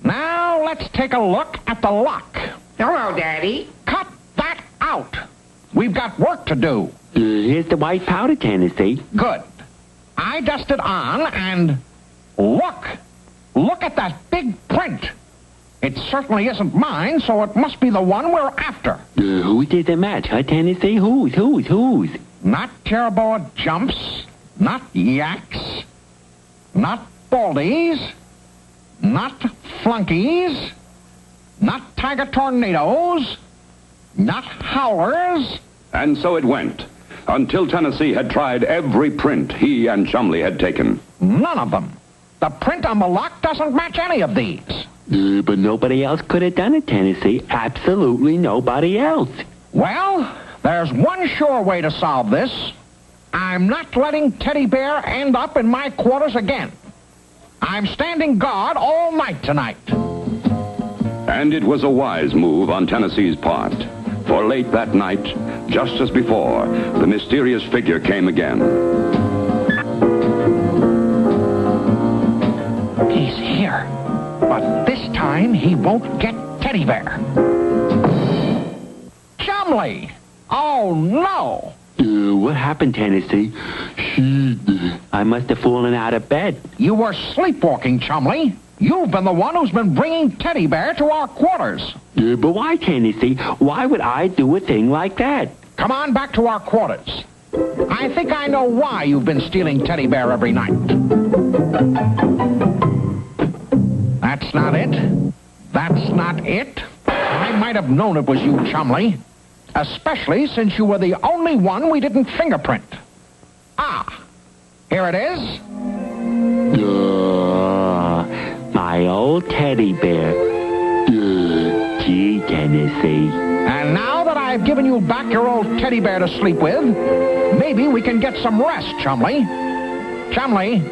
[SPEAKER 4] Now, let's take a look at the lock.
[SPEAKER 8] Hello, Daddy.
[SPEAKER 4] Cut that out. We've got work to do.
[SPEAKER 11] Here's the white powder, Tennessee.
[SPEAKER 4] Good. I dust it on, and look. Look at that big print. It certainly isn't mine, so it must be the one we're after.
[SPEAKER 11] Who did the match, huh, Tennessee? Whose?
[SPEAKER 4] Not Jerboa Jumps, not Yaks, not Baldies, not Flunkies, not Tiger Tornadoes, not Howlers.
[SPEAKER 5] And so it went, until Tennessee had tried every print he and Chumley had taken.
[SPEAKER 4] None of them. The print on the lock doesn't match any of these.
[SPEAKER 11] But nobody else could have done it, Tennessee. Absolutely nobody else.
[SPEAKER 4] Well, there's one sure way to solve this. I'm not letting Teddy Bear end up in my quarters again. I'm standing guard all night tonight.
[SPEAKER 5] And it was a wise move on Tennessee's part. For late that night, just as before, the mysterious figure came again.
[SPEAKER 4] He's here. But this time, he won't get Teddy Bear. Chumley! Oh, no!
[SPEAKER 11] What happened, Tennessee? I must have fallen out of bed.
[SPEAKER 4] You were sleepwalking, Chumley. You've been the one who's been bringing Teddy Bear to our quarters.
[SPEAKER 11] But why, Tennessee? Why would I do a thing like that?
[SPEAKER 4] Come on back to our quarters. I think I know why you've been stealing Teddy Bear every night. That's not it. That's not it. I might have known it was you, Chumley. Especially since you were the only one we didn't fingerprint. Ah, here it is.
[SPEAKER 11] My old Teddy Bear. Gee, Tennessee.
[SPEAKER 4] And now that I've given you back your old Teddy Bear to sleep with, maybe we can get some rest, Chumley. Chumley.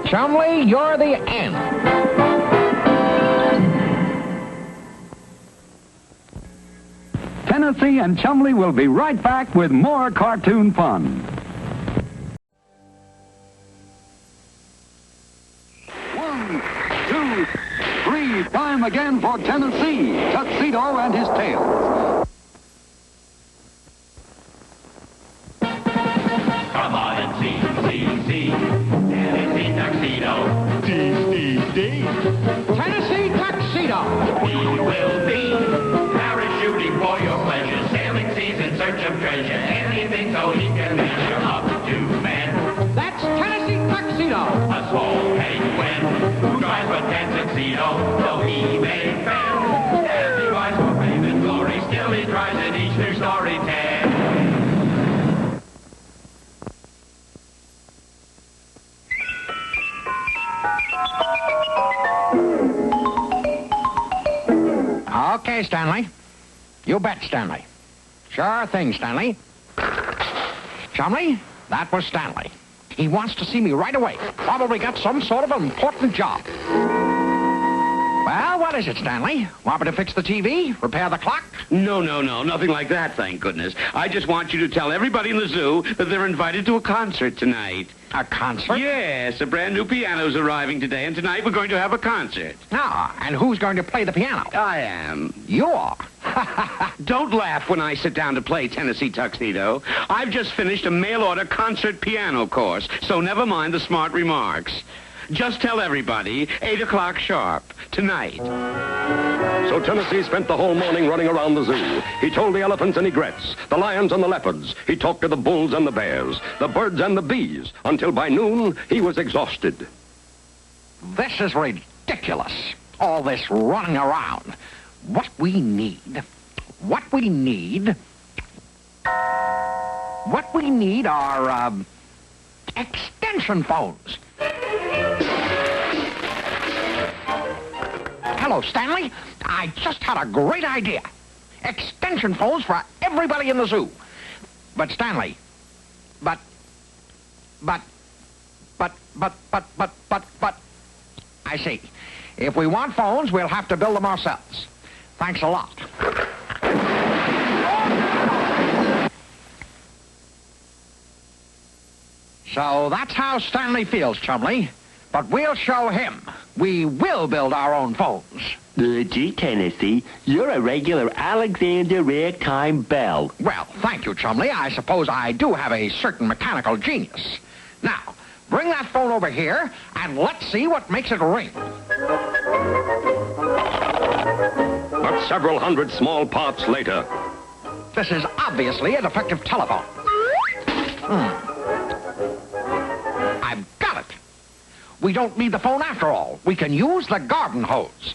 [SPEAKER 4] Chumley, you're the end.
[SPEAKER 2] Tennessee and Chumley will be right back with more cartoon fun. One, two, three. Time again for Tennessee, Tuxedo and his tails.
[SPEAKER 3] Come on and see. Tennessee Tuxedo. See.
[SPEAKER 4] Tennessee Tuxedo.
[SPEAKER 3] We will be parachuting for your pleasure, sailing seas in search of treasure, anything so he can measure up to man.
[SPEAKER 4] That's Tennessee Tuxedo.
[SPEAKER 3] A small penguin who tries but can't succeed, though he may fail. As he rides for fame and glory, still he tries in each new story tale.
[SPEAKER 4] Okay, Stanley. You bet, Stanley. Sure thing, Stanley. Chumley, that was Stanley. He wants to see me right away. Probably got some sort of important job. Well, what is it, Stanley? Want me to fix the TV? Repair the clock?
[SPEAKER 8] No, nothing like that, thank goodness. I just want you to tell everybody in the zoo that they're invited to a concert tonight.
[SPEAKER 4] A concert?
[SPEAKER 14] Yes, a brand new piano's arriving today, and tonight we're going to have a concert.
[SPEAKER 4] Ah, and who's going to play the piano?
[SPEAKER 14] I am.
[SPEAKER 4] You are?
[SPEAKER 14] Don't laugh when I sit down to play Tennessee Tuxedo. I've just finished a mail-order concert piano course, so never mind the smart remarks. Just tell everybody, 8 o'clock sharp, tonight.
[SPEAKER 5] So Tennessee spent the whole morning running around the zoo. He told the elephants and egrets, the lions and the leopards. He talked to the bulls and the bears, the birds and the bees, until by noon he was exhausted.
[SPEAKER 4] This is ridiculous, all this running around. What we need are, extension phones. Hello, Stanley. I just had a great idea. Extension phones for everybody in the zoo. But, Stanley, but, I see. If we want phones, we'll have to build them ourselves. Thanks a lot. So that's how Stanley feels, Chumley. But we'll show him. We will build our own phones.
[SPEAKER 11] Gee, Tennessee, you're a regular Alexander Ragtime Bell.
[SPEAKER 4] Well, thank you, Chumley. I suppose I do have a certain mechanical genius. Now, bring that phone over here, and let's see what makes it ring.
[SPEAKER 5] But several hundred small parts later.
[SPEAKER 4] This is obviously a defective telephone. I've got it. We don't need the phone after all. We can use the garden hose.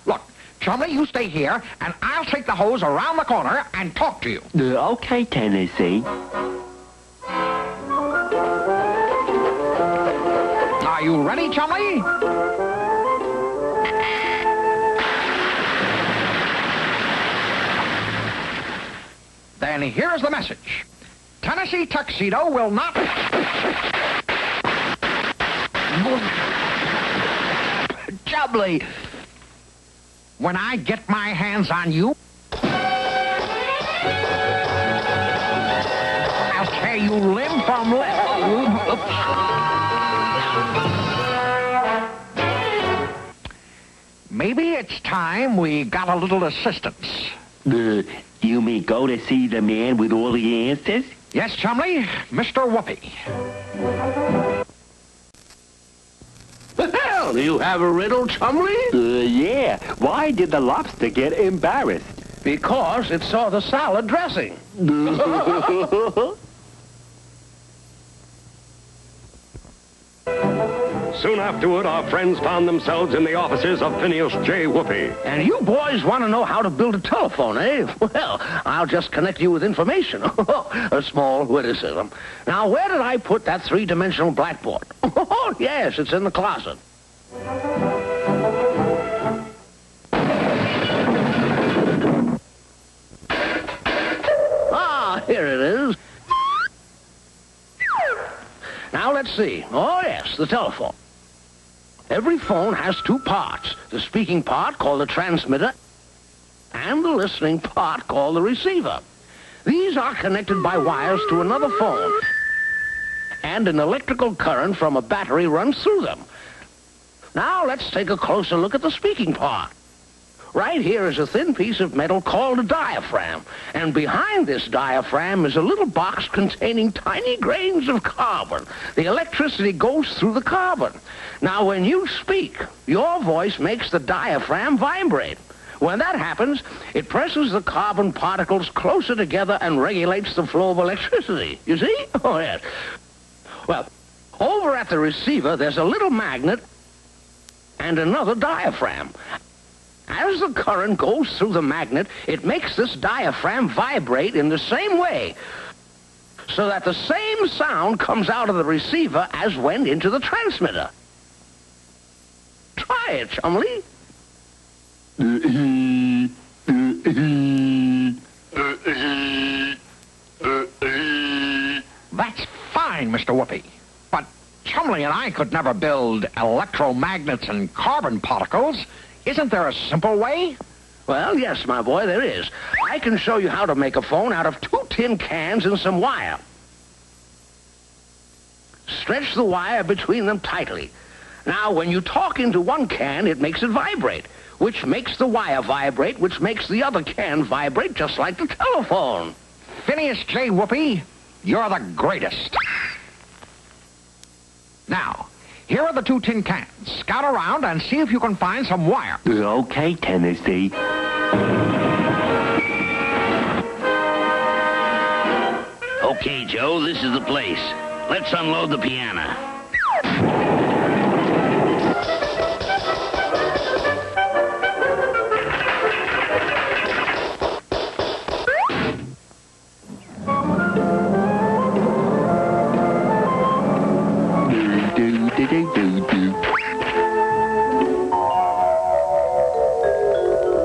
[SPEAKER 4] Look, Chumley, you stay here, and I'll take the hose around the corner and talk to you.
[SPEAKER 11] Okay, Tennessee.
[SPEAKER 4] Are you ready, Chumley? Then here's the message. Tennessee Tuxedo will not... Chumley! When I get my hands on you, I'll tear you limb from limb. Maybe it's time we got a little assistance.
[SPEAKER 11] You mean go to see the man with all the answers?
[SPEAKER 4] Yes, Chumley, Mr. Whoopi.
[SPEAKER 13] Well, do you have a riddle, Chumley?
[SPEAKER 11] Yeah. Why did the lobster get embarrassed?
[SPEAKER 13] Because it saw the salad dressing.
[SPEAKER 5] Soon afterward, our friends found themselves in the offices of Phineas J. Whoopi.
[SPEAKER 13] And you boys want to know how to build a telephone, eh? Well, I'll just connect you with information. A small witticism. Now, where did I put that three-dimensional blackboard? Oh, yes, it's in the closet. Ah, here it is. Now, let's see. Oh, yes, the telephone. Every phone has two parts. The speaking part, called the transmitter, and the listening part, called the receiver. These are connected by wires to another phone, and an electrical current from a battery runs through them. Now, let's take a closer look at the speaking part. Right here is a thin piece of metal called a diaphragm, and behind this diaphragm is a little box containing tiny grains of carbon. The electricity goes through the carbon. Now, when you speak, your voice makes the diaphragm vibrate. When that happens, it presses the carbon particles closer together and regulates the flow of electricity. You see? Oh, yes. Well, over at the receiver, there's a little magnet and another diaphragm. As the current goes through the magnet, it makes this diaphragm vibrate in the same way, so that the same sound comes out of the receiver as went into the transmitter. Try it, Chumley.
[SPEAKER 4] That's fine, Mr. Whoopi. But Chumley and I could never build electromagnets and carbon particles. Isn't there a simple way?
[SPEAKER 13] Well, yes, my boy, there is. I can show you how to make a phone out of 2 tin cans and some wire. Stretch the wire between them tightly. Now, when you talk into one can, it makes it vibrate, which makes the wire vibrate, which makes the other can vibrate, just like the telephone.
[SPEAKER 4] Phineas J. Whoopi, you're the greatest. Now, here are the 2 tin cans. Scout around and see if you can find some wire.
[SPEAKER 11] Okay, Tennessee.
[SPEAKER 6] Okay, Joe, this is the place. Let's unload the piano.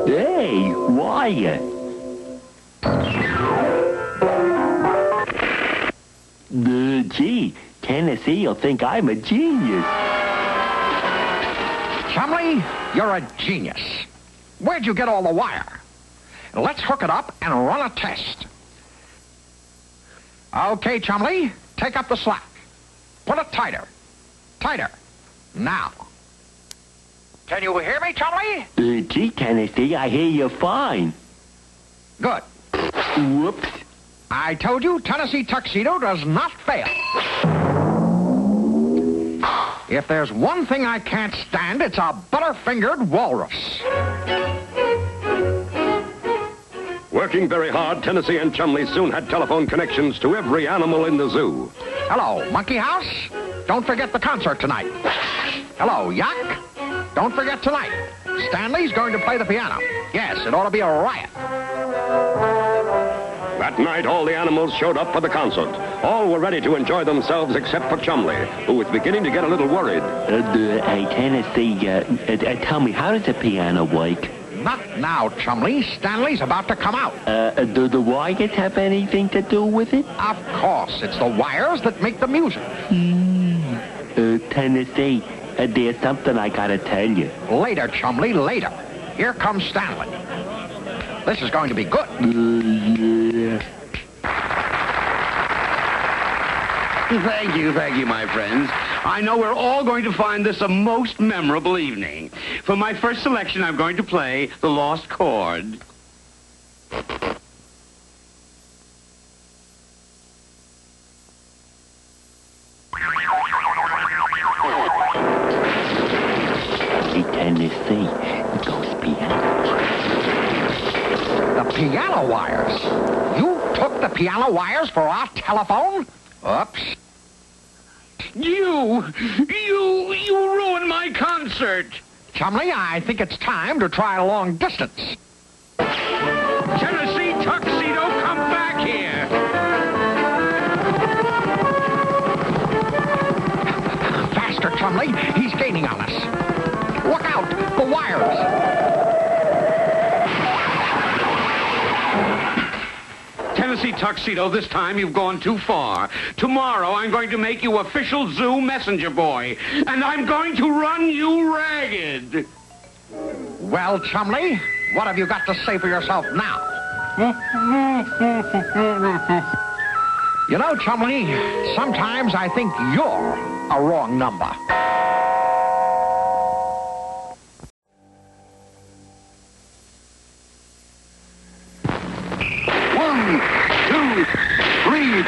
[SPEAKER 11] Hey, wire. Gee, Tennessee will think I'm a genius.
[SPEAKER 4] Chumley, you're a genius. Where'd you get all the wire? Let's hook it up and run a test. Okay, Chumley, take up the slack. Pull it tighter. Tighter. Now. Can you hear me, Chumley?
[SPEAKER 11] Gee, Tennessee, I hear you fine.
[SPEAKER 4] Good.
[SPEAKER 11] Whoops.
[SPEAKER 4] I told you Tennessee Tuxedo does not fail. If there's one thing I can't stand, it's a butter-fingered walrus.
[SPEAKER 5] Working very hard, Tennessee and Chumley soon had telephone connections to every animal in the zoo.
[SPEAKER 4] Hello, Monkey House. Don't forget the concert tonight. Hello, Yak. Don't forget tonight. Stanley's going to play the piano. Yes, it ought to be a riot.
[SPEAKER 5] That night, all the animals showed up for the concert. All were ready to enjoy themselves except for Chumley, who was beginning to get a little worried.
[SPEAKER 11] Hey, Tennessee, tell me, how does the piano work?
[SPEAKER 4] Not now, Chumley. Stanley's about to come out.
[SPEAKER 11] Do the wires have anything to do with it?
[SPEAKER 4] Of course. It's the wires that make the music.
[SPEAKER 11] Tennessee, there's something I gotta tell you.
[SPEAKER 4] Later, Chumley, later. Here comes Stanley. This is going to be good.
[SPEAKER 11] Yeah.
[SPEAKER 14] Thank you, my friends. I know we're all going to find this a most memorable evening. For my first selection, I'm going to play The Lost Chord.
[SPEAKER 11] Tennessee, those pianos.
[SPEAKER 4] The piano wires? You took the piano wires for our telephone? Oops.
[SPEAKER 14] You ruined my concert.
[SPEAKER 4] Chumley, I think it's time to try a long distance.
[SPEAKER 18] Tennessee Tuxedo, come back here.
[SPEAKER 4] Faster, Chumley. He's gaining on us. Look out, the wires.
[SPEAKER 14] Tennessee Tuxedo, this time you've gone too far. Tomorrow I'm going to make you official zoo messenger boy, and I'm going to run you ragged.
[SPEAKER 4] Well, Chumley, what have you got to say for yourself now? You know, Chumley, sometimes I think you're a wrong number.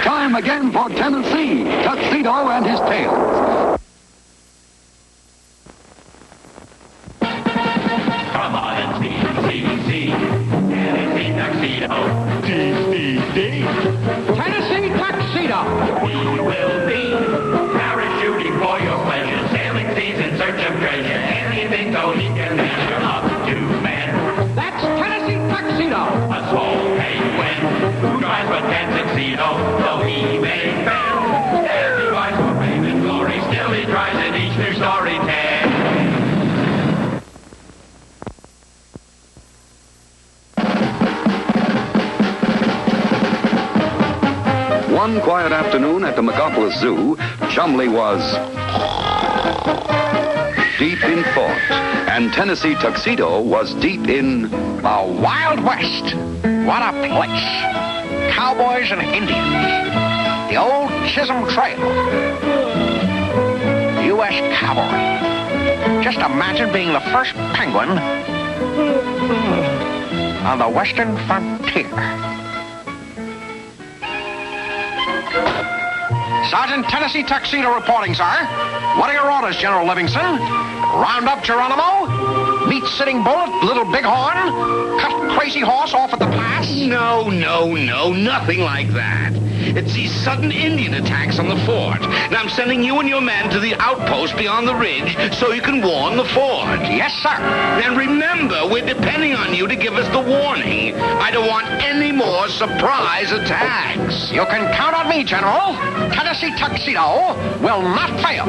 [SPEAKER 2] Time again for Tennessee, Tuxedo and his tails.
[SPEAKER 3] Come on and see, Tennessee Tuxedo.
[SPEAKER 4] Tennessee Tuxedo.
[SPEAKER 3] We will be parachuting for your pleasure, sailing seas in search of treasure, anything Tony can measure up to man.
[SPEAKER 4] That's Tennessee Tuxedo.
[SPEAKER 3] A swole penguin who tries but can't succeed, though he may fail. As he tries for fame and glory, still he tries in each new story tale.
[SPEAKER 2] One quiet afternoon at the Megapolis Zoo, Chumley was deep in thought, and Tennessee Tuxedo was deep in
[SPEAKER 4] the Wild West. What a place. Cowboys and Indians. The old Chisholm Trail. U.S. cavalry. Just imagine being the first penguin on the western frontier. Sergeant Tennessee Tuxedo reporting, sir. What are your orders, General Livingston? Round up Geronimo? Meet Sitting Bull at Little Bighorn? Cut Crazy Horse off at the pass?
[SPEAKER 14] No, nothing like that. It's these sudden Indian attacks on the fort. And I'm sending you and your men to the outpost beyond the ridge so you can warn the fort.
[SPEAKER 4] Yes, sir.
[SPEAKER 14] And remember, we're depending on you to give us the warning. I don't want any more surprise attacks.
[SPEAKER 4] You can count on me, General. Tennessee Tuxedo will not fail.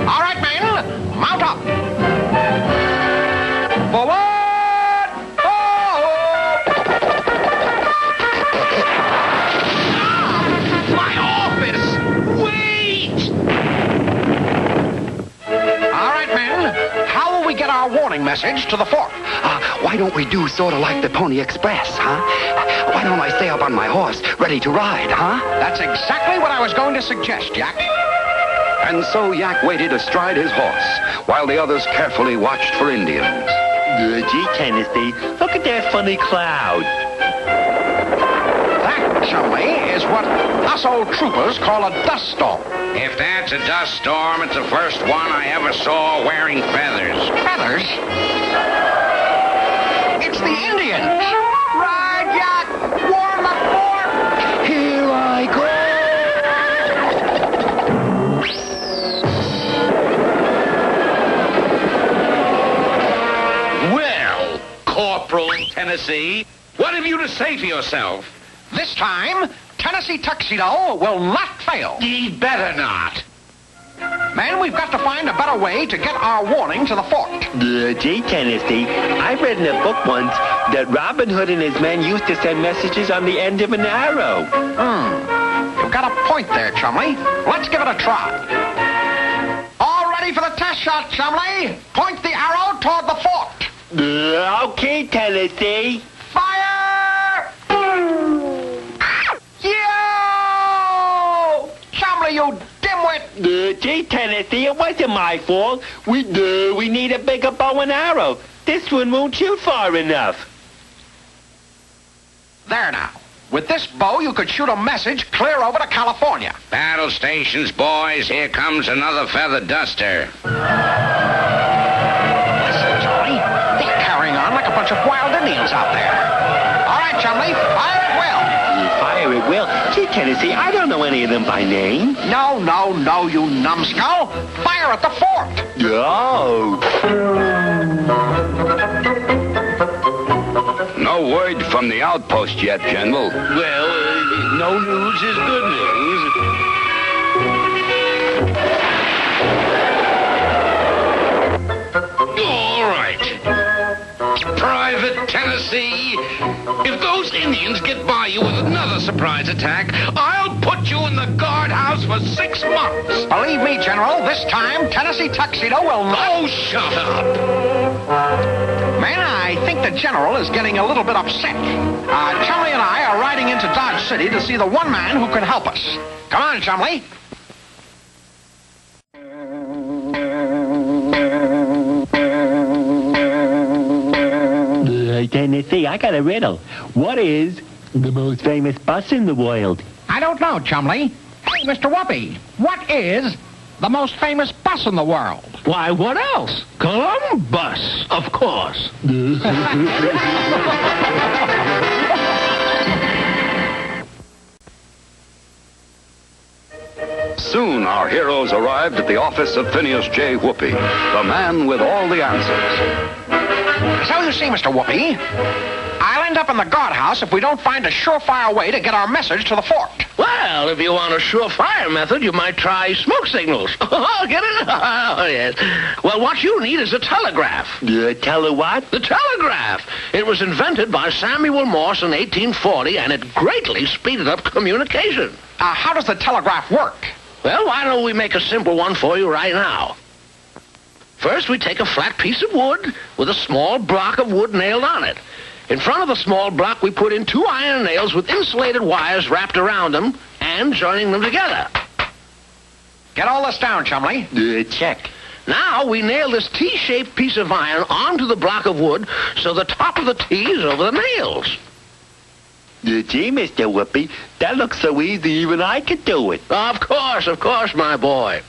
[SPEAKER 4] All right, men, mount up. Forward! Get our warning message to the fort.
[SPEAKER 21] Why don't we do sort of like the Pony Express, huh? Why don't I stay up on my horse, ready to ride, huh?
[SPEAKER 4] That's exactly what I was going to suggest, Yak.
[SPEAKER 5] And so Yak waited astride his horse, while the others carefully watched for Indians.
[SPEAKER 11] Gee, Tennessee, look at that funny cloud.
[SPEAKER 4] That, chumley, is what us old troopers call a dust storm.
[SPEAKER 10] If that's a dust storm, it's the first one I ever saw wearing feathers.
[SPEAKER 4] Feathers? It's the Indians! Ride, Yak! Warn the fort!
[SPEAKER 21] Here I
[SPEAKER 14] go! Well, Corporal Tennessee, what have you to say for yourself?
[SPEAKER 4] This time, Tennessee Tuxedo will not fail.
[SPEAKER 14] He better not.
[SPEAKER 4] Men, we've got to find a better way to get our warning to the fort.
[SPEAKER 11] Gee, Tennessee, I read in a book once that Robin Hood and his men used to send messages on the end of an arrow.
[SPEAKER 4] You've got a point there, Chumley. Let's give it a try. All ready for the test shot, Chumley. Point the arrow toward the fort.
[SPEAKER 11] Okay, Tennessee.
[SPEAKER 4] Fire! Yo! Chumley, you dimwit!
[SPEAKER 11] Gee, Tennessee, it wasn't my fault. We need a bigger bow and arrow. This one won't shoot far enough.
[SPEAKER 4] There now. With this bow, you could shoot a message clear over to California.
[SPEAKER 10] Battle stations, boys. Here comes another feather duster.
[SPEAKER 4] Listen, Johnny. They're carrying on like a bunch of wild Indians out there. All right, Chumley, fire at will.
[SPEAKER 11] Fire at will? Gee, Tennessee, I don't know any of them by name.
[SPEAKER 4] No, you numbskull. Fire at the fort.
[SPEAKER 11] Oh.
[SPEAKER 5] No word from the outpost yet, General.
[SPEAKER 14] Well, no news is good news. All right. Private Tennessee, if those Indians get by you with another surprise attack, I'll put you in the guardhouse for 6 months.
[SPEAKER 4] Believe me, General, this time Tennessee Tuxedo will not...
[SPEAKER 14] Oh, shut up.
[SPEAKER 4] Man, I think the General is getting a little bit upset. Chumley and I are riding into Dodge City to see the one man who can help us. Come on, Chumley.
[SPEAKER 11] Tennessee, I got a riddle. What is the most famous bus in the world?
[SPEAKER 4] I don't know, Chumley. Hey, Mr. Whoopi, what is the most famous bus in the world?
[SPEAKER 13] Why, what else? Columbus, of course.
[SPEAKER 5] Soon our heroes arrived at the office of Phineas J. Whoopi, the man with all the answers.
[SPEAKER 4] So you see, Mr. Whoopi, I'll end up in the guardhouse if we don't find a surefire way to get our message to the fort.
[SPEAKER 13] Well, if you want a surefire method, you might try smoke signals. Get it? Oh, yes. Well, what you need is a telegraph.
[SPEAKER 11] Tele what?
[SPEAKER 13] The telegraph. It was invented by Samuel Morse in 1840, and it greatly speeded up communication.
[SPEAKER 4] How does the telegraph work?
[SPEAKER 13] Well, why don't we make a simple one for you right now? First, we take a flat piece of wood with a small block of wood nailed on it. In front of the small block, we put in 2 iron nails with insulated wires wrapped around them and joining them together.
[SPEAKER 4] Get all this down, Chumley.
[SPEAKER 11] Check.
[SPEAKER 13] Now we nail this T-shaped piece of iron onto the block of wood so the top of the T is over the nails.
[SPEAKER 11] Gee, Mr. Whoopi, that looks so easy even I could do it.
[SPEAKER 13] Of course, my boy.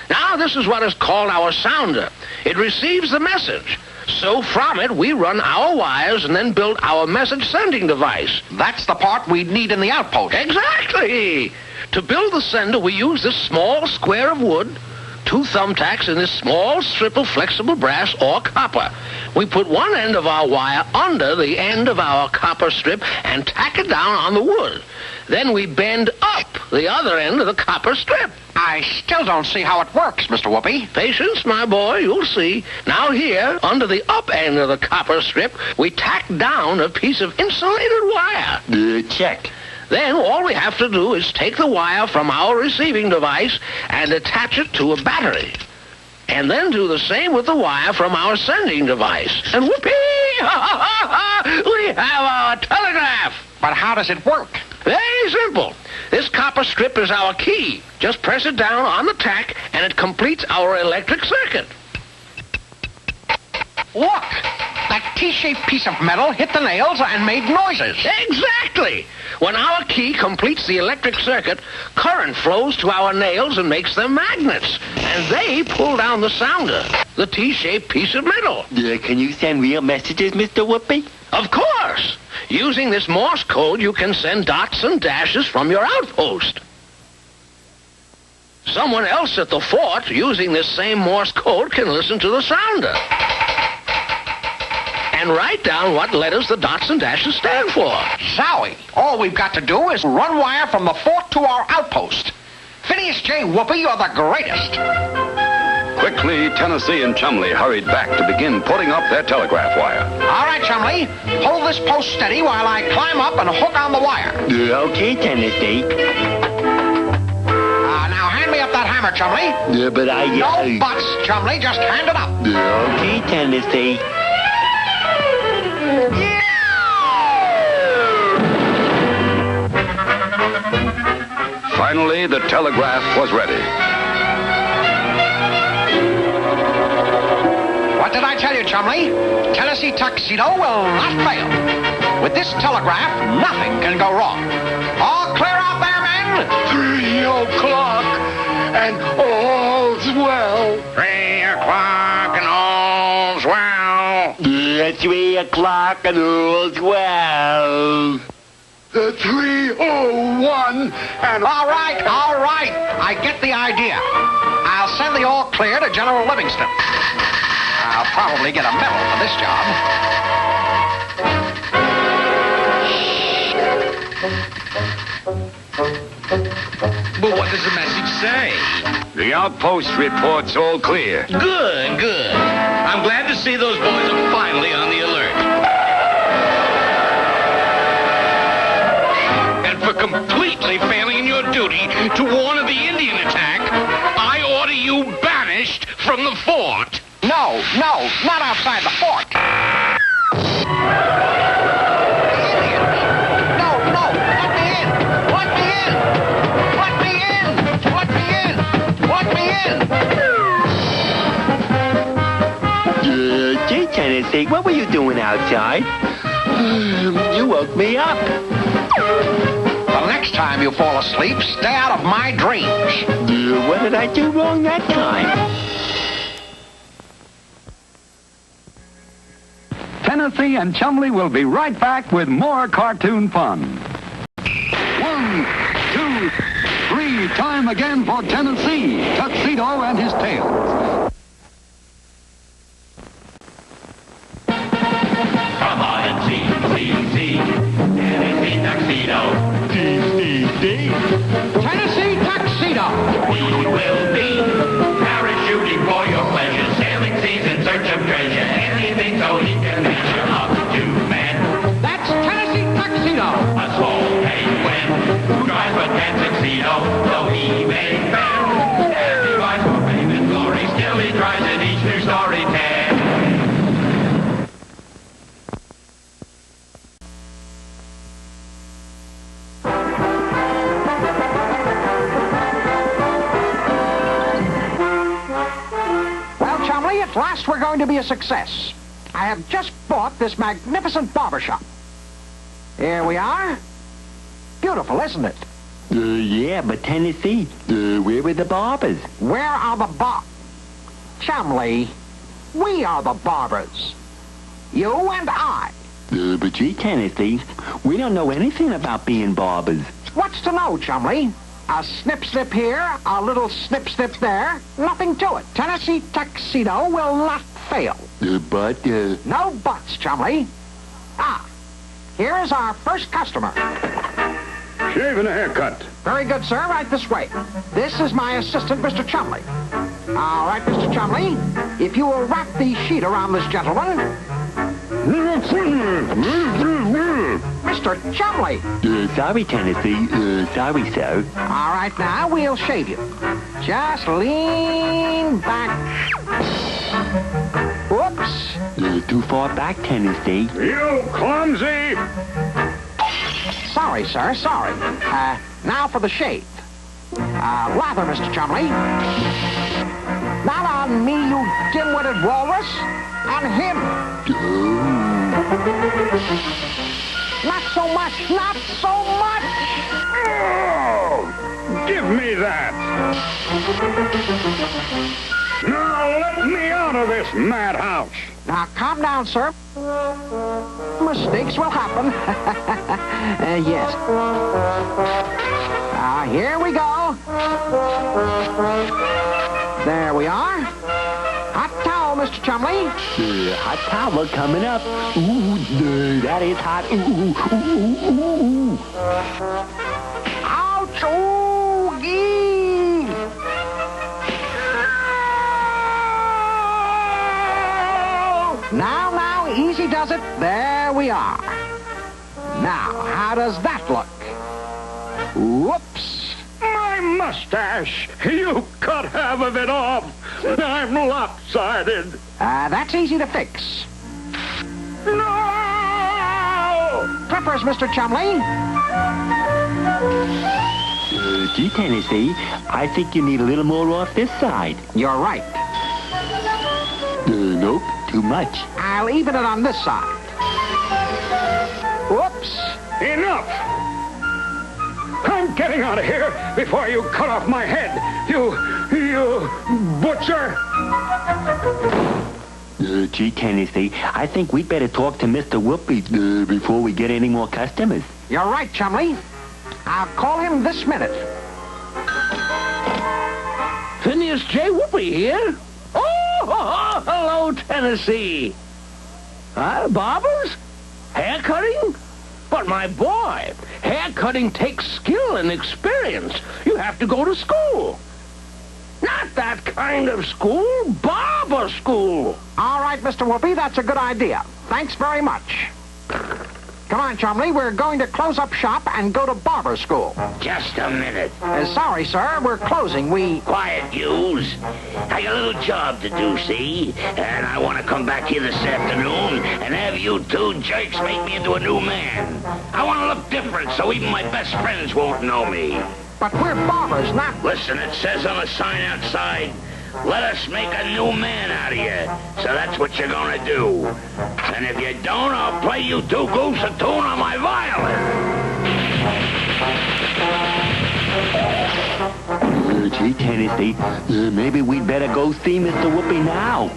[SPEAKER 13] Now this is what is called our sounder. It receives the message. So from it, we run our wires and then build our message sending device.
[SPEAKER 4] That's the part we'd need in the outpost.
[SPEAKER 13] Exactly. To build the sender, we use this small square of wood, 2 thumbtacks, and this small strip of flexible brass or copper. We put one end of our wire under the end of our copper strip and tack it down on the wood. Then we bend up the other end of the copper strip.
[SPEAKER 4] I still don't see how it works, Mr. Whoopi.
[SPEAKER 13] Patience, my boy, you'll see. Now here, under the up end of the copper strip, we tack down a piece of insulated wire.
[SPEAKER 11] Check.
[SPEAKER 13] Then all we have to do is take the wire from our receiving device and attach it to a battery. And then do the same with the wire from our sending device. And whoopee! We have our telegraph.
[SPEAKER 4] But how does it work?
[SPEAKER 13] Very simple. This copper strip is our key. Just press it down on the tack and it completes our electric circuit.
[SPEAKER 4] Look! That T-shaped piece of metal hit the nails and made noises.
[SPEAKER 13] Exactly. When our key completes the electric circuit, current flows to our nails and makes them magnets. And they pull down the sounder, the T-shaped piece of metal.
[SPEAKER 11] Can you send real messages, Mr. Whoopi?
[SPEAKER 13] Of course. Using this Morse code, you can send dots and dashes from your outpost. Someone else at the fort, using this same Morse code, can listen to the sounder and write down what letters the dots and dashes stand for.
[SPEAKER 4] Zowie, all we've got to do is run wire from the fort to our outpost. Phineas J. Whoopi, you're the greatest.
[SPEAKER 5] Quickly, Tennessee and Chumley hurried back to begin putting up their telegraph wire.
[SPEAKER 4] All right, Chumley, hold this post steady while I climb up and hook on the wire.
[SPEAKER 11] Okay, Tennessee.
[SPEAKER 4] Now hand me up that hammer, Chumley.
[SPEAKER 11] But
[SPEAKER 4] No buts, Chumley, just hand it up.
[SPEAKER 11] Okay, Tennessee.
[SPEAKER 5] Finally, the telegraph was ready.
[SPEAKER 4] What did I tell you, Chumley? Tennessee Tuxedo will not fail. With this telegraph, nothing can go wrong. All clear out there, men?
[SPEAKER 21] 3 o'clock and all's well.
[SPEAKER 10] 3 o'clock and all's well.
[SPEAKER 11] 3 o'clock and all's well.
[SPEAKER 21] 3:01 and...
[SPEAKER 4] All right. I get the idea. I'll send the all clear to General Livingston. I'll probably get a medal for this job.
[SPEAKER 18] But what does the message say?
[SPEAKER 5] The outpost reports all clear.
[SPEAKER 6] Good. I'm glad to see those boys are finally on the alert. And for completely failing in your duty to warn of the Indian attack, I order you banished from the fort.
[SPEAKER 4] No, not outside the fort. No, let me in.
[SPEAKER 11] Gee, Tennessee, what were you doing outside? You woke me up.
[SPEAKER 4] The next time you fall asleep, stay out of my dreams.
[SPEAKER 11] What did I do wrong that time?
[SPEAKER 2] Tennessee and Chumley will be right back with more cartoon fun. 1, 2, 3, time again for Tennessee, Tuxedo and his tails.
[SPEAKER 3] Come on and see, Tennessee Tuxedo.
[SPEAKER 4] Tennessee Tuxedo.
[SPEAKER 3] We will be parachuting for your pleasure, sailing seas in search of treasure, anything so he can measure up to man.
[SPEAKER 4] That's Tennessee Tuxedo.
[SPEAKER 3] A small penguin who drives a tan tuxedo, though he may fail. As he rides for fame and glory, still he tries in each new story tale.
[SPEAKER 4] Next, we're going to be a success. I have just bought this magnificent barbershop. Here we are. Beautiful, isn't it?
[SPEAKER 11] Yeah, but Tennessee, where are the barbers?
[SPEAKER 4] Where are the Chumley, we are the barbers. You and I.
[SPEAKER 11] But gee, Tennessee, we don't know anything about being barbers.
[SPEAKER 4] What's to know, Chumley? A snip-snip here, a little snip-snip there. Nothing to it. Tennessee Tuxedo will not fail.
[SPEAKER 11] But,
[SPEAKER 4] No buts, Chumley. Ah, here is our first customer.
[SPEAKER 5] Shave and a haircut.
[SPEAKER 4] Very good, sir. Right this way. This is my assistant, Mr. Chumley. All right, Mr. Chumley. If you will wrap the sheet around this gentleman. Mr. Chumley.
[SPEAKER 11] Sorry, Tennessee. Sorry, sir.
[SPEAKER 4] All right, now we'll shave you. Just lean back. Whoops.
[SPEAKER 11] Too far back, Tennessee.
[SPEAKER 5] You clumsy!
[SPEAKER 4] Sorry, sir, sorry. Now for the shave. Lather, Mr. Chumley. Not on me, you dim-witted walrus. On him. Not so much, not so much.
[SPEAKER 5] Oh, give me that. Now let me out of this madhouse.
[SPEAKER 4] Now, calm down, sir. Mistakes will happen. Yes. Here we go. There we are. Hot towel, Mr. Chumley.
[SPEAKER 11] Hot towel coming up. Ooh, that is hot. Ooh, ooh, ooh, ooh.
[SPEAKER 4] Ouch! Ooh, gee! Now, easy does it. There we are. Now, how does that look? Whoops.
[SPEAKER 5] My mustache! You cut half of it off. I'm lopsided.
[SPEAKER 4] That's easy to fix.
[SPEAKER 5] No!
[SPEAKER 4] Clippers, Mr. Chumley.
[SPEAKER 11] Gee, Tennessee, I think you need a little more off this side.
[SPEAKER 4] You're right.
[SPEAKER 11] Nope, too much.
[SPEAKER 4] I'll even it on this side. Whoops.
[SPEAKER 5] Enough! I'm getting out of here before you cut off my head. You butcher!
[SPEAKER 11] Gee, Tennessee, I think we'd better talk to Mr. Whoopi before we get any more customers.
[SPEAKER 4] You're right, Chumley. I'll call him this minute.
[SPEAKER 13] Phineas J. Whoopi here. Oh, hello, Tennessee. Barbers? Hair cutting? But my boy, hair cutting takes skill and experience. You have to go to school. Not that kind of school, barber school.
[SPEAKER 4] All right, Mr. Whoopi, that's a good idea. Thanks very much. Come on, Chumley, we're going to close up shop and go to barber school.
[SPEAKER 8] Just a minute.
[SPEAKER 4] Sorry, sir, we're closing.
[SPEAKER 8] Quiet, yous. I got a little job to do, see? And I want to come back here this afternoon and have you two jerks make me into a new man. I want to look different so even my best friends won't know me.
[SPEAKER 4] But we're barbers, not...
[SPEAKER 8] Listen, it says on the sign outside, let us make a new man out of you. So that's what you're going to do. And if you don't, I'll play you two goose a tune on my violin.
[SPEAKER 11] Gee, Tennessee, maybe we'd better go see Mr. Whoopi now.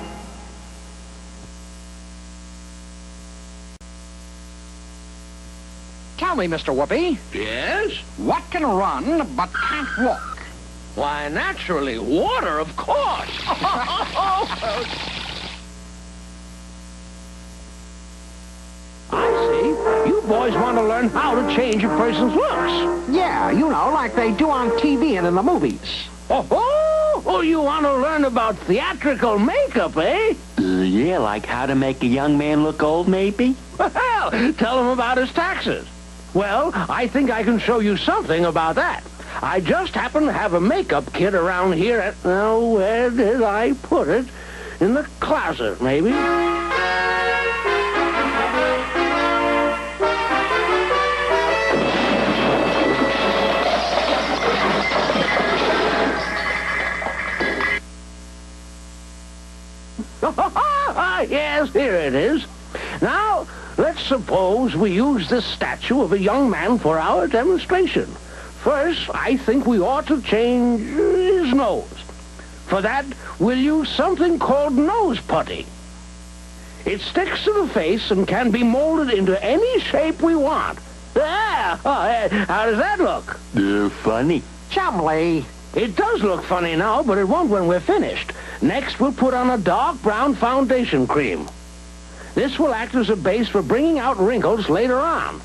[SPEAKER 4] Tell me, Mr. Whoopi.
[SPEAKER 13] Yes?
[SPEAKER 4] What can run but can't walk?
[SPEAKER 13] Why, naturally, water, of course. I see. You boys want to learn how to change a person's looks.
[SPEAKER 4] Yeah, you know, like they do on TV and in the movies.
[SPEAKER 13] Oh, you want to learn about theatrical makeup, eh?
[SPEAKER 11] Yeah, like how to make a young man look old, maybe?
[SPEAKER 13] Well, tell him about his taxes. Well, I think I can show you something about that. I just happen to have a makeup kit around here at... Oh, where did I put it? In the closet, maybe. way it is. Now, let's suppose we use this statue of a young man for our demonstration. First, I think we ought to change his nose. For that, we'll use something called nose putty. It sticks to the face and can be molded into any shape we want. How does that look?
[SPEAKER 11] Funny.
[SPEAKER 4] Chumley.
[SPEAKER 13] It does look funny now, but it won't when we're finished. Next, we'll put on a dark brown foundation cream. This will act as a base for bringing out wrinkles later on.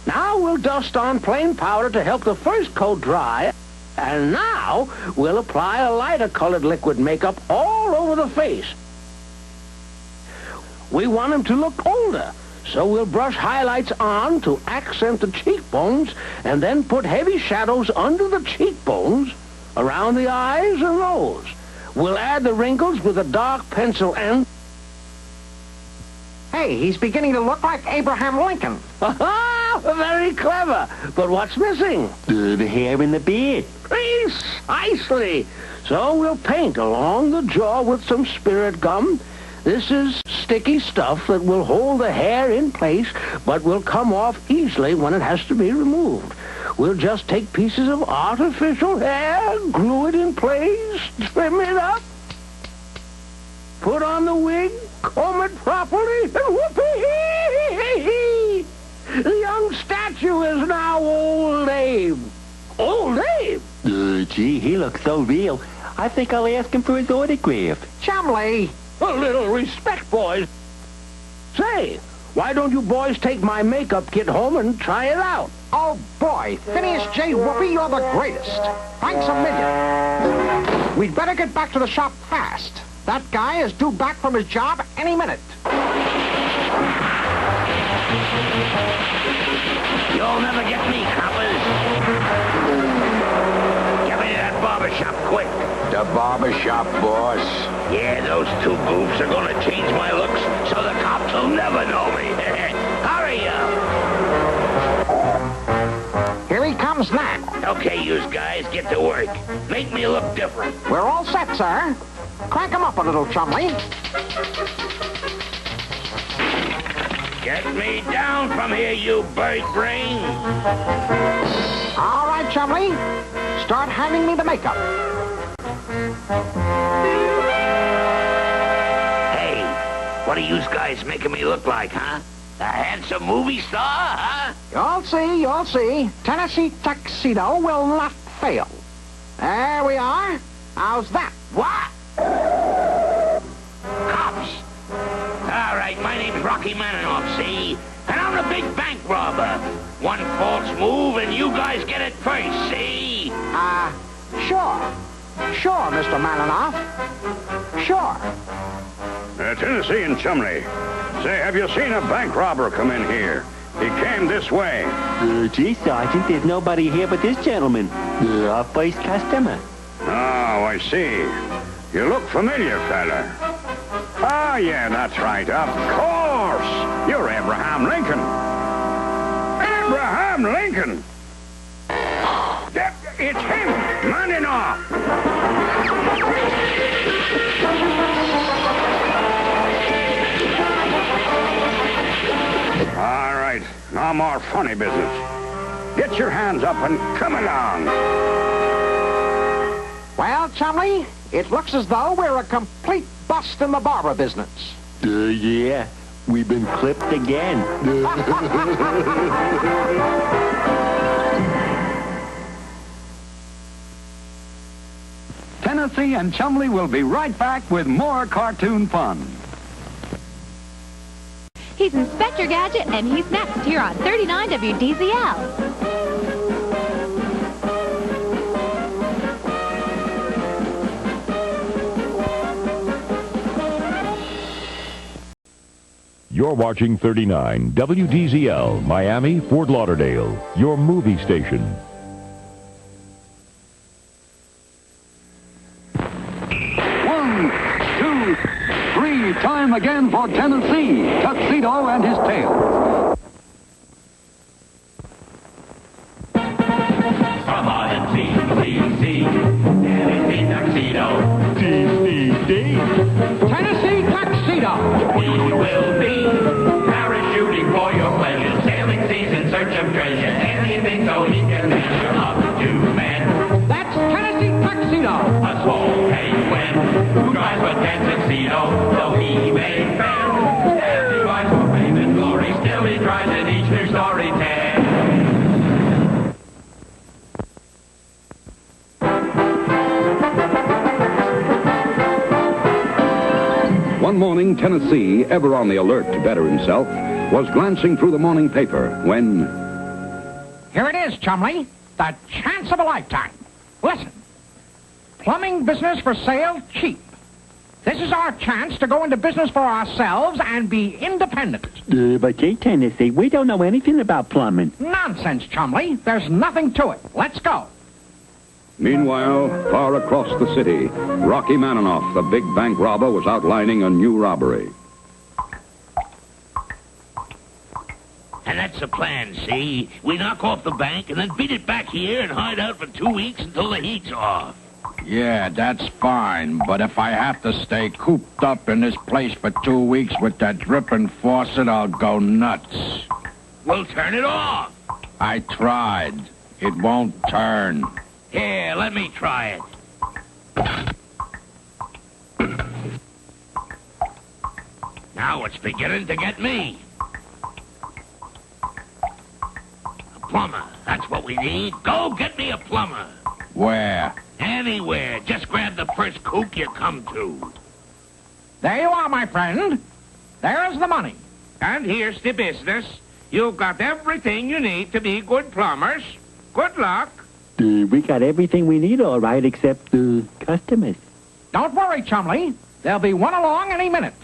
[SPEAKER 13] Now we'll dust on plain powder to help the first coat dry. And now we'll apply a lighter colored liquid makeup all over the face. We want him to look older, so we'll brush highlights on to accent the cheekbones and then put heavy shadows under the cheekbones, around the eyes and nose. We'll add the wrinkles with a dark pencil and...
[SPEAKER 4] Hey, he's beginning to look like Abraham Lincoln.
[SPEAKER 13] Very clever. But what's missing?
[SPEAKER 11] The hair and the beard.
[SPEAKER 13] Precisely. So we'll paint along the jaw with some spirit gum. This is sticky stuff that will hold the hair in place, but will come off easily when it has to be removed. We'll just take pieces of artificial hair, glue it in place, trim it up, put on the wig, comb it properly, and whoopee! The young statue is now Old Abe. Old Abe?
[SPEAKER 11] Gee, he looks so real. I think I'll ask him for his autograph.
[SPEAKER 4] Chumley.
[SPEAKER 13] A little respect, boys. Say, why don't you boys take my makeup kit home and try it out?
[SPEAKER 4] Oh, boy. Phineas J. Whoopi, you're the greatest. Thanks a million. We'd better get back to the shop fast. That guy is due back from his job any minute.
[SPEAKER 8] You'll never get me, coppers. Get me to that barbershop quick.
[SPEAKER 15] The barbershop, boss.
[SPEAKER 8] Yeah, those two goofs are gonna change my looks so the cops will never know me. Hurry up.
[SPEAKER 4] Here he comes now.
[SPEAKER 8] Okay, yous guys, get to work. Make me look different.
[SPEAKER 4] We're all set, sir. Crank him up a little, Chumley.
[SPEAKER 8] Get me down from here, you bird brain.
[SPEAKER 4] All right, Chumley. Start handing me the makeup.
[SPEAKER 8] Hey, what are yous guys making me look like, huh? A handsome movie star, huh?
[SPEAKER 4] You'll see, you'll see. Tennessee Tuxedo will not fail. There we are. How's that?
[SPEAKER 8] What? Cops! All right, my name's Rocky Maninoff, see? And I'm the big bank robber. One false move and you guys get it first, see?
[SPEAKER 4] Sure. Sure, Mr. Maninoff. Sure.
[SPEAKER 15] Tennessee and Chumley. Say, have you seen a bank robber come in here? He came this way.
[SPEAKER 11] Gee, Sergeant, there's nobody here but this gentleman. Our first customer.
[SPEAKER 15] Oh, I see. You look familiar, fella. Oh, yeah, that's right. Of course. You're Abraham Lincoln. Abraham Lincoln! It's him! Maninoff! All right, no more funny business. Get your hands up and come along.
[SPEAKER 4] Well, Chumley, it looks as though we're a complete bust in the barber business.
[SPEAKER 11] Yeah, we've been clipped again.
[SPEAKER 2] Tennessee and Chumley will be right back with more cartoon fun.
[SPEAKER 12] He's Inspector Gadget, and he's next here on 39 WDZL.
[SPEAKER 1] You're watching 39 WDZL, Miami, Fort Lauderdale, your movie station.
[SPEAKER 2] One, two, three. Time again for Tennessee, Tuxedo and his tail.
[SPEAKER 3] Come on and see, Tennessee Tuxedo.
[SPEAKER 4] Tennessee Tuxedo.
[SPEAKER 3] We will you anything so he can hand you off to 2 men.
[SPEAKER 4] That's Tennessee Tuxedo.
[SPEAKER 3] A swole penguin who drives with Tuxedo, though he may fail. As he rides for fame and glory, still he tries in each new story tale.
[SPEAKER 5] One morning, Tennessee, ever on the alert to better himself, was glancing through the morning paper when...
[SPEAKER 4] Here it is, Chumley. The chance of a lifetime. Listen. Plumbing business for sale, cheap. This is our chance to go into business for ourselves and be independent.
[SPEAKER 11] But gee, Tennessee, we don't know anything about plumbing.
[SPEAKER 4] Nonsense, Chumley. There's nothing to it. Let's go.
[SPEAKER 5] Meanwhile, far across the city, Rocky Maninoff, the big bank robber, was outlining a new robbery.
[SPEAKER 8] And that's the plan, see? We knock off the bank and then beat it back here and hide out for 2 weeks until the heat's off.
[SPEAKER 4] Yeah, that's fine. But if I have to stay cooped up in this place for 2 weeks with that dripping faucet, I'll go nuts.
[SPEAKER 8] We'll turn it off.
[SPEAKER 4] I tried. It won't turn.
[SPEAKER 8] Here, let me try it. Now it's beginning to get me. A plumber, that's what we need. Go get me a plumber.
[SPEAKER 4] Where?
[SPEAKER 8] Anywhere. Just grab the first kook you come to.
[SPEAKER 4] There you are, my friend. There's the money.
[SPEAKER 14] And here's the business. You've got everything you need to be good plumbers. Good luck.
[SPEAKER 11] We got everything we need, all right, except customers.
[SPEAKER 4] Don't worry, Chumley. There'll be one along any minute.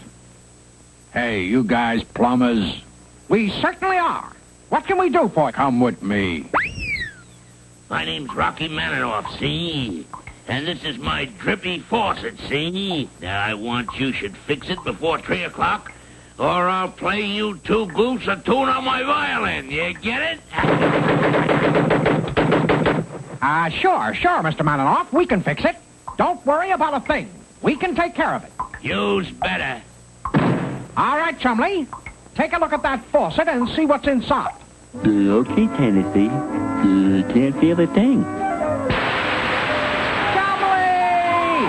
[SPEAKER 4] Hey, you guys plumbers. We certainly are. What can we do for you? Come with me.
[SPEAKER 8] My name's Rocky Maninoff, see? And this is my drippy faucet, see? Now, I want you should fix it before 3 o'clock, or I'll play you 2 goofs a tune on my violin. You get it?
[SPEAKER 4] Sure, Mr. Maninoff. We can fix it. Don't worry about a thing. We can take care of it.
[SPEAKER 8] You's better.
[SPEAKER 4] All right, Chumley. Take a look at that faucet and see what's inside.
[SPEAKER 11] Okay, Tennessee. Can't feel a thing.
[SPEAKER 4] Chumley!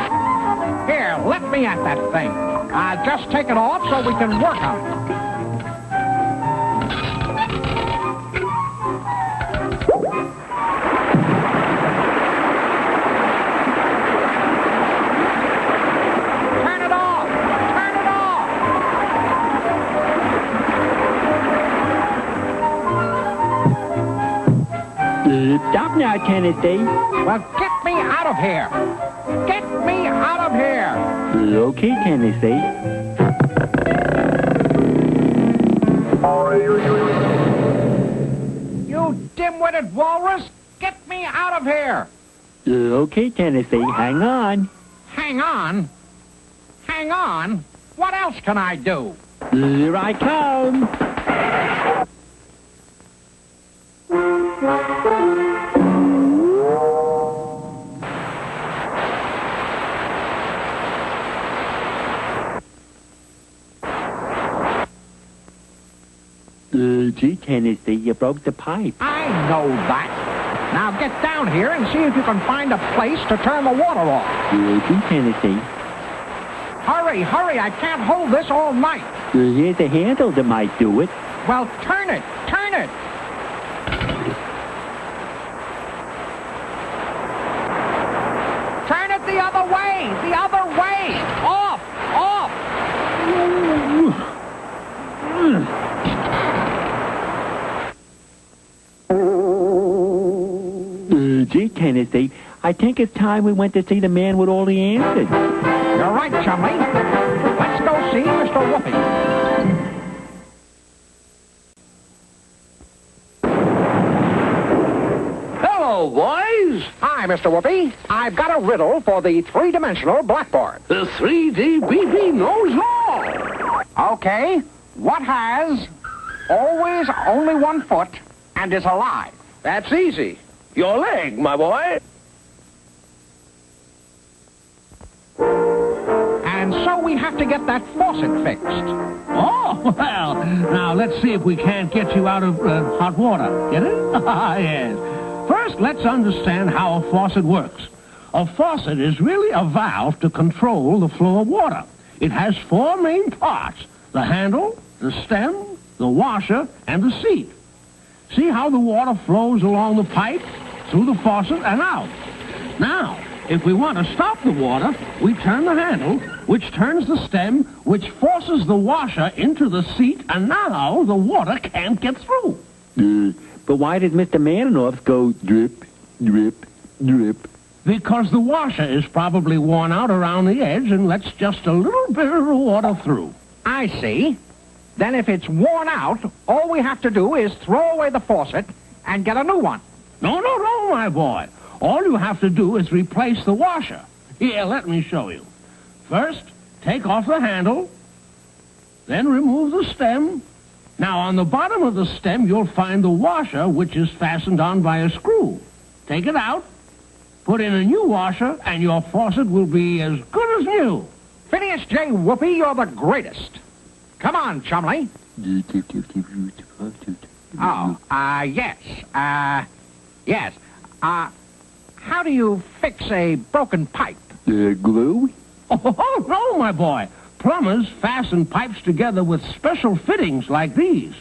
[SPEAKER 4] Here, let me at that thing. I'll just take it off so we can work on it.
[SPEAKER 11] Stop now, Tennessee.
[SPEAKER 4] Well, get me out of here. Get me out of here.
[SPEAKER 11] Okay, Tennessee.
[SPEAKER 4] You dim-witted walrus, get me out of here.
[SPEAKER 11] Okay, Tennessee, hang on.
[SPEAKER 4] Hang on? Hang on? What else can I do?
[SPEAKER 11] Here I come. Gee, Tennessee, you broke the pipe.
[SPEAKER 4] I know that. Now get down here and see if you can find a place to turn the water off.
[SPEAKER 11] Gee, Tennessee.
[SPEAKER 4] Hurry, I can't hold this all night.
[SPEAKER 11] Here's a handle that might do it.
[SPEAKER 4] Well, turn it. Turn it the other way. Off.
[SPEAKER 11] Gee, Tennessee, I think it's time we went to see the man with all the answers.
[SPEAKER 4] You're right, Chumley. Let's go see Mr. Whoopi.
[SPEAKER 13] Hello, boys.
[SPEAKER 4] Hi, Mr. Whoopi. I've got a riddle for the three-dimensional blackboard.
[SPEAKER 13] The 3D BB knows all.
[SPEAKER 4] Okay. What has always only 1 foot and is alive?
[SPEAKER 13] That's easy. Your leg, my boy.
[SPEAKER 4] And so we have to get that faucet fixed.
[SPEAKER 13] Oh, well, now let's see if we can't get you out of hot water. Get it? Yes. First, let's understand how a faucet works. A faucet is really a valve to control the flow of water. It has four main parts: the handle, the stem, the washer, and the seat. See how the water flows along the pipe, through the faucet, and out. Now, if we want to stop the water, we turn the handle, which turns the stem, which forces the washer into the seat, and now the water can't get through.
[SPEAKER 11] But why did Mr. Maninoff go drip, drip, drip?
[SPEAKER 13] Because the washer is probably worn out around the edge and lets just a little bit of the water through.
[SPEAKER 4] I see. Then if it's worn out, all we have to do is throw away the faucet and get a new one.
[SPEAKER 13] No, my boy. All you have to do is replace the washer. Here, let me show you. First, take off the handle, then remove the stem. Now, on the bottom of the stem, you'll find the washer, which is fastened on by a screw. Take it out, put in a new washer, and your faucet will be as good as new.
[SPEAKER 4] Phineas J. Whoopi, you're the greatest. Come on, Chumley. Oh, yes. How do you fix a broken pipe?
[SPEAKER 11] Glue?
[SPEAKER 13] Oh, no, my boy. Plumbers fasten pipes together with special fittings like these.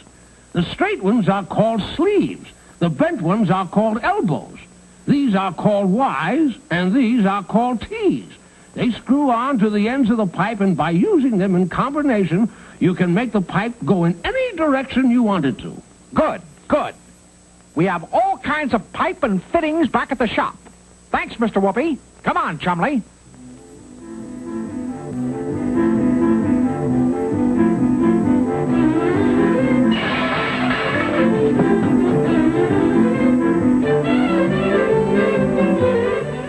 [SPEAKER 13] The straight ones are called sleeves. The bent ones are called elbows. These are called Y's, and these are called T's. They screw on to the ends of the pipe, and by using them in combination, you can make the pipe go in any direction you want it to.
[SPEAKER 4] Good. We have all kinds of pipe and fittings back at the shop. Thanks, Mr. Whoopi. Come on, Chumley.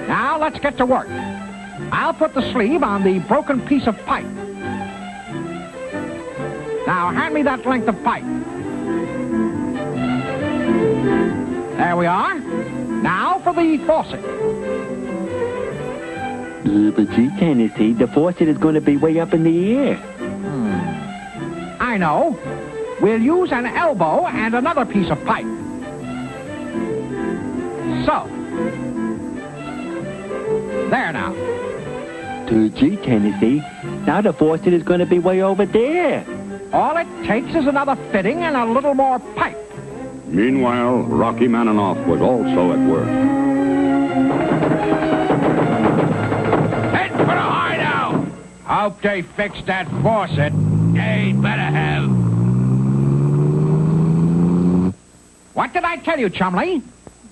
[SPEAKER 4] Now, let's get to work. I'll put the sleeve on the broken piece of pipe. Now, hand me that length of pipe. There we are. Now for the faucet.
[SPEAKER 11] But gee, Tennessee, the faucet is going to be way up in the air.
[SPEAKER 4] I know. We'll use an elbow and another piece of pipe. So. There now.
[SPEAKER 11] Gee, Tennessee, now the faucet is going to be way over there.
[SPEAKER 4] All it takes is another fitting and a little more pipe.
[SPEAKER 5] Meanwhile, Rocky Maninoff was also at work.
[SPEAKER 8] Head for the hideout!
[SPEAKER 18] Hope they fixed that faucet.
[SPEAKER 8] They'd better have.
[SPEAKER 4] What did I tell you, Chumley?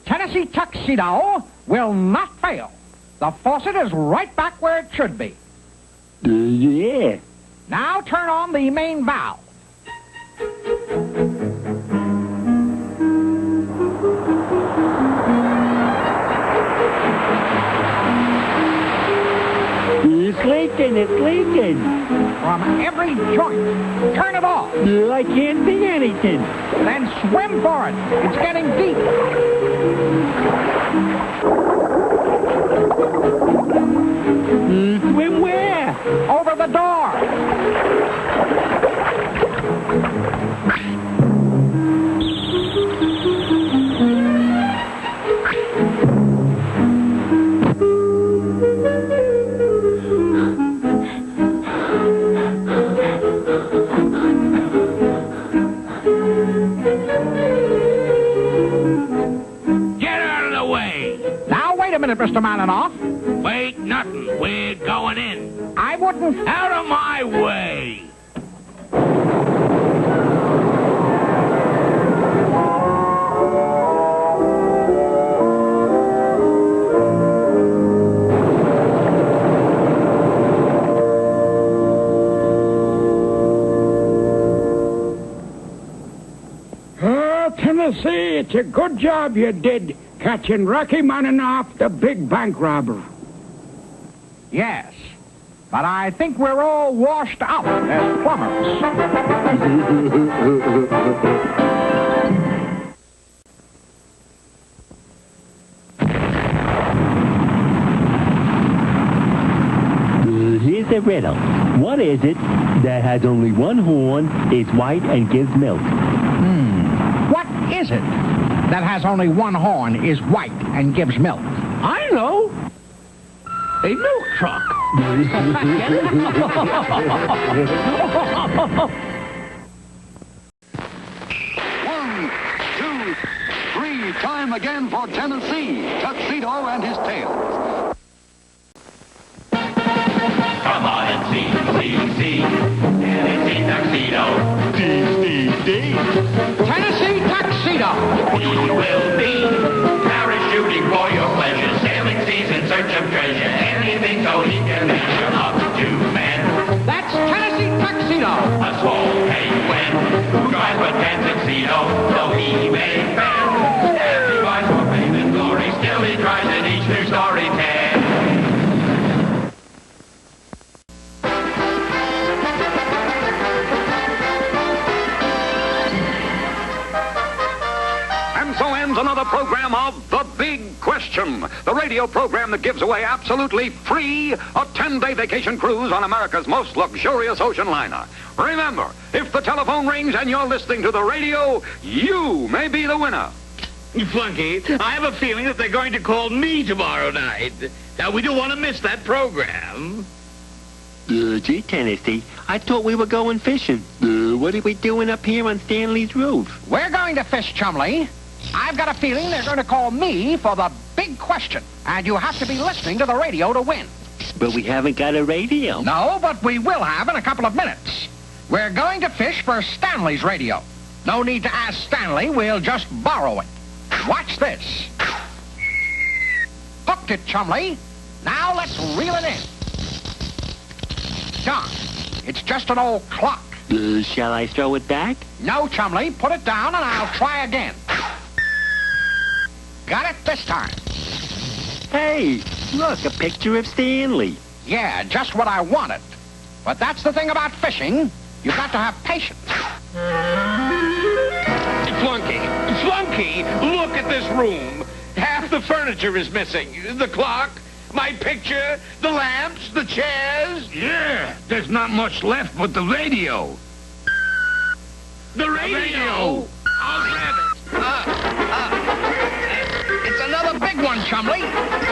[SPEAKER 4] Tennessee Tuxedo will not fail. The faucet is right back where it should be.
[SPEAKER 11] Yeah.
[SPEAKER 4] Now turn on the main valve.
[SPEAKER 11] It's leaking.
[SPEAKER 4] From every joint. Turn it off.
[SPEAKER 11] I can't see anything.
[SPEAKER 4] Then swim for it. It's getting deep.
[SPEAKER 11] Swim where?
[SPEAKER 4] Over the door. Mr. Maninoff.
[SPEAKER 8] Wait, nothing. We're going in.
[SPEAKER 4] I wouldn't...
[SPEAKER 8] Out of my way!
[SPEAKER 18] Tennessee, it's a good job you did catching Rocky Maninoff, the big bank robber.
[SPEAKER 4] Yes, but I think we're all washed out as plumbers.
[SPEAKER 11] Here's the riddle. What is it that has only one horn, is white, and gives milk?
[SPEAKER 4] What is it that has only one horn, is white, and gives milk?
[SPEAKER 13] I know. A milk truck.
[SPEAKER 2] One, two, three. Time again for Tennessee, Tuxedo and his tail.
[SPEAKER 3] Come on and see, Tennessee Tuxedo.
[SPEAKER 4] Tennessee Tuxedo.
[SPEAKER 3] He will be parachuting for your pleasure, sailing seas in search of treasure, anything so he can measure up to men.
[SPEAKER 4] That's Tennessee Tuxedo.
[SPEAKER 3] A small penguin who tries but can't succeed, though he may fail. As he vies for fame and glory, still he tries in each new story tale.
[SPEAKER 5] So ends another program of The Big Question, the radio program that gives away absolutely free a 10-day vacation cruise on America's most luxurious ocean liner. Remember, if the telephone rings and you're listening to the radio, you may be the winner.
[SPEAKER 14] Flunky, I have a feeling that they're going to call me tomorrow night. Now, we don't want to miss that program.
[SPEAKER 11] Gee, Tennessee, I thought we were going fishing. What are we doing up here on Stanley's roof?
[SPEAKER 4] We're going to fish, Chumley. I've got a feeling they're going to call me for the big question, and you have to be listening to the radio to win.
[SPEAKER 11] But we haven't got a radio.
[SPEAKER 4] No, but we will have in a couple of minutes. We're going to fish for Stanley's radio. No need to ask Stanley, we'll just borrow it. Watch this. Hooked it, Chumley. Now let's reel it in. John, it's just an old clock.
[SPEAKER 11] Shall I throw it back?
[SPEAKER 4] No, Chumley, put it down and I'll try again. Got it this time.
[SPEAKER 11] Hey, look, a picture of Stanley.
[SPEAKER 4] Yeah, just what I wanted. But that's the thing about fishing. You've got to have patience.
[SPEAKER 14] Flunky, look at this room. Half the furniture is missing. The clock, my picture, the lamps, the chairs.
[SPEAKER 8] Yeah, there's not much left but the radio.
[SPEAKER 14] The radio!
[SPEAKER 4] I'll grab it. It's another big one, Chumley.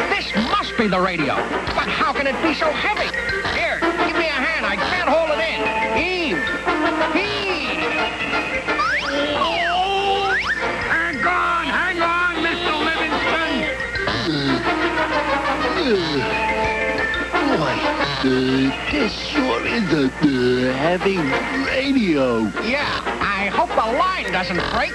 [SPEAKER 4] This must be the radio. But how can it be so heavy? Here, give me a hand. I can't hold it in. Heave!
[SPEAKER 8] Oh! Hang on, Mr.
[SPEAKER 20] Boy, this sure is a heavy radio.
[SPEAKER 4] Yeah, I hope the line doesn't break.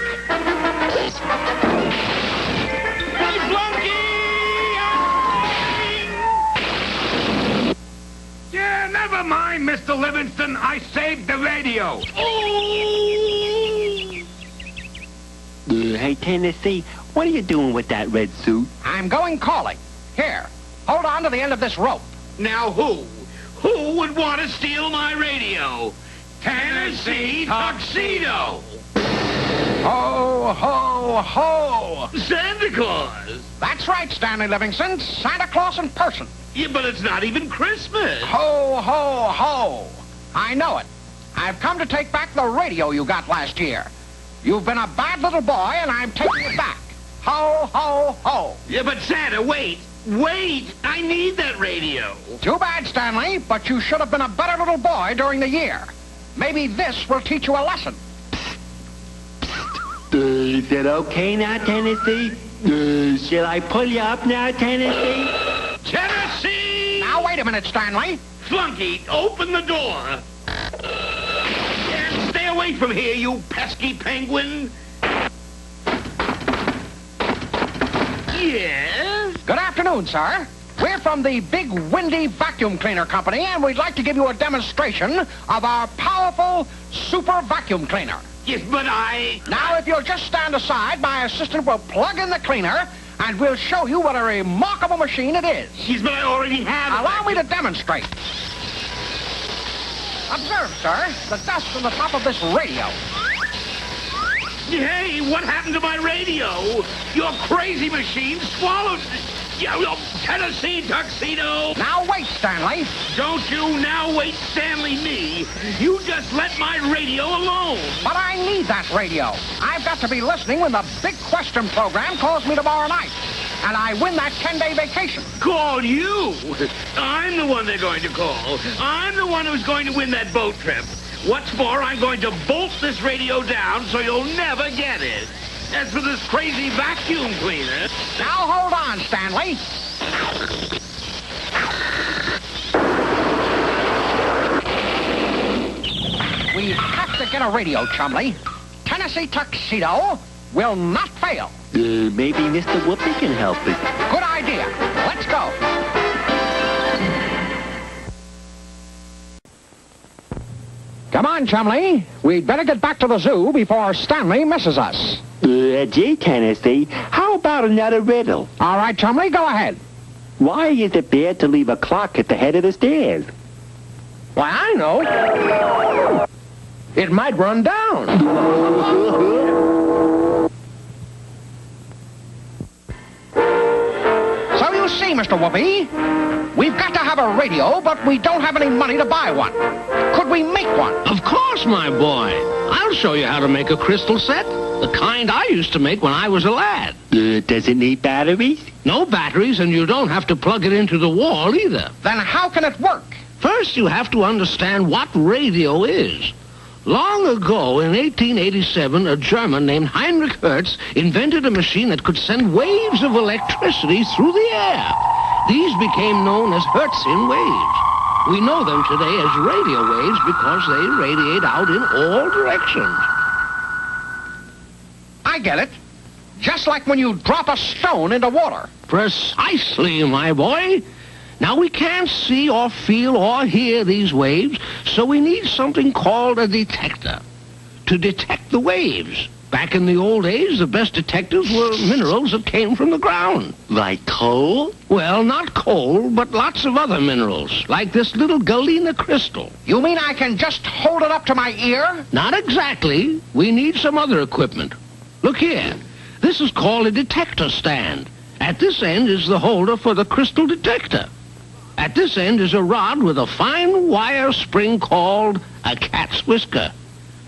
[SPEAKER 8] Yeah, never mind, Mr. Livingston. I saved the radio.
[SPEAKER 11] Hey, Tennessee, what are you doing with that red suit?
[SPEAKER 4] I'm going calling. Here, hold on to the end of this rope.
[SPEAKER 14] Now who? Who would want to steal my radio? Tennessee Tuxedo!
[SPEAKER 4] Ho, ho, ho!
[SPEAKER 14] Santa Claus!
[SPEAKER 4] That's right, Stanley Livingston. Santa Claus in person.
[SPEAKER 14] Yeah, but it's not even Christmas.
[SPEAKER 4] Ho, ho, ho! I know it. I've come to take back the radio you got last year. You've been a bad little boy, and I'm taking it back. Ho, ho, ho!
[SPEAKER 14] Yeah, but Santa, wait! Wait! I need that radio!
[SPEAKER 4] Too bad, Stanley, but you should have been a better little boy during the year. Maybe this will teach you a lesson.
[SPEAKER 11] Is it okay now, Tennessee? Shall I pull you up now, Tennessee?
[SPEAKER 14] Tennessee!
[SPEAKER 4] Now, wait a minute, Stanley.
[SPEAKER 14] Flunky, open the door. And stay away from here, you pesky penguin. Yes?
[SPEAKER 4] Good afternoon, sir. We're from the Big Windy Vacuum Cleaner Company, and we'd like to give you a demonstration of our powerful super vacuum cleaner.
[SPEAKER 14] Yes, but I...
[SPEAKER 4] Now, if you'll just stand aside, my assistant will plug in the cleaner, and we'll show you what a remarkable machine it is.
[SPEAKER 14] Yes, but I already have...
[SPEAKER 4] Allow me to demonstrate. Observe, sir, the dust from the top of this radio.
[SPEAKER 14] Hey, what happened to my radio? Your crazy machine swallowed it. Tennessee Tuxedo!
[SPEAKER 4] Now wait, Stanley.
[SPEAKER 14] Don't you now wait, Stanley, me. You just let my radio alone.
[SPEAKER 4] But I need that radio. I've got to be listening when the big question program calls me tomorrow night. And I win that 10-day vacation.
[SPEAKER 14] Call you? I'm the one they're going to call. I'm the one who's going to win that boat trip. What's more, I'm going to bolt this radio down so you'll never get it. As for this crazy vacuum cleaner...
[SPEAKER 4] Now hold on, Stanley. We have to get a radio, Chumley. Tennessee Tuxedo will not fail.
[SPEAKER 11] Maybe Mr. Whoopi can help us.
[SPEAKER 4] Good idea. Let's go. Come on, Chumley. We'd better get back to the zoo before Stanley misses us.
[SPEAKER 11] Gee, Tennessee, how about another riddle?
[SPEAKER 4] All right, Chumley, go ahead.
[SPEAKER 11] Why is it bad to leave a clock at the head of the stairs?
[SPEAKER 13] Why, I know. It might run down.
[SPEAKER 4] So you see, Mr. Whoopi, we've got to have a radio, but we don't have any money to buy one. Could we make one?
[SPEAKER 13] Of course, my boy. I'll show you how to make a crystal set. The kind I used to make when I was a lad.
[SPEAKER 11] Does it need batteries?
[SPEAKER 13] No batteries, and you don't have to plug it into the wall either.
[SPEAKER 4] Then how can it work?
[SPEAKER 13] First, you have to understand what radio is. Long ago, in 1887, a German named Heinrich Hertz invented a machine that could send waves of electricity through the air. These became known as Hertzian waves. We know them today as radio waves because they radiate out in all directions.
[SPEAKER 4] I get it. Just like when you drop a stone into water.
[SPEAKER 13] Precisely, my boy. Now, we can't see or feel or hear these waves, so we need something called a detector to detect the waves. Back in the old days, the best detectors were minerals that came from the ground.
[SPEAKER 11] Like coal?
[SPEAKER 13] Well, not coal, but lots of other minerals, like this little galena crystal.
[SPEAKER 4] You mean I can just hold it up to my ear?
[SPEAKER 13] Not exactly. We need some other equipment. Look here. This is called a detector stand. At this end is the holder for the crystal detector. At this end is a rod with a fine wire spring called a cat's whisker.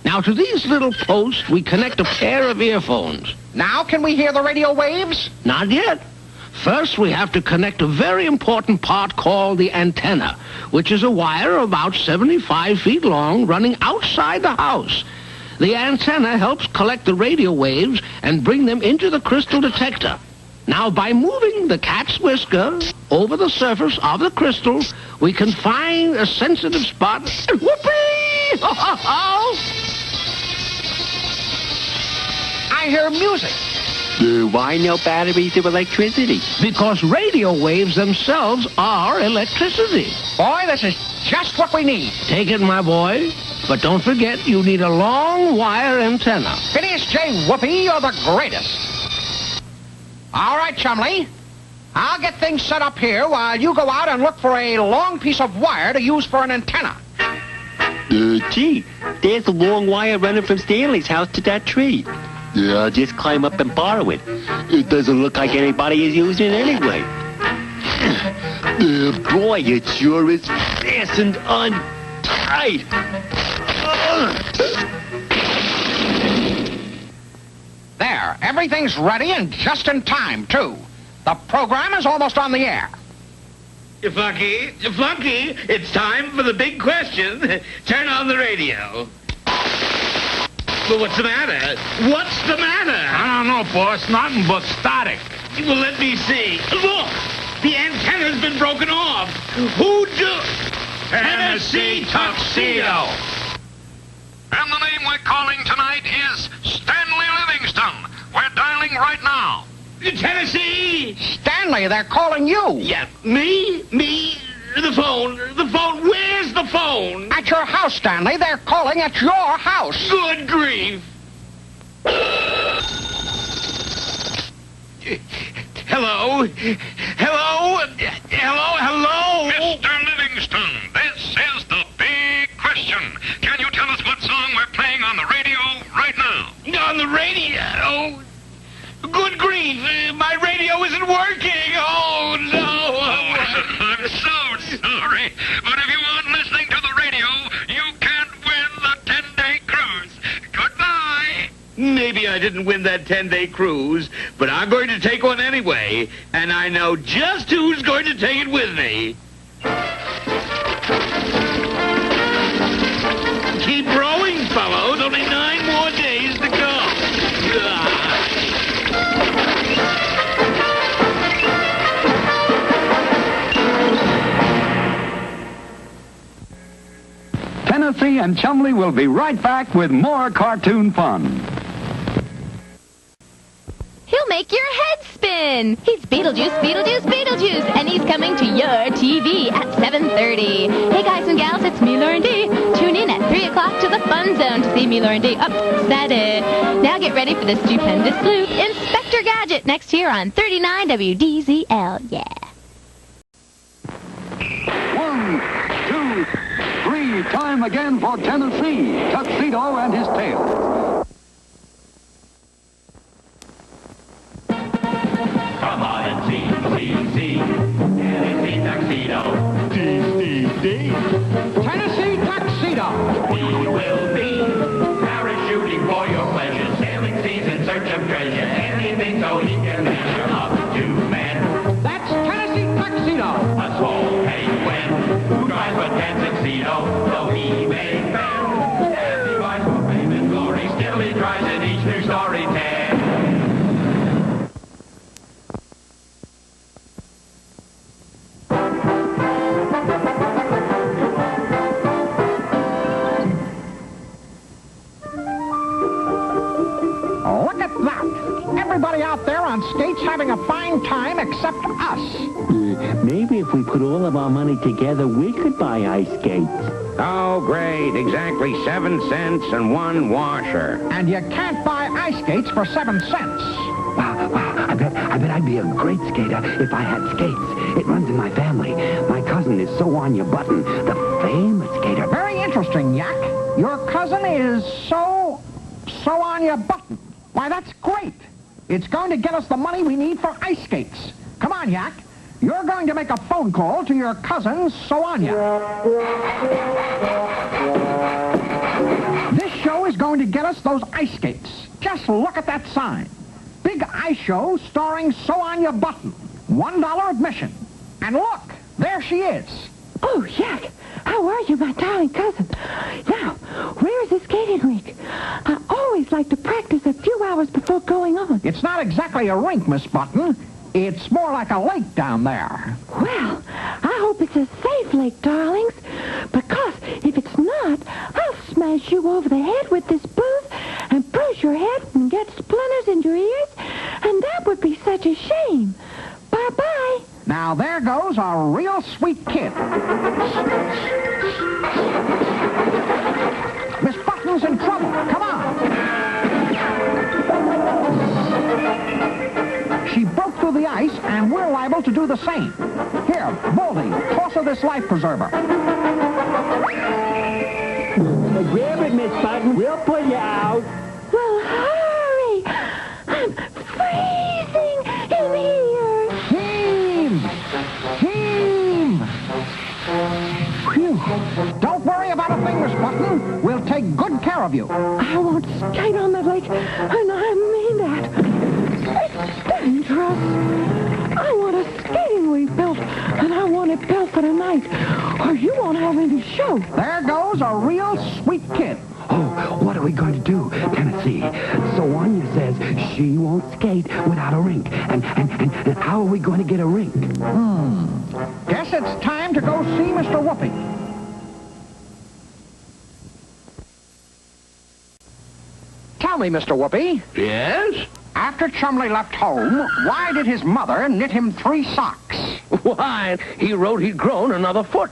[SPEAKER 13] Now, to these little posts, we connect a pair of earphones.
[SPEAKER 4] Now can we hear the radio waves?
[SPEAKER 13] Not yet. First, we have to connect a very important part called the antenna, which is a wire about 75 feet long running outside the house. The antenna helps collect the radio waves and bring them into the crystal detector. Now, by moving the cat's whisker over the surface of the crystal, we can find a sensitive spot. Whoopee!
[SPEAKER 4] I hear music.
[SPEAKER 11] Why no batteries or electricity?
[SPEAKER 13] Because radio waves themselves are electricity.
[SPEAKER 4] Boy, this is just what we need.
[SPEAKER 13] Take it, my boy. But don't forget, you need a long wire antenna.
[SPEAKER 4] Phineas J. Whoopi, you're the greatest. All right, Chumley. I'll get things set up here while you go out and look for a long piece of wire to use for an antenna.
[SPEAKER 11] Gee, there's a long wire running from Stanley's house to that tree. I'll just climb up and borrow it. It doesn't look like anybody is using it anyway. Boy, it sure is fastened on tight.
[SPEAKER 4] There, everything's ready and just in time, too. The program is almost on the air.
[SPEAKER 14] Flunky, it's time for the big question. Turn on the radio. Well, what's the matter? What's the matter?
[SPEAKER 18] I don't know, boss. Nothing but static.
[SPEAKER 14] Well, let me see. Look! The antenna's been broken off. Who do...
[SPEAKER 18] Tennessee Tuxedo.
[SPEAKER 10] And the name we're calling tonight is Stanley Livingston. We're dialing right now.
[SPEAKER 14] Tennessee!
[SPEAKER 4] Stanley, they're calling you.
[SPEAKER 14] Yeah, me? The phone. Where's the phone?
[SPEAKER 4] At your house, Stanley. They're calling at your house.
[SPEAKER 14] Good grief. Hello?
[SPEAKER 10] Mr. Livingston, this is the big question. Can you tell us what song we're playing on the radio right now?
[SPEAKER 14] On the radio?
[SPEAKER 3] Good grief! My radio isn't working! Oh, no! I'm so sorry. But if you aren't listening to the radio, you can't win the 10-day cruise. Goodbye! Maybe I didn't win that 10-day cruise, but I'm going to take one anyway, and I know just who's going to take it with me. Keep rowing, fellows. Only 9 more days to go.
[SPEAKER 2] Tennessee and Chumley will be right back with more cartoon fun.
[SPEAKER 12] He'll make your head spin. He's Beetlejuice, Beetlejuice, Beetlejuice, and he's coming to your TV at 7:30. Hey, guys and gals, it's me, Lauren D. Tune in at 3 o'clock to the Fun Zone to see me, Lauren D. Said it. Now get ready for the stupendous loop, Inspector Gadget, next here on 39 WDZL. Yeah.
[SPEAKER 2] 1, 2, 3, time again for Tennessee, Tuxedo and his tail.
[SPEAKER 3] Come on and see. Tennessee Tuxedo.
[SPEAKER 4] Tennessee Tuxedo.
[SPEAKER 3] We will be parachuting for your pleasure, sailing seas in search of treasure, anything so he can measure up to men.
[SPEAKER 4] That's Tennessee Tuxedo.
[SPEAKER 3] A small penguin who drives a tan tuxedo, though he may fail. As he rides for fame and glory, still he tries in each new story tale.
[SPEAKER 4] Look at that. Everybody out there on skates having a fine time except us.
[SPEAKER 11] Maybe if we put all of our money together, we could buy ice skates.
[SPEAKER 14] Oh, great. Exactly 7 cents and 1 washer.
[SPEAKER 4] And you can't buy ice skates for 7 cents.
[SPEAKER 21] Wow, I bet I'd be a great skater if I had skates. It runs in my family. My cousin is So On Your Button, the famous skater.
[SPEAKER 4] Very interesting, Yak. Your cousin is so on your button. Why, that's great. It's going to get us the money we need for ice skates. Come on, Yak. You're going to make a phone call to your cousin, Soanya. This show is going to get us those ice skates. Just look at that sign. Big ice show starring Soanya Button. $1 admission. And look, there she is.
[SPEAKER 9] Oh, Yak, how are you, my darling cousin? Now, where is the skating rink? I always like to practice a few hours before going on.
[SPEAKER 4] It's not exactly a rink, Miss Button. It's more like a lake down there.
[SPEAKER 9] Well, I hope it's a safe lake, darlings, because if it's not, I'll smash you over the head with this booth and bruise your head and get splinters in your ears, and that would be such a shame. Bye-bye.
[SPEAKER 4] Now, there goes a real sweet kid. Miss Button's in trouble. Come on. She broke through the ice, and we're liable to do the same. Here, Baldy, toss her this life preserver.
[SPEAKER 11] Grab it, Miss Button. We'll pull you out.
[SPEAKER 9] Well, hurry. I'm freezing in here.
[SPEAKER 4] Team! Phew. Don't worry about a thing, Miss Button. We'll take good care of you.
[SPEAKER 9] I won't skate on the lake, and I mean that. It's dangerous. I want a skating rink built, and I want it built for tonight, or you won't have any show.
[SPEAKER 4] There goes a real sweet kid.
[SPEAKER 21] Oh, what are we going to do, Tennessee? Soanya says she won't skate without a rink. And how are we going to get a rink?
[SPEAKER 4] Guess it's time to go see Mr. Whoopi. Tell me, Mr. Whoopi.
[SPEAKER 13] Yes?
[SPEAKER 4] After Chumley left home, why did his mother knit him 3 socks?
[SPEAKER 13] Why, he wrote he'd grown another foot.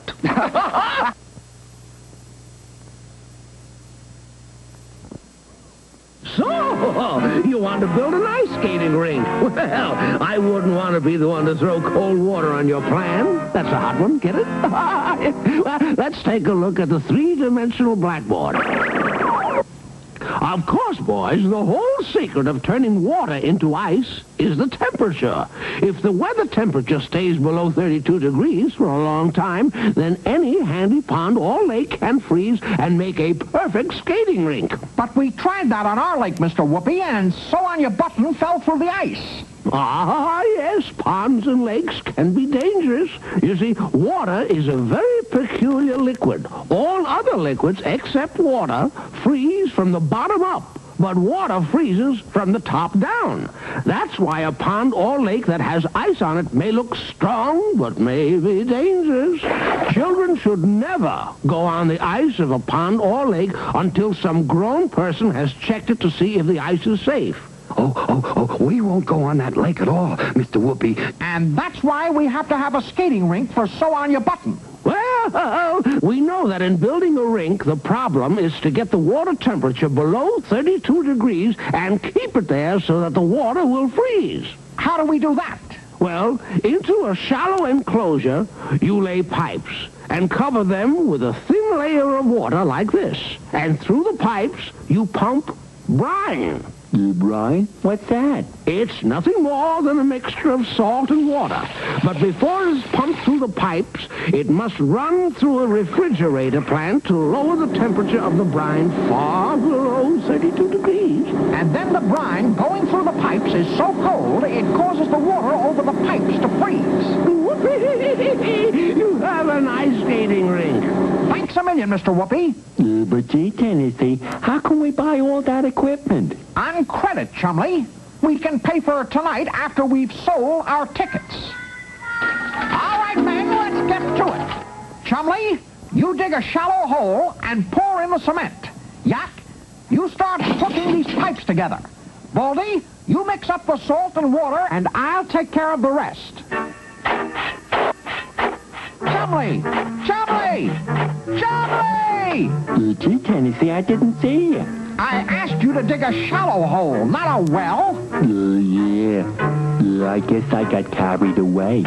[SPEAKER 13] So, you want to build an ice skating rink? Well, I wouldn't want to be the one to throw cold water on your plan. That's a hot one, get it? Well, let's take a look at the 3-dimensional blackboard. A Of course, boys, the whole secret of turning water into ice is the temperature. If the weather temperature stays below 32 degrees for a long time, then any handy pond or lake can freeze and make a perfect skating rink.
[SPEAKER 4] But we tried that on our lake, Mr. Whoopi, and so on your button fell through the ice.
[SPEAKER 13] Ah, yes, ponds and lakes can be dangerous. You see, water is a very peculiar liquid. All other liquids, except water, freeze from the bottom up, but water freezes from the top down. That's why a pond or lake that has ice on it may look strong, but may be dangerous. Children should never go on the ice of a pond or lake until some grown person has checked it to see if the ice is safe.
[SPEAKER 21] Oh, we won't go on that lake at all, Mr. Whoopi.
[SPEAKER 4] And that's why we have to have a skating rink for So On Your Button.
[SPEAKER 13] Well, we know that in building a rink, the problem is to get the water temperature below 32 degrees and keep it there so that the water will freeze.
[SPEAKER 4] How do we do that?
[SPEAKER 13] Well, into a shallow enclosure, you lay pipes and cover them with a thin layer of water like this. And through the pipes, you pump brine.
[SPEAKER 11] Brine? What's that?
[SPEAKER 13] It's nothing more than a mixture of salt and water. But before it's pumped through the pipes, it must run through a refrigerator plant to lower the temperature of the brine far below 32 degrees.
[SPEAKER 4] And then the brine going through the pipes is so cold, it causes the water over the pipes to freeze.
[SPEAKER 13] You have a nice skating rink.
[SPEAKER 4] Thanks a million, Mr. Whoopi.
[SPEAKER 11] But gee, Tennessee, how can we buy all that equipment?
[SPEAKER 4] On credit, Chumley. We can pay for it tonight after we've sold our tickets. All right, men, let's get to it. Chumley, you dig a shallow hole and pour in the cement. Yak, you start hooking these pipes together. Baldy, you mix up the salt and water, and I'll take care of the rest. Chumley! Chumley! Chumley!
[SPEAKER 11] Gee, Tennessee, I didn't see you.
[SPEAKER 4] I asked you to dig a shallow hole, not a well.
[SPEAKER 11] Yeah. I guess I got carried away.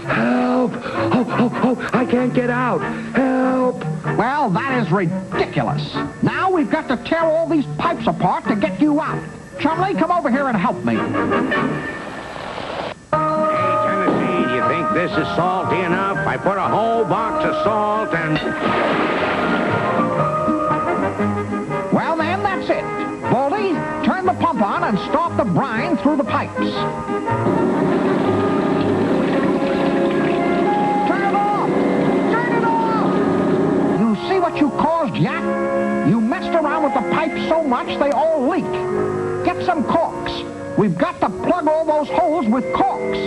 [SPEAKER 21] Help! Oh, I can't get out. Help!
[SPEAKER 4] Well, that is ridiculous. Now we've got to tear all these pipes apart to get you out. Chumley, come over here and help me.
[SPEAKER 14] Think this is salty enough? I put a whole box of salt and...
[SPEAKER 4] Well, then, that's it. Baldy, turn the pump on and start the brine through the pipes. Turn it off! Turn it off! You see what you caused, Yak? You messed around with the pipes so much they all leak. Get some corks. We've got to plug all those holes with corks.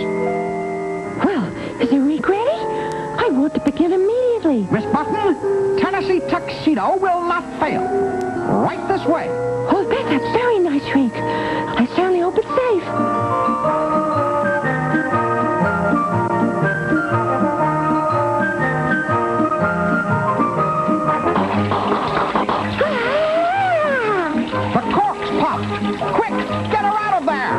[SPEAKER 9] Well, is the rink ready? I want to begin immediately.
[SPEAKER 4] Miss Button, Tennessee Tuxedo will not fail. Right this way.
[SPEAKER 9] Oh, that's a very nice rink. I certainly hope it's safe.
[SPEAKER 4] The cork's popped. Quick, get her out of there.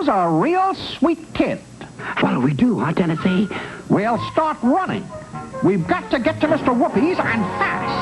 [SPEAKER 4] A real sweet kid.
[SPEAKER 21] What'll we do, huh, Tennessee?
[SPEAKER 4] We'll start running. We've got to get to Mr. Whoopi's and fast.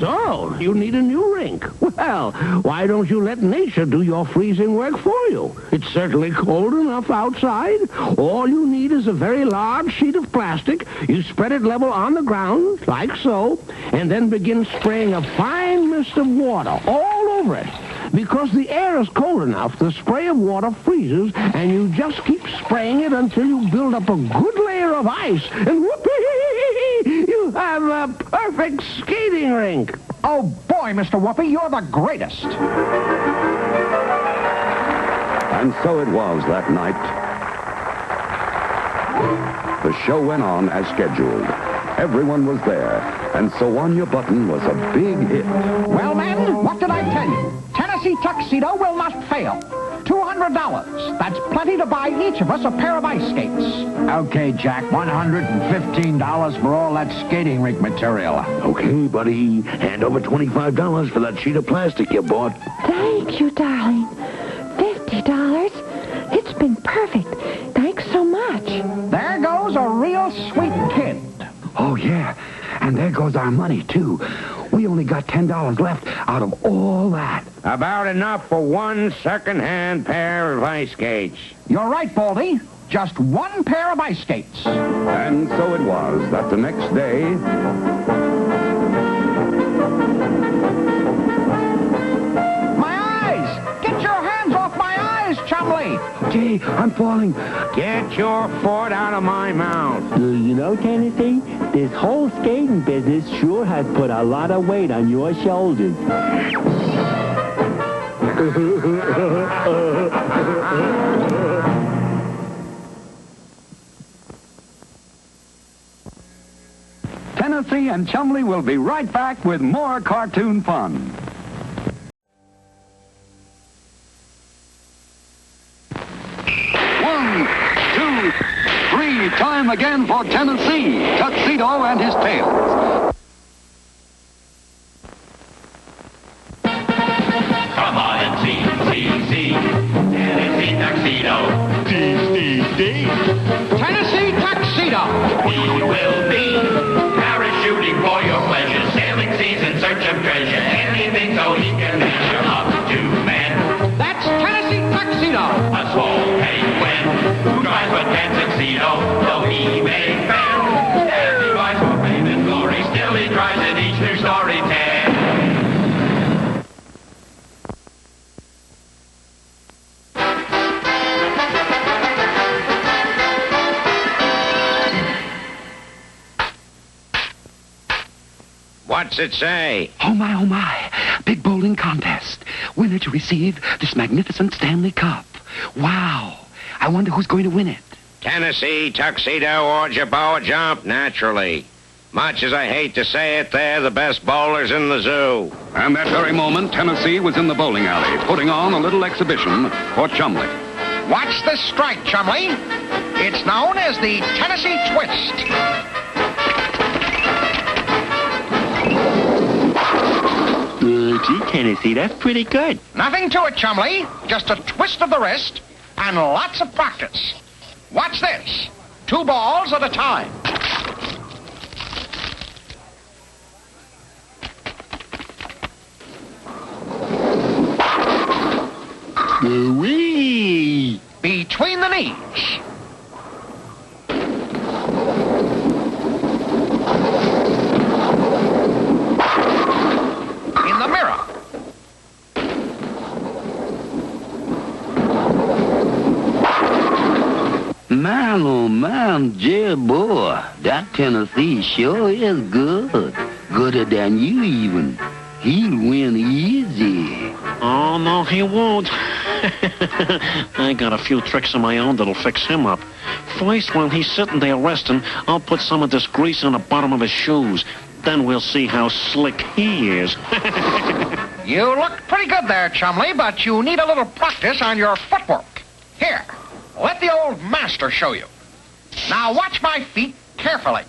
[SPEAKER 13] So, you need a new rink. Well, why don't you let nature do your freezing work for you? It's certainly cold enough outside. All you need is a very large sheet of plastic. You spread it level on the ground, like so, and then begin spraying a fine mist of water all over it. Because the air is cold enough, the spray of water freezes, and you just keep spraying it until you build up a good layer of ice, and whoopee, you have a perfect skating rink.
[SPEAKER 4] Oh, boy, Mr. Whoopi, you're the greatest.
[SPEAKER 5] And so it was that night. The show went on as scheduled. Everyone was there, and So On Your Button was a big hit.
[SPEAKER 4] Well, men, what did I tell you? Tennessee Tuxedo will not fail. $200. That's plenty to buy each of us a pair of ice skates.
[SPEAKER 8] Okay, Jack, $115 for all that skating rink material.
[SPEAKER 20] Okay, buddy. Hand over $25 for that sheet of plastic you bought.
[SPEAKER 9] Thank you, darling. $50? It's been perfect. Thanks so much.
[SPEAKER 4] There goes a real sweet kid.
[SPEAKER 21] Oh, yeah. And there goes our money, too. We only got $10 left out of all that.
[SPEAKER 8] About enough for one second-hand pair of ice skates.
[SPEAKER 4] You're right, Baldy. Just one pair of ice skates.
[SPEAKER 5] And so it was that the next day...
[SPEAKER 4] My eyes! Get your hands off my eyes, Chumley!
[SPEAKER 21] Gee, I'm falling.
[SPEAKER 8] Get your foot out of my mouth.
[SPEAKER 11] You know, Tennessee, this whole skating business sure has put a lot of weight on your shoulders.
[SPEAKER 2] Tennessee and Chumley will be right back with more cartoon fun. One, two, three, time again for Tennessee, Tuxedo and his tails.
[SPEAKER 3] Come on and see, Tennessee Tuxedo.
[SPEAKER 4] Tennessee Tuxedo!
[SPEAKER 3] He will be parachuting for your pleasure, sailing seas in search of treasure, anything so he can measure up to men.
[SPEAKER 4] That's Tennessee Tuxedo!
[SPEAKER 3] A swole penguin who tries but can't succeed, though he may fail. As he rides for fame and glory, still he tries in each new story tale.
[SPEAKER 8] What's it say?
[SPEAKER 21] Oh, my. Big bowling contest. Winner to receive this magnificent Stanley Cup. Wow. I wonder who's going to win it.
[SPEAKER 8] Tennessee Tuxedo or Jaboa Jump, naturally. Much as I hate to say it, they're the best bowlers in the zoo.
[SPEAKER 5] And that very moment, Tennessee was in the bowling alley, putting on a little exhibition for Chumley.
[SPEAKER 4] Watch this strike, Chumley. It's known as the Tennessee Twist.
[SPEAKER 11] Gee, Tennessee, that's pretty good.
[SPEAKER 4] Nothing to it, Chumley. Just a twist of the wrist and lots of practice. Watch this. 2 balls at a time.
[SPEAKER 11] Wee!
[SPEAKER 4] Between the knees. In the mirror.
[SPEAKER 6] Man, oh man, dear boy, that Tennessee sure is good. Gooder than you even. He'll win easy.
[SPEAKER 7] Oh, no, he won't. I got a few tricks of my own that'll fix him up. First, while he's sitting there resting, I'll put some of this grease on the bottom of his shoes. Then we'll see how slick he is.
[SPEAKER 4] You look pretty good there, Chumley, but you need a little practice on your footwork. Here, let the old master show you. Now watch my feet carefully.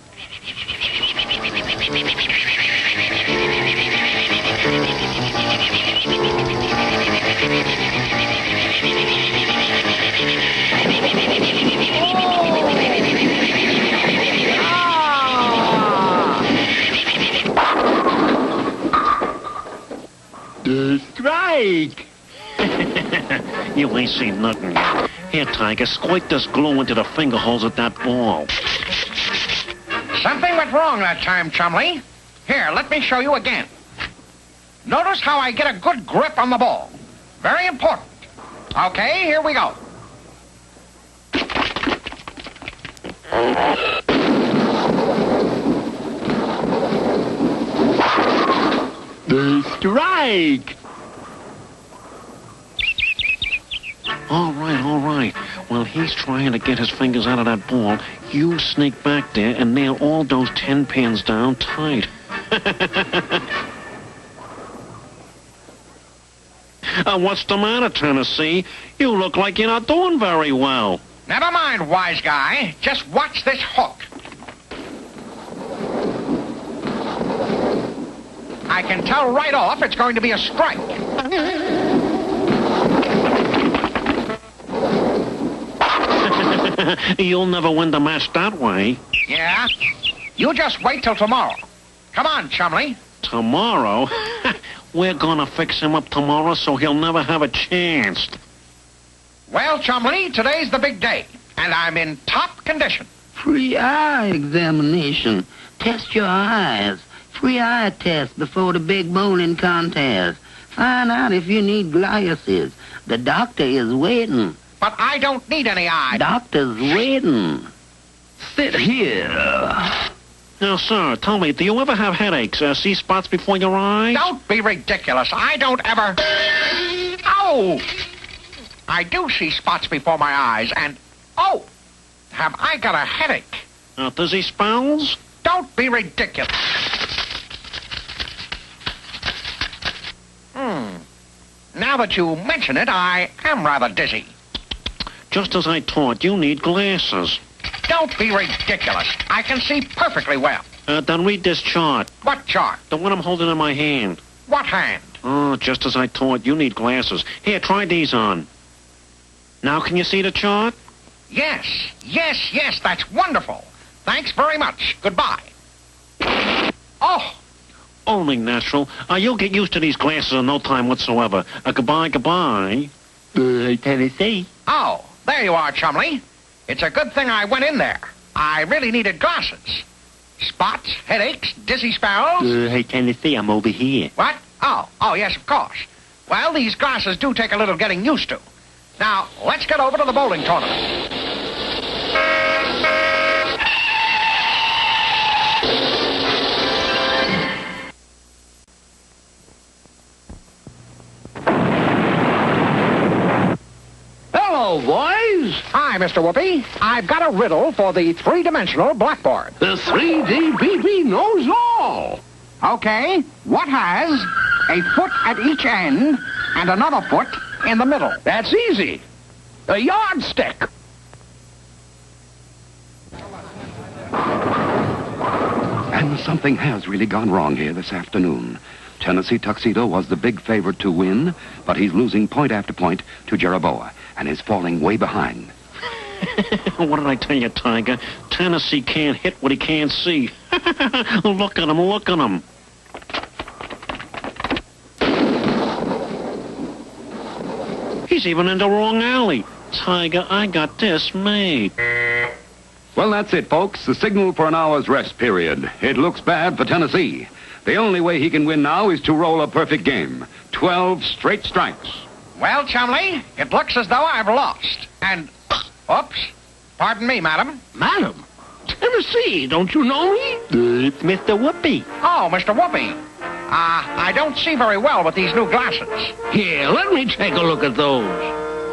[SPEAKER 11] The strike!
[SPEAKER 7] You ain't seen nothing yet. Here, Tiger, squirt this glue into the finger holes of that ball.
[SPEAKER 4] Something went wrong that time, Chumley. Here, let me show you again. Notice how I get a good grip on the ball. Very important. Okay, here we go.
[SPEAKER 11] The strike!
[SPEAKER 7] All right. While he's trying to get his fingers out of that ball, you sneak back there and nail all those 10 pins down tight. What's the matter, Tennessee? You look like you're not doing very well.
[SPEAKER 18] Never mind, wise guy. Just watch this hook. I can tell right off it's going to be a strike.
[SPEAKER 7] You'll never win the match that way.
[SPEAKER 18] Yeah? You just wait till tomorrow. Come on, Chumley.
[SPEAKER 7] Tomorrow? We're gonna fix him up tomorrow so he'll never have a chance.
[SPEAKER 18] Well, Chumley, today's the big day, and I'm in top condition.
[SPEAKER 6] Free eye examination. Test your eyes. Free eye test before the big bowling contest. Find out if you need glasses. The doctor is waiting.
[SPEAKER 18] But I don't need any eyes.
[SPEAKER 6] Doctor's waiting. Sit here.
[SPEAKER 7] Now, sir, tell me, do you ever have headaches? See spots before your eyes?
[SPEAKER 18] Don't be ridiculous. I don't ever... Ow! I do see spots before my eyes, and... Oh! Have I got a headache?
[SPEAKER 7] Dizzy spells?
[SPEAKER 18] Don't be ridiculous. Now that you mention it, I am rather dizzy.
[SPEAKER 7] Just as I taught, you need glasses.
[SPEAKER 18] Don't be ridiculous. I can see perfectly well.
[SPEAKER 7] Then read this chart.
[SPEAKER 18] What chart?
[SPEAKER 7] The one I'm holding in my hand.
[SPEAKER 18] What hand?
[SPEAKER 7] Oh, just as I taught, you need glasses. Here, try these on. Now can you see the chart?
[SPEAKER 18] Yes, that's wonderful. Thanks very much. Goodbye. Oh!
[SPEAKER 7] Only natural. You'll get used to these glasses in no time whatsoever. Goodbye.
[SPEAKER 11] Tennessee.
[SPEAKER 18] Oh, there you are, Chumley. It's a good thing I went in there. I really needed glasses. Spots, headaches, dizzy spells.
[SPEAKER 11] Hey, Tennessee, I'm over here.
[SPEAKER 18] What? Oh, yes, of course. Well, these glasses do take a little getting used to. Now, let's get over to the bowling tournament.
[SPEAKER 13] Hello, boys.
[SPEAKER 4] Hi, Mr. Whoopi. I've got a riddle for the three-dimensional blackboard.
[SPEAKER 13] The 3D BB knows all.
[SPEAKER 4] Okay, what has a foot at each end and another foot in the middle?
[SPEAKER 13] That's easy. A yardstick.
[SPEAKER 5] And something has really gone wrong here this afternoon. Tennessee Tuxedo was the big favorite to win, but he's losing point after point to Jeroboa and is falling way behind.
[SPEAKER 7] What did I tell you, Tiger? Tennessee can't hit what he can't see. Look at him. He's even in the wrong alley. Tiger, I got this made.
[SPEAKER 5] Well, that's it, folks. The signal for an hour's rest period. It looks bad for Tennessee. The only way he can win now is to roll a perfect game. 12 straight strikes.
[SPEAKER 18] Well, Chumley, it looks as though I've lost. And, oops, pardon me, madam.
[SPEAKER 13] Madam? Tennessee, don't you know me?
[SPEAKER 11] It's Mr. Whoopi.
[SPEAKER 18] Oh, Mr. Whoopi. I don't see very well with these new glasses.
[SPEAKER 13] Here, let me take a look at those.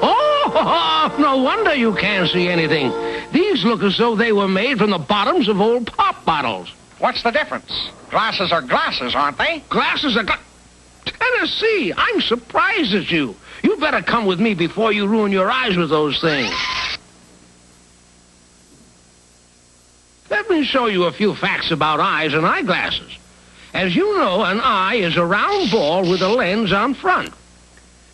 [SPEAKER 13] Oh, no wonder you can't see anything. These look as though they were made from the bottoms of old pop bottles.
[SPEAKER 18] What's the difference? Glasses are glasses, aren't they?
[SPEAKER 13] Glasses are Tennessee, I'm surprised at you. You better come with me before you ruin your eyes with those things. Let me show you a few facts about eyes and eyeglasses. As you know, an eye is a round ball with a lens on front.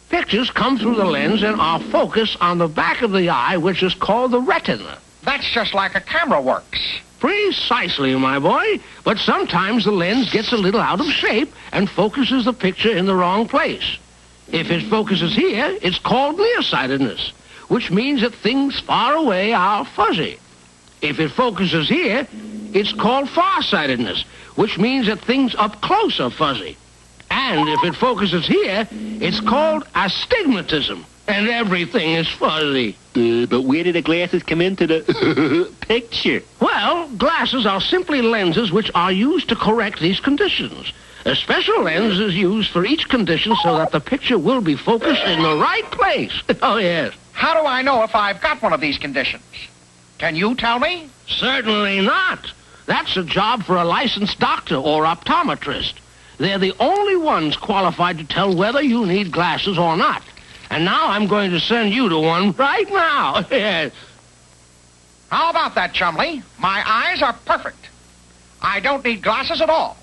[SPEAKER 13] Pictures come through the lens and are focused on the back of the eye, which is called the retina.
[SPEAKER 18] That's just like a camera works.
[SPEAKER 13] Precisely, my boy. But sometimes the lens gets a little out of shape and focuses the picture in the wrong place. If it focuses here, it's called nearsightedness, which means that things far away are fuzzy. If it focuses here, it's called farsightedness, which means that things up close are fuzzy. And if it focuses here, it's called astigmatism, and everything is fuzzy.
[SPEAKER 11] But where did the glasses come into the picture?
[SPEAKER 13] Well, glasses are simply lenses which are used to correct these conditions. A special lens is used for each condition so that the picture will be focused in the right place. Oh, yes.
[SPEAKER 4] How do I know if I've got one of these conditions? Can you tell me?
[SPEAKER 13] Certainly not. That's a job for a licensed doctor or optometrist. They're the only ones qualified to tell whether you need glasses or not. And now I'm going to send you to one right now. Yes.
[SPEAKER 4] How about that, Chumley? My eyes are perfect. I don't need glasses at all.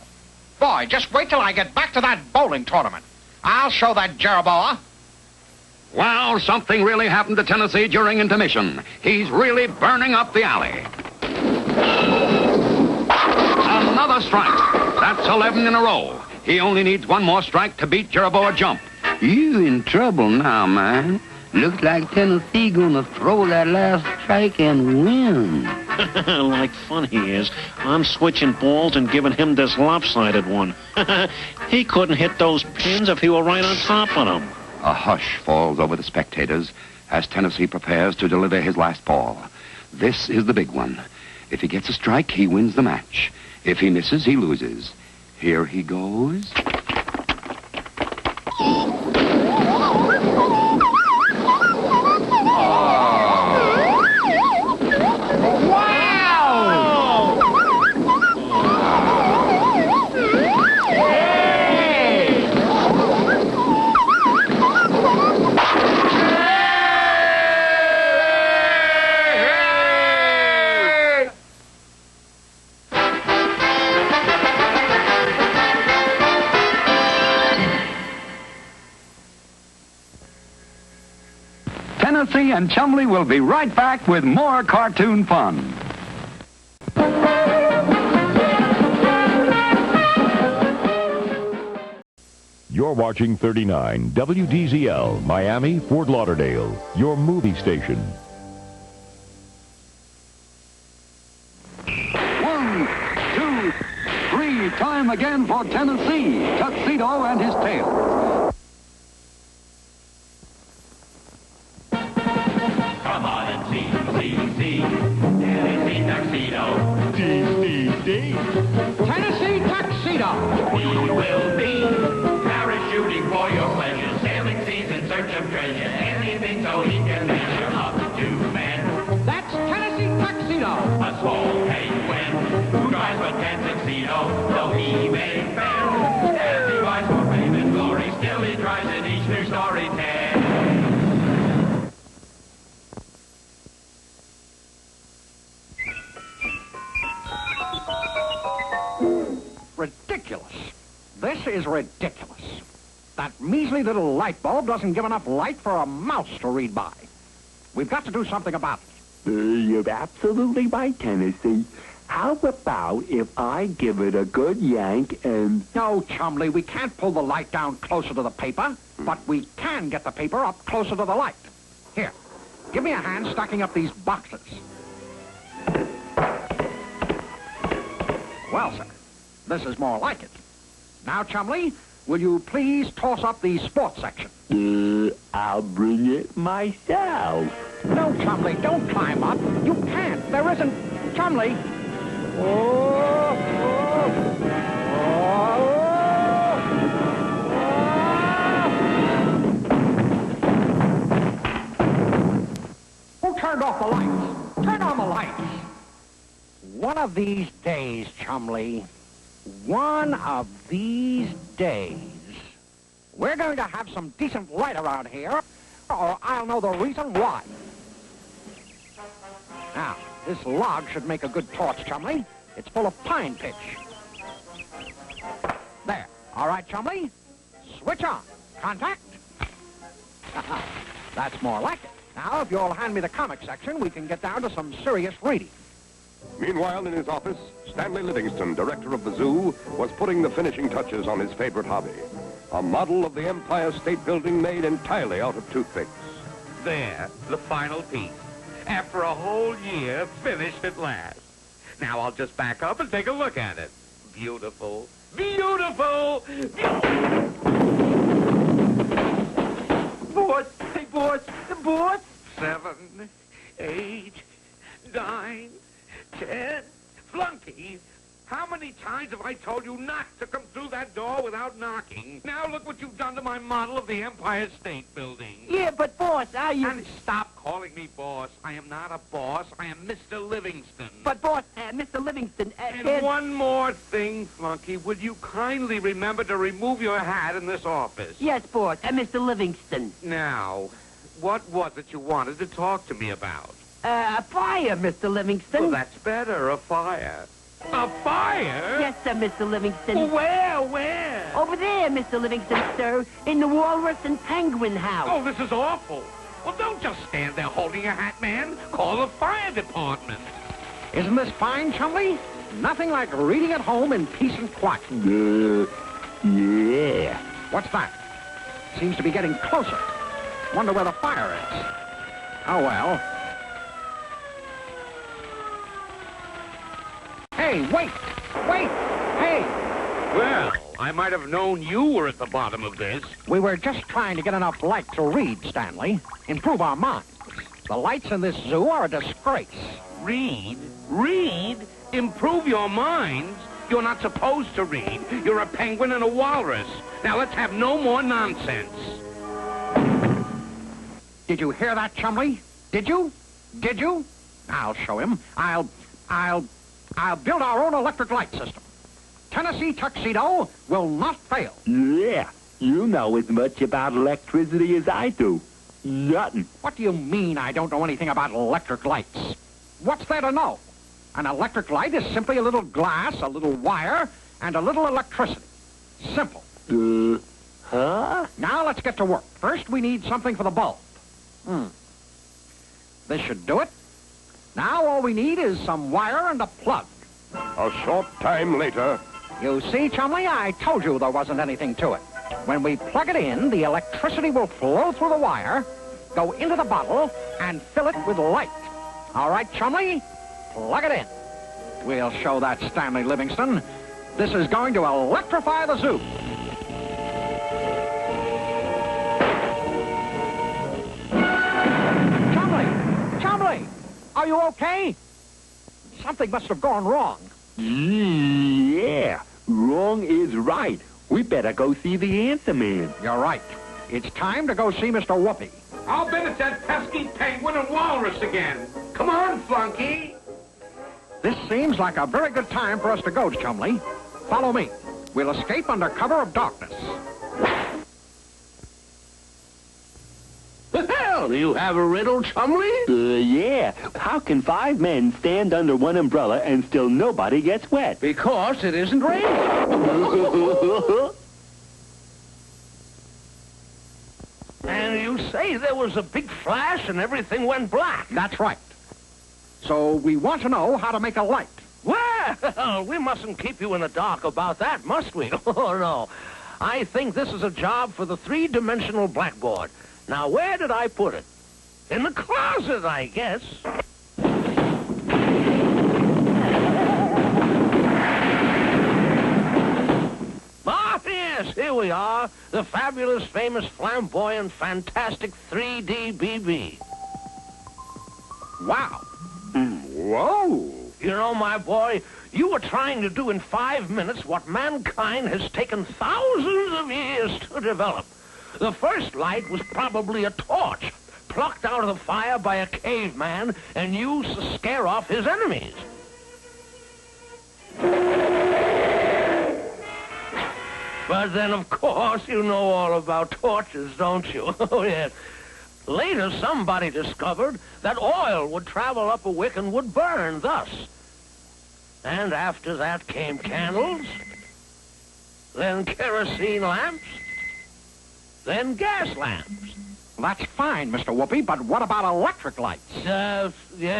[SPEAKER 4] Boy, just wait till I get back to that bowling tournament. I'll show that Jeroboa.
[SPEAKER 15] Well, something really happened to Tennessee during intermission. He's really burning up the alley. Another strike. That's 11 in a row. He only needs one more strike to beat Jeroboa Jump.
[SPEAKER 6] You in trouble now, man. Looks like Tennessee gonna throw that last strike and win.
[SPEAKER 7] Like fun he is. I'm switching balls and giving him this lopsided one. He couldn't hit those pins if he were right on top of them.
[SPEAKER 15] A hush falls over the spectators as Tennessee prepares to deliver his last ball. This is the big one. If he gets a strike, he wins the match. If he misses, he loses. Here he goes.
[SPEAKER 2] Tennessee and Chumley will be right back with more cartoon fun.
[SPEAKER 1] You're watching 39 WDZL, Miami, Fort Lauderdale, your movie station.
[SPEAKER 2] 1, 2, 3, time again for Tennessee, Tuxedo and his tail.
[SPEAKER 3] Come on and see, Tennessee Tuxedo.
[SPEAKER 4] Tennessee Tuxedo.
[SPEAKER 3] We will be parachuting for your pleasure, sailing seas in search of treasure, anything so he can measure up to men.
[SPEAKER 4] That's Tennessee Tuxedo.
[SPEAKER 3] A small penguin who drives a tuxedo, though he may fail. As he rides for fame and glory, still he tries in each new story tale.
[SPEAKER 4] Ridiculous. This is ridiculous. That measly little light bulb doesn't give enough light for a mouse to read by. We've got to do something about it.
[SPEAKER 20] You're absolutely right, Tennessee. How about if I give it a good yank and...
[SPEAKER 4] No, Chumley, we can't pull the light down closer to the paper, but we can get the paper up closer to the light. Here, give me a hand stacking up these boxes. Well, sir, this is more like it. Now, Chumley, will you please toss up the sports section?
[SPEAKER 20] I'll bring it myself.
[SPEAKER 4] No, Chumley, don't climb up. You can't. There isn't... Chumley. Oh. Who turned off the lights? Turn on the lights. One of these days, Chumley, one of these days, we're going to have some decent light around here, or I'll know the reason why. Now, this log should make a good torch, Chumley. It's full of pine pitch. There. All right, Chumley. Switch on. Contact. That's more like it. Now, if you'll hand me the comic section, we can get down to some serious reading.
[SPEAKER 5] Meanwhile, in his office, Stanley Livingston, director of the zoo, was putting the finishing touches on his favorite hobby. A model of the Empire State Building made entirely out of toothpicks.
[SPEAKER 16] There, the final piece. After a whole year, finished at last. Now I'll just back up and take a look at it. Beautiful. Beautiful! Boards! Hey, boards! The boards! 7, 8, 9, 10. Flunky! How many times have I told you not to come through that door without without knocking. Now look what you've done to my model of the Empire State Building.
[SPEAKER 13] Yeah, but boss,
[SPEAKER 16] And stop calling me boss. I am not a boss. I am Mr. Livingston.
[SPEAKER 13] But boss, Mr. Livingston,
[SPEAKER 16] And one more thing, Flunky. Would you kindly remember to remove your hat in this office?
[SPEAKER 13] Yes, boss, Mr. Livingston.
[SPEAKER 16] Now, what was it you wanted to talk to me about?
[SPEAKER 13] A fire, Mr. Livingston.
[SPEAKER 16] Well, that's better, a fire. A fire?
[SPEAKER 13] Yes, sir, Mr. Livingston.
[SPEAKER 16] Where?
[SPEAKER 13] Over there, Mr. Livingston, sir, in the Walrus and Penguin house.
[SPEAKER 16] Oh, this is awful. Well, don't just stand there holding your hat, man. Call the fire department.
[SPEAKER 4] Isn't this fine, Chumley? Nothing like reading at home in peace and quiet.
[SPEAKER 20] Yeah.
[SPEAKER 4] What's that? Seems to be getting closer. Wonder where the fire is. Oh, well. Hey, wait! Wait! Hey!
[SPEAKER 16] Well, I might have known you were at the bottom of this.
[SPEAKER 4] We were just trying to get enough light to read, Stanley. Improve our minds. The lights in this zoo are a disgrace.
[SPEAKER 16] Read? Read? Improve your minds? You're not supposed to read. You're a penguin and a walrus. Now let's have no more nonsense.
[SPEAKER 4] Did you hear that, Chumley? Did you? Did you? I'll show him. I'll build our own electric light system. Tennessee Tuxedo will not fail.
[SPEAKER 20] Yeah. You know as much about electricity as I do. Nothing.
[SPEAKER 4] What do you mean I don't know anything about electric lights? What's there to know? An electric light is simply a little glass, a little wire, and a little electricity. Simple.
[SPEAKER 20] Huh?
[SPEAKER 4] Now let's get to work. First, we need something for the bulb. This should do it. Now all we need is some wire and a plug.
[SPEAKER 5] A short time later.
[SPEAKER 4] You see, Chumley, I told you there wasn't anything to it. When we plug it in, the electricity will flow through the wire, go into the bottle, and fill it with light. All right, Chumley, plug it in. We'll show that Stanley Livingston. This is going to electrify the zoo. Chumley, are you okay? Something must have gone wrong.
[SPEAKER 20] Yeah, wrong is right. We better go see the answer man.
[SPEAKER 4] You're right. It's time to go see Mr. Whoopi.
[SPEAKER 16] I'll bet it's that pesky penguin and walrus again. Come on, Flunky.
[SPEAKER 4] This seems like a very good time for us to go, Chumley. Follow me. We'll escape under cover of darkness.
[SPEAKER 13] Well, do you have a riddle, Chumley?
[SPEAKER 20] Yeah. How can 5 men stand under one umbrella and still nobody gets wet?
[SPEAKER 13] Because it isn't raining. And you say there was a big flash and everything went black.
[SPEAKER 4] That's right. So we want to know how to make a light.
[SPEAKER 13] Well, we mustn't keep you in the dark about that, must we? Oh, no. I think this is a job for the 3-dimensional blackboard. Now, where did I put it? In the closet, I guess. Ah, yes, here we are. The fabulous, famous, flamboyant, fantastic 3D BB.
[SPEAKER 4] Wow.
[SPEAKER 5] Whoa.
[SPEAKER 13] You know, my boy, you were trying to do in 5 minutes what mankind has taken thousands of years to develop. The first light was probably a torch, plucked out of the fire by a caveman and used to scare off his enemies. But then, of course, you know all about torches, don't you? Oh, yes. Later, somebody discovered that oil would travel up a wick and would burn thus. And after that came candles, then kerosene lamps, then gas lamps.
[SPEAKER 4] That's fine, Mr. Whoopi, but what about electric lights?
[SPEAKER 13] Yes,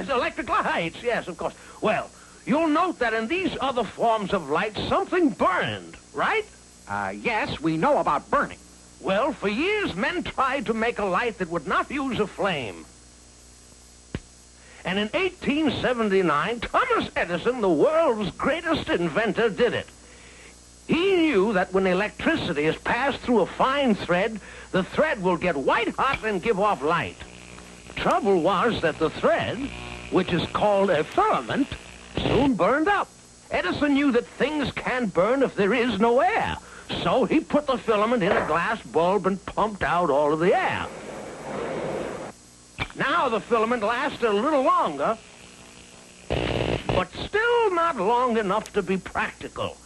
[SPEAKER 13] electric lights, yes, of course. Well, you'll note that in these other forms of light, something burned, right?
[SPEAKER 4] Yes, we know about burning.
[SPEAKER 13] Well, for years, men tried to make a light that would not use a flame. And in 1879, Thomas Edison, the world's greatest inventor, did it. He knew that when electricity is passed through a fine thread, the thread will get white hot and give off light. Trouble was that the thread, which is called a filament, soon burned up. Edison knew that things can't burn if there is no air. So he put the filament in a glass bulb and pumped out all of the air. Now the filament lasted a little longer, but still not long enough to be practical.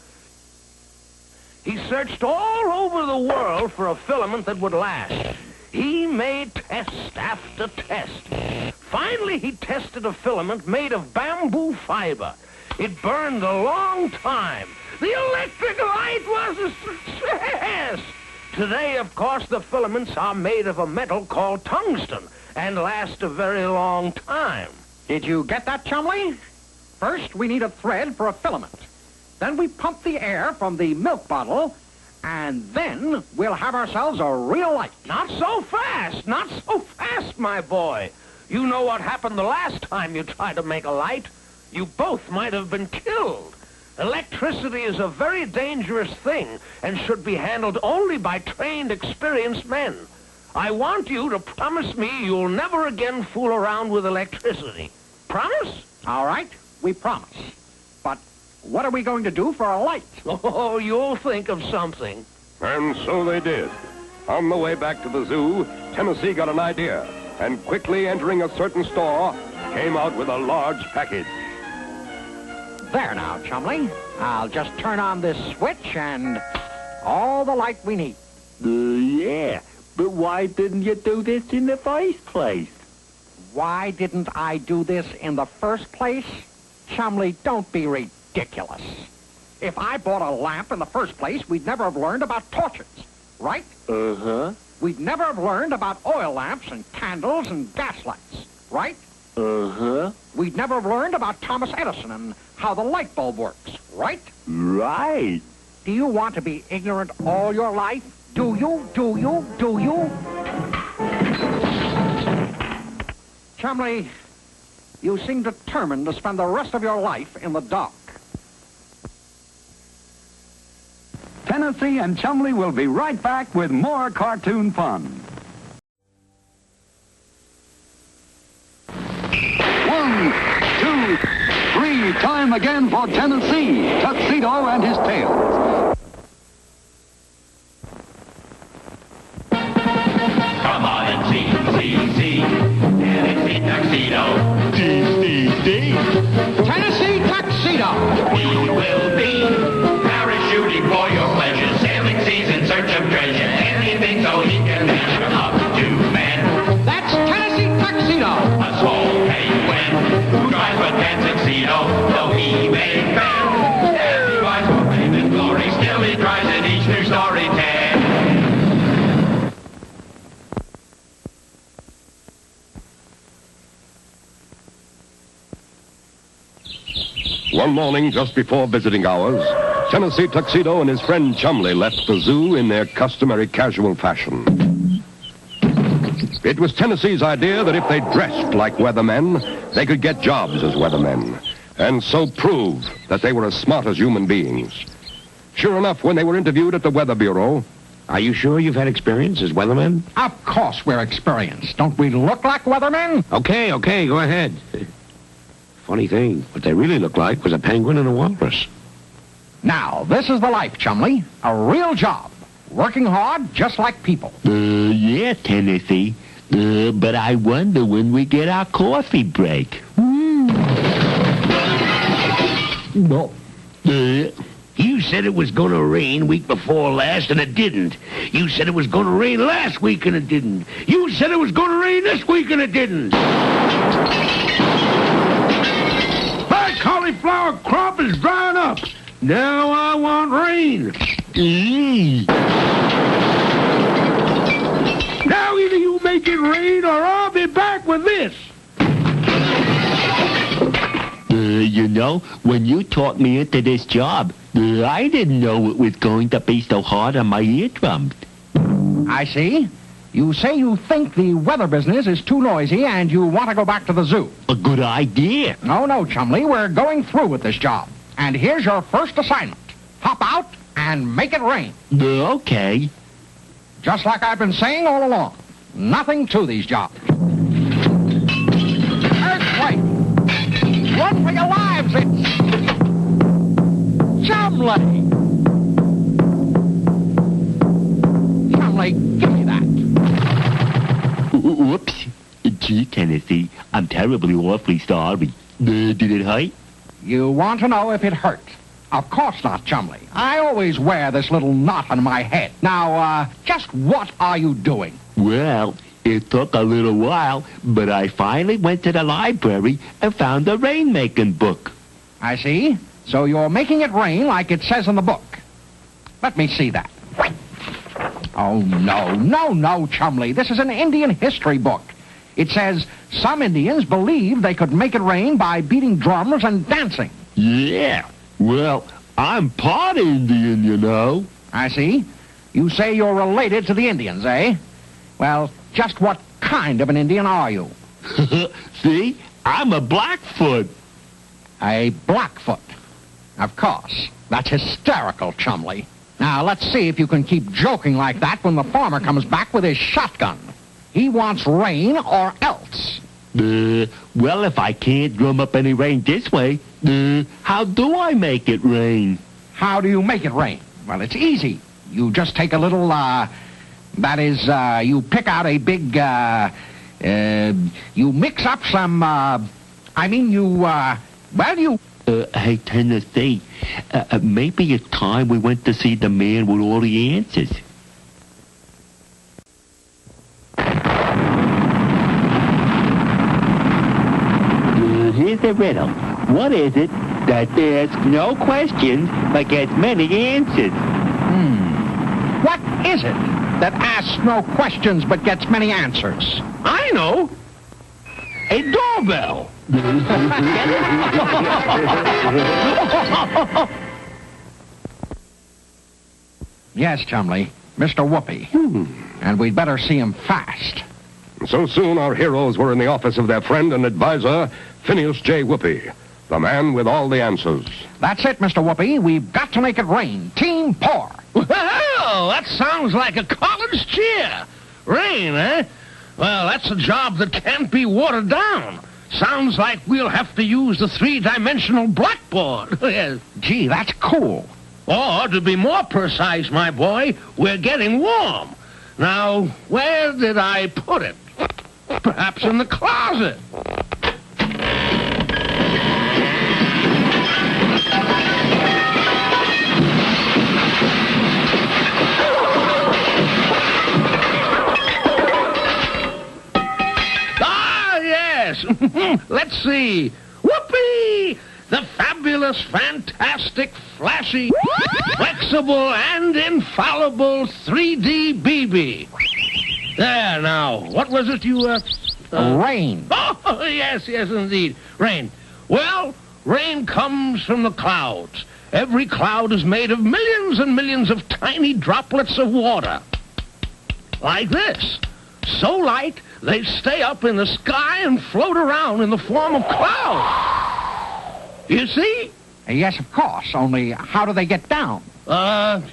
[SPEAKER 13] He searched all over the world for a filament that would last. He made test after test. Finally, he tested a filament made of bamboo fiber. It burned a long time. The electric light was a success. Today, of course, the filaments are made of a metal called tungsten and last a very long time.
[SPEAKER 4] Did you get that, Chumley? First, we need a thread for a filament. Then we pump the air from the milk bottle, and then we'll have ourselves a real light.
[SPEAKER 13] Not so fast, not so fast, my boy. You know what happened the last time you tried to make a light. You both might have been killed. Electricity is a very dangerous thing and should be handled only by trained, experienced men. I want you to promise me you'll never again fool around with electricity. Promise?
[SPEAKER 4] All right, we promise. But what are we going to do for a light?
[SPEAKER 13] Oh, you'll think of something.
[SPEAKER 5] And so they did. On the way back to the zoo, Tennessee got an idea, and quickly entering a certain store, came out with a large package.
[SPEAKER 4] There now, Chumley. I'll just turn on this switch and all the light we need.
[SPEAKER 20] Yeah, but why didn't you do this in the first place?
[SPEAKER 4] Why didn't I do this in the first place? Chumley, don't be ridiculous. If I bought a lamp in the first place, we'd never have learned about torches, right?
[SPEAKER 20] Uh-huh.
[SPEAKER 4] We'd never have learned about oil lamps and candles and gas lights, right?
[SPEAKER 20] Uh-huh.
[SPEAKER 4] We'd never have learned about Thomas Edison and how the light bulb works, right?
[SPEAKER 20] Right.
[SPEAKER 4] Do you want to be ignorant all your life? Do you? Do you? Do you? Chumley, you seem determined to spend the rest of your life in the dark.
[SPEAKER 2] Tennessee and Chumley will be right back with more cartoon fun. 1, 2, 3, time again for Tennessee, Tuxedo and his tail.
[SPEAKER 3] Come on and see, Tennessee Tuxedo.
[SPEAKER 4] Tennessee Tuxedo.
[SPEAKER 3] He will be parachuting for your pleasure, sailing seas in search of treasure, anything so he can measure up to men.
[SPEAKER 4] That's Tennessee Tuxedo.
[SPEAKER 3] A small penguin who drives with that tuxedo, though he may fail. As he rides for fame and glory, still he tries in each new story tale.
[SPEAKER 5] One morning, just before visiting hours, Tennessee Tuxedo and his friend Chumley left the zoo in their customary casual fashion. It was Tennessee's idea that if they dressed like weathermen, they could get jobs as weathermen, and so prove that they were as smart as human beings. Sure enough, when they were interviewed at the Weather Bureau...
[SPEAKER 17] Are you sure you've had experience as weathermen?
[SPEAKER 4] Of course we're experienced. Don't we look like weathermen?
[SPEAKER 17] Okay, go ahead. Funny thing, what they really looked like was a penguin and a walrus.
[SPEAKER 4] Now, this is the life, Chumley. A real job. Working hard, just like people.
[SPEAKER 20] Yeah, Tennessee. But I wonder when we get our coffee break.
[SPEAKER 17] No. You said it was going to rain week before last, and it didn't. You said it was going to rain last week, and it didn't. You said it was going to rain this week, and it didn't. My cauliflower crop is drying up. Now I want rain. Now either you make it rain, or I'll be back with this.
[SPEAKER 20] You know, when you taught me into this job, I didn't know it was going to be so hard on my eardrums.
[SPEAKER 4] I see. You say you think the weather business is too noisy and you want to go back to the zoo.
[SPEAKER 20] A good idea.
[SPEAKER 4] No, Chumley, we're going through with this job. And here's your first assignment. Hop out and make it rain.
[SPEAKER 20] Okay.
[SPEAKER 4] Just like I've been saying all along. Nothing to these jobs. Earthquake! Run for your lives, it's Chumley! Chumley, give me that.
[SPEAKER 11] Whoops. Gee, Tennessee, I'm terribly awfully sorry. Did it hurt?
[SPEAKER 4] You want to know if it hurt? Of course not, Chumley. I always wear this little knot on my head. Now, just what are you doing?
[SPEAKER 11] Well, it took a little while, but I finally went to the library and found a rainmaking book.
[SPEAKER 4] I see. So you're making it rain like it says in the book. Let me see that. Oh, no, Chumley. This is an Indian history book. It says some Indians believed they could make it rain by beating drums and dancing.
[SPEAKER 11] Yeah. Well, I'm part Indian, you know.
[SPEAKER 4] I see. You say you're related to the Indians, eh? Well, just what kind of an Indian are you?
[SPEAKER 11] See? I'm a Blackfoot.
[SPEAKER 4] A Blackfoot. Of course. That's hysterical, Chumley. Now, let's see if you can keep joking like that when the farmer comes back with his shotgun. He wants rain or else.
[SPEAKER 11] Well, if I can't drum up any rain this way, how do I make it rain?
[SPEAKER 4] How do you make it rain? Well, it's easy. You just take a little, you pick out a big, you mix up some,
[SPEAKER 11] Hey, Tennessee, maybe it's time we went to see the man with all the answers. Here's the riddle. What is it that asks no questions but gets many answers?
[SPEAKER 4] What is it that asks no questions but gets many answers?
[SPEAKER 13] I know. A doorbell.
[SPEAKER 4] Yes, Chumley. Mr. Whoopi. And we'd better see him fast.
[SPEAKER 5] So soon our heroes were in the office of their friend and advisor, Phineas J. Whoopi, the man with all the answers.
[SPEAKER 4] That's it, Mr. Whoopi. We've got to make it rain. Team pour.
[SPEAKER 13] Well, that sounds like a college cheer. Rain, eh? Well, that's a job that can't be watered down. Sounds like we'll have to use the three-dimensional blackboard. Yes.
[SPEAKER 4] Gee, that's cool.
[SPEAKER 13] Or, to be more precise, my boy, we're getting warm. Now, where did I put it? Perhaps in the closet. Ah, yes. Let's see. Whoopee! The fabulous, fantastic, flashy, flexible, and infallible 3D BB. There, now, what was it you,
[SPEAKER 4] Rain.
[SPEAKER 13] Oh, yes, indeed. Rain. Well, rain comes from the clouds. Every cloud is made of millions and millions of tiny droplets of water. Like this. So light, they stay up in the sky and float around in the form of clouds. You see?
[SPEAKER 4] Yes, of course. Only, how do they get down?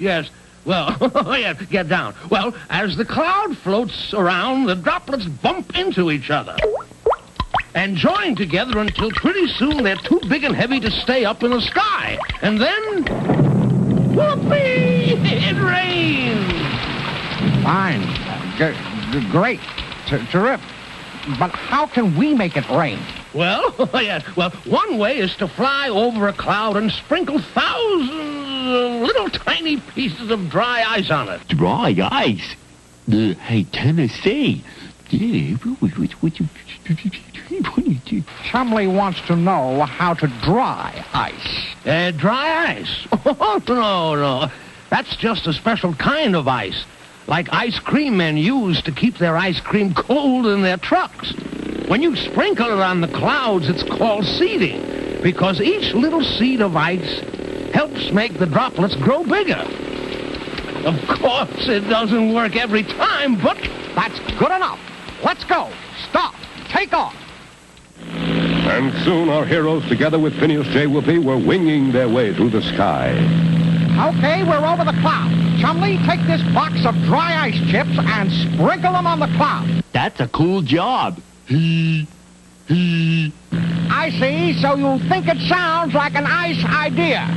[SPEAKER 13] Yes. Well, yeah, get down. Well, as the cloud floats around, the droplets bump into each other and join together until pretty soon they're too big and heavy to stay up in the sky. And then, whoopee! It rains!
[SPEAKER 4] Fine. Great. Terrific. But how can we make it rain?
[SPEAKER 13] Well, one way is to fly over a cloud and sprinkle thousands of little tiny pieces of dry ice on it.
[SPEAKER 11] Dry ice? Hey, Tennessee.
[SPEAKER 4] Chumley wants to know how to dry ice.
[SPEAKER 13] Dry ice? Oh, no. That's just a special kind of ice, like ice cream men use to keep their ice cream cold in their trucks. When you sprinkle it on the clouds, it's called seeding, because each little seed of ice helps make the droplets grow bigger. Of course, it doesn't work every time, but
[SPEAKER 4] that's good enough. Let's go. Stop. Take off.
[SPEAKER 5] And soon our heroes, together with Phineas J. Whoopi, were winging their way through the sky.
[SPEAKER 4] Okay, we're over the clouds. Chumley, take this box of dry ice chips and sprinkle them on the clouds.
[SPEAKER 11] That's a cool job.
[SPEAKER 4] I see, so you think it sounds like an ice idea.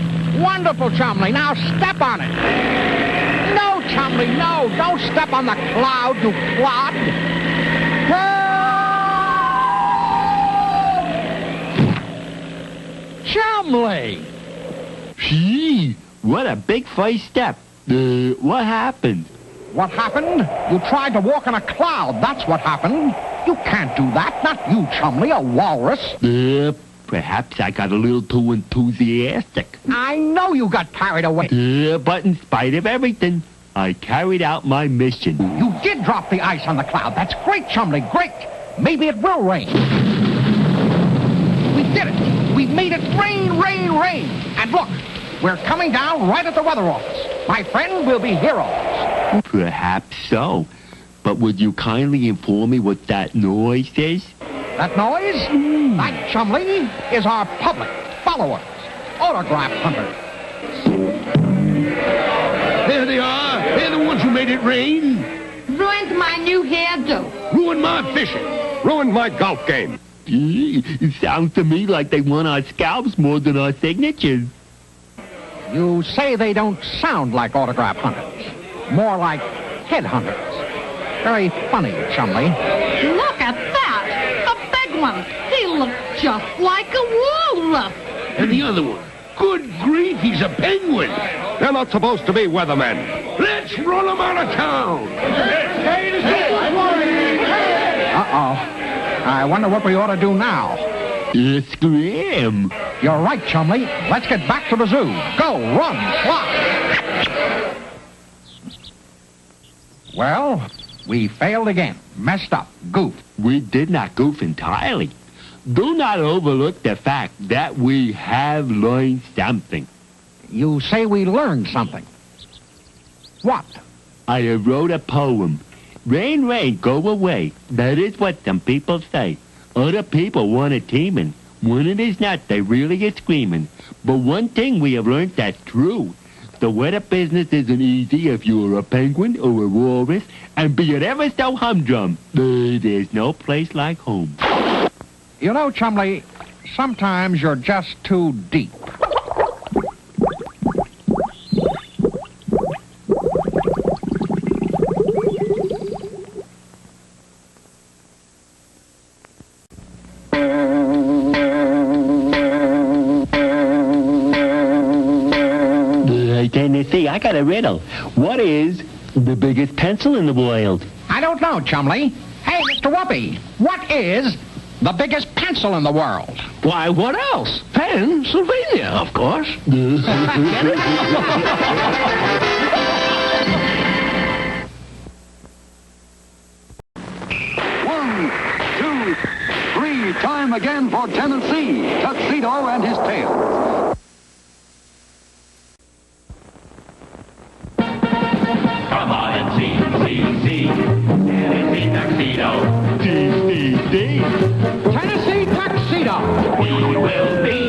[SPEAKER 4] Wonderful, Chumley. Now step on it. No Chumley, no! Don't step on the cloud, you clod! Chumley!
[SPEAKER 11] Gee, what a big first step. What happened?
[SPEAKER 4] What happened? You tried to walk on a cloud, that's what happened. You can't do that, not you, Chumley, a walrus.
[SPEAKER 11] Perhaps I got a little too enthusiastic.
[SPEAKER 4] I know you got carried away.
[SPEAKER 11] But in spite of everything, I carried out my mission.
[SPEAKER 4] You did drop the ice on the cloud. That's great, Chumley, great. Maybe it will rain. We did it. We made it rain, rain, rain. And look, we're coming down right at the weather office. My friend, we'll be heroes.
[SPEAKER 11] Perhaps so. But would you kindly inform me what that noise is?
[SPEAKER 4] That noise? That, Chumley, is our public, followers, autograph hunters.
[SPEAKER 17] There they are. They're the ones who made it rain.
[SPEAKER 9] Ruined my new hairdo.
[SPEAKER 17] Ruined my fishing.
[SPEAKER 5] Ruined my golf game.
[SPEAKER 11] It sounds to me like they want our scalps more than our signatures.
[SPEAKER 4] You say they don't sound like autograph hunters. More like headhunters. Very funny, Chumley.
[SPEAKER 9] Look at that! A big one! He looks just like a walrus!
[SPEAKER 17] And the other one. Good grief, he's a penguin.
[SPEAKER 5] They're not supposed to be weathermen.
[SPEAKER 17] Let's run them out of town.
[SPEAKER 4] Uh-oh. I wonder what we ought to do now.
[SPEAKER 11] Scram.
[SPEAKER 4] You're right, Chumley. Let's get back to the zoo. Go, run, fly. Well, we failed again. Messed up. Goofed.
[SPEAKER 11] We did not goof entirely. Do not overlook the fact that we have learned something.
[SPEAKER 4] You say we learned something. What?
[SPEAKER 11] I have wrote a poem. Rain, rain, go away. That is what some people say. Other people want it teeming. When it is not, they really get screaming. But one thing we have learned that's true. The weather business isn't easy if you're a penguin or a walrus, and be it ever so humdrum, there's no place like home.
[SPEAKER 4] You know, Chumley, sometimes you're just too deep.
[SPEAKER 11] Tennessee, I got a riddle. What is the biggest pencil in the world?
[SPEAKER 4] I don't know, Chumley. Hey, Mr. Whoopi, what is the biggest pencil in the world?
[SPEAKER 13] Why, what else? Pennsylvania, of course.
[SPEAKER 2] One, two, three. Time again for Tennessee, Tuxedo and his tail.
[SPEAKER 3] Come on and see, Tennessee Tuxedo.
[SPEAKER 4] Tennessee Tuxedo.
[SPEAKER 3] He will be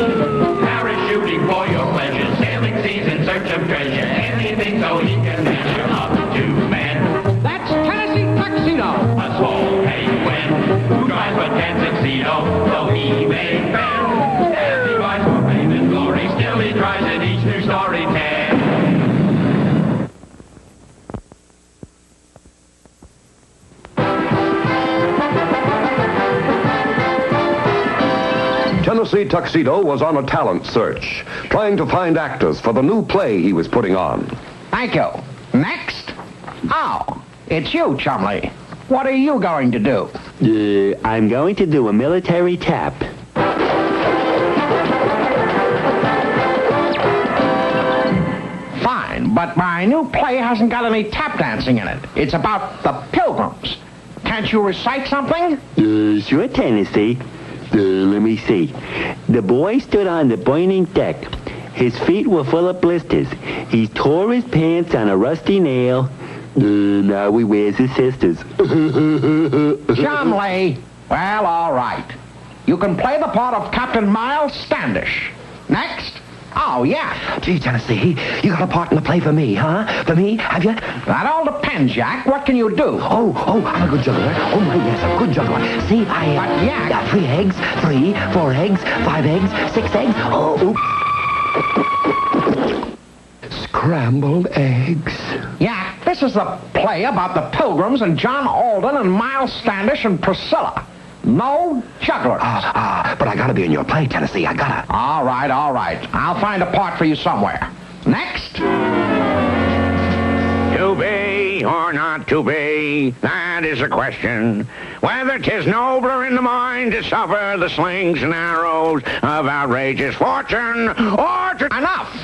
[SPEAKER 3] parachuting for your pleasure, sailing seas in search of treasure, anything so he can measure up to men.
[SPEAKER 4] That's Tennessee Tuxedo.
[SPEAKER 3] A small penguin who drives but can't succeed, though he may fail. As he rides for fame and glory, still he tries in each new story tale.
[SPEAKER 5] Tennessee Tuxedo was on a talent search, trying to find actors for the new play he was putting on.
[SPEAKER 4] Thank you. Next? Oh, it's you, Chumley. What are you going to do?
[SPEAKER 11] I'm going to do a military tap.
[SPEAKER 4] Fine, but my new play hasn't got any tap dancing in it. It's about the Pilgrims. Can't you recite something?
[SPEAKER 11] Sure, Tennessee. Let me see. The boy stood on the burning deck. His feet were full of blisters. He tore his pants on a rusty nail. Now he wears his sisters.
[SPEAKER 4] Chumley. Well, all right. You can play the part of Captain Miles Standish. Next? Oh, yeah.
[SPEAKER 21] Gee, Tennessee, you got a part in the play for me, huh? For me, have you?
[SPEAKER 4] That all depends, Jack. What can you do?
[SPEAKER 21] Oh, I'm a good juggler. Oh, my, yes, a good juggler. See,
[SPEAKER 4] But, Jack.
[SPEAKER 21] 3 eggs, 3, 4 eggs, 5 eggs, 6 eggs. Oh, scrambled eggs.
[SPEAKER 4] Yak, This is a play about the Pilgrims and John Alden and Miles Standish and Priscilla. No jugglers.
[SPEAKER 21] But I gotta be in your play, Tennessee. I gotta.
[SPEAKER 4] All right. I'll find a part for you somewhere. Next.
[SPEAKER 10] To be or not to be, that is the question. Whether 'tis nobler in the mind to suffer the slings and arrows of outrageous fortune, or to...
[SPEAKER 4] Enough!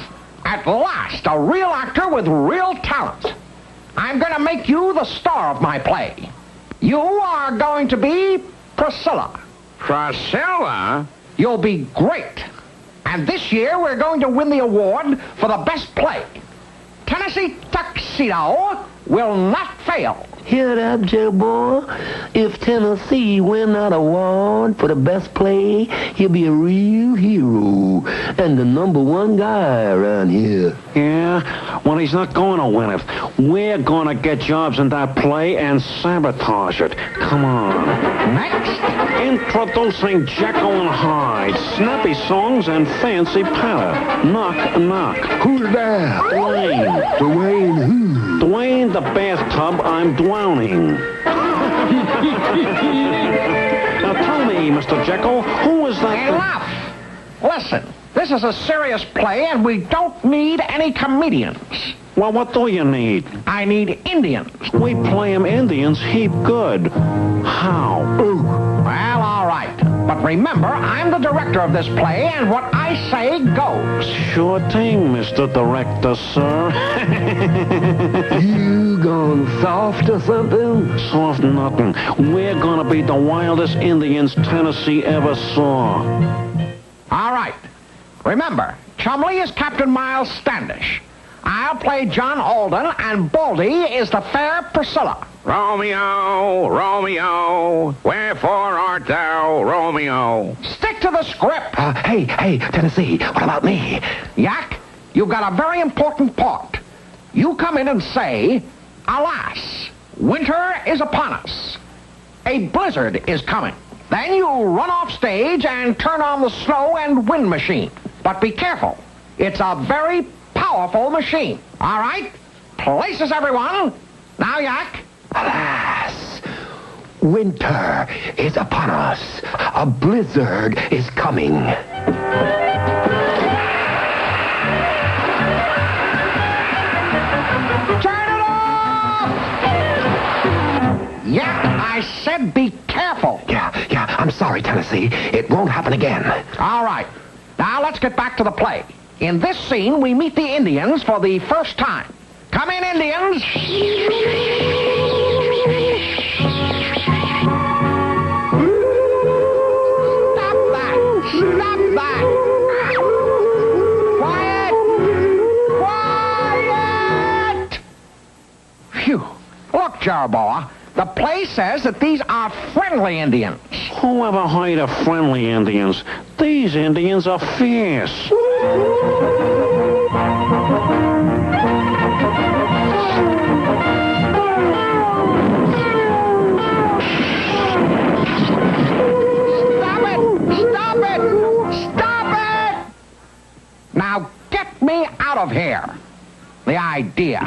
[SPEAKER 4] At last, a real actor with real talent. I'm going to make you the star of my play. You are going to be Priscilla.
[SPEAKER 10] Priscilla?
[SPEAKER 4] You'll be great. And this year, we're going to win the award for the best play. Tennessee Tuxedo will not fail.
[SPEAKER 17] Hear that, Joe boy? If Tennessee win that award for the best play, he'll be a real hero and the #1 guy around here.
[SPEAKER 7] Yeah? Well, he's not going to win it. We're going to get jobs in that play and sabotage it. Come on.
[SPEAKER 4] Next.
[SPEAKER 7] Introducing Jekyll and Hyde. Snappy songs and fancy patter. Knock, knock.
[SPEAKER 17] Who's there?
[SPEAKER 7] Dwayne.
[SPEAKER 17] Dwayne who?
[SPEAKER 7] Dwayne the bathtub I'm drowning. Now tell me, Mr. Jekyll, who is that?
[SPEAKER 4] Enough! Listen, this is a serious play and we don't need any comedians.
[SPEAKER 7] Well, what do you need?
[SPEAKER 4] I need Indians.
[SPEAKER 7] We play 'em Indians heap good. How?
[SPEAKER 4] Ooh. Well, all right. But remember, I'm the director of this play, and what I say goes.
[SPEAKER 7] Sure thing, Mr. Director, sir.
[SPEAKER 17] You gone soft or something?
[SPEAKER 7] Soft nothing. We're gonna be the wildest Indians Tennessee ever saw.
[SPEAKER 4] All right. Remember, Chumley is Captain Miles Standish. I'll play John Alden, and Baldy is the fair Priscilla.
[SPEAKER 10] Romeo, Romeo, wherefore art thou, Romeo?
[SPEAKER 4] Stick to the script.
[SPEAKER 21] Hey, Tennessee, what about me?
[SPEAKER 4] Yak, you've got a very important part. You come in and say, alas, winter is upon us. A blizzard is coming. Then you run off stage and turn on the snow and wind machine. But be careful. It's a very powerful machine. All right? Places, everyone. Now, Yak.
[SPEAKER 21] Alas, winter is upon us. A blizzard is coming.
[SPEAKER 4] Turn it off! Yak, I said be careful.
[SPEAKER 21] Yeah, I'm sorry, Tennessee. It won't happen again.
[SPEAKER 4] All right. Now, let's get back to the play. In this scene, we meet the Indians for the first time. Come in, Indians. Stop that! Quiet! Phew. Look, Jeroboam, the play says that these are friendly Indians.
[SPEAKER 7] Whoever heard of friendly Indians? These Indians are fierce.
[SPEAKER 4] Stop it! Now get me out of here. The idea.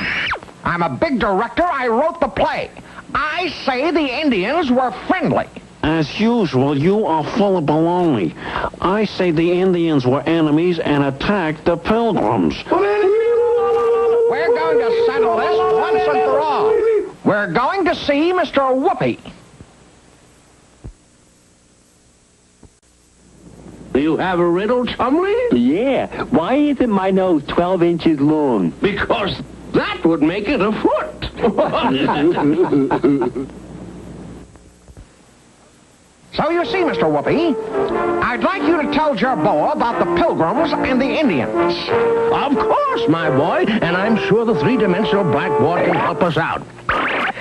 [SPEAKER 4] I'm a big director. I wrote the play. I say the Indians were friendly.
[SPEAKER 7] As usual, you are full of baloney. I say the Indians were enemies and attacked the Pilgrims.
[SPEAKER 4] We're going to settle this once and for all. We're going to see Mr. Whoopi.
[SPEAKER 13] You have a riddle, Chumley?
[SPEAKER 20] Yeah. Why isn't my nose 12 inches long?
[SPEAKER 13] Because that would make it a foot.
[SPEAKER 4] So you see, Mr. Whoopi, I'd like you to tell Jerboa about the Pilgrims and the Indians.
[SPEAKER 13] Of course, my boy, and I'm sure the three-dimensional blackboard can help us out.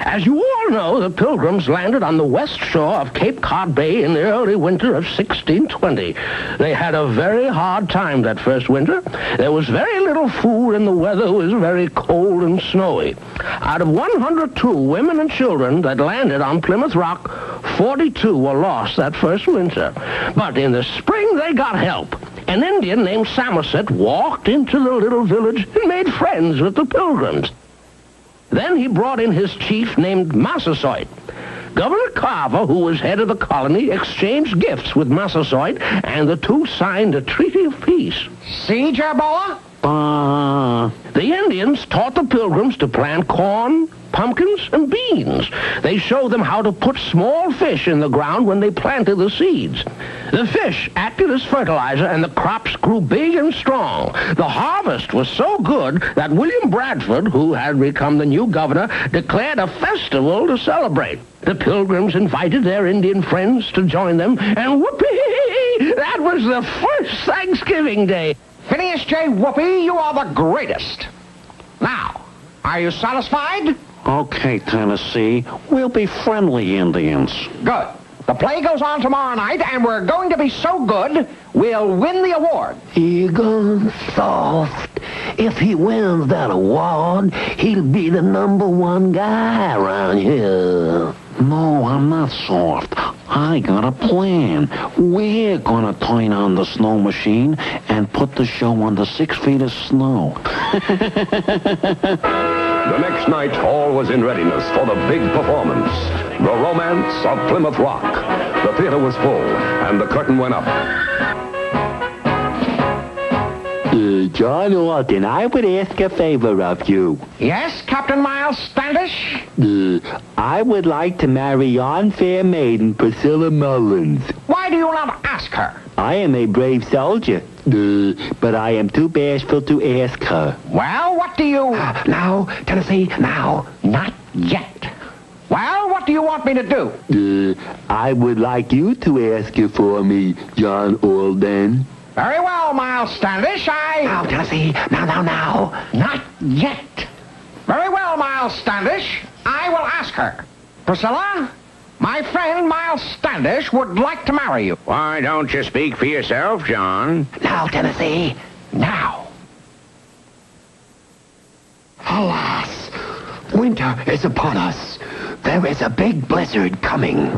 [SPEAKER 13] As you all know, the Pilgrims landed on the west shore of Cape Cod Bay in the early winter of 1620. They had a very hard time that first winter. There was very little food and the weather was very cold and snowy. Out of 102 women and children that landed on Plymouth Rock, 42 were lost that first winter. But in the spring, they got help. An Indian named Samoset walked into the little village and made friends with the Pilgrims. Then he brought in his chief named Massasoit. Governor Carver, who was head of the colony, exchanged gifts with Massasoit, and the two signed a treaty of peace.
[SPEAKER 4] See, Jerboa?
[SPEAKER 13] The Indians taught the Pilgrims to plant corn, pumpkins, and beans. They showed them how to put small fish in the ground when they planted the seeds. The fish acted as fertilizer, and the crops grew big and strong. The harvest was so good that William Bradford, who had become the new governor, declared a festival to celebrate. The Pilgrims invited their Indian friends to join them, and whoopee! That was the first Thanksgiving Day.
[SPEAKER 4] Phineas J. Whoopi, you are the greatest. Now, are you satisfied?
[SPEAKER 7] Okay, Tennessee. We'll be friendly Indians.
[SPEAKER 4] Good. The play goes on tomorrow night, and we're going to be so good, we'll win the award.
[SPEAKER 17] Egon Soft. If he wins that award, he'll be the #1 guy around here.
[SPEAKER 7] No, I'm not soft. I got a plan. We're gonna turn on the snow machine and put the show under 6 feet of snow.
[SPEAKER 5] The next night, all was in readiness for the big performance. The Romance of Plymouth Rock. The theater was full, and the curtain went up.
[SPEAKER 20] John Alden, I would ask a favor of you.
[SPEAKER 4] Yes, Captain Miles Standish?
[SPEAKER 20] I would like to marry yon fair maiden, Priscilla Mullins.
[SPEAKER 4] Why do you not ask her?
[SPEAKER 20] I am a brave soldier, but I am too bashful to ask her.
[SPEAKER 4] Well, what do you...
[SPEAKER 21] Now, Tennessee, now.
[SPEAKER 4] Not yet. Well, what do you want me to do?
[SPEAKER 20] I would like you to ask her for me, John Alden.
[SPEAKER 4] Very well, Miles Standish,
[SPEAKER 21] Now, Tennessee, now.
[SPEAKER 4] Not yet. Very well, Miles Standish. I will ask her. Priscilla, my friend Miles Standish would like to marry you.
[SPEAKER 8] Why don't you speak for yourself, John?
[SPEAKER 21] Now, Tennessee, now. Alas, winter is upon us. There is a big blizzard coming.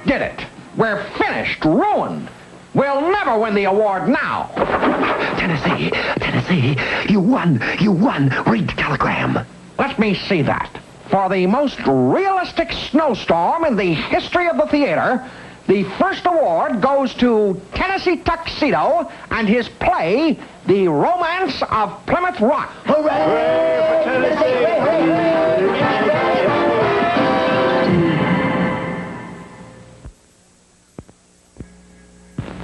[SPEAKER 4] Did it. We're finished, ruined. We'll never win the award now.
[SPEAKER 21] Tennessee, you won. Read the telegram.
[SPEAKER 4] Let me see that. For the most realistic snowstorm in the history of the theater, the first award goes to Tennessee Tuxedo and his play, The Romance of Plymouth Rock.
[SPEAKER 21] Hooray for Tennessee!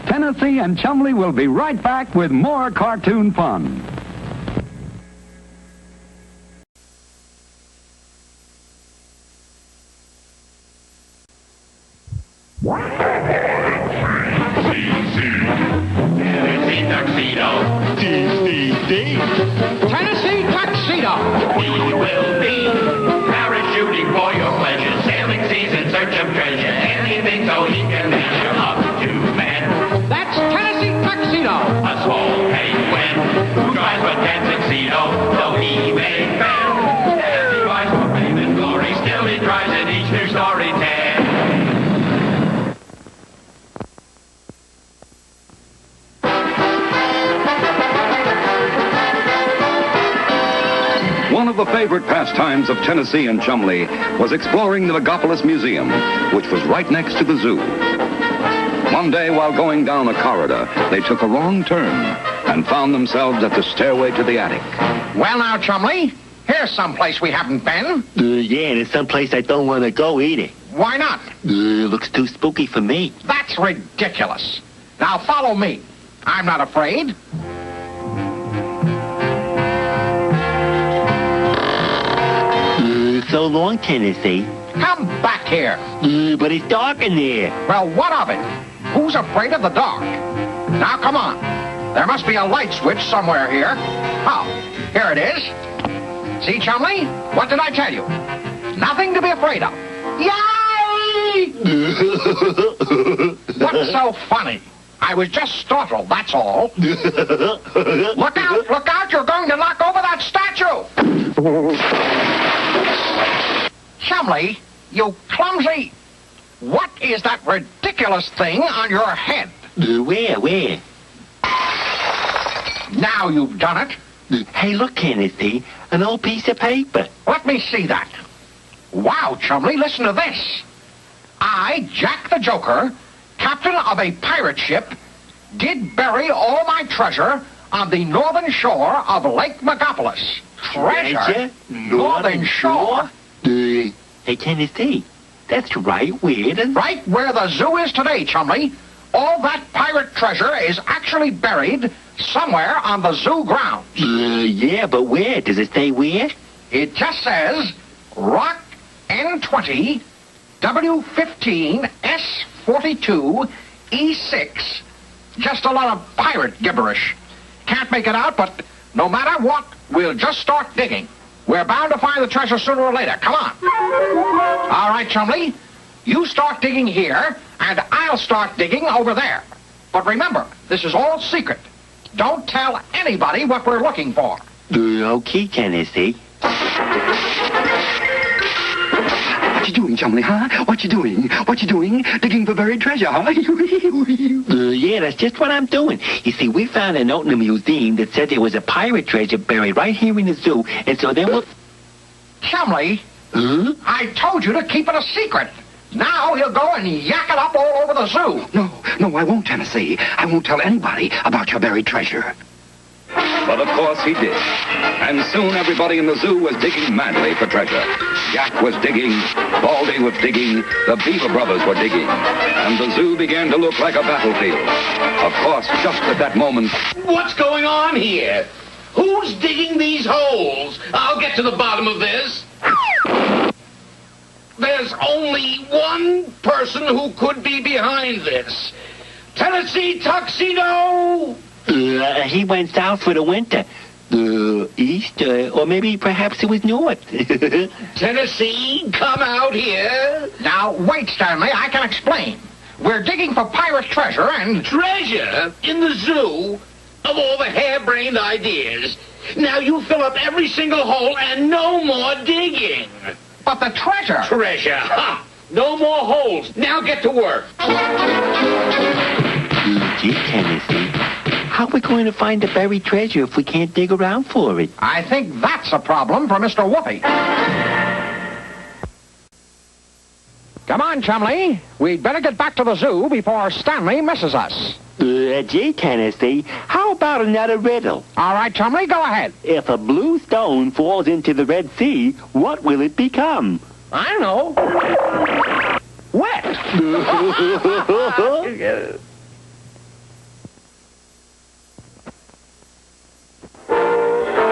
[SPEAKER 2] Tennessee and Chumley will be right back with more cartoon fun.
[SPEAKER 3] Tennessee Tuxedo.
[SPEAKER 4] Tennessee Tuxedo.
[SPEAKER 3] We will be parachuting for your pleasure, sailing seas in search of treasure, anything so he can measure up to man.
[SPEAKER 4] That's Tennessee Tuxedo.
[SPEAKER 3] A small penguin who tries but can't succeed, though he may fail. As he tries for fame and glory, still he tries in each new story tale.
[SPEAKER 5] One of the favorite pastimes of Tennessee and Chumley was exploring the Megapolis Museum, which was right next to the zoo. One day, while going down a corridor, they took a wrong turn and found themselves at the stairway to the attic.
[SPEAKER 4] Well, now, Chumley, here's someplace we haven't been.
[SPEAKER 20] Yeah, and it's someplace I don't want to go either.
[SPEAKER 4] Why not?
[SPEAKER 20] Looks too spooky for me.
[SPEAKER 4] That's ridiculous. Now, follow me. I'm not afraid.
[SPEAKER 20] So long, Tennessee.
[SPEAKER 4] Come back here.
[SPEAKER 20] But it's dark in there.
[SPEAKER 4] Well, what of it? Who's afraid of the dark? Now, come on. There must be a light switch somewhere here. Oh, here it is. See, Chumley? What did I tell you? Nothing to be afraid of. Yay! What's so funny? I was just startled, that's all. Look out, you're going to knock over that statue! Chumley, you clumsy... What is that ridiculous thing on your head?
[SPEAKER 20] Where?
[SPEAKER 4] Now you've done it.
[SPEAKER 20] Hey, look, Tennessee, an old piece of paper.
[SPEAKER 4] Let me see that. Wow, Chumley, listen to this. I, Jack the Joker, captain of a pirate ship, did bury all my treasure on the northern shore of Lake Megapolis. Treasure? Northern shore?
[SPEAKER 20] Hey, Tennessee, that's right where
[SPEAKER 4] Right where the zoo is today, Chumley. All that pirate treasure is actually buried somewhere on the zoo grounds.
[SPEAKER 20] Yeah, but where? Does it say where?
[SPEAKER 4] It just says Rock N20, W15, S42, E6. Just a lot of pirate gibberish. Can't make it out, but no matter what, we'll just start digging. We're bound to find the treasure sooner or later. Come on. All right, Chumley. You start digging here, and I'll start digging over there. But remember, this is all secret. Don't tell anybody what we're looking for.
[SPEAKER 20] Okay, Tennessee.
[SPEAKER 21] What you doing, Chumley, huh? What you doing? Digging for buried treasure, huh?
[SPEAKER 20] Yeah, that's just what I'm doing. You see, we found a note in the museum that said there was a pirate treasure buried right here in the zoo, and so then we'll...
[SPEAKER 4] Chumley, I told you to keep it a secret. Now he'll go and yak it up all over the zoo.
[SPEAKER 21] No, I won't, Tennessee. I won't tell anybody about your buried treasure.
[SPEAKER 5] But of course he did. And soon everybody in the zoo was digging madly for treasure. Jack was digging, Baldy was digging, the Beaver brothers were digging, and the zoo began to look like a battlefield. Of course, just at that moment...
[SPEAKER 17] What's going on here? Who's digging these holes? I'll get to the bottom of this. There's only one person who could be behind this. Tennessee Tuxedo!
[SPEAKER 20] He went south for the winter. East, or maybe perhaps it was north.
[SPEAKER 17] Tennessee, come out here.
[SPEAKER 4] Now, wait, Stanley, I can explain. We're digging for pirate treasure and...
[SPEAKER 17] Treasure? In the zoo? Of all the harebrained ideas. Now you fill up every single hole and no more digging.
[SPEAKER 4] But the treasure...
[SPEAKER 17] Treasure? Ha! No more holes. Now get to work.
[SPEAKER 20] Gee, Tennessee, how are we going to find the buried treasure if we can't dig around for it?
[SPEAKER 4] I think that's a problem for Mr. Whoopi. Come on, Chumley. We'd better get back to the zoo before Stanley misses us.
[SPEAKER 20] Gee, Tennessee, how about another riddle?
[SPEAKER 4] All right, Chumley, go ahead.
[SPEAKER 20] If a blue stone falls into the Red Sea, what will it become?
[SPEAKER 13] I know. Wet.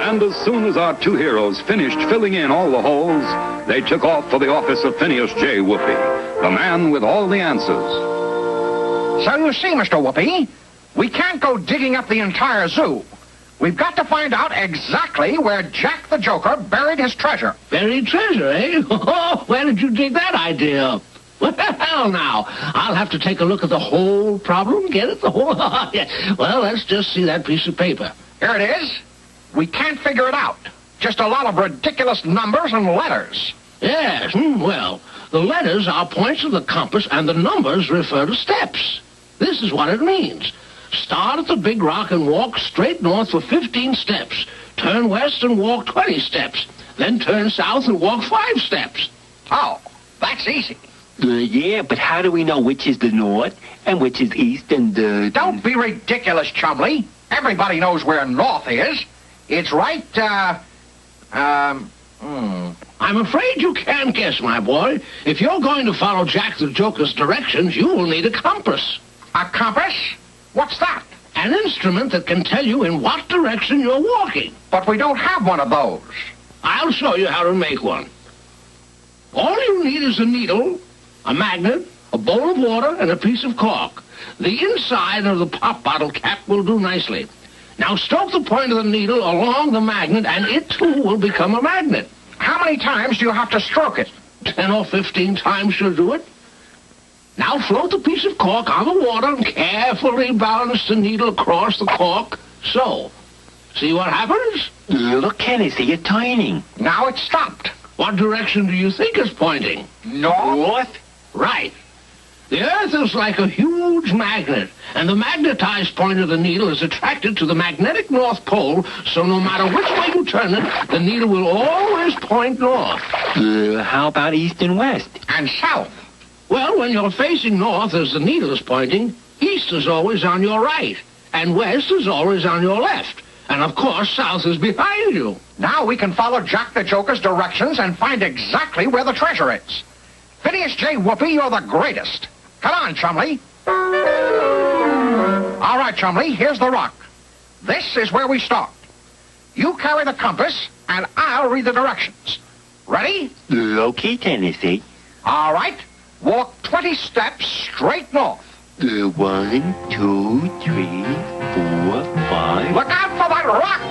[SPEAKER 5] And as soon as our two heroes finished filling in all the holes, they took off for the office of Phineas J. Whoopi, the man with all the answers.
[SPEAKER 4] So you see, Mr. Whoopi, we can't go digging up the entire zoo. We've got to find out exactly where Jack the Joker buried his treasure.
[SPEAKER 13] Buried treasure, eh? Where did you dig that idea up? What the hell now? I'll have to take a look at the whole problem, get it? The whole... Yeah. Well, let's just see that piece of paper.
[SPEAKER 4] Here it is. We can't figure it out. Just a lot of ridiculous numbers and letters.
[SPEAKER 13] Yes, well, the letters are points of the compass and the numbers refer to steps. This is what it means. Start at the big rock and walk straight north for 15 steps. Turn west and walk 20 steps. Then turn south and walk 5 steps.
[SPEAKER 4] Oh, that's easy.
[SPEAKER 20] Yeah, but how do we know which is the north and which is east and
[SPEAKER 4] Don't be ridiculous, Chumley. Everybody knows where north is. It's right, I'm
[SPEAKER 13] afraid you can't guess, my boy. If you're going to follow Jack the Joker's directions, you will need a compass.
[SPEAKER 4] A compass? What's that?
[SPEAKER 13] An instrument that can tell you in what direction you're walking.
[SPEAKER 4] But we don't have one of those.
[SPEAKER 13] I'll show you how to make one. All you need is a needle, a magnet, a bowl of water, and a piece of cork. The inside of the pop bottle cap will do nicely. Now stoke the point of the needle along the magnet, and it, too, will become a magnet.
[SPEAKER 4] How many times do you have to stroke it?
[SPEAKER 13] 10 or 15 times should do it. Now float the piece of cork on the water and carefully balance the needle across the cork. So. See what happens?
[SPEAKER 20] Look, Tennessee, you're turning.
[SPEAKER 13] Now it's stopped. What direction do you think it's pointing?
[SPEAKER 20] North?
[SPEAKER 13] Right. The Earth is like a huge magnet, and the magnetized point of the needle is attracted to the magnetic North Pole, so no matter which way you turn it, the needle will always point north.
[SPEAKER 20] How about east and west?
[SPEAKER 13] And south. Well, when you're facing north as the needle is pointing, east is always on your right, and west is always on your left. And, of course, south is behind you.
[SPEAKER 4] Now we can follow Jack the Joker's directions and find exactly where the treasure is. Phineas J. Whoopi, you're the greatest. Come on, Chumley. All right, Chumley, here's the rock. This is where we start. You carry the compass, and I'll read the directions. Ready?
[SPEAKER 20] Okay, Tennessee.
[SPEAKER 4] All right. Walk 20 steps straight north.
[SPEAKER 20] 1, 2, 3, 4, 5.
[SPEAKER 4] Look out for that rock!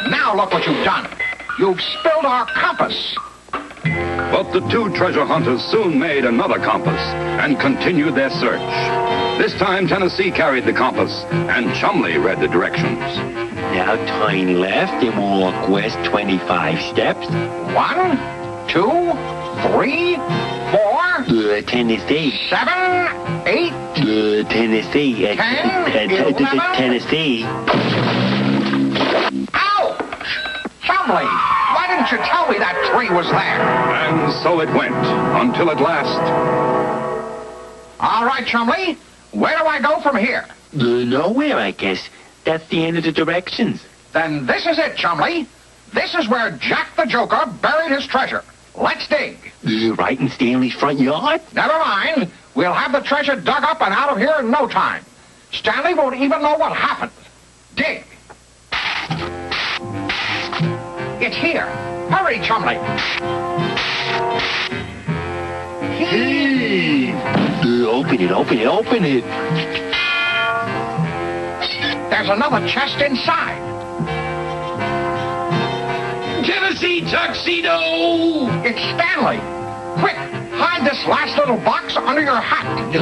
[SPEAKER 4] Now look what you've done. You've spilled our compass.
[SPEAKER 5] But the two treasure hunters soon made another compass and continued their search. This time, Tennessee carried the compass, and Chumley read the directions.
[SPEAKER 20] Now turn left and walk west 25 steps.
[SPEAKER 4] 1, 2, 3, 4.
[SPEAKER 20] Tennessee.
[SPEAKER 4] 7, 8.
[SPEAKER 20] Tennessee.
[SPEAKER 4] 10, 11.
[SPEAKER 20] Tennessee.
[SPEAKER 4] Ouch! Chumley, why didn't you tell me that tree was there?
[SPEAKER 5] And so it went, until at last...
[SPEAKER 4] All right, Chumley, where do I go from here?
[SPEAKER 20] Nowhere, I guess. That's the end of the directions.
[SPEAKER 4] Then this is it, Chumley. This is where Jack the Joker buried his treasure. Let's dig.
[SPEAKER 20] Right in Stanley's front yard?
[SPEAKER 4] Never mind. We'll have the treasure dug up and out of here in no time. Stanley won't even know what happened. Dig. It's here. Hurry, Chumley. Heave.
[SPEAKER 20] Open it, open it, open it.
[SPEAKER 4] There's another chest inside.
[SPEAKER 17] Tennessee Tuxedo!
[SPEAKER 4] It's Stanley. Quick, hide this last little box under your hat.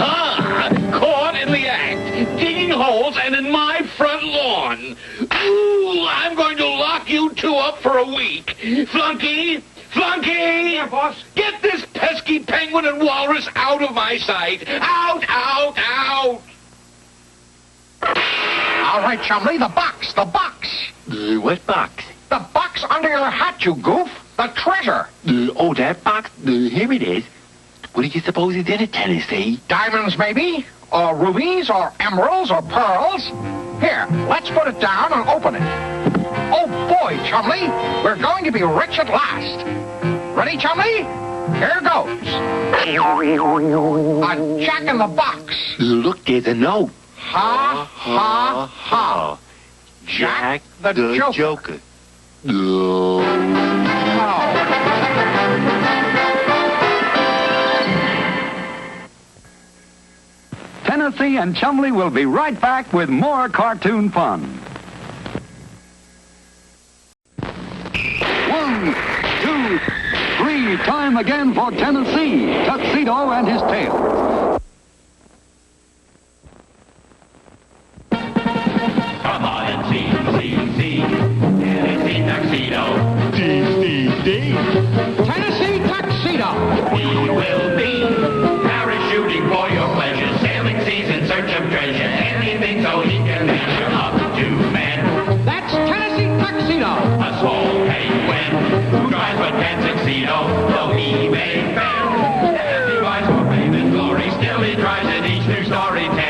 [SPEAKER 17] Caught in the act, digging holes and in my front lawn. Ooh, I'm going to lock you two up for a week. Flunky! Flunky!
[SPEAKER 4] Yeah, boss.
[SPEAKER 17] Get this pesky penguin and walrus out of my sight. Out, out, out!
[SPEAKER 4] All right, Chumley, the box, the box.
[SPEAKER 20] What box?
[SPEAKER 4] The box under your hat, you goof. The treasure.
[SPEAKER 20] Oh, that box? Here it is. What do you suppose is in it, Tennessee?
[SPEAKER 4] Diamonds, maybe? Or rubies, or emeralds, or pearls? Here, let's put it down and open it. Oh, boy, Chumley, we're going to be rich at last. Ready, Chumley? Here goes. A jack in the box.
[SPEAKER 20] Look, there's a note.
[SPEAKER 4] Ha, ha, ha. Jack the Joker.
[SPEAKER 2] Tennessee and Chumley will be right back with more cartoon fun. 1, 2, 3, time again for Tennessee, Tuxedo and his tail.
[SPEAKER 3] Come on and see, Tennessee Tuxedo.
[SPEAKER 4] Tennessee Tuxedo.
[SPEAKER 3] He will be parachuting for your pleasure, sailing seas in search of treasure, anything so he can measure up to men.
[SPEAKER 4] That's Tennessee Tuxedo.
[SPEAKER 3] A small penguin who tries but can't succeed, though he may fail. As he rides for fame and glory, still he tries in each new story tale.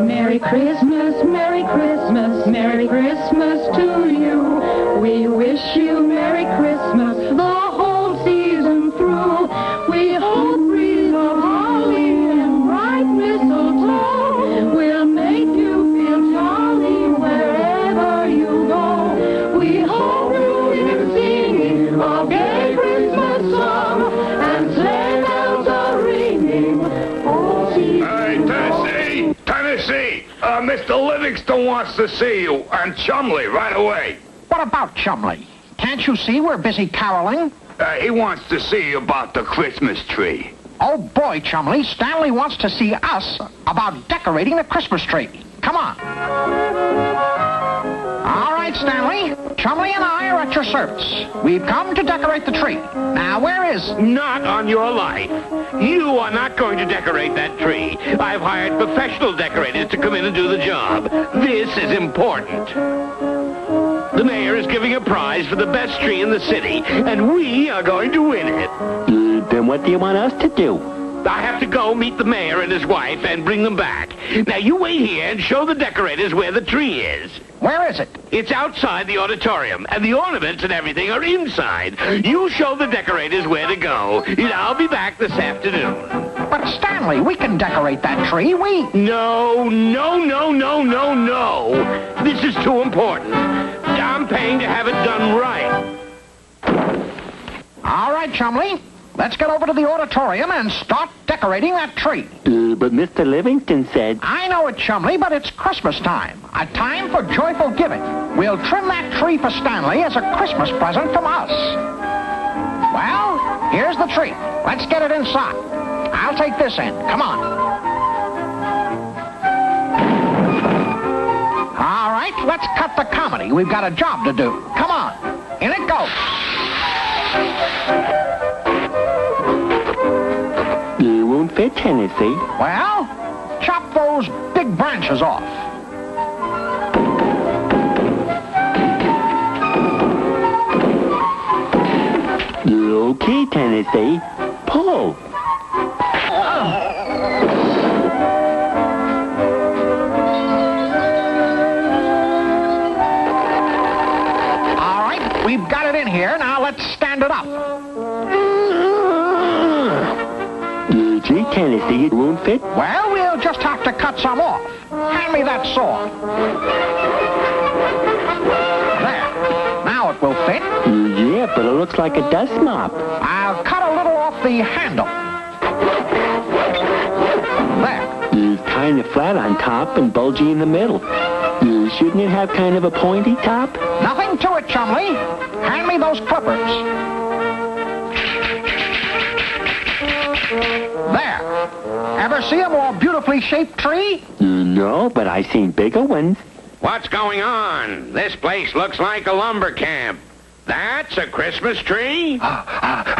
[SPEAKER 9] Merry Christmas, Merry Christmas, Merry Christmas to you. We wish you Merry Christmas the whole season through. We hope wreaths of holly and bright mistletoe will make you feel jolly wherever you go. We hope you'll hear singing a gay Christmas song and sleigh bells are ringing all season long.
[SPEAKER 5] Tennessee!
[SPEAKER 15] Mr. Livingston wants to see you, and Chumley right away.
[SPEAKER 4] What about Chumley? Can't you see we're busy caroling?
[SPEAKER 15] He wants to see you about the Christmas tree.
[SPEAKER 4] Oh, boy, Chumley, Stanley wants to see us about decorating the Christmas tree. Come on. All right, Stanley. Chumley and I are at your service. We've come to decorate the tree. Now, where is...
[SPEAKER 8] Not on your life. You are not going to decorate that tree. I've hired professional decorators to come in and do the job. This is important. The mayor is giving a prize for the best tree in the city, and we are going to win it.
[SPEAKER 20] Then what do you want us to do?
[SPEAKER 8] I have to go meet the mayor and his wife and bring them back. Now, you wait here and show the decorators where the tree is.
[SPEAKER 4] Where is it?
[SPEAKER 8] It's outside the auditorium, and the ornaments and everything are inside. You show the decorators where to go. I'll be back this afternoon.
[SPEAKER 4] But, Stanley, we can decorate that tree.
[SPEAKER 8] No. This is too important. I'm paying to have it done right.
[SPEAKER 4] All right, Chumley. Let's get over to the auditorium and start decorating that tree.
[SPEAKER 20] But Mr. Livingston said...
[SPEAKER 4] I know it, Chumley, but it's Christmas time. A time for joyful giving. We'll trim that tree for Stanley as a Christmas present from us. Well, here's the tree. Let's get it inside. I'll take this end. Come on. All right, let's cut the comedy. We've got a job to do. Come on. In it goes.
[SPEAKER 20] It won't fit, Tennessee.
[SPEAKER 4] Well, chop those big branches off.
[SPEAKER 20] Okay, Tennessee. Pull.
[SPEAKER 4] All right, we've got it in here. Now let's stand it up.
[SPEAKER 20] Gee, Tennessee, it won't fit.
[SPEAKER 4] Well, we'll just have to cut some off. Hand me that saw. There. Now it will fit.
[SPEAKER 20] Yeah, but it looks like a dust mop.
[SPEAKER 4] I'll cut a little off the handle. There.
[SPEAKER 20] It's kind of flat on top and bulgy in the middle. Shouldn't it have kind of a pointy top?
[SPEAKER 4] Nothing to it, Chumley. Hand me those clippers. There. Ever see a more beautifully shaped tree?
[SPEAKER 20] No, but I've seen bigger ones.
[SPEAKER 8] What's going on? This place looks like a lumber camp. That's a Christmas tree?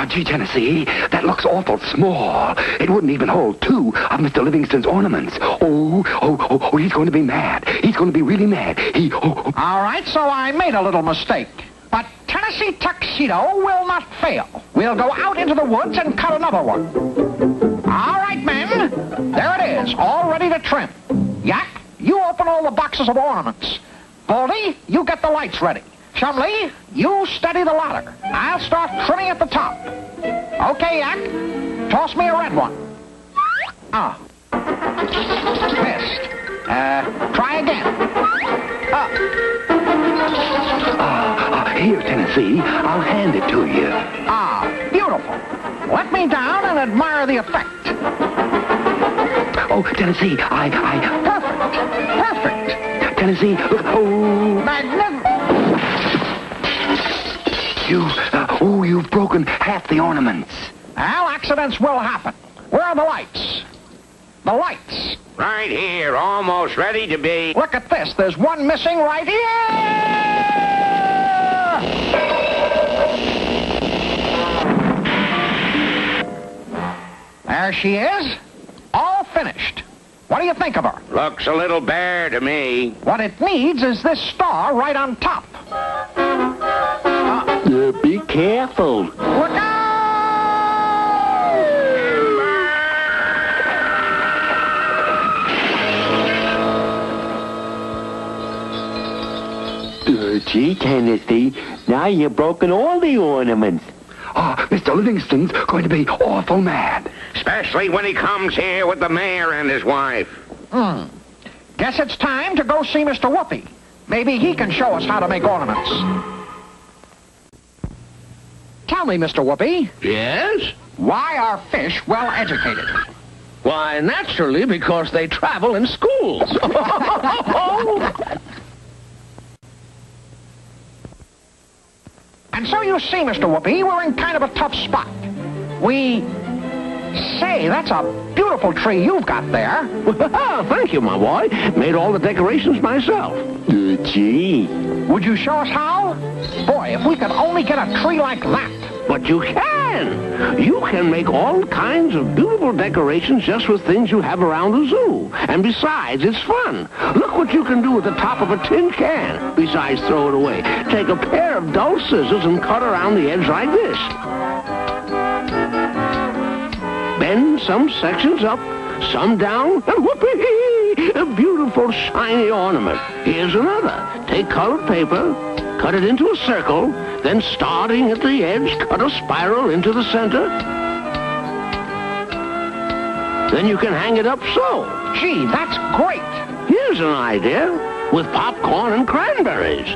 [SPEAKER 21] Gee, Tennessee, that looks awful small. It wouldn't even hold 2 of Mr. Livingston's ornaments. Oh, he's going to be mad. He's going to be really mad.
[SPEAKER 4] All right, so I made a little mistake. But Tennessee Tuxedo will not fail. We'll go out into the woods and cut another one. All right, men. There it is, all ready to trim. Yak, you open all the boxes of ornaments. Baldy, you get the lights ready. Chumley, you steady the ladder. I'll start trimming at the top. Okay, Yak, toss me a red one. Missed. Try again.
[SPEAKER 21] Here, Tennessee, I'll hand it to you.
[SPEAKER 4] Beautiful. Let me down and admire the effect.
[SPEAKER 21] Oh, Tennessee,
[SPEAKER 4] Perfect.
[SPEAKER 21] Tennessee,
[SPEAKER 4] Magnificent.
[SPEAKER 21] You've broken half the ornaments.
[SPEAKER 4] Well, accidents will happen. Where are the lights? The lights.
[SPEAKER 8] Right here, almost ready to be...
[SPEAKER 4] Look at this. There's one missing right here. There she is. All finished. What do you think of her?
[SPEAKER 8] Looks a little bare to me.
[SPEAKER 4] What it needs is this star right on top.
[SPEAKER 20] Be careful.
[SPEAKER 4] Look out!
[SPEAKER 20] Gee, Tennessee, now you've broken all the ornaments.
[SPEAKER 21] Mr. Livingston's going to be awful mad.
[SPEAKER 8] Especially when he comes here with the mayor and his wife.
[SPEAKER 4] Guess it's time to go see Mr. Whoopi. Maybe he can show us how to make ornaments. Tell me, Mr. Whoopi.
[SPEAKER 8] Yes?
[SPEAKER 4] Why are fish well educated?
[SPEAKER 13] Why, naturally, because they travel in schools.
[SPEAKER 4] And so you see, Mr. Whoopi, we're in kind of a tough spot. Say, that's a beautiful tree you've got there.
[SPEAKER 13] Thank you, my boy. Made all the decorations myself.
[SPEAKER 20] Gee.
[SPEAKER 4] Would you show us how? Boy, if we could only get a tree like that.
[SPEAKER 13] But you can. You can make all kinds of beautiful decorations just with things you have around the zoo. And besides, it's fun. Look what you can do with the top of a tin can. Besides, throw it away. Take a pair of dull scissors and cut around the edge like this. Bend some sections up, some down, and whoopee! A beautiful shiny ornament. Here's another. Take colored paper, cut it into a circle, then starting at the edge, cut a spiral into the center. Then you can hang it up so.
[SPEAKER 4] Gee, that's great.
[SPEAKER 13] Here's an idea with popcorn and cranberries.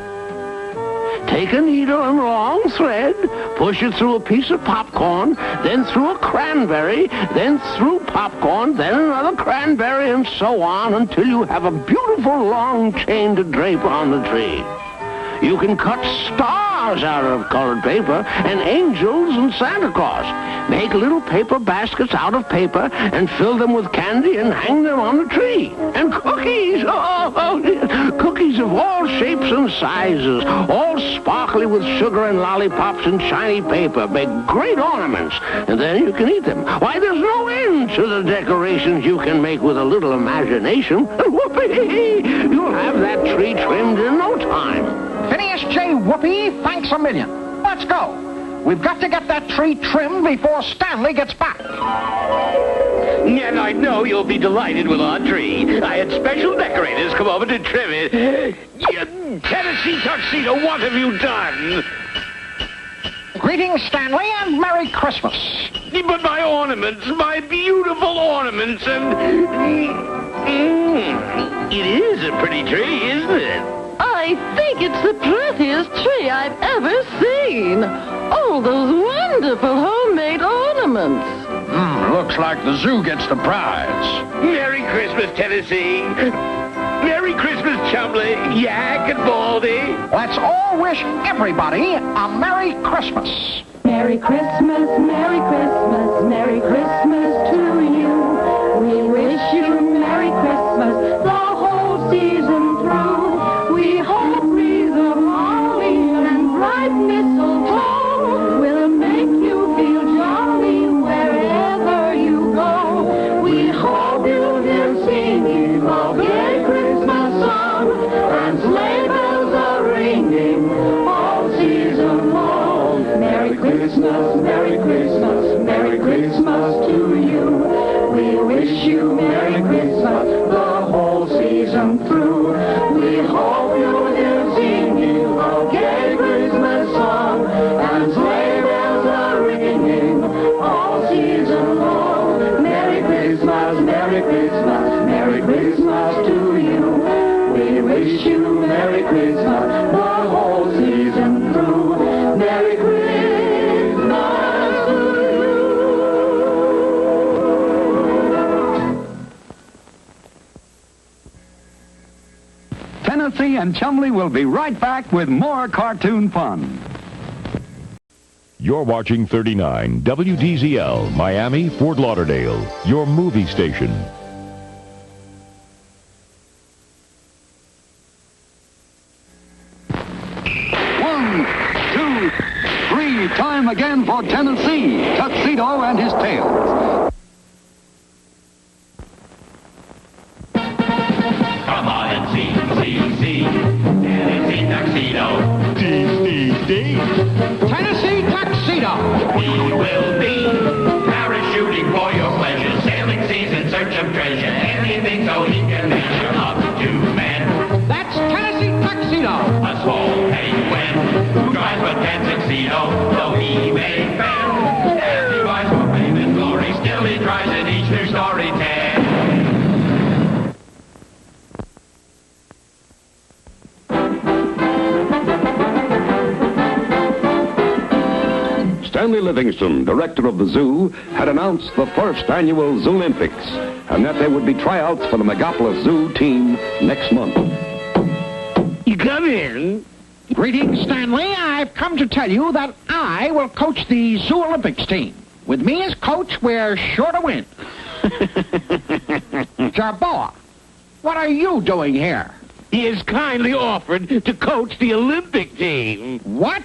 [SPEAKER 13] Take a needle and long thread, push it through a piece of popcorn, then through a cranberry, then through popcorn, then another cranberry, and so on until you have a beautiful long chain to drape on the tree. You can cut stars out of colored paper and angels and Santa Claus. Make little paper baskets out of paper and fill them with candy and hang them on the tree. And cookies! Cookies of all shapes and sizes, all sparkly with sugar and lollipops and shiny paper. Make great ornaments, and then you can eat them. Why, there's no end to the decorations you can make with a little imagination. And whoopee! You'll have that tree trimmed in no time.
[SPEAKER 4] Phineas J. Whoopi, thanks a million. Let's go. We've got to get that tree trimmed before Stanley gets back.
[SPEAKER 17] And I know you'll be delighted with our tree. I had special decorators come over to trim it. You Tennessee Tuxedo, what have you done?
[SPEAKER 4] Greetings, Stanley, and Merry Christmas.
[SPEAKER 17] But my ornaments, my beautiful ornaments, and... It is a pretty tree, isn't it?
[SPEAKER 19] I think it's the prettiest tree I've ever seen. All those wonderful homemade ornaments.
[SPEAKER 18] Looks like the zoo gets the prize.
[SPEAKER 17] Merry Christmas, Tennessee. Merry Christmas, Chumley, Yak, and Baldy.
[SPEAKER 4] Let's all wish everybody a Merry Christmas.
[SPEAKER 9] Merry Christmas, Merry Christmas, Merry Christmas to you. We wish you Merry Christmas the whole season through. We hope wreaths of holly and bright mistletoe will make you feel jolly wherever you go. We hope you'll hear singing of gay Christmas songs and sleigh bells are ringing all season long. Merry Christmas, Merry Christmas, Merry Christmas to you. We wish you Merry Christmas the whole season through. We hope you'll hear singing of gay Christmas song and sleigh bells are ringing all season long. Merry Christmas, Merry Christmas, Merry Christmas to you. We wish you Merry Christmas the whole season through. Merry Christmas to you.
[SPEAKER 2] Tennessee and Chumley will be right back with more cartoon fun.
[SPEAKER 1] You're watching 39 WDZL, Miami, Fort Lauderdale, your movie station.
[SPEAKER 2] One, two, three. Time again for Tennessee, Tuxedo and his tails.
[SPEAKER 3] Come on and see. Tennessee Tuxedo.
[SPEAKER 4] Tennessee Tuxedo.
[SPEAKER 3] We will be parachuting for your pleasure, sailing seas in search of treasure, anything so he can measure up to men.
[SPEAKER 4] That's Tennessee Tuxedo.
[SPEAKER 3] A small penguin who drives a tan tuxedo, though he may fail. As he rides for fame and glory, still he tries in each new story tale.
[SPEAKER 5] Stanley Livingston, director of the zoo, had announced the first annual Zoolympics, and that there would be tryouts for the Megapolis Zoo team next month.
[SPEAKER 13] You come in.
[SPEAKER 4] Greetings, Stanley. I've come to tell you that I will coach the Zoo Olympics team. With me as coach, we're sure to win. Jarboa, what are you doing here?
[SPEAKER 13] He has kindly offered to coach the Olympic team.
[SPEAKER 4] What?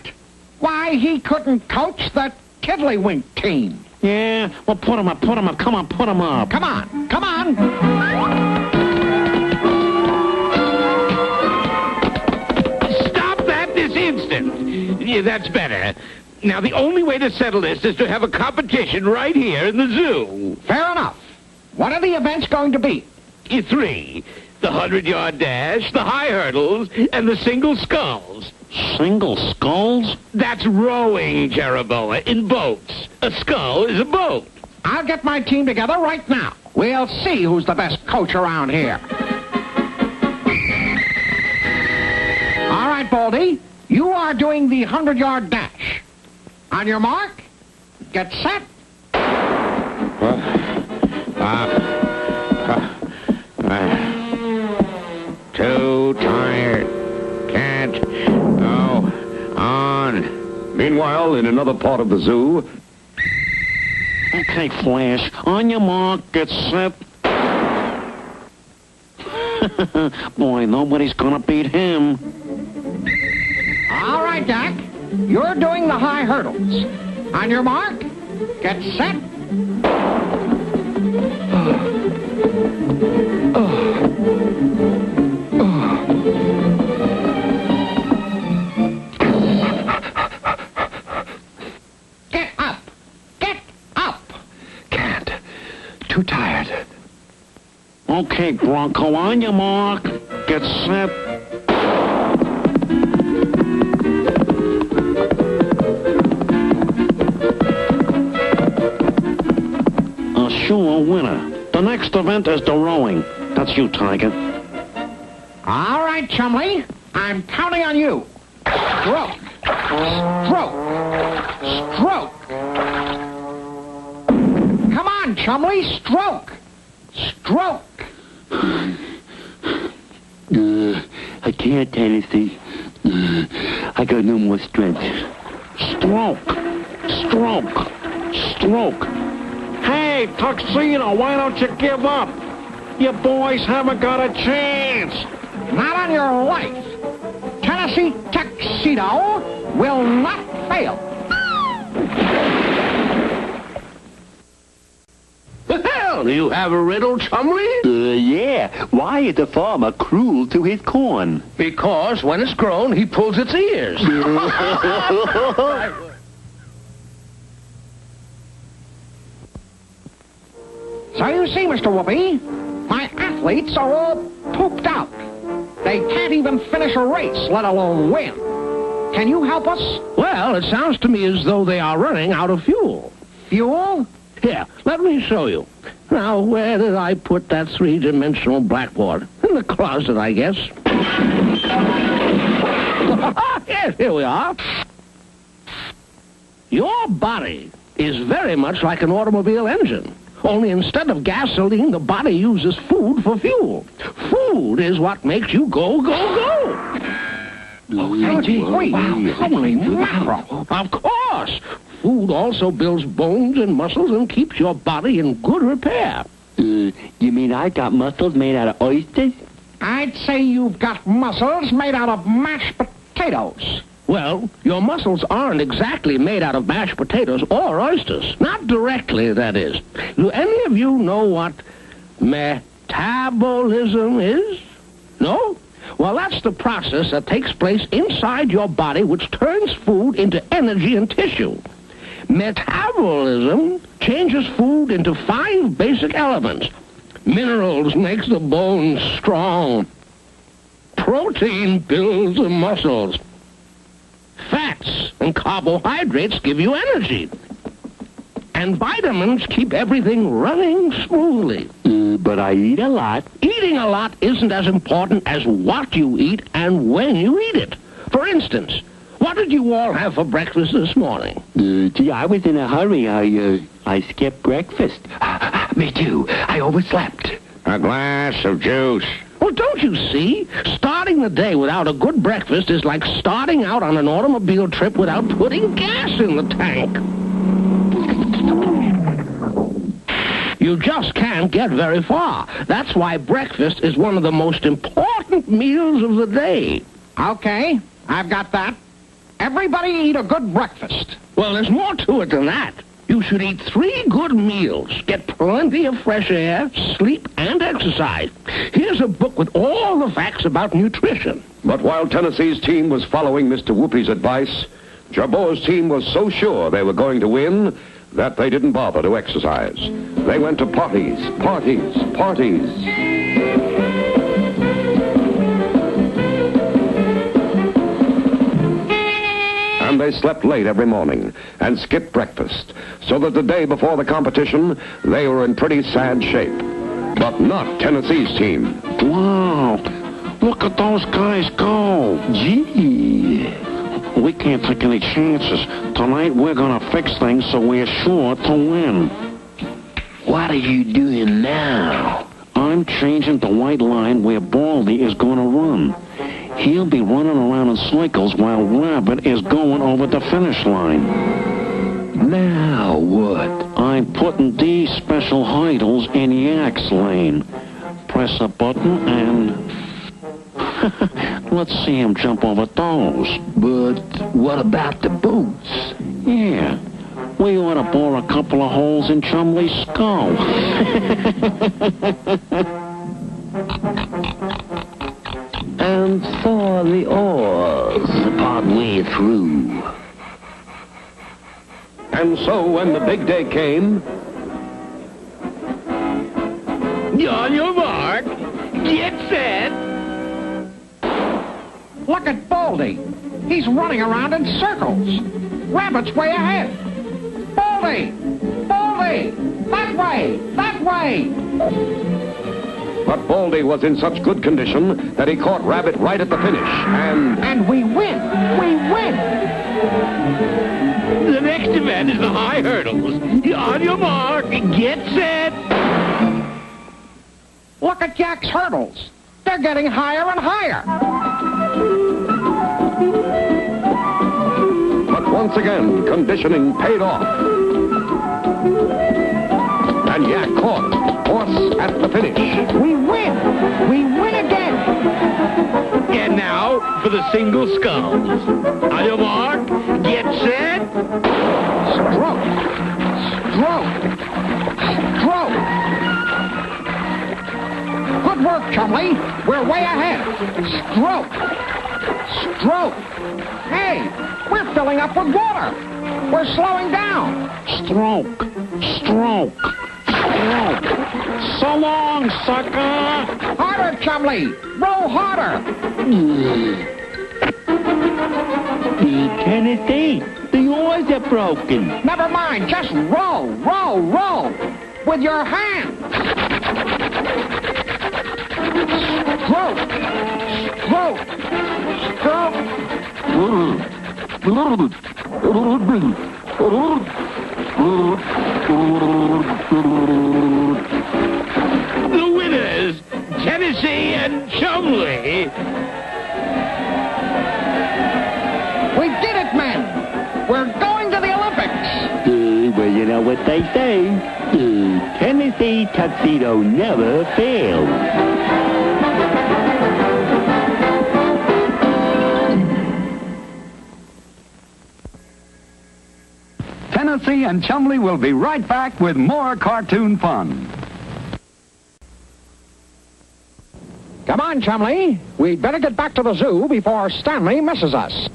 [SPEAKER 4] Why, he couldn't coach the Tiddlywink team.
[SPEAKER 13] Yeah, well, put him up. Come on, put him up.
[SPEAKER 4] Come on.
[SPEAKER 13] Stop that this instant. Yeah, that's better. Now, the only way to settle this is to have a competition right here in the zoo.
[SPEAKER 4] Fair enough. What are the events going to be?
[SPEAKER 13] 3. The 100-yard dash, the high hurdles, and the single sculls.
[SPEAKER 7] Single skulls?
[SPEAKER 13] That's rowing, Jeroboam, in boats. A scull is a boat.
[SPEAKER 4] I'll get my team together right now. We'll see who's the best coach around here. All right, Baldy. You are doing the 100-yard dash. On your mark, get set.
[SPEAKER 13] Too tired. Can't go on.
[SPEAKER 5] Meanwhile, in another part of the zoo...
[SPEAKER 7] Okay, Flash. On your mark, get set. Boy, nobody's gonna beat him.
[SPEAKER 4] All right, Doc. You're doing the high hurdles. On your mark, get set. Get up. Get up.
[SPEAKER 21] Can't. Too tired.
[SPEAKER 7] Okay, Bronco, on your mark, get set. Sure, winner. The next event is the rowing. That's you, Tiger.
[SPEAKER 4] All right, Chumley. I'm counting on you. Stroke. Stroke. Stroke. Come on, Chumley. Stroke. Stroke.
[SPEAKER 11] I can't, Tennessee. I got no more strength.
[SPEAKER 7] Stroke. Stroke. Stroke. Hey, Tuxedo, why don't you give up? You boys haven't got a chance.
[SPEAKER 4] Not on your life. Tennessee Tuxedo will not fail.
[SPEAKER 13] Well, do you have a riddle, Chumley?
[SPEAKER 11] Yeah. Why is the farmer cruel to his corn?
[SPEAKER 13] Because when it's grown, he pulls its ears.
[SPEAKER 4] So you see, Mr. Whoopi, my athletes are all pooped out. They can't even finish a race, let alone win. Can you help us?
[SPEAKER 13] Well, it sounds to me as though they are running out of fuel.
[SPEAKER 4] Fuel?
[SPEAKER 13] Here, let me show you. Now, where did I put that three-dimensional blackboard? In the closet, I guess. Yes, here we are. Your body is very much like an automobile engine. Only instead of gasoline, the body uses food for fuel. Food is what makes you go, go, go.
[SPEAKER 4] Oh, gee, wow. Holy mackerel.
[SPEAKER 13] Of course. Food also builds bones and muscles and keeps your body in good repair.
[SPEAKER 11] You mean I got muscles made out of oysters?
[SPEAKER 4] I'd say you've got muscles made out of mashed potatoes.
[SPEAKER 13] Well, your muscles aren't exactly made out of mashed potatoes or oysters. Not directly, that is. Do any of you know what metabolism is? No? Well, that's the process that takes place inside your body which turns food into energy and tissue. Metabolism changes food into 5 basic elements. Minerals makes the bones strong. Protein builds the muscles. Fats and carbohydrates give you energy. And vitamins keep everything running smoothly.
[SPEAKER 11] But I eat a lot.
[SPEAKER 13] Eating a lot isn't as important as what you eat and when you eat it. For instance, What did you all have for breakfast this morning?
[SPEAKER 11] Gee, I was in a hurry. I skipped breakfast.
[SPEAKER 21] Me too. I overslept.
[SPEAKER 8] A glass of juice.
[SPEAKER 13] Well, don't you see? Starting the day without a good breakfast is like starting out on an automobile trip without putting gas in the tank. You just can't get very far. That's why breakfast is one of the most important meals of the day.
[SPEAKER 4] Okay, I've got that. Everybody eat a good breakfast.
[SPEAKER 13] Well, there's more to it than that. You should eat 3 good meals, get plenty of fresh air, sleep, and exercise. Here's a book with all the facts about nutrition.
[SPEAKER 5] But while Tennessee's team was following Mr. Whoopi's advice, Jarbo's team was so sure they were going to win that they didn't bother to exercise. They went to parties. And they slept late every morning and skipped breakfast, so that the day before the competition, they were in pretty sad shape. But not Tennessee's team.
[SPEAKER 7] Wow, look at those guys go. Gee. We can't take any chances. Tonight we're gonna fix things so we're sure to win.
[SPEAKER 17] What are you doing now?
[SPEAKER 7] I'm changing the white line where Baldy is gonna run. He'll be running around in circles while Rabbit is going over the finish line.
[SPEAKER 17] Now what?
[SPEAKER 7] I'm putting these special hurdles in Yak's lane. Press a button and... let's see him jump over those.
[SPEAKER 17] But what about the boots?
[SPEAKER 7] Yeah, we ought to bore a couple of holes in Chumley's skull.
[SPEAKER 17] And thaw the oars partway through.
[SPEAKER 5] And so when the big day came...
[SPEAKER 17] On your mark, get set.
[SPEAKER 4] Look at Baldy. He's running around in circles. Rabbit's way ahead. Baldy! Baldy! That way! That way!
[SPEAKER 5] But Baldy was in such good condition that he caught Rabbit right at the finish, and...
[SPEAKER 4] And we win! We win!
[SPEAKER 17] The next event is the high hurdles. On your mark, get set.
[SPEAKER 4] Look at Jack's hurdles. They're getting higher and higher.
[SPEAKER 5] But once again, conditioning paid off. And Yak caught horse at the finish.
[SPEAKER 4] We win! We win again!
[SPEAKER 17] And now for the single sculls. On your mark, get set.
[SPEAKER 4] Stroke! Stroke! Stroke! Good work, Chumley. We're way ahead. Stroke! Stroke! Hey, we're filling up with water. We're slowing down.
[SPEAKER 7] Stroke! Stroke! Stroke! So long, sucker!
[SPEAKER 4] Harder, Chumley! Row harder!
[SPEAKER 11] Tennessee, the oars are broken.
[SPEAKER 4] Never mind, just row, row, row! With your hands! Stroke! Stroke!
[SPEAKER 17] The winners, Tennessee and Chumley.
[SPEAKER 4] We did it, men! We're going to the Olympics!
[SPEAKER 11] Well, you know what they say. Tennessee Tuxedo never fails.
[SPEAKER 2] Tennessee and Chumley will be right back with more cartoon fun.
[SPEAKER 4] Come on, Chumley. We'd better get back to the zoo before Stanley misses us.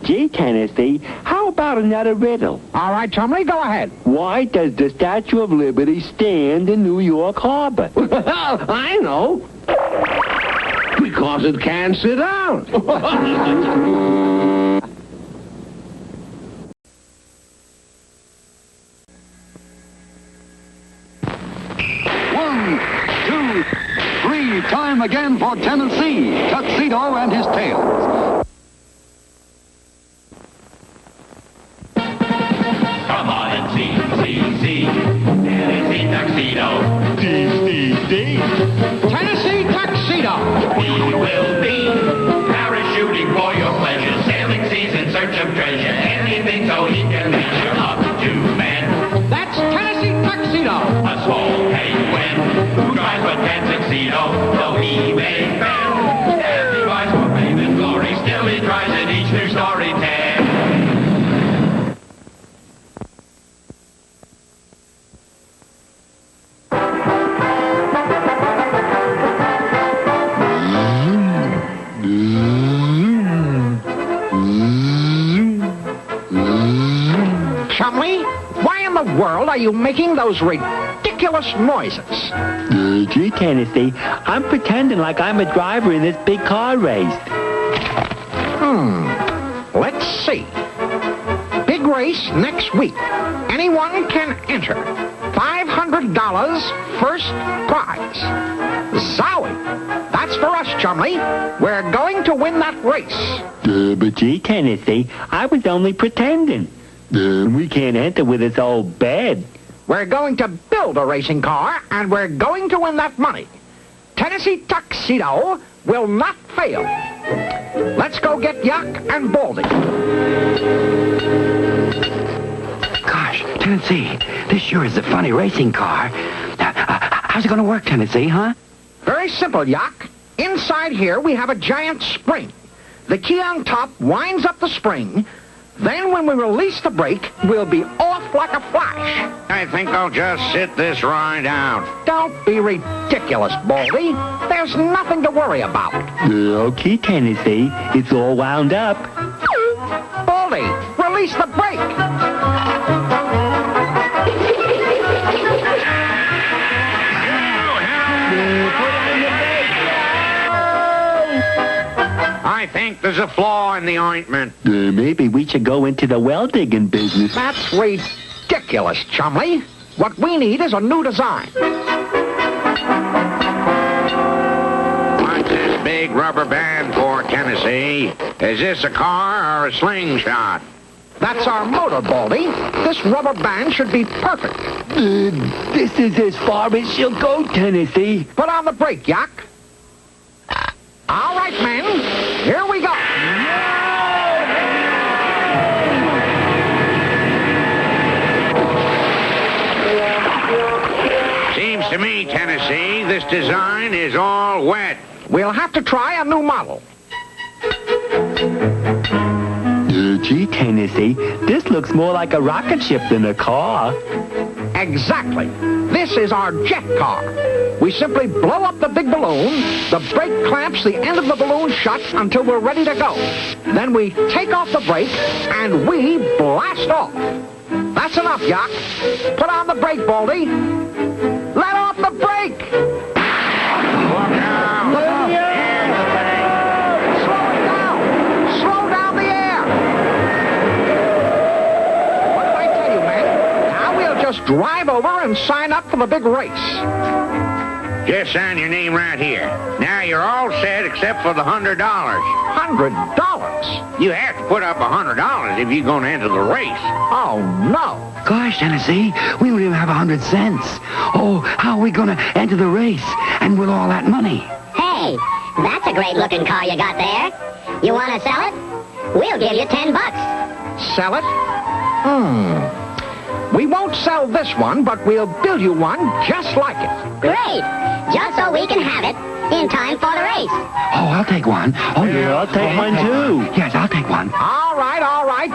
[SPEAKER 11] Gee, Tennessee, how about another riddle?
[SPEAKER 4] All right, Chumley, go ahead.
[SPEAKER 11] Why does the Statue of Liberty stand in New York Harbor?
[SPEAKER 13] I know. Because it can't sit down.
[SPEAKER 2] 1, 2, 3, time again for Tennessee, Tuxedo and his tails.
[SPEAKER 4] world are you making those ridiculous noises?
[SPEAKER 11] Gee, Tennessee, I'm pretending like I'm a driver in this big car race.
[SPEAKER 4] Let's see. Big race next week. Anyone can enter. $500 first prize. Zowie! That's for us, Chumley. We're going to win that race.
[SPEAKER 11] But gee, Tennessee, I was only pretending. We can't enter with this old bed.
[SPEAKER 4] We're going to build a racing car, and we're going to win that money. Tennessee Tuxedo will not fail. Let's go get Yuck and Baldy.
[SPEAKER 21] Gosh, Tennessee, this sure is a funny racing car. How's it going to work, Tennessee, huh?
[SPEAKER 4] Very simple, Yuck. Inside here, we have a giant spring. The key on top winds up the spring. Then when we release the brake, we'll be off like a flash.
[SPEAKER 10] I think I'll just sit this ride out.
[SPEAKER 4] Don't be ridiculous, Baldy. There's nothing to worry about.
[SPEAKER 11] Okay, Tennessee, it's all wound up.
[SPEAKER 4] Baldy, release the brake.
[SPEAKER 10] I think there's a flaw in the ointment.
[SPEAKER 11] Maybe we should go into the well-digging business.
[SPEAKER 4] That's ridiculous, Chumley. What we need is a new design.
[SPEAKER 10] What's this big rubber band for, Tennessee? Is this a car or a slingshot?
[SPEAKER 4] That's our motor, Baldy. This rubber band should be perfect.
[SPEAKER 11] This is as far as she'll go, Tennessee.
[SPEAKER 4] Put on the brake, Yuck. All right, men. Here we go.
[SPEAKER 10] Seems to me, Tennessee, this design is all wet.
[SPEAKER 4] We'll have to try a new model.
[SPEAKER 11] Gee, Tennessee, this looks more like a rocket ship than a car.
[SPEAKER 4] Exactly. This is our jet car. We simply blow up the big balloon, the brake clamps the end of the balloon shut until we're ready to go. Then we take off the brake, and we blast off. That's enough, Yuck. Put on the brake, Baldy. Let off the brake!
[SPEAKER 10] Look out!
[SPEAKER 4] Slow it down! Slow down the air! What did I tell you, man? Now we'll just drive over and sign up for the big race.
[SPEAKER 10] Just sign your name right here. Now you're all set except for the $100.
[SPEAKER 4] $100?
[SPEAKER 10] You have to put up $100 if you're going to enter the race.
[SPEAKER 4] Oh, no.
[SPEAKER 21] Gosh, Tennessee, we don't even have 100 cents. Oh, how are we going to enter the race and with all that money?
[SPEAKER 12] Hey, that's a great-looking car you got there. You want to sell it? We'll give you $10.
[SPEAKER 4] Sell it? We won't sell this one, but we'll build you one just like it.
[SPEAKER 12] Great. Just so we can have it in time for the race.
[SPEAKER 21] Oh, I'll take one. Oh,
[SPEAKER 11] yeah, I'll take one, too.
[SPEAKER 21] Yes, I'll take one.
[SPEAKER 4] All right.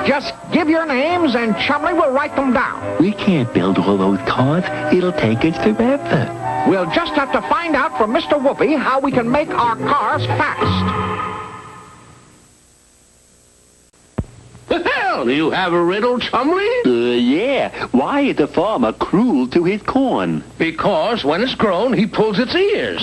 [SPEAKER 4] Just give your names, and Chumley will write them down.
[SPEAKER 11] We can't build all those cars. It'll take us forever.
[SPEAKER 4] We'll just have to find out from Mr. Whoopi how we can make our cars fast.
[SPEAKER 13] Well, you have a riddle, Chumley?
[SPEAKER 11] Yeah. Why is a farmer cruel to his corn?
[SPEAKER 13] Because when it's grown, he pulls its ears.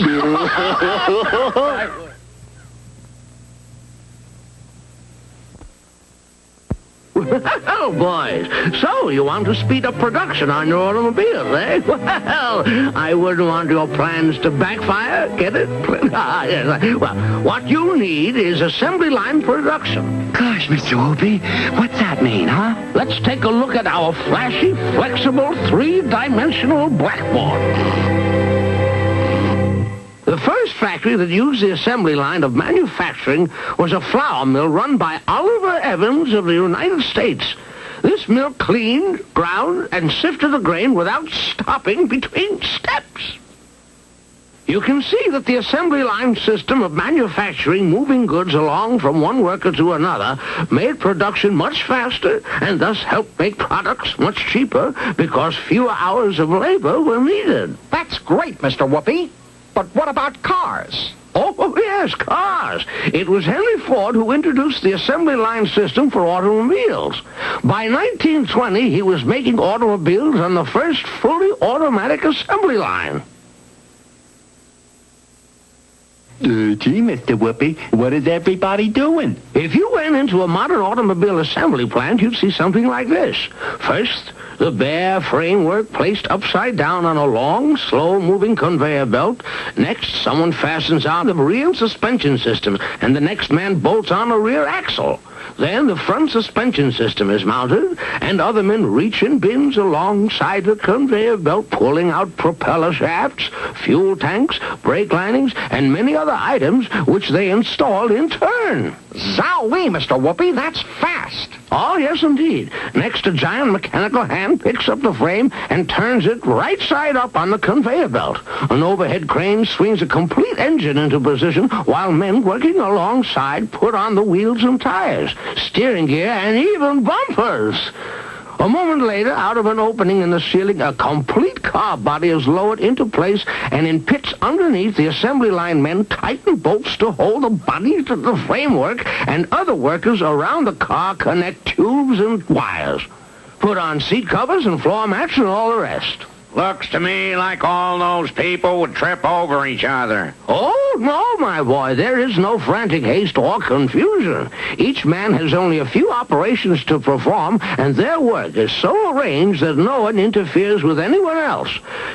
[SPEAKER 13] Well, boys, so you want to speed up production on your automobiles, eh? Well, I wouldn't want your plans to backfire, get it? Yes. Well, what you need is assembly line production.
[SPEAKER 21] Gosh, Mr. Whoopi, what's that mean, huh?
[SPEAKER 13] Let's take a look at our flashy, flexible, three-dimensional blackboard. The first factory that used the assembly line of manufacturing was a flour mill run by Oliver Evans of the United States. This mill cleaned, ground, and sifted the grain without stopping between steps. You can see that the assembly line system of manufacturing moving goods along from one worker to another made production much faster and thus helped make products much cheaper because fewer hours of labor were needed.
[SPEAKER 4] That's great, Mr. Whoopi. But what about cars?
[SPEAKER 13] Oh, yes, cars. It was Henry Ford who introduced the assembly line system for automobiles. By 1920, he was making automobiles on the first fully automatic assembly line.
[SPEAKER 11] Gee, Mr. Whoopi, what is everybody doing?
[SPEAKER 13] If you went into a modern automobile assembly plant, you'd see something like this. First, the bare framework placed upside down on a long, slow-moving conveyor belt. Next, someone fastens on the rear suspension system, and the next man bolts on a rear axle. Then the front suspension system is mounted, and other men reach in bins alongside the conveyor belt, pulling out propeller shafts, fuel tanks, brake linings, and many other items which they installed in turn.
[SPEAKER 4] Zowie, Mr. Whoopi, that's fast.
[SPEAKER 13] Oh, yes, indeed. Next, a giant mechanical hand picks up the frame and turns it right side up on the conveyor belt. An overhead crane swings a complete engine into position while men working alongside put on the wheels and tires, steering gear, and even bumpers. A moment later, out of an opening in the ceiling, a complete car body is lowered into place, and in pits underneath, the assembly line men tighten bolts to hold the body to the framework, and other workers around the car connect tubes and wires. Put on seat covers and floor mats and all the rest.
[SPEAKER 10] Looks to me like all those people would trip over each other.
[SPEAKER 13] Oh, no, my boy. There is no frantic haste or confusion. Each man has only a few operations to perform, and their work is so arranged that no one interferes with anyone else.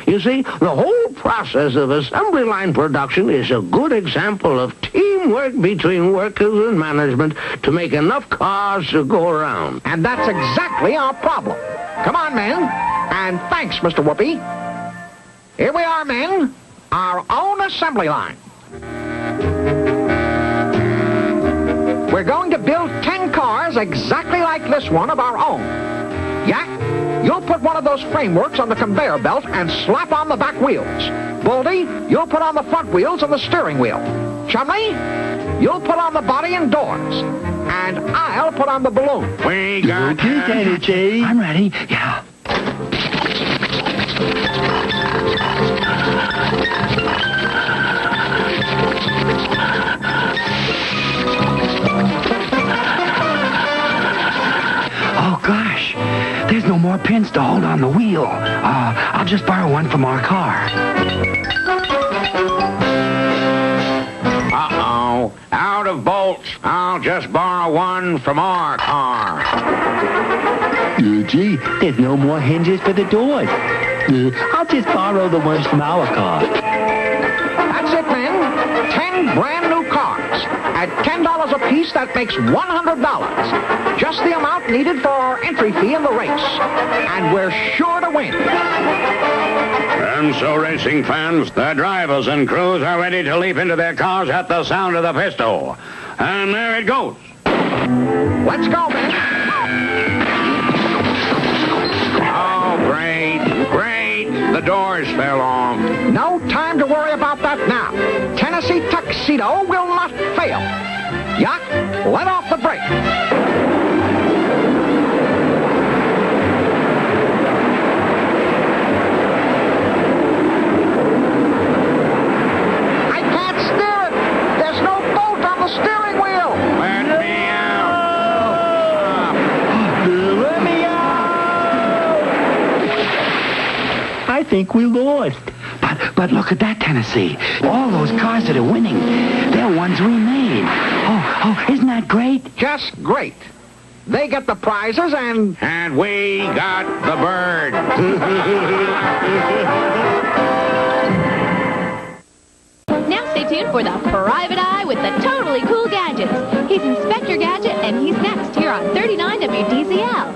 [SPEAKER 13] You see, the whole process of assembly line production is a good example of teamwork between workers and management to make enough cars to go around.
[SPEAKER 4] And that's exactly our problem. Come on, men. And thanks, Mr. Whoopi. Here we are, men. Our own assembly line. We're going to build 10 cars exactly like this one of our own. Yak, you'll put one of those frameworks on the conveyor belt and slap on the back wheels. Baldy, you'll put on the front wheels and the steering wheel. Chumley, you'll put on the body and doors. And I'll put on the balloon.
[SPEAKER 10] We got
[SPEAKER 11] Tennesseee.
[SPEAKER 21] I'm ready. Yeah. Oh, gosh. There's no more pins to hold on the wheel. I'll just borrow one from our car.
[SPEAKER 10] Uh-oh. Out of bolts. I'll just borrow one from our car.
[SPEAKER 11] Gee, there's no more hinges for the doors. I'll just borrow the ones from our car.
[SPEAKER 4] That's it, men. 10 brand new cars. At $10 apiece, that makes $100. Just the amount needed for our entry fee in the race. And we're sure to win.
[SPEAKER 10] And so, racing fans, the drivers and crews are ready to leap into their cars at the sound of the pistol. And there it goes.
[SPEAKER 4] Let's go, men.
[SPEAKER 10] Oh, great. The doors fell off.
[SPEAKER 4] No time to worry about that now. Tennessee Tuxedo will not fail. Yak, let off the brake. I can't steer it. There's no bolt on the steering wheel.
[SPEAKER 10] Let me out.
[SPEAKER 11] Let me out! I think we lost.
[SPEAKER 21] But look at that, Tennessee. All those cars that are winning, they're ones we made. Oh, isn't that great?
[SPEAKER 4] Just great. They get the prizes and...
[SPEAKER 10] And we got the bird.
[SPEAKER 14] Now stay tuned for the Private Eye with the totally cool gadgets. He's Inspector Gadget, and he's next here on 39 WDZL.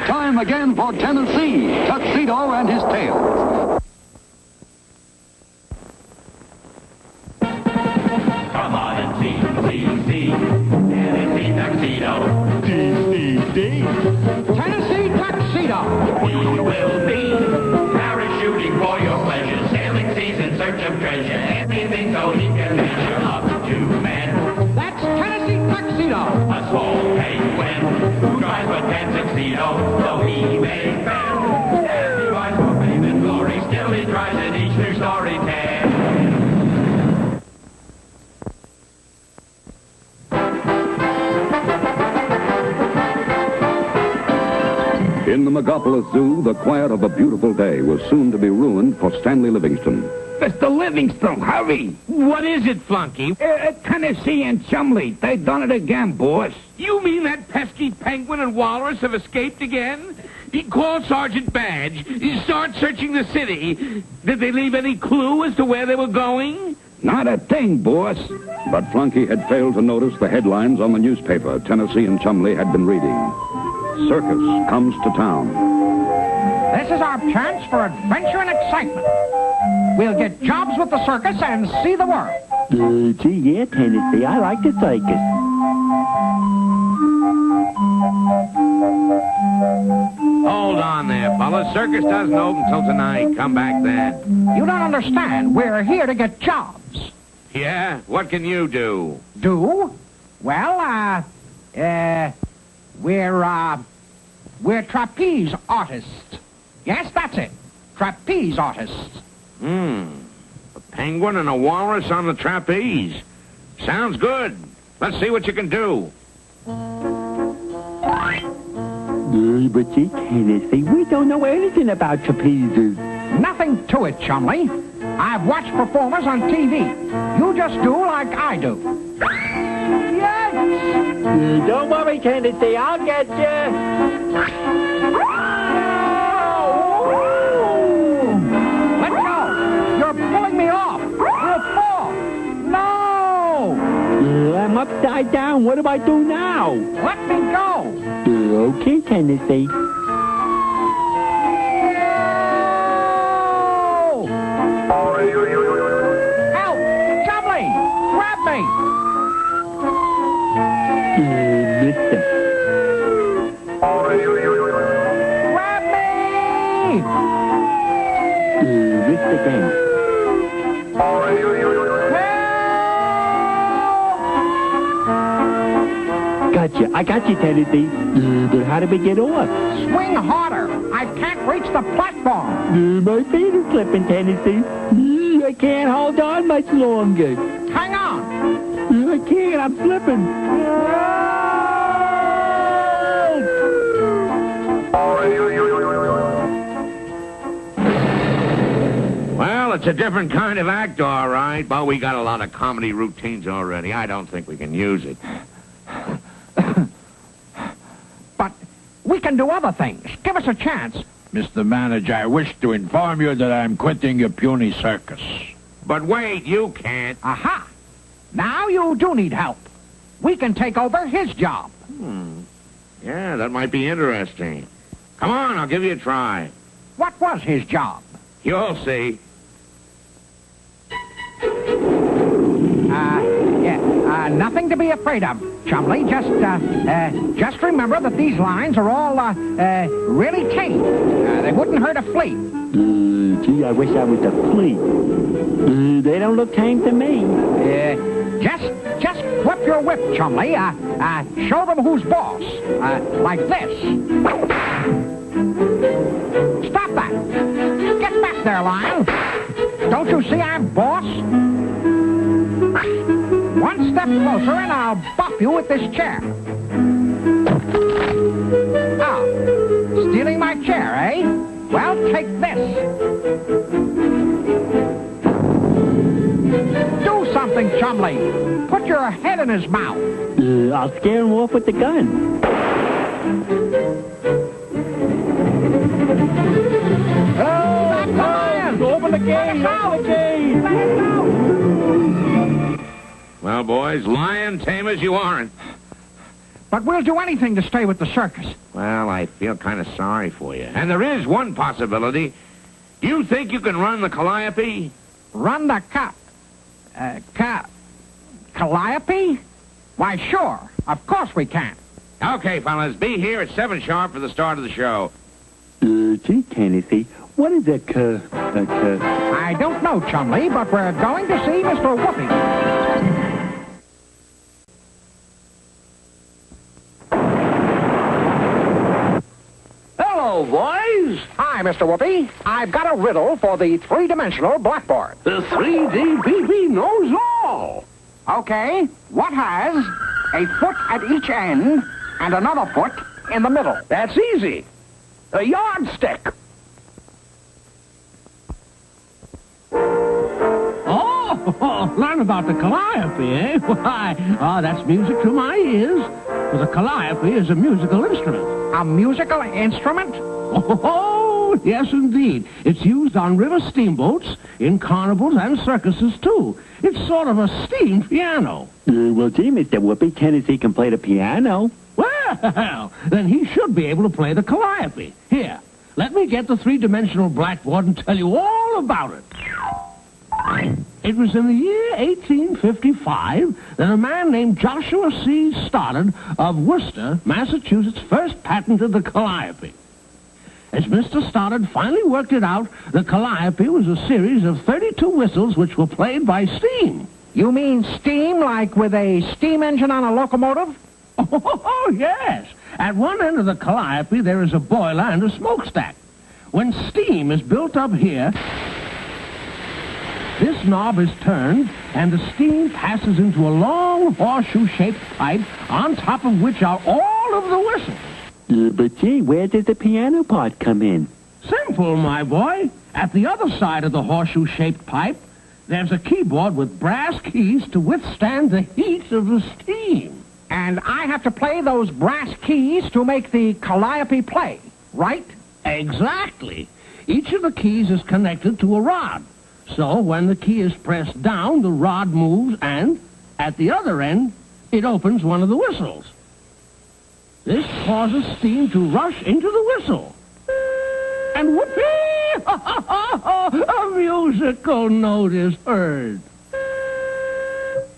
[SPEAKER 2] Time again for Tennessee, Tuxedo and his tail.
[SPEAKER 3] Come on and see, Tennessee Tuxedo.
[SPEAKER 4] Tennessee Tuxedo.
[SPEAKER 3] We will be parachuting for your pleasure, sailing seas in search of treasure, anything so he can measure up to men.
[SPEAKER 4] That's Tennessee Tuxedo.
[SPEAKER 3] A small penguin Tuxedo, though he may fail. As he rides for fame and glory, still he tries in each new story tale.
[SPEAKER 5] In the Megapolis Zoo, the quiet of a beautiful day was soon to be ruined for Stanley Livingston.
[SPEAKER 8] Mr. Livingston, hurry!
[SPEAKER 13] What is it, Flunky?
[SPEAKER 8] Tennessee and Chumley, they done it again, boss.
[SPEAKER 13] You mean that pesky penguin and walrus have escaped again? Call Sergeant Badge. Start searching the city. Did they leave any clue as to where they were going?
[SPEAKER 8] Not a thing, boss.
[SPEAKER 5] But Flunky had failed to notice the headlines on the newspaper Tennessee and Chumley had been reading. Circus comes to town.
[SPEAKER 4] This is our chance for adventure and excitement. We'll get jobs with the circus and see the world.
[SPEAKER 20] Gee, yeah, Tennessee, I like the circus.
[SPEAKER 13] Hold on there, fellas. Circus doesn't open till tonight. Come back then.
[SPEAKER 4] You don't understand. We're here to get jobs.
[SPEAKER 13] Yeah? What can you do?
[SPEAKER 4] Do? Well, we're trapeze artists. Yes, that's it. Trapeze artists.
[SPEAKER 13] A penguin and a walrus on the trapeze. Sounds good. Let's see what you can do.
[SPEAKER 20] But gee, Tennessee, we don't know anything about trapezes.
[SPEAKER 4] Nothing to it, Chumley. I've watched performers on TV. You just do like I do. Yes!
[SPEAKER 20] Don't worry, Tennessee, I'll get you.
[SPEAKER 4] Let go! You're pulling me off! We'll fall! No!
[SPEAKER 20] I'm upside down. What do I do now?
[SPEAKER 4] Let me go!
[SPEAKER 20] Okay, Tennessee.
[SPEAKER 4] Help! Chumley! Grab me!
[SPEAKER 20] Missed him.
[SPEAKER 4] Grab me!
[SPEAKER 20] Missed again. Gotcha. I got you, Tennessee. But how do we get off?
[SPEAKER 4] Swing harder! I can't reach the platform!
[SPEAKER 20] My feet are slipping, Tennessee. I can't hold on much longer.
[SPEAKER 4] Hang on!
[SPEAKER 20] I can't. I'm slipping.
[SPEAKER 13] Well, it's a different kind of act, all right, but we got a lot of comedy routines already. I don't think we can use it.
[SPEAKER 4] But we can do other things. Give us a chance.
[SPEAKER 6] Mr. Manager, I wish to inform you that I'm quitting your puny circus.
[SPEAKER 13] But wait, you can't.
[SPEAKER 4] Aha! Now you do need help. We can take over his job.
[SPEAKER 13] Yeah, that might be interesting. Come on, I'll give you a try.
[SPEAKER 4] What was his job?
[SPEAKER 13] You'll see.
[SPEAKER 4] Nothing to be afraid of, Chumley. Just remember that these lines are all, really tame. They wouldn't hurt a flea.
[SPEAKER 20] Gee, I wish I was a flea. They don't look tame to me.
[SPEAKER 4] Just whip your whip, Chumley. Show them who's boss. Like this. Stop that. Get back there, lion. Don't you see I'm boss? One step closer and I'll bop you with this chair. Ah, stealing my chair, eh? Well, take this. Do something, Chumley. Put your head in his mouth.
[SPEAKER 20] I'll scare him off with the gun.
[SPEAKER 4] Open the gate! Open the gate!
[SPEAKER 13] Well, boys, lion tame as you aren't.
[SPEAKER 4] But we'll do anything to stay with the circus.
[SPEAKER 13] Well, I feel kind of sorry for you. And there is one possibility. Do you think you can run the calliope?
[SPEAKER 4] Run the calliope? Why, sure. Of course we can.
[SPEAKER 13] Okay, fellas, be here at 7 sharp for the start of the show.
[SPEAKER 20] Gee, Tennessee, what is a
[SPEAKER 4] I don't know, Chumley, but we're going to see Mr. Whoopi.
[SPEAKER 13] Hello, boys.
[SPEAKER 4] Hi, Mr. Whoopi. I've got a riddle for the three-dimensional blackboard.
[SPEAKER 13] The 3D BB knows all.
[SPEAKER 4] Okay, what has a foot at each end and another foot in the middle?
[SPEAKER 13] That's easy. A yardstick. Oh, learn about the calliope, eh? Why, that's music to my ears. For the calliope is a musical instrument.
[SPEAKER 4] A musical instrument?
[SPEAKER 13] Oh, yes, indeed. It's used on river steamboats, in carnivals and circuses, too. It's sort of a steam piano.
[SPEAKER 20] Well, gee, Mr. Whoopi, Tennessee can play the piano.
[SPEAKER 13] Well, then he should be able to play the calliope. Here, let me get the three-dimensional blackboard and tell you all about it. It was in the year 1855 that a man named Joshua C. Stoddard of Worcester, Massachusetts, first patented the calliope. As Mr. Stoddard finally worked it out, the calliope was a series of 32 whistles which were played by steam.
[SPEAKER 4] You mean steam like with a steam engine on a locomotive?
[SPEAKER 13] Oh, yes. At one end of the calliope, there is a boiler and a smokestack. When steam is built up here, this knob is turned, and the steam passes into a long horseshoe-shaped pipe, on top of which are all of the whistles.
[SPEAKER 20] But gee, where did the piano part come in?
[SPEAKER 13] Simple, my boy. At the other side of the horseshoe-shaped pipe, there's a keyboard with brass keys to withstand the heat of the steam.
[SPEAKER 4] And I have to play those brass keys to make the calliope play, right?
[SPEAKER 13] Exactly. Each of the keys is connected to a rod. So when the key is pressed down, the rod moves, and at the other end, it opens one of the whistles. This causes steam to rush into the whistle. And whoopee! A musical note is heard.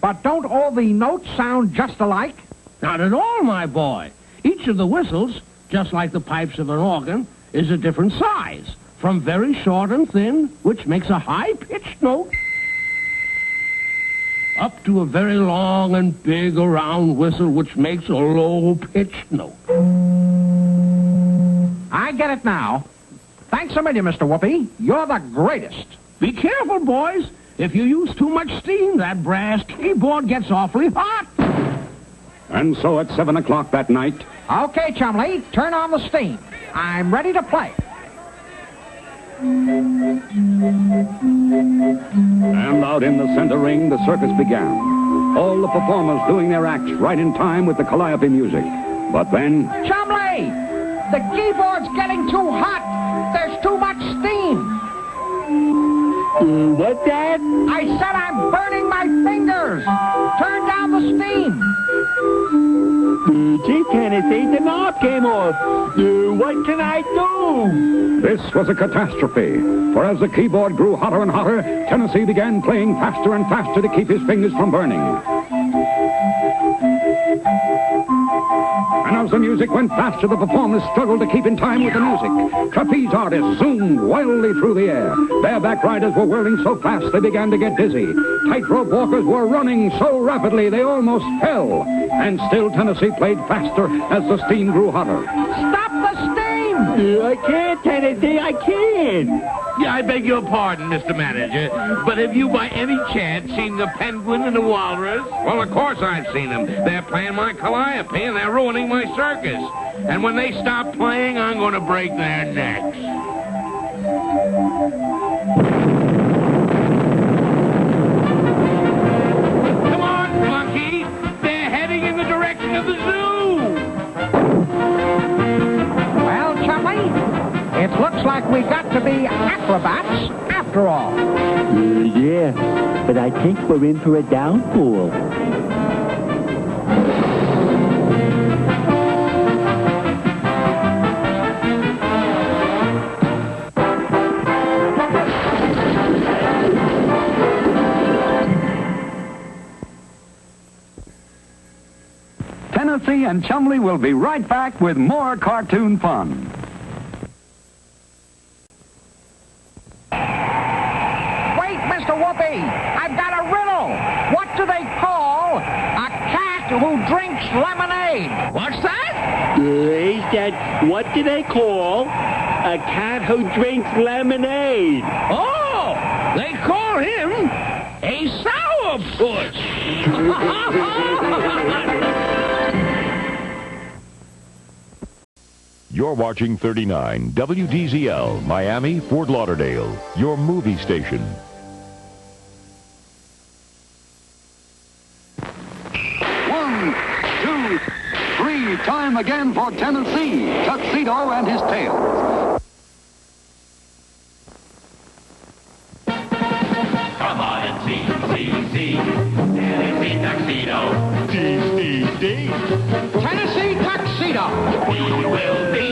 [SPEAKER 4] But don't all the notes sound just alike?
[SPEAKER 13] Not at all, my boy. Each of the whistles, just like the pipes of an organ, is a different size, from very short and thin, which makes a high-pitched note, up to a very long and big round whistle, which makes a low-pitched note.
[SPEAKER 4] I get it now. Thanks a million, Mr. Whoopi. You're the greatest.
[SPEAKER 13] Be careful, boys. If you use too much steam, that brass keyboard gets awfully hot.
[SPEAKER 5] And so at 7 o'clock that night...
[SPEAKER 4] Okay, Chumley, turn on the steam. I'm ready to play.
[SPEAKER 5] And out in the center ring, the circus began. All the performers doing their acts right in time with the calliope music. But then...
[SPEAKER 4] Chumley! The keyboard's getting too hot! There's too much steam!
[SPEAKER 20] What's that?
[SPEAKER 4] I said I'm burning my fingers! Turn down the steam!
[SPEAKER 20] Gee, Tennessee, the knob came off. What can I do?
[SPEAKER 5] This was a catastrophe, for as the keyboard grew hotter and hotter, Tennessee began playing faster and faster to keep his fingers from burning. And as the music went faster, the performers struggled to keep in time with the music. Trapeze artists zoomed wildly through the air. Bareback riders were whirling so fast they began to get dizzy. Tightrope walkers were running so rapidly they almost fell. And still Tennessee played faster as the steam grew hotter.
[SPEAKER 4] Stop the steam!
[SPEAKER 20] I can't, Tennessee, I can't.
[SPEAKER 17] Yeah, I beg your pardon, Mr. Manager, but have you by any chance seen the penguin and the walrus?
[SPEAKER 18] Well, of course I've seen them. They're playing my calliope, and they're ruining my circus.
[SPEAKER 17] And when they stop playing, I'm going to break their necks. Come on, Flunky! They're heading in the direction of the zoo!
[SPEAKER 4] Well, Chumley, it looks like we got to be acrobats after all.
[SPEAKER 20] Yeah, but I think we're in for a downfall.
[SPEAKER 2] Tennessee and Chumley will be right back with more cartoon fun.
[SPEAKER 4] Wait, Mr. Whoopi! I've got a riddle! What do they call a cat who drinks lemonade?
[SPEAKER 13] What's that?
[SPEAKER 11] Is that, what do they call a cat who drinks lemonade?
[SPEAKER 13] Oh, they call him a sourpuss.
[SPEAKER 1] You're watching 39 WDZL, Miami, Fort Lauderdale, your movie station.
[SPEAKER 2] One, two, three. Time again for Tennessee, Tuxedo and his tail.
[SPEAKER 3] Come on and see, Tennessee Tuxedo.
[SPEAKER 4] Tennessee Tuxedo.
[SPEAKER 3] We will be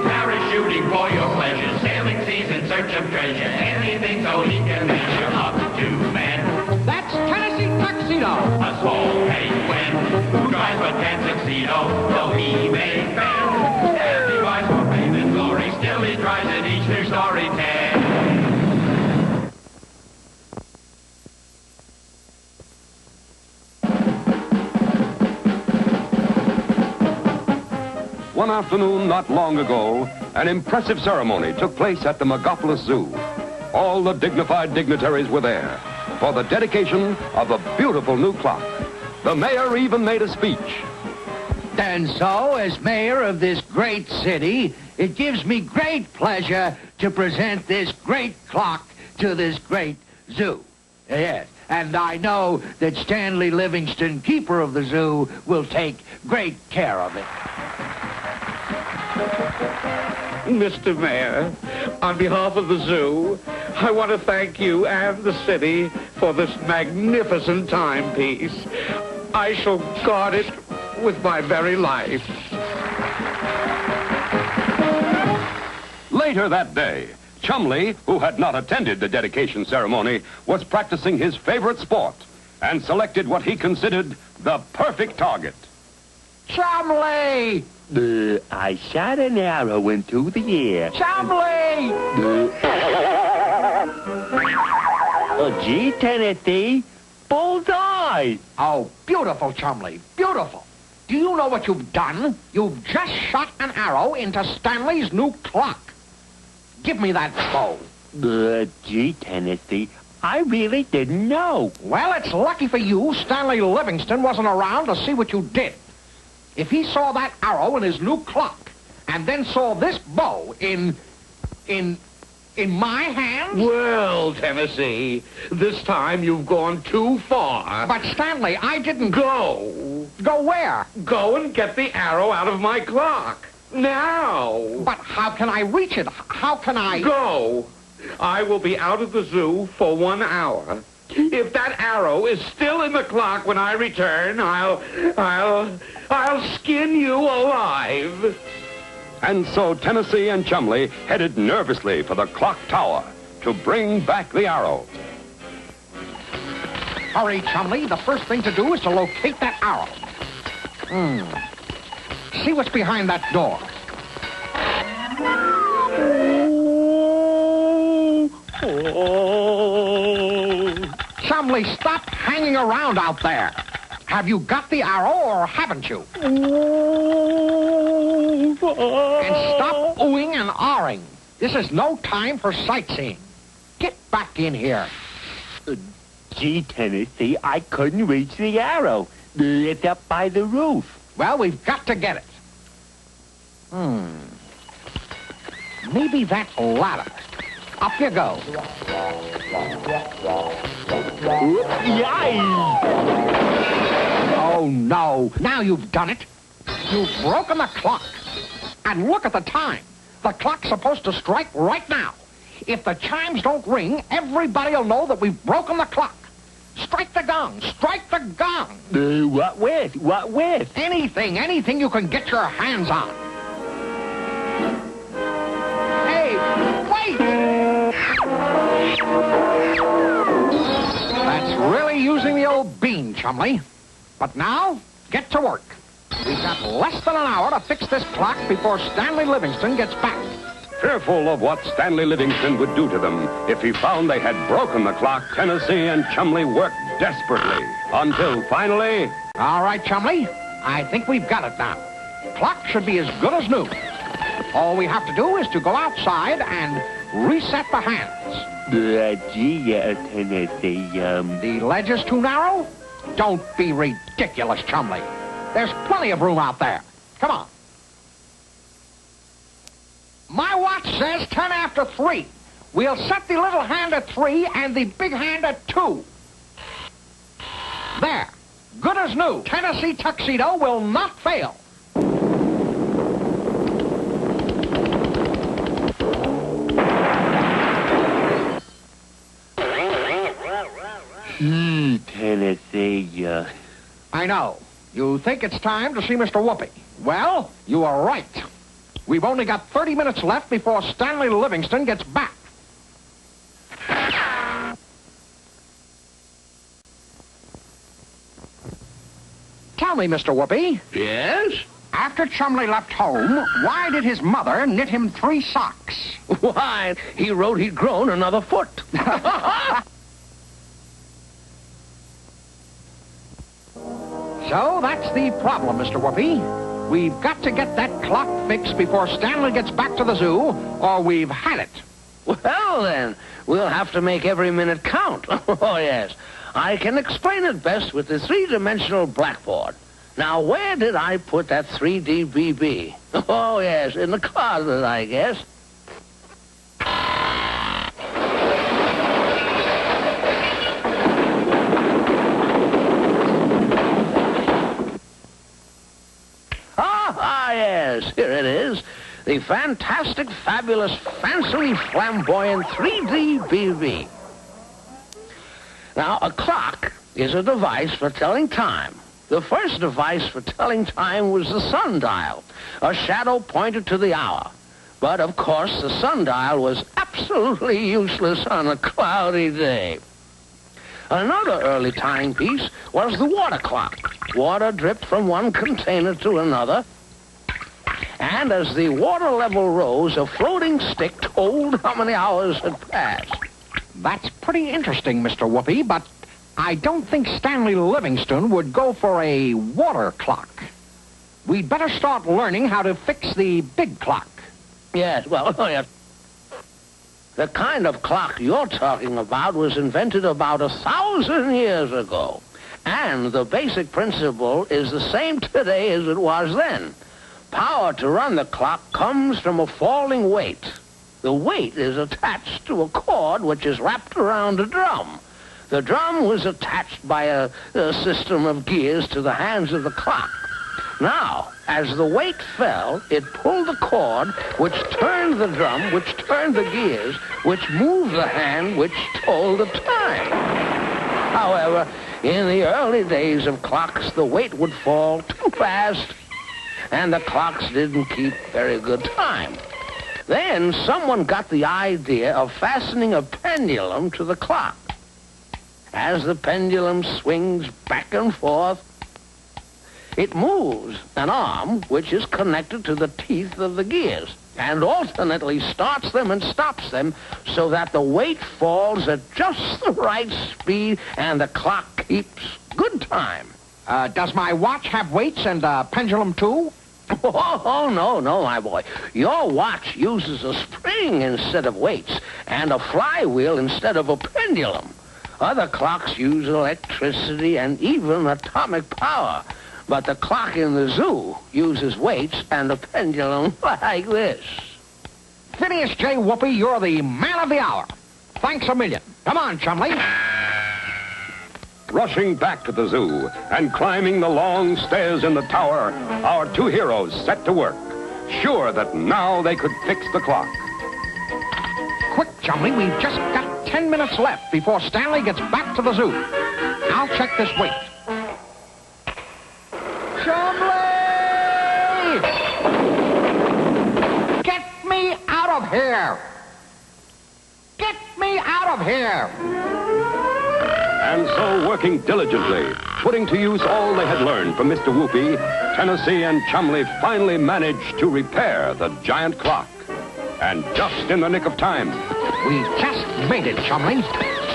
[SPEAKER 3] parachuting for your pleasure, sailing seas in search of treasure, anything so he can measure up to men.
[SPEAKER 4] That's Tennessee Tuxedo.
[SPEAKER 3] A small penguin who tries but can't succeed, though he may fail. As he rise for fame and glory, still he tries in each new story tale.
[SPEAKER 5] One afternoon not long ago, an impressive ceremony took place at the Megapolis Zoo. All the dignified dignitaries were there for the dedication of a beautiful new clock. The mayor even made a speech.
[SPEAKER 13] And so, as mayor of this great city, it gives me great pleasure to present this great clock to this great zoo. Yes, and I know that Stanley Livingston, keeper of the zoo, will take great care of it.
[SPEAKER 7] Mr. Mayor, on behalf of the zoo, I want to thank you and the city for this magnificent timepiece. I shall guard it with my very life.
[SPEAKER 5] Later that day, Chumley, who had not attended the dedication ceremony, was practicing his favorite sport and selected what he considered the perfect target.
[SPEAKER 13] Chumley!
[SPEAKER 11] I shot an arrow into the air.
[SPEAKER 13] Chumley!
[SPEAKER 11] Oh, gee, Tennessee, bullseye!
[SPEAKER 4] Oh, beautiful, Chumley, beautiful. Do you know what you've done? You've just shot an arrow into Stanley's new clock. Give me that bow.
[SPEAKER 11] Gee, Tennessee, I really didn't know.
[SPEAKER 4] Well, it's lucky for you Stanley Livingston wasn't around to see what you did. If he saw that arrow in his new clock, and then saw this bow in my hands...
[SPEAKER 7] Well, Tennessee, this time you've gone too far.
[SPEAKER 4] But, Stanley, I didn't...
[SPEAKER 7] Go.
[SPEAKER 4] Go where?
[SPEAKER 7] Go and get the arrow out of my clock. Now.
[SPEAKER 4] But how can I reach it? How can I...
[SPEAKER 7] Go. I will be out of the zoo for 1 hour. If that arrow is still in the clock when I return, I'll skin you alive.
[SPEAKER 5] And so Tennessee and Chumley headed nervously for the clock tower to bring back the arrow.
[SPEAKER 4] Hurry, Chumley. The first thing to do is to locate that arrow. See what's behind that door. Chumley, stop hanging around out there. Have you got the arrow or haven't you? And stop oohing and ahhing. This is no time for sightseeing. Get back in here.
[SPEAKER 11] Gee, Tennessee, I couldn't reach the arrow. It's up by the roof.
[SPEAKER 4] Well, we've got to get it. Maybe that ladder. Up you go. Oh, no. Now you've done it. You've broken the clock. And look at the time. The clock's supposed to strike right now. If the chimes don't ring, everybody will know that we've broken the clock. Strike the gong. Strike the gong.
[SPEAKER 11] What with? What with?
[SPEAKER 4] Anything you can get your hands on. Hey, wait! That's really using the old bean, Chumley. But now, get to work. We've got less than an hour to fix this clock before Stanley Livingston gets back.
[SPEAKER 5] Fearful of what Stanley Livingston would do to them if he found they had broken the clock, Tennessee and Chumley worked desperately until finally...
[SPEAKER 4] All right, Chumley. I think we've got it now. Clock should be as good as new. All we have to do is to go outside and reset the hands.
[SPEAKER 20] Gee, Tennessee,
[SPEAKER 4] The ledge is too narrow? Don't be ridiculous, Chumley. There's plenty of room out there. Come on. My watch says 10 after 3. We'll set the little hand at 3 and the big hand at 2. There. Good as new. Tennessee Tuxedo will not fail.
[SPEAKER 20] Tennessee,
[SPEAKER 4] I know. You think it's time to see Mr. Whoopi. Well, you are right. We've only got 30 minutes left before Stanley Livingston gets back. Tell me, Mr. Whoopi.
[SPEAKER 13] Yes?
[SPEAKER 4] After Chumley left home, why did his mother knit him 3 socks?
[SPEAKER 13] Why, he wrote he'd grown another foot.
[SPEAKER 4] So that's the problem, Mr. Whoopi. We've got to get that clock fixed before Stanley gets back to the zoo, or we've had it.
[SPEAKER 13] Well, then, we'll have to make every minute count. Oh, yes. I can explain it best with the 3-dimensional blackboard. Now, where did I put that 3D BB? Oh, yes, in the closet, I guess. Ah, yes, here it is. The fantastic, fabulous, fancily flamboyant 3D BB. Now, a clock is a device for telling time. The first device for telling time was the sundial, a shadow pointed to the hour. But, of course, the sundial was absolutely useless on a cloudy day. Another early timepiece was the water clock. Water dripped from one container to another, and as the water level rose, a floating stick told how many hours had passed.
[SPEAKER 4] That's pretty interesting, Mr. Whoopi, but I don't think Stanley Livingston would go for a water clock. We'd better start learning how to fix the big clock.
[SPEAKER 13] Yes, well, yes. The kind of clock you're talking about was invented about 1,000 years ago. And the basic principle is the same today as it was then. Power to run the clock comes from a falling weight. The weight is attached to a cord which is wrapped around a drum. The drum was attached by a system of gears to the hands of the clock. Now, as the weight fell, it pulled the cord, which turned the drum, which turned the gears, which moved the hand, which told the time. However, in the early days of clocks, the weight would fall too fast, and the clocks didn't keep very good time. Then someone got the idea of fastening a pendulum to the clock. As the pendulum swings back and forth, it moves an arm which is connected to the teeth of the gears and alternately starts them and stops them so that the weight falls at just the right speed and the clock keeps good time.
[SPEAKER 4] Does my watch have weights and a pendulum, too?
[SPEAKER 13] Oh, no, my boy. Your watch uses a spring instead of weights and a flywheel instead of a pendulum. Other clocks use electricity and even atomic power. But the clock in the zoo uses weights and a pendulum like this.
[SPEAKER 4] Phineas J. Whoopi, you're the man of the hour. Thanks a million. Come on, Chumley.
[SPEAKER 5] Rushing back to the zoo and climbing the long stairs in the tower, our 2 heroes set to work, sure that now they could fix the clock.
[SPEAKER 4] Quick, Chumley, we've just got 10 minutes left before Stanley gets back to the zoo. I'll check this weight. Chumley! Get me out of here! Get me out of here!
[SPEAKER 5] And so, working diligently, putting to use all they had learned from Mr. Whoopi, Tennessee and Chumley finally managed to repair the giant clock. And just in the nick of time.
[SPEAKER 4] We just made it, Chumley.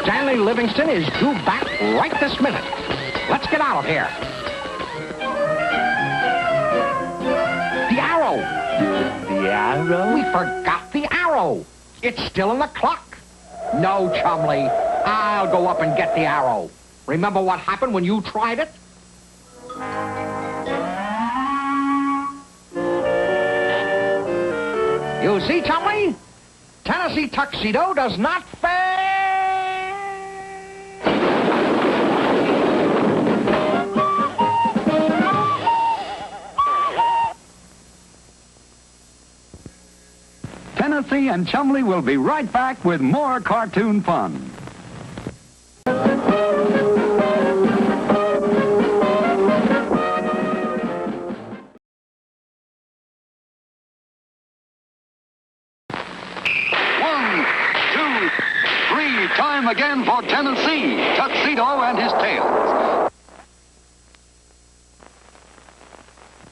[SPEAKER 4] Stanley Livingston is due back right this minute. Let's get out of here.
[SPEAKER 11] The arrow?
[SPEAKER 4] We forgot the arrow. It's still in the clock. No, Chumley. I'll go up and get the arrow. Remember what happened when you tried it? You see, Chumley? Tennessee Tuxedo does not fail.
[SPEAKER 2] Tennessee and Chumley will be right back with more cartoon fun. Time again for Tennessee, Tuxedo and his tails.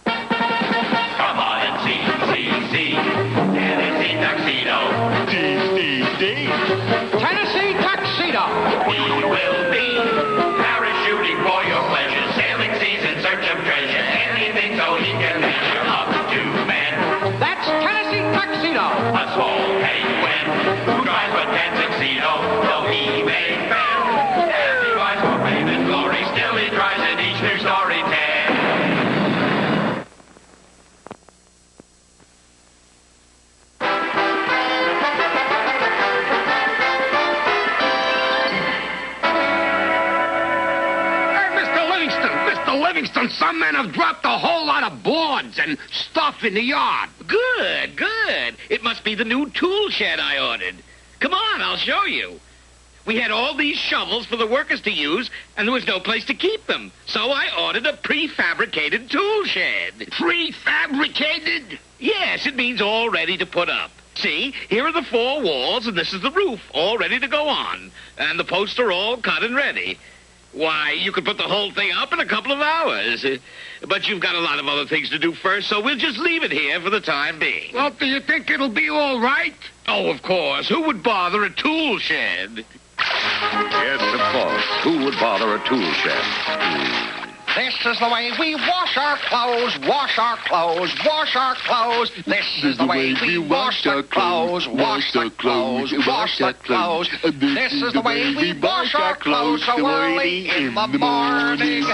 [SPEAKER 3] Come on and see, Tennessee Tuxedo.
[SPEAKER 4] Tennessee Tuxedo.
[SPEAKER 3] He will be parachuting for your pleasure, sailing seas in search of treasure, anything so he can measure up to men.
[SPEAKER 4] That's Tennessee Tuxedo.
[SPEAKER 3] A small penguin who tries but can't succeed, though he may fail. As he tries for fame and glory, still he tries in each new story tale.
[SPEAKER 8] Mr. Livingston, some men have dropped a whole lot of boards and stuff in the yard.
[SPEAKER 17] Good, good. It must be the new tool shed I ordered. Come on, I'll show you. We had all these shovels for the workers to use, and there was no place to keep them. So I ordered a prefabricated tool shed.
[SPEAKER 8] Prefabricated?
[SPEAKER 17] Yes, it means all ready to put up. See, here are the 4 walls, and this is the roof, all ready to go on. And the posts are all cut and ready. Why, you could put the whole thing up in a couple of hours. But you've got a lot of other things to do first, so we'll just leave it here for the time being.
[SPEAKER 8] Well, do you think it'll be all right?
[SPEAKER 17] Oh, of course. Who would bother a tool shed?
[SPEAKER 5] Yes, of course. Who would bother a tool shed?
[SPEAKER 4] This is the way we wash our clothes, wash our clothes, wash our clothes. This is the way we wash the clothes, wash the clothes, wash the clothes. This is the way we wash our clothes so early in the morning.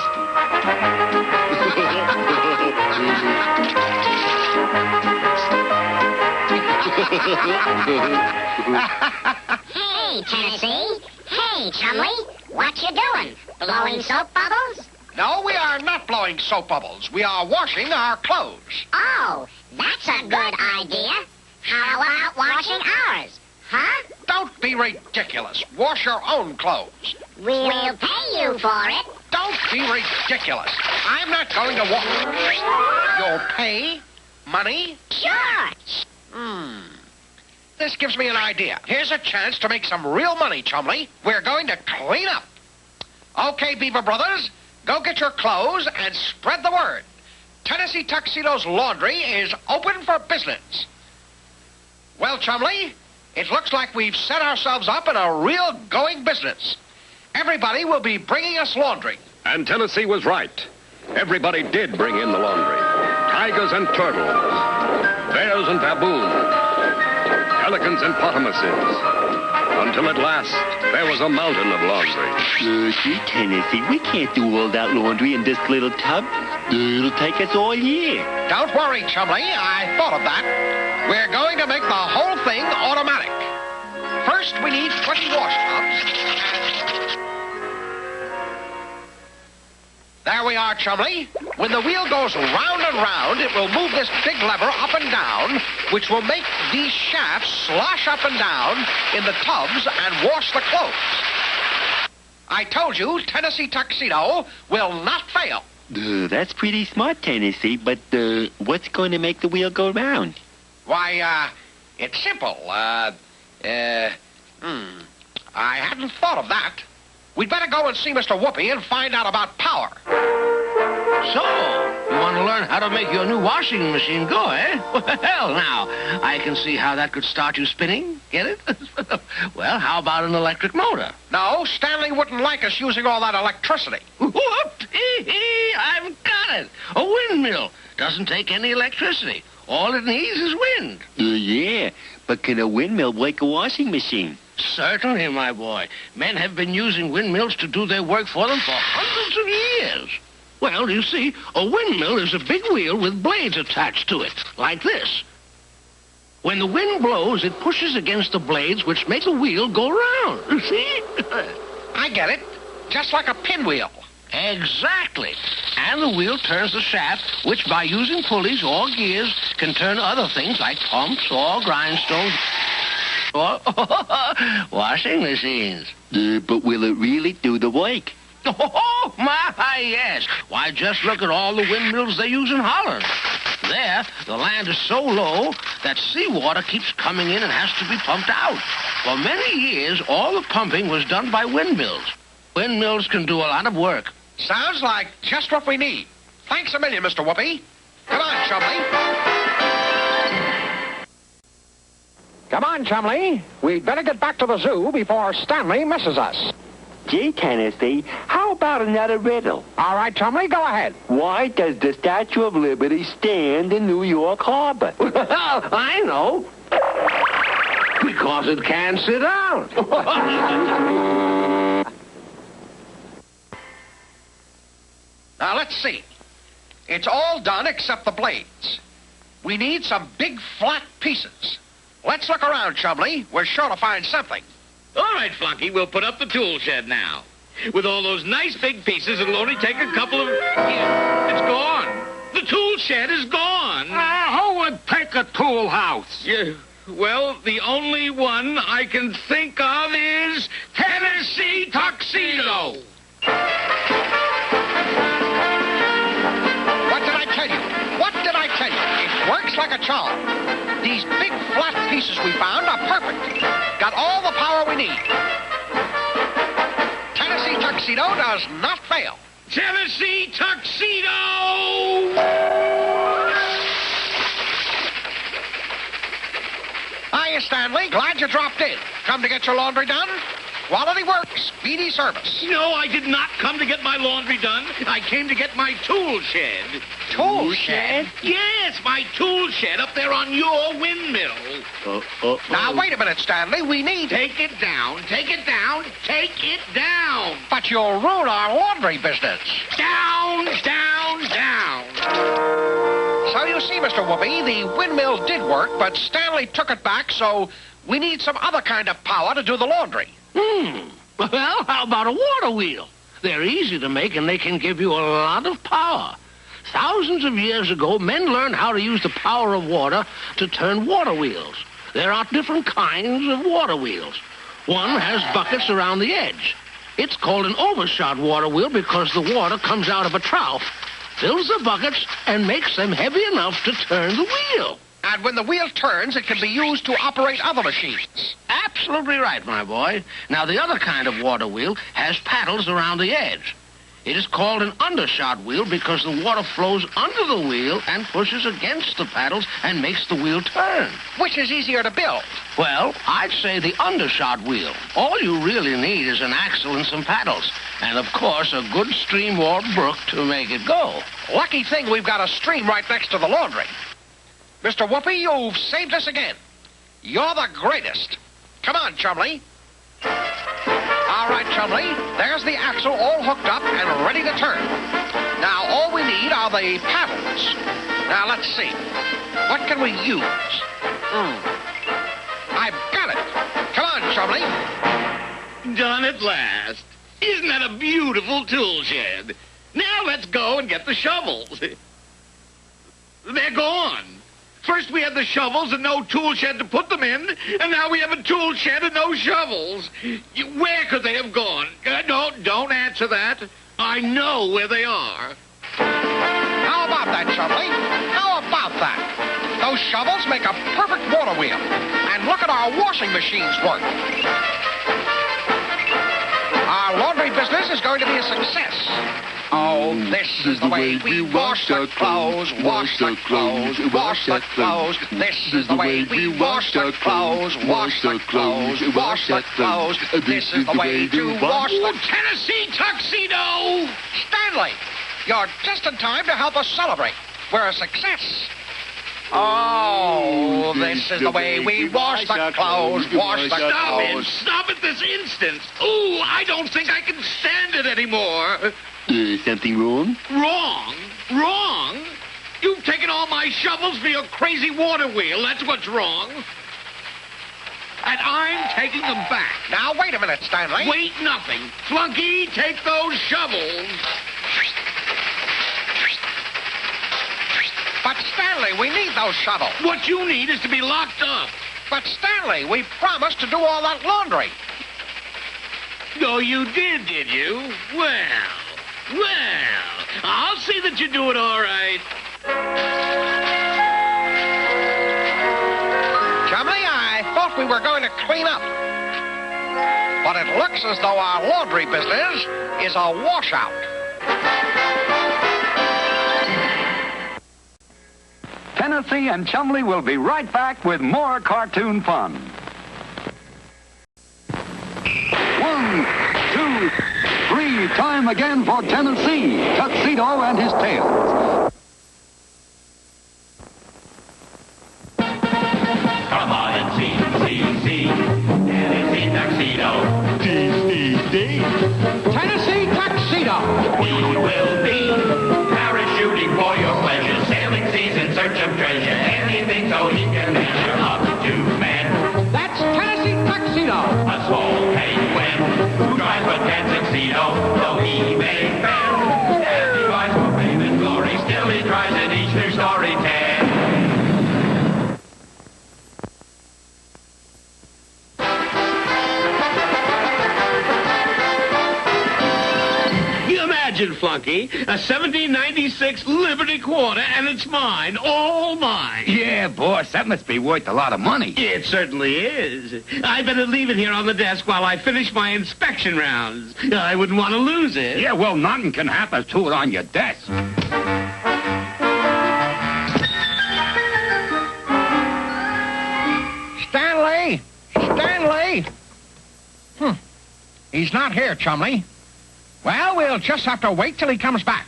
[SPEAKER 12] Hey, Tennessee. Hey, Chumley. What you doing? Blowing soap bubbles?
[SPEAKER 4] No, we are not blowing soap bubbles. We are washing our clothes.
[SPEAKER 12] Oh, that's a good idea. How about washing ours? Huh?
[SPEAKER 4] Don't be ridiculous. Wash your own clothes.
[SPEAKER 12] We'll pay you for it.
[SPEAKER 4] Don't be ridiculous. I'm not going to wash. You'll pay? Money?
[SPEAKER 12] Sure.
[SPEAKER 4] This gives me an idea. Here's a chance to make some real money, Chumley. We're going to clean up. Okay, Beaver Brothers, go get your clothes and spread the word. Tennessee Tuxedo's Laundry is open for business. Well, Chumley, it looks like we've set ourselves up in a real going business. Everybody will be bringing us laundry.
[SPEAKER 5] And Tennessee was right. Everybody did bring in the laundry. Tigers and turtles, bears and baboons, pelicans and potamuses. Until at last, there was a mountain of laundry.
[SPEAKER 11] Gee, Tennessee, we can't do all that laundry in this little tub. It'll take us all year.
[SPEAKER 4] Don't worry, Chumley. I thought of that. We're going to make the whole thing automatic. First, we need 20 wash tubs. There we are, Chumley. When the wheel goes round and round, it will move this big lever up and down, which will make these shafts slosh up and down in the tubs and wash the clothes. I told you, Tennessee Tuxedo will not fail.
[SPEAKER 11] That's pretty smart, Tennessee, but what's going to make the wheel go round?
[SPEAKER 4] Why, it's simple. I hadn't thought of that. We'd better go and see Mr. Whoopi and find out about power.
[SPEAKER 8] So,
[SPEAKER 13] You want to learn how to make your new washing machine go, eh? Well, now, I can see how that could start you spinning. Get it? Well, how about an electric motor?
[SPEAKER 7] No, Stanley wouldn't like us using all that electricity.
[SPEAKER 13] I've got it. A windmill. Doesn't take any electricity. All it needs is wind.
[SPEAKER 11] Yeah, but can a windmill make a washing machine?
[SPEAKER 13] Certainly, my boy. Men have been using windmills to do their work for them for hundreds of years. Well, you see, a windmill is a big wheel with blades attached to it, like this. When the wind blows, it pushes against the blades, which make the wheel go round. You see?
[SPEAKER 7] I get it. Just like a pinwheel.
[SPEAKER 13] Exactly. And the wheel turns the shaft, which by using pulleys or gears can turn other things like pumps or grindstones or washing machines.
[SPEAKER 11] But will it really do the work?
[SPEAKER 13] Oh, my, yes. Why, just look at all the windmills they use in Holland. There, the land is so low that seawater keeps coming in and has to be pumped out. For many years, all the pumping was done by windmills. Windmills can do a lot of work.
[SPEAKER 7] Sounds like just what we need. Thanks a million, Mr. Whoopi. Come on, Chumley.
[SPEAKER 4] Come on, Chumley. We'd better get back to the zoo before Stanley misses us.
[SPEAKER 20] Gee, Tennessee, how about another riddle?
[SPEAKER 4] All right, Chumley, go ahead.
[SPEAKER 20] Why does the Statue of Liberty stand in New York Harbor?
[SPEAKER 13] Well, I know. Because it can't sit down.
[SPEAKER 7] Now, let's see. It's all done except the blades. We need some big, flat pieces. Let's look around, Chumley. We're sure to find something.
[SPEAKER 16] All right, Flunky, we'll put up the tool shed now. With all those nice big pieces, it'll only take a couple of... Yeah, it's gone. The tool shed is gone.
[SPEAKER 18] Who would take a tool house?
[SPEAKER 16] Yeah, well, the only one I can think of is Tennessee Tuxedo.
[SPEAKER 7] What did I tell you? What did I tell you? It works like a charm. These big, flat pieces we found are perfect. Got all the power we need. Tennessee Tuxedo does not fail.
[SPEAKER 16] Tennessee Tuxedo!
[SPEAKER 7] Hiya, Stanley. Glad you dropped in. Come to get your laundry done? Quality work, speedy service.
[SPEAKER 16] No, I did not come to get my laundry done. I came to get my tool shed.
[SPEAKER 7] Tool shed?
[SPEAKER 16] Yes, my tool shed up there on your windmill.
[SPEAKER 7] Now, wait a minute, Stanley. We need...
[SPEAKER 16] Take it down, take it down, take it down.
[SPEAKER 7] But you'll ruin our laundry business.
[SPEAKER 16] Down, down, down.
[SPEAKER 7] So you see, Mr. Whoopi, the windmill did work, but Stanley took it back, so we need some other kind of power to do the laundry.
[SPEAKER 13] Well, how about a water wheel? They're easy to make, and they can give you a lot of power. Thousands of years ago, men learned how to use the power of water to turn water wheels. There are different kinds of water wheels. One has buckets around the edge. It's called an overshot water wheel because the water comes out of a trough, fills the buckets, and makes them heavy enough to turn the wheel.
[SPEAKER 7] And when the wheel turns, it can be used to operate other machines.
[SPEAKER 13] Absolutely right, my boy. Now, the other kind of water wheel has paddles around the edge. It is called an undershot wheel because the water flows under the wheel and pushes against the paddles and makes the wheel turn.
[SPEAKER 7] Which is easier to build?
[SPEAKER 13] Well, I'd say the undershot wheel. All you really need is an axle and some paddles. And, of course, a good stream or brook to make it go.
[SPEAKER 7] Lucky thing we've got a stream right next to the laundry. Mr. Whoopi, you've saved us again. You're the greatest. Come on, Chumley. All right, Chumley. There's the axle all hooked up and ready to turn. Now, all we need are the paddles. Now, let's see. What can we use? I've got it. Come on, Chumley.
[SPEAKER 16] Done at last. Isn't that a beautiful tool shed? Now let's go and get the shovels. They're gone. First we had the shovels and no tool shed to put them in, and now we have a tool shed and no shovels. Where could they have gone? No, don't answer that. I know where they are.
[SPEAKER 7] How about that, Chumley? How about that? Those shovels make a perfect water wheel. And look at our washing machines work. Our laundry business is going to be a success.
[SPEAKER 2] Oh, this is the way we wash the clothes, wash the clothes, wash the clothes. This is the way we wash the clothes, wash the clothes, wash the clothes. This is the way to wash the
[SPEAKER 16] Tennessee Tuxedo!
[SPEAKER 4] Stanley, you're just in time to help us celebrate. We're a success. Oh, this is the way we wash the clothes, wash the clothes.
[SPEAKER 16] Stop it this instant! Ooh, I don't think I can stand it anymore.
[SPEAKER 11] Something wrong?
[SPEAKER 16] Wrong? You've taken all my shovels for your crazy water wheel. That's what's wrong. And I'm taking them back.
[SPEAKER 4] Now, wait a minute, Stanley.
[SPEAKER 16] Wait nothing. Flunky, take those shovels.
[SPEAKER 4] But, Stanley, we need those shovels.
[SPEAKER 16] What you need is to be locked up.
[SPEAKER 4] But, Stanley, we promised to do all that laundry.
[SPEAKER 16] Oh, you did you? Well, I'll see that you do it all right.
[SPEAKER 4] Chumley, I thought we were going to clean up. But it looks as though our laundry business is a washout.
[SPEAKER 2] Tennessee and Chumley will be right back with more cartoon fun. 1, 2, 3, time again for Tennessee, Tuxedo and his tails.
[SPEAKER 3] Come on and see, Tennessee Tuxedo.
[SPEAKER 4] Tennessee Tuxedo.
[SPEAKER 3] We will be parachuting for your pleasure, sailing seas in search of treasure, anything so he can measure up to man.
[SPEAKER 4] That's Tennessee Tuxedo.
[SPEAKER 3] A small penguin who tries but can't succeed, though he may fail. As he rides for fame and glory, still he tries in each new story tale.
[SPEAKER 16] Imagine, Flunky, a 1796 Liberty quarter, and it's mine, all mine.
[SPEAKER 18] Yeah, boss, that must be worth a lot of money.
[SPEAKER 16] It certainly is. I better leave it here on the desk while I finish my inspection rounds. I wouldn't want to lose it.
[SPEAKER 18] Yeah, well, nothing can happen to it on your desk.
[SPEAKER 4] Stanley! He's not here, Chumley. Well, we'll just have to wait till he comes back.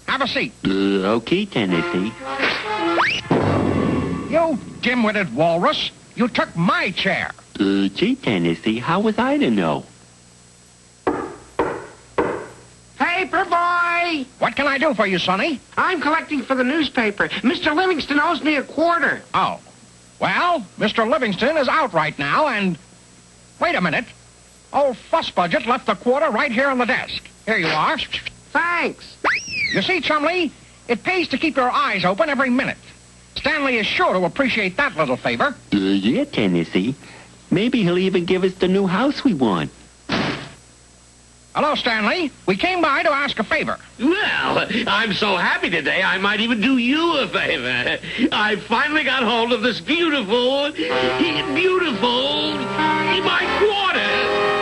[SPEAKER 4] Have a seat.
[SPEAKER 11] Okay, Tennessee.
[SPEAKER 4] You dim-witted walrus. You took my chair.
[SPEAKER 11] Gee, Tennessee, how was I to know?
[SPEAKER 13] Paper boy!
[SPEAKER 4] What can I do for you, Sonny?
[SPEAKER 13] I'm collecting for the newspaper. Mr. Livingston owes me a quarter.
[SPEAKER 4] Oh. Well, Mr. Livingston is out right now, and... Wait a minute. Old Fuss Budget left the quarter right here on the desk. Here you are.
[SPEAKER 13] Thanks.
[SPEAKER 4] You see, Chumley, it pays to keep your eyes open every minute. Stanley is sure to appreciate that little favor.
[SPEAKER 11] Yeah, Tennessee. Maybe he'll even give us the new house we want.
[SPEAKER 4] Hello, Stanley. We came by to ask a favor.
[SPEAKER 16] Well, I'm so happy today, I might even do you a favor. I finally got hold of this beautiful...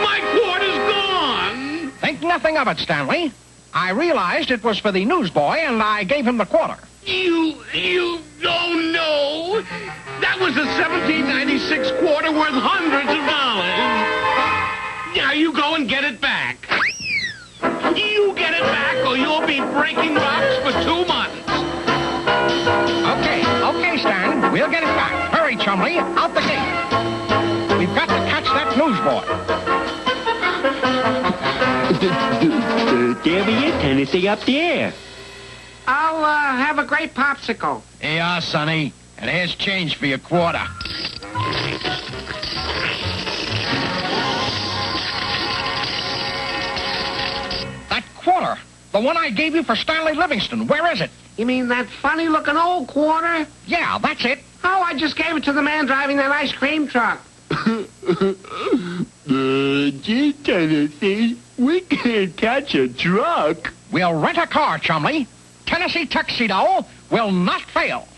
[SPEAKER 16] My quarter's gone.
[SPEAKER 4] Think nothing of it, Stanley. I realized it was for the newsboy, and I gave him the quarter.
[SPEAKER 16] You don't know. That was a 1796 quarter worth hundreds of dollars. Now you go and get it back. You get it back, or you'll be breaking rocks for 2 months.
[SPEAKER 4] Okay, Stan. We'll get it back. Hurry, Chumley. Out the gate. We've got to catch that newsboy.
[SPEAKER 11] There he is, Tennessee, up there.
[SPEAKER 13] I'll have a great popsicle.
[SPEAKER 18] Here you are, Sonny. And here's change for your quarter.
[SPEAKER 4] That quarter. The one I gave you for Stanley Livingston. Where is it?
[SPEAKER 13] You mean that funny-looking old quarter?
[SPEAKER 4] Yeah, that's it.
[SPEAKER 13] Oh, I just gave it to the man driving that ice cream truck.
[SPEAKER 11] Gee, Tennessee, we can't catch a truck.
[SPEAKER 4] We'll rent a car, Chumley. Tennessee Tuxedo will not fail.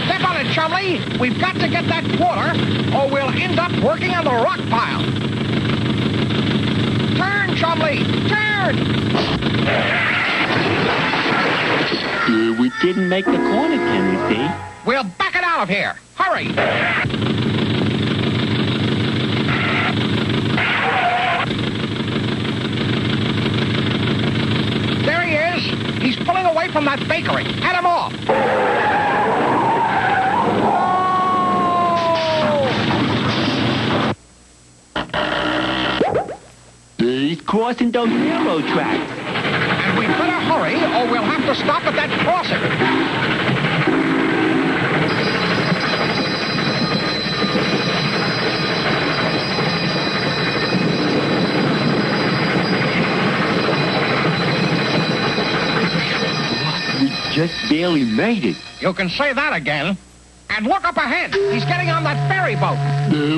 [SPEAKER 4] Step on it, Chumley. We've got to get that quarter, or we'll end up working on the rock pile. Turn, Chumley! Turn!
[SPEAKER 11] We didn't make the corner, Tennessee.
[SPEAKER 4] We'll back it out of here. Hurry! There he is. He's pulling away from that bakery. Head him off.
[SPEAKER 11] He's crossing those railroad tracks.
[SPEAKER 4] And we better hurry, or we'll have to stop at that crossing.
[SPEAKER 11] We just barely made it.
[SPEAKER 4] You can say that again. And look up ahead. He's getting on that ferry boat.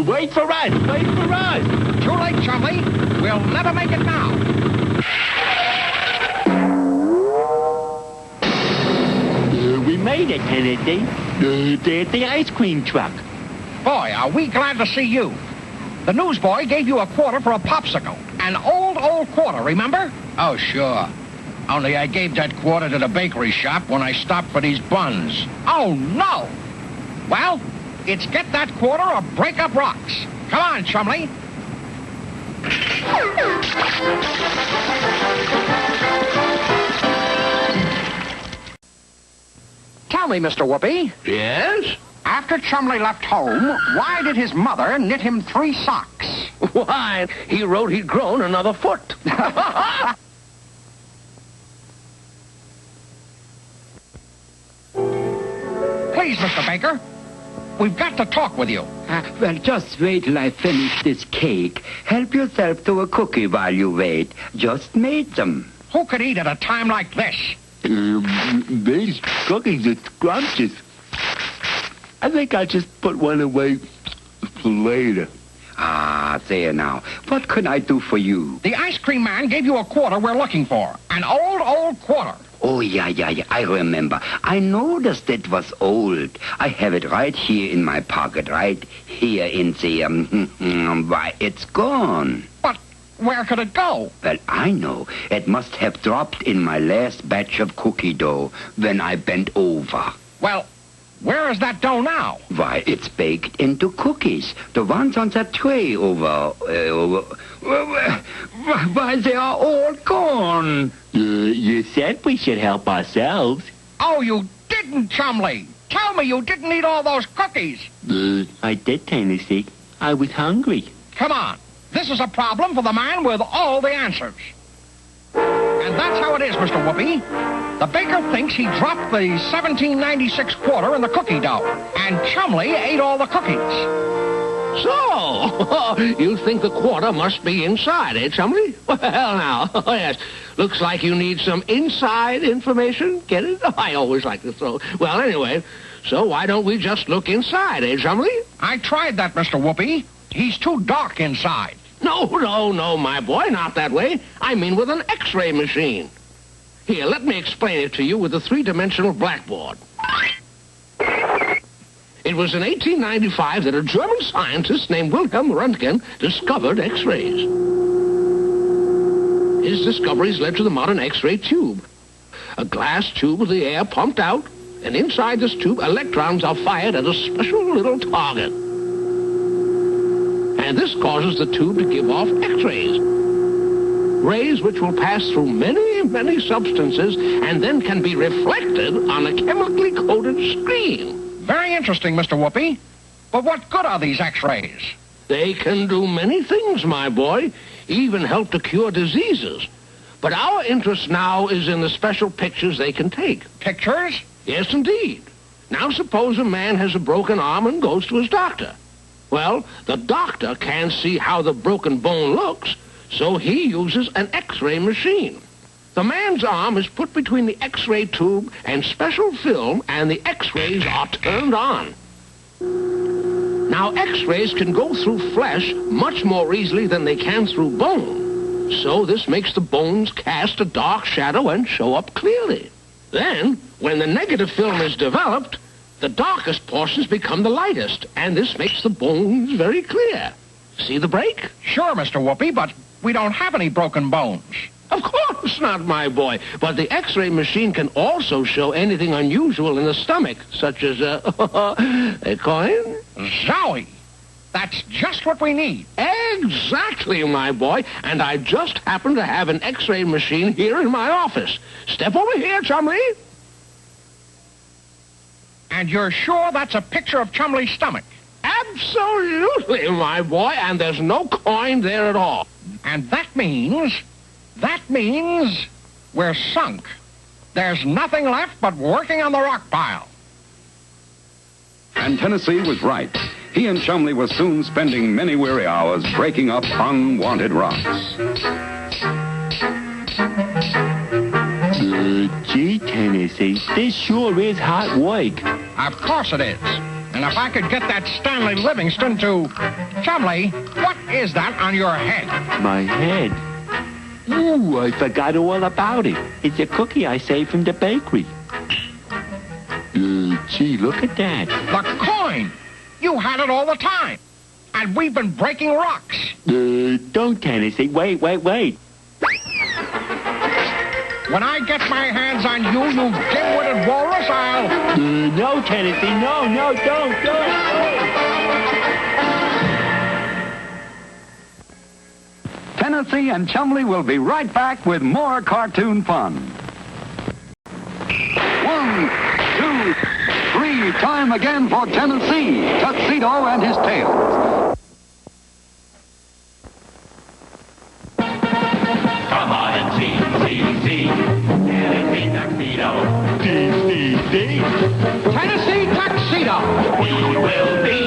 [SPEAKER 11] Wait for us. Wait for us.
[SPEAKER 4] Too late, Chumley. We'll never make it now.
[SPEAKER 11] We made it, Tennessee. There's the ice cream truck.
[SPEAKER 4] Boy, are we glad to see you. The newsboy gave you a quarter for a popsicle. An old quarter, remember?
[SPEAKER 18] Oh, sure. Only I gave that quarter to the bakery shop when I stopped for these buns.
[SPEAKER 4] Oh, no! Well, it's get that quarter or break up rocks. Come on, Chumley. Tell me, Mr. Whoopi.
[SPEAKER 13] Yes?
[SPEAKER 4] After Chumley left home, why did his mother knit him 3 socks?
[SPEAKER 13] Why, he wrote he'd grown another foot.
[SPEAKER 4] Please, Mr. Baker. We've got to talk with you.
[SPEAKER 21] Well, just wait till I finish this cake. Help yourself to a cookie while you wait. Just made them.
[SPEAKER 4] Who could eat at a time like this?
[SPEAKER 11] These cookies are scrumptious. I think I'll just put one away for later.
[SPEAKER 21] Ah, there now. What could I do for you?
[SPEAKER 4] The ice cream man gave you a quarter we're looking for. An old quarter.
[SPEAKER 21] Oh, yeah. I remember. I noticed it was old. I have it right here in my pocket, right here in the, why, it's gone.
[SPEAKER 4] But where could it go?
[SPEAKER 21] Well, I know. It must have dropped in my last batch of cookie dough when I bent over.
[SPEAKER 4] Well, where is that dough now?
[SPEAKER 21] Why, it's baked into cookies. The ones on that tray over. Why, they are all gone.
[SPEAKER 11] You said we should help ourselves.
[SPEAKER 4] Oh, you didn't, Chumley. Tell me you didn't eat all those cookies.
[SPEAKER 11] I did, Tennessee. I was hungry.
[SPEAKER 4] Come on. This is a problem for the man with all the answers. And that's how it is, Mr. Whoopi. The baker thinks he dropped the 1796 quarter in the cookie dough, and Chumley ate all the cookies.
[SPEAKER 13] So, you think the quarter must be inside, eh, Chumley? Well, now, yes. Looks like you need some inside information. Get it? I always like to throw. Well, anyway, so why don't we just look inside, eh, Chumley?
[SPEAKER 4] I tried that, Mr. Whoopi. He's too dark inside.
[SPEAKER 13] No, my boy, not that way. I mean with an X-ray machine. Here, let me explain it to you with a 3-dimensional blackboard. It was in 1895 that a German scientist named Wilhelm Röntgen discovered X-rays. His discoveries led to the modern X-ray tube. A glass tube with the air pumped out, and inside this tube, electrons are fired at a special little target. And this causes the tube to give off X-rays. Rays which will pass through many substances and then can be reflected on a chemically coated screen.
[SPEAKER 4] Very interesting, Mr. Whoopi. But what good are these X-rays?
[SPEAKER 13] They can do many things, my boy, even help to cure diseases. But our interest now is in the special pictures they can take.
[SPEAKER 4] Pictures?
[SPEAKER 13] Yes, indeed. Now suppose a man has a broken arm and goes to his doctor. Well, the doctor can't see how the broken bone looks, so he uses an X-ray machine. The man's arm is put between the X-ray tube and special film, and the X-rays are turned on. Now, X-rays can go through flesh much more easily than they can through bone. So this makes the bones cast a dark shadow and show up clearly. Then, when the negative film is developed, the darkest portions become the lightest, and this makes the bones very clear. See the break?
[SPEAKER 4] Sure, Mr. Whoopi, but We don't have any broken bones.
[SPEAKER 13] Of course not, my boy. But the X-ray machine can also show anything unusual in the stomach, such as a coin.
[SPEAKER 4] Zowie! That's just what we need.
[SPEAKER 13] Exactly, my boy. And I just happen to have an X-ray machine here in my office. Step over here, Chumley.
[SPEAKER 4] And you're sure that's a picture of Chumley's stomach?
[SPEAKER 13] Absolutely, my boy. And there's no coin there at all.
[SPEAKER 4] And that means we're sunk. There's nothing left but working on the rock pile.
[SPEAKER 5] And Tennessee was right. He and Chumley were soon spending many weary hours breaking up unwanted rocks.
[SPEAKER 11] Gee, Tennessee, this sure is hot work.
[SPEAKER 4] Of course it is. And if I could get that Stanley Livingston to... Chumley, what is that on your head?
[SPEAKER 11] My head? Ooh, I forgot all about it. It's a cookie I saved from the bakery. Gee, look at that.
[SPEAKER 4] The coin! You had it all the time. And we've been breaking rocks.
[SPEAKER 11] Don't, Tennessee. Wait.
[SPEAKER 4] When I get my hands on you, you dim-witted walrus, I'll...
[SPEAKER 11] No, Tennessee. No, don't.
[SPEAKER 2] Tennessee and Chumley will be right back with more cartoon fun. 1, 2, 3, time again for Tennessee, Tuxedo and his tail.
[SPEAKER 3] Come on and see. Tennessee Tuxedo.
[SPEAKER 4] Tennessee Tuxedo.
[SPEAKER 3] We will be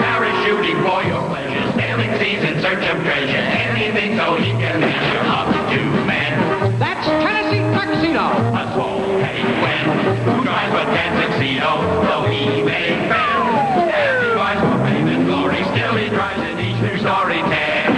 [SPEAKER 3] parachuting for your pleasure, sailing seas in search of treasure, anything so he can measure up to man.
[SPEAKER 4] That's Tennessee Tuxedo.
[SPEAKER 3] A swole penguin who drives a dancing tuxedo, though he may fail. As he rides for fame and glory, still he tries in each new story tale.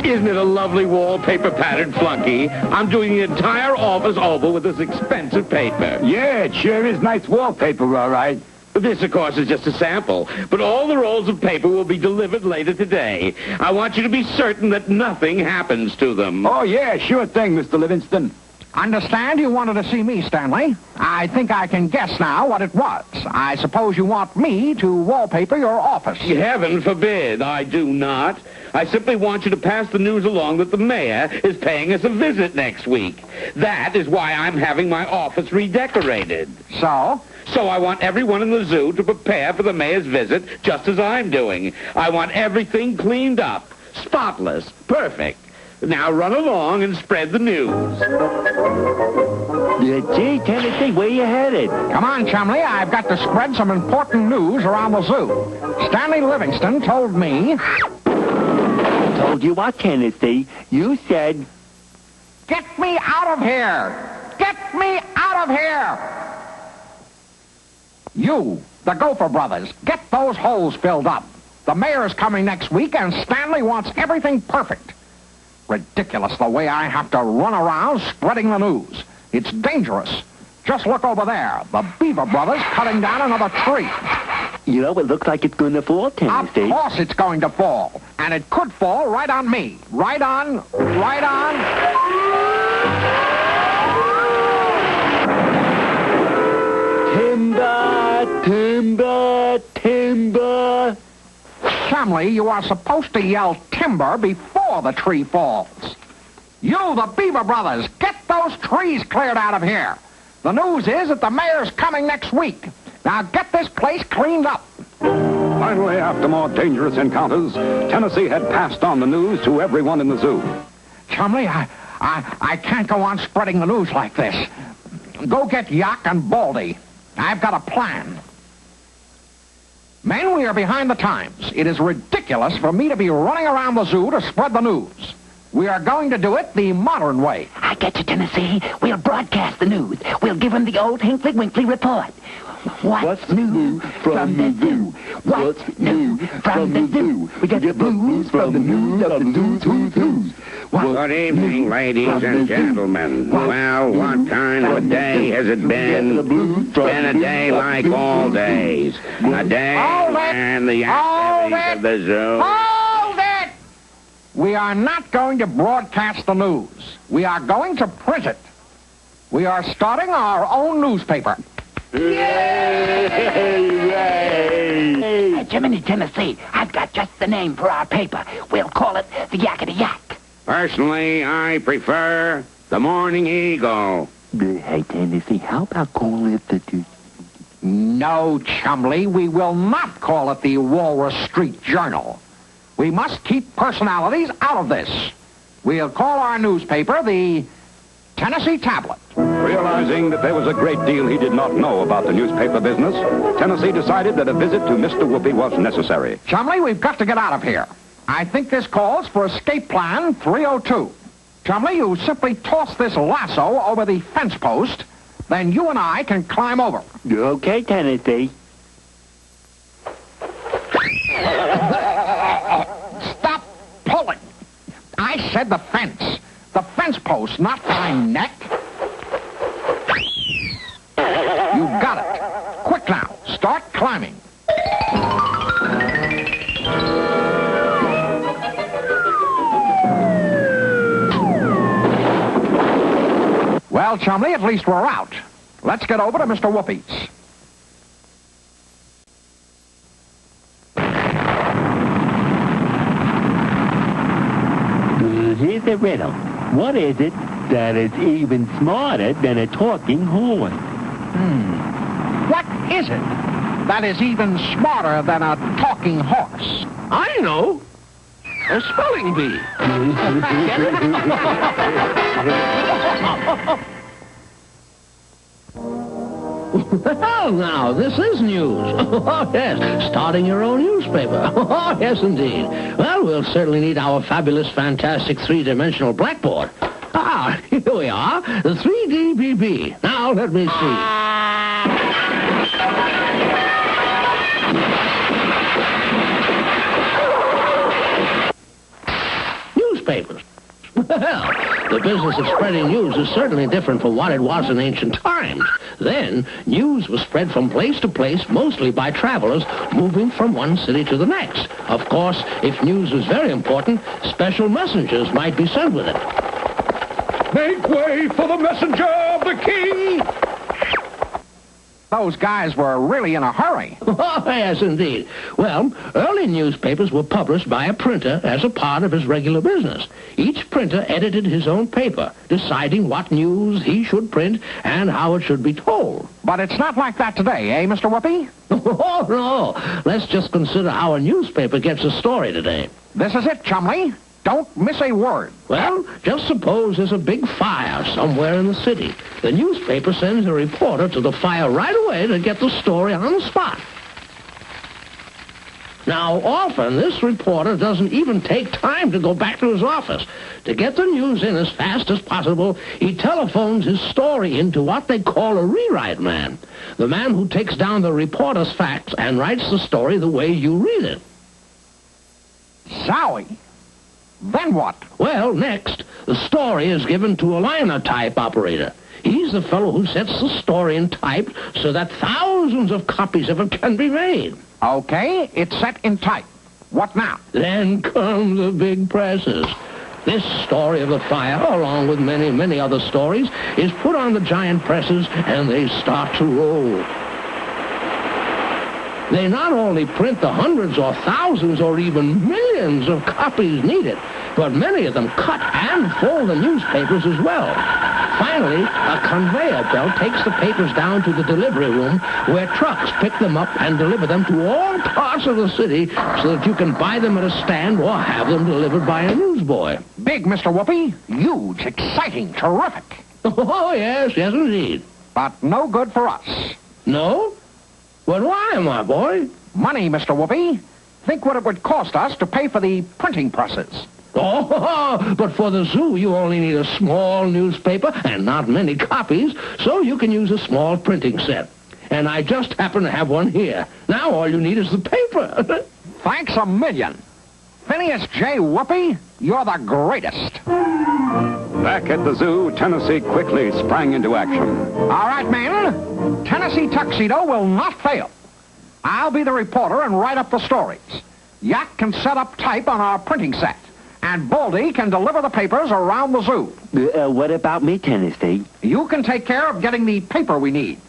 [SPEAKER 13] Isn't it a lovely wallpaper pattern, Flunky? I'm doing the entire office over with this expensive paper.
[SPEAKER 18] Yeah, it sure is nice wallpaper, all right.
[SPEAKER 13] This, of course, is just a sample, but all the rolls of paper will be delivered later today. I want you to be certain that nothing happens to them.
[SPEAKER 18] Oh, yeah, sure thing, Mr. Livingston.
[SPEAKER 4] Understand you wanted to see me, Stanley. I think I can guess now what it was. I suppose you want me to wallpaper your office.
[SPEAKER 13] Heaven forbid, I do not. I simply want you to pass the news along that the mayor is paying us a visit next week. That is why I'm having my office redecorated.
[SPEAKER 4] So?
[SPEAKER 13] So I want everyone in the zoo to prepare for the mayor's visit, just as I'm doing. I want everything cleaned up, spotless, perfect. Now run along and spread the news.
[SPEAKER 11] Gee, Tennessee, where you headed?
[SPEAKER 4] Come on, Chumley. I've got to spread some important news around the zoo. Stanley Livingston told me...
[SPEAKER 11] Told you what, Tennessee? You said...
[SPEAKER 4] Get me out of here! Get me out of here! You, the Gopher brothers, get those holes filled up. The mayor's coming next week, and Stanley wants everything perfect. Ridiculous the way I have to run around spreading the news. It's dangerous. Just look over there. The Beaver brothers cutting down another tree.
[SPEAKER 11] You know, it looks like it's going to fall, Tennessee.
[SPEAKER 4] Of course it's going to fall. And it could fall right on me. Right on.
[SPEAKER 11] Timber.
[SPEAKER 4] Chumley, you are supposed to yell timber before the tree falls. You, the Beaver brothers, get those trees cleared out of here. The news is that the mayor's coming next week. Now get this place cleaned up.
[SPEAKER 5] Finally, after more dangerous encounters, Tennessee had passed on the news to everyone in the zoo.
[SPEAKER 4] Chumley, I can't go on spreading the news like this. Go get Yak and Baldy. I've got a plan. Men, we are behind the times. It is ridiculous for me to be running around the zoo to spread the news. We are going to do it the modern way.
[SPEAKER 21] I get you, Tennessee. We'll broadcast the news. We'll give them the old Hinkley-Winkley report. What's new from the zoo? What's new from the zoo? We get the blues from the news of the news who's.
[SPEAKER 8] Good evening, ladies and gentlemen. Well, what kind of a day has it been? It's been a day like all days. A day and the activities of the zoo.
[SPEAKER 4] Hold it! We are not going to broadcast the news. We are going to print it. We are starting our own newspaper.
[SPEAKER 21] Hey, Jiminy, Tennessee, I've got just the name for our paper. We'll call it the Yakety Yak.
[SPEAKER 8] Personally, I prefer the Morning Eagle.
[SPEAKER 21] Hey, Tennessee, how about calling it the...
[SPEAKER 4] No, Chumley, we will not call it the Walrus Street Journal. We must keep personalities out of this. We'll call our newspaper the Tennessee Tablet.
[SPEAKER 5] Realizing that there was a great deal he did not know about the newspaper business, Tennessee decided that a visit to Mr. Whoopi was necessary.
[SPEAKER 4] Chumley, we've got to get out of here. I think this calls for escape plan 302. Chumley, you simply toss this lasso over the fence post, then you and I can climb over.
[SPEAKER 20] Okay, Tennessee.
[SPEAKER 4] Stop pulling. I said the fence. The fence post, not my neck. You got it. Quick now. Start climbing. Well, Chumley, at least we're out. Let's get over to Mr. Whoopi's.
[SPEAKER 20] Here's a riddle. What is it that is even smarter than a talking horse?
[SPEAKER 4] What is it that is even smarter than a talking horse?
[SPEAKER 13] I know. A spelling bee. Well, now, this is news. Oh, yes, starting your own newspaper. Oh, yes, indeed. Well, we'll certainly need our fabulous, fantastic three-dimensional blackboard. Ah, here we are, the 3DBB. Now, let me see. Newspapers. Well, the business of spreading news is certainly different from what it was in ancient times. Then, news was spread from place to place, mostly by travelers moving from one city to the next. Of course, if news was very important, special messengers might be sent with it.
[SPEAKER 5] Make way for the messenger of the king!
[SPEAKER 4] Those guys were really in a hurry.
[SPEAKER 13] Oh, yes, indeed. Well, early newspapers were published by a printer as a part of his regular business. Each printer edited his own paper, deciding what news he should print and how it should be told.
[SPEAKER 4] But it's not like that today, eh, Mr. Whoopi?
[SPEAKER 13] Oh, no. Let's just consider how a newspaper gets a story today.
[SPEAKER 4] This is it, Chumley. Don't miss a word.
[SPEAKER 13] Well, just suppose there's a big fire somewhere in the city. The newspaper sends a reporter to the fire right away to get the story on the spot. Now, often, this reporter doesn't even take time to go back to his office. To get the news in as fast as possible, he telephones his story into what they call a rewrite man. The man who takes down the reporter's facts and writes the story the way you read it.
[SPEAKER 4] Zowie. Then what?
[SPEAKER 13] Well, next, the story is given to a linotype operator. He's the fellow who sets the story in type so that thousands of copies of it can be made.
[SPEAKER 4] Okay, it's set in type. What now?
[SPEAKER 13] Then come the big presses. This story of the fire, along with many, many other stories, is put on the giant presses, and they start to roll. They not only print the hundreds or thousands or even millions of copies needed, but many of them cut and fold the newspapers as well. Finally, a conveyor belt takes the papers down to the delivery room where trucks pick them up and deliver them to all parts of the city so that you can buy them at a stand or have them delivered by a newsboy.
[SPEAKER 4] Big, Mr. Whoopi. Huge, exciting, terrific.
[SPEAKER 13] Oh, yes, yes, indeed.
[SPEAKER 4] But no good for us.
[SPEAKER 13] No? Well, why, my boy?
[SPEAKER 4] Money, Mr. Whoopi. Think what it would cost us to pay for the printing presses.
[SPEAKER 13] Oh, but for the zoo, you only need a small newspaper and not many copies, so you can use a small printing set. And I just happen to have one here. Now all you need is the paper.
[SPEAKER 4] Thanks a million. Phineas J. Whoopi, you're the greatest.
[SPEAKER 5] Back at the zoo, Tennessee quickly sprang into action.
[SPEAKER 4] All right, men. Tennessee Tuxedo will not fail. I'll be the reporter and write up the stories. Yak can set up type on our printing set. And Baldy can deliver the papers around the zoo.
[SPEAKER 20] What about me, Tennessee?
[SPEAKER 4] You can take care of getting the paper we need.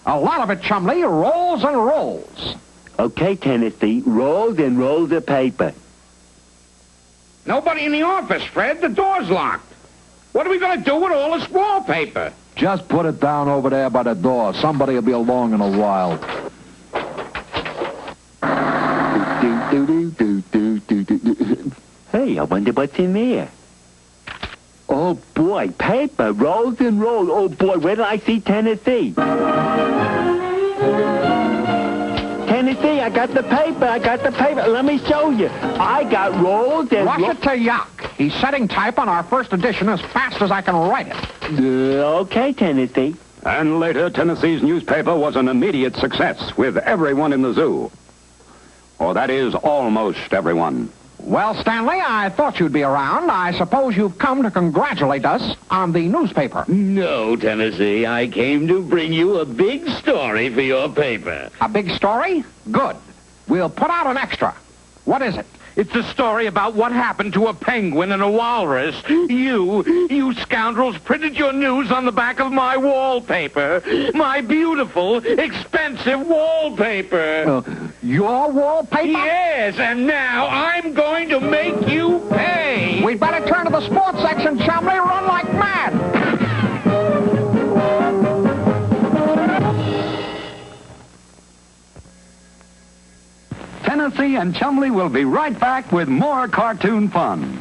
[SPEAKER 4] A lot of it, Chumley, rolls and rolls.
[SPEAKER 20] Okay, Tennessee, rolls and rolls of paper.
[SPEAKER 8] Nobody in the office, Fred. The door's locked. What are we going to do with all this wallpaper?
[SPEAKER 4] Just put it down over there by the door. Somebody will be along in a while.
[SPEAKER 20] Hey, I wonder what's in there. Oh, boy, paper, rolls and rolls. Oh, boy, where did I see Tennessee? Tennessee, I got the paper. Let me show you. I got rolls and
[SPEAKER 4] Rush it to Yak. He's setting type on our first edition as fast as I can write it.
[SPEAKER 20] Okay, Tennessee.
[SPEAKER 5] And later, Tennessee's newspaper was an immediate success with everyone in the zoo. Or that is, almost everyone.
[SPEAKER 4] Well, Stanley, I thought you'd be around. I suppose you've come to congratulate us on the newspaper.
[SPEAKER 17] No, Tennessee. I came to bring you a big story for your paper.
[SPEAKER 4] A big story? Good. We'll put out an extra. What is it?
[SPEAKER 7] It's a story about what happened to a penguin and a walrus. You scoundrels printed your news on the back of my wallpaper. My beautiful, expensive wallpaper.
[SPEAKER 4] Your wallpaper?
[SPEAKER 7] Yes, and now I'm going to make you pay.
[SPEAKER 4] We'd better turn to the sports section, Chumley. Run like mad.
[SPEAKER 2] Tennessee and Chumley will be right back with more cartoon fun.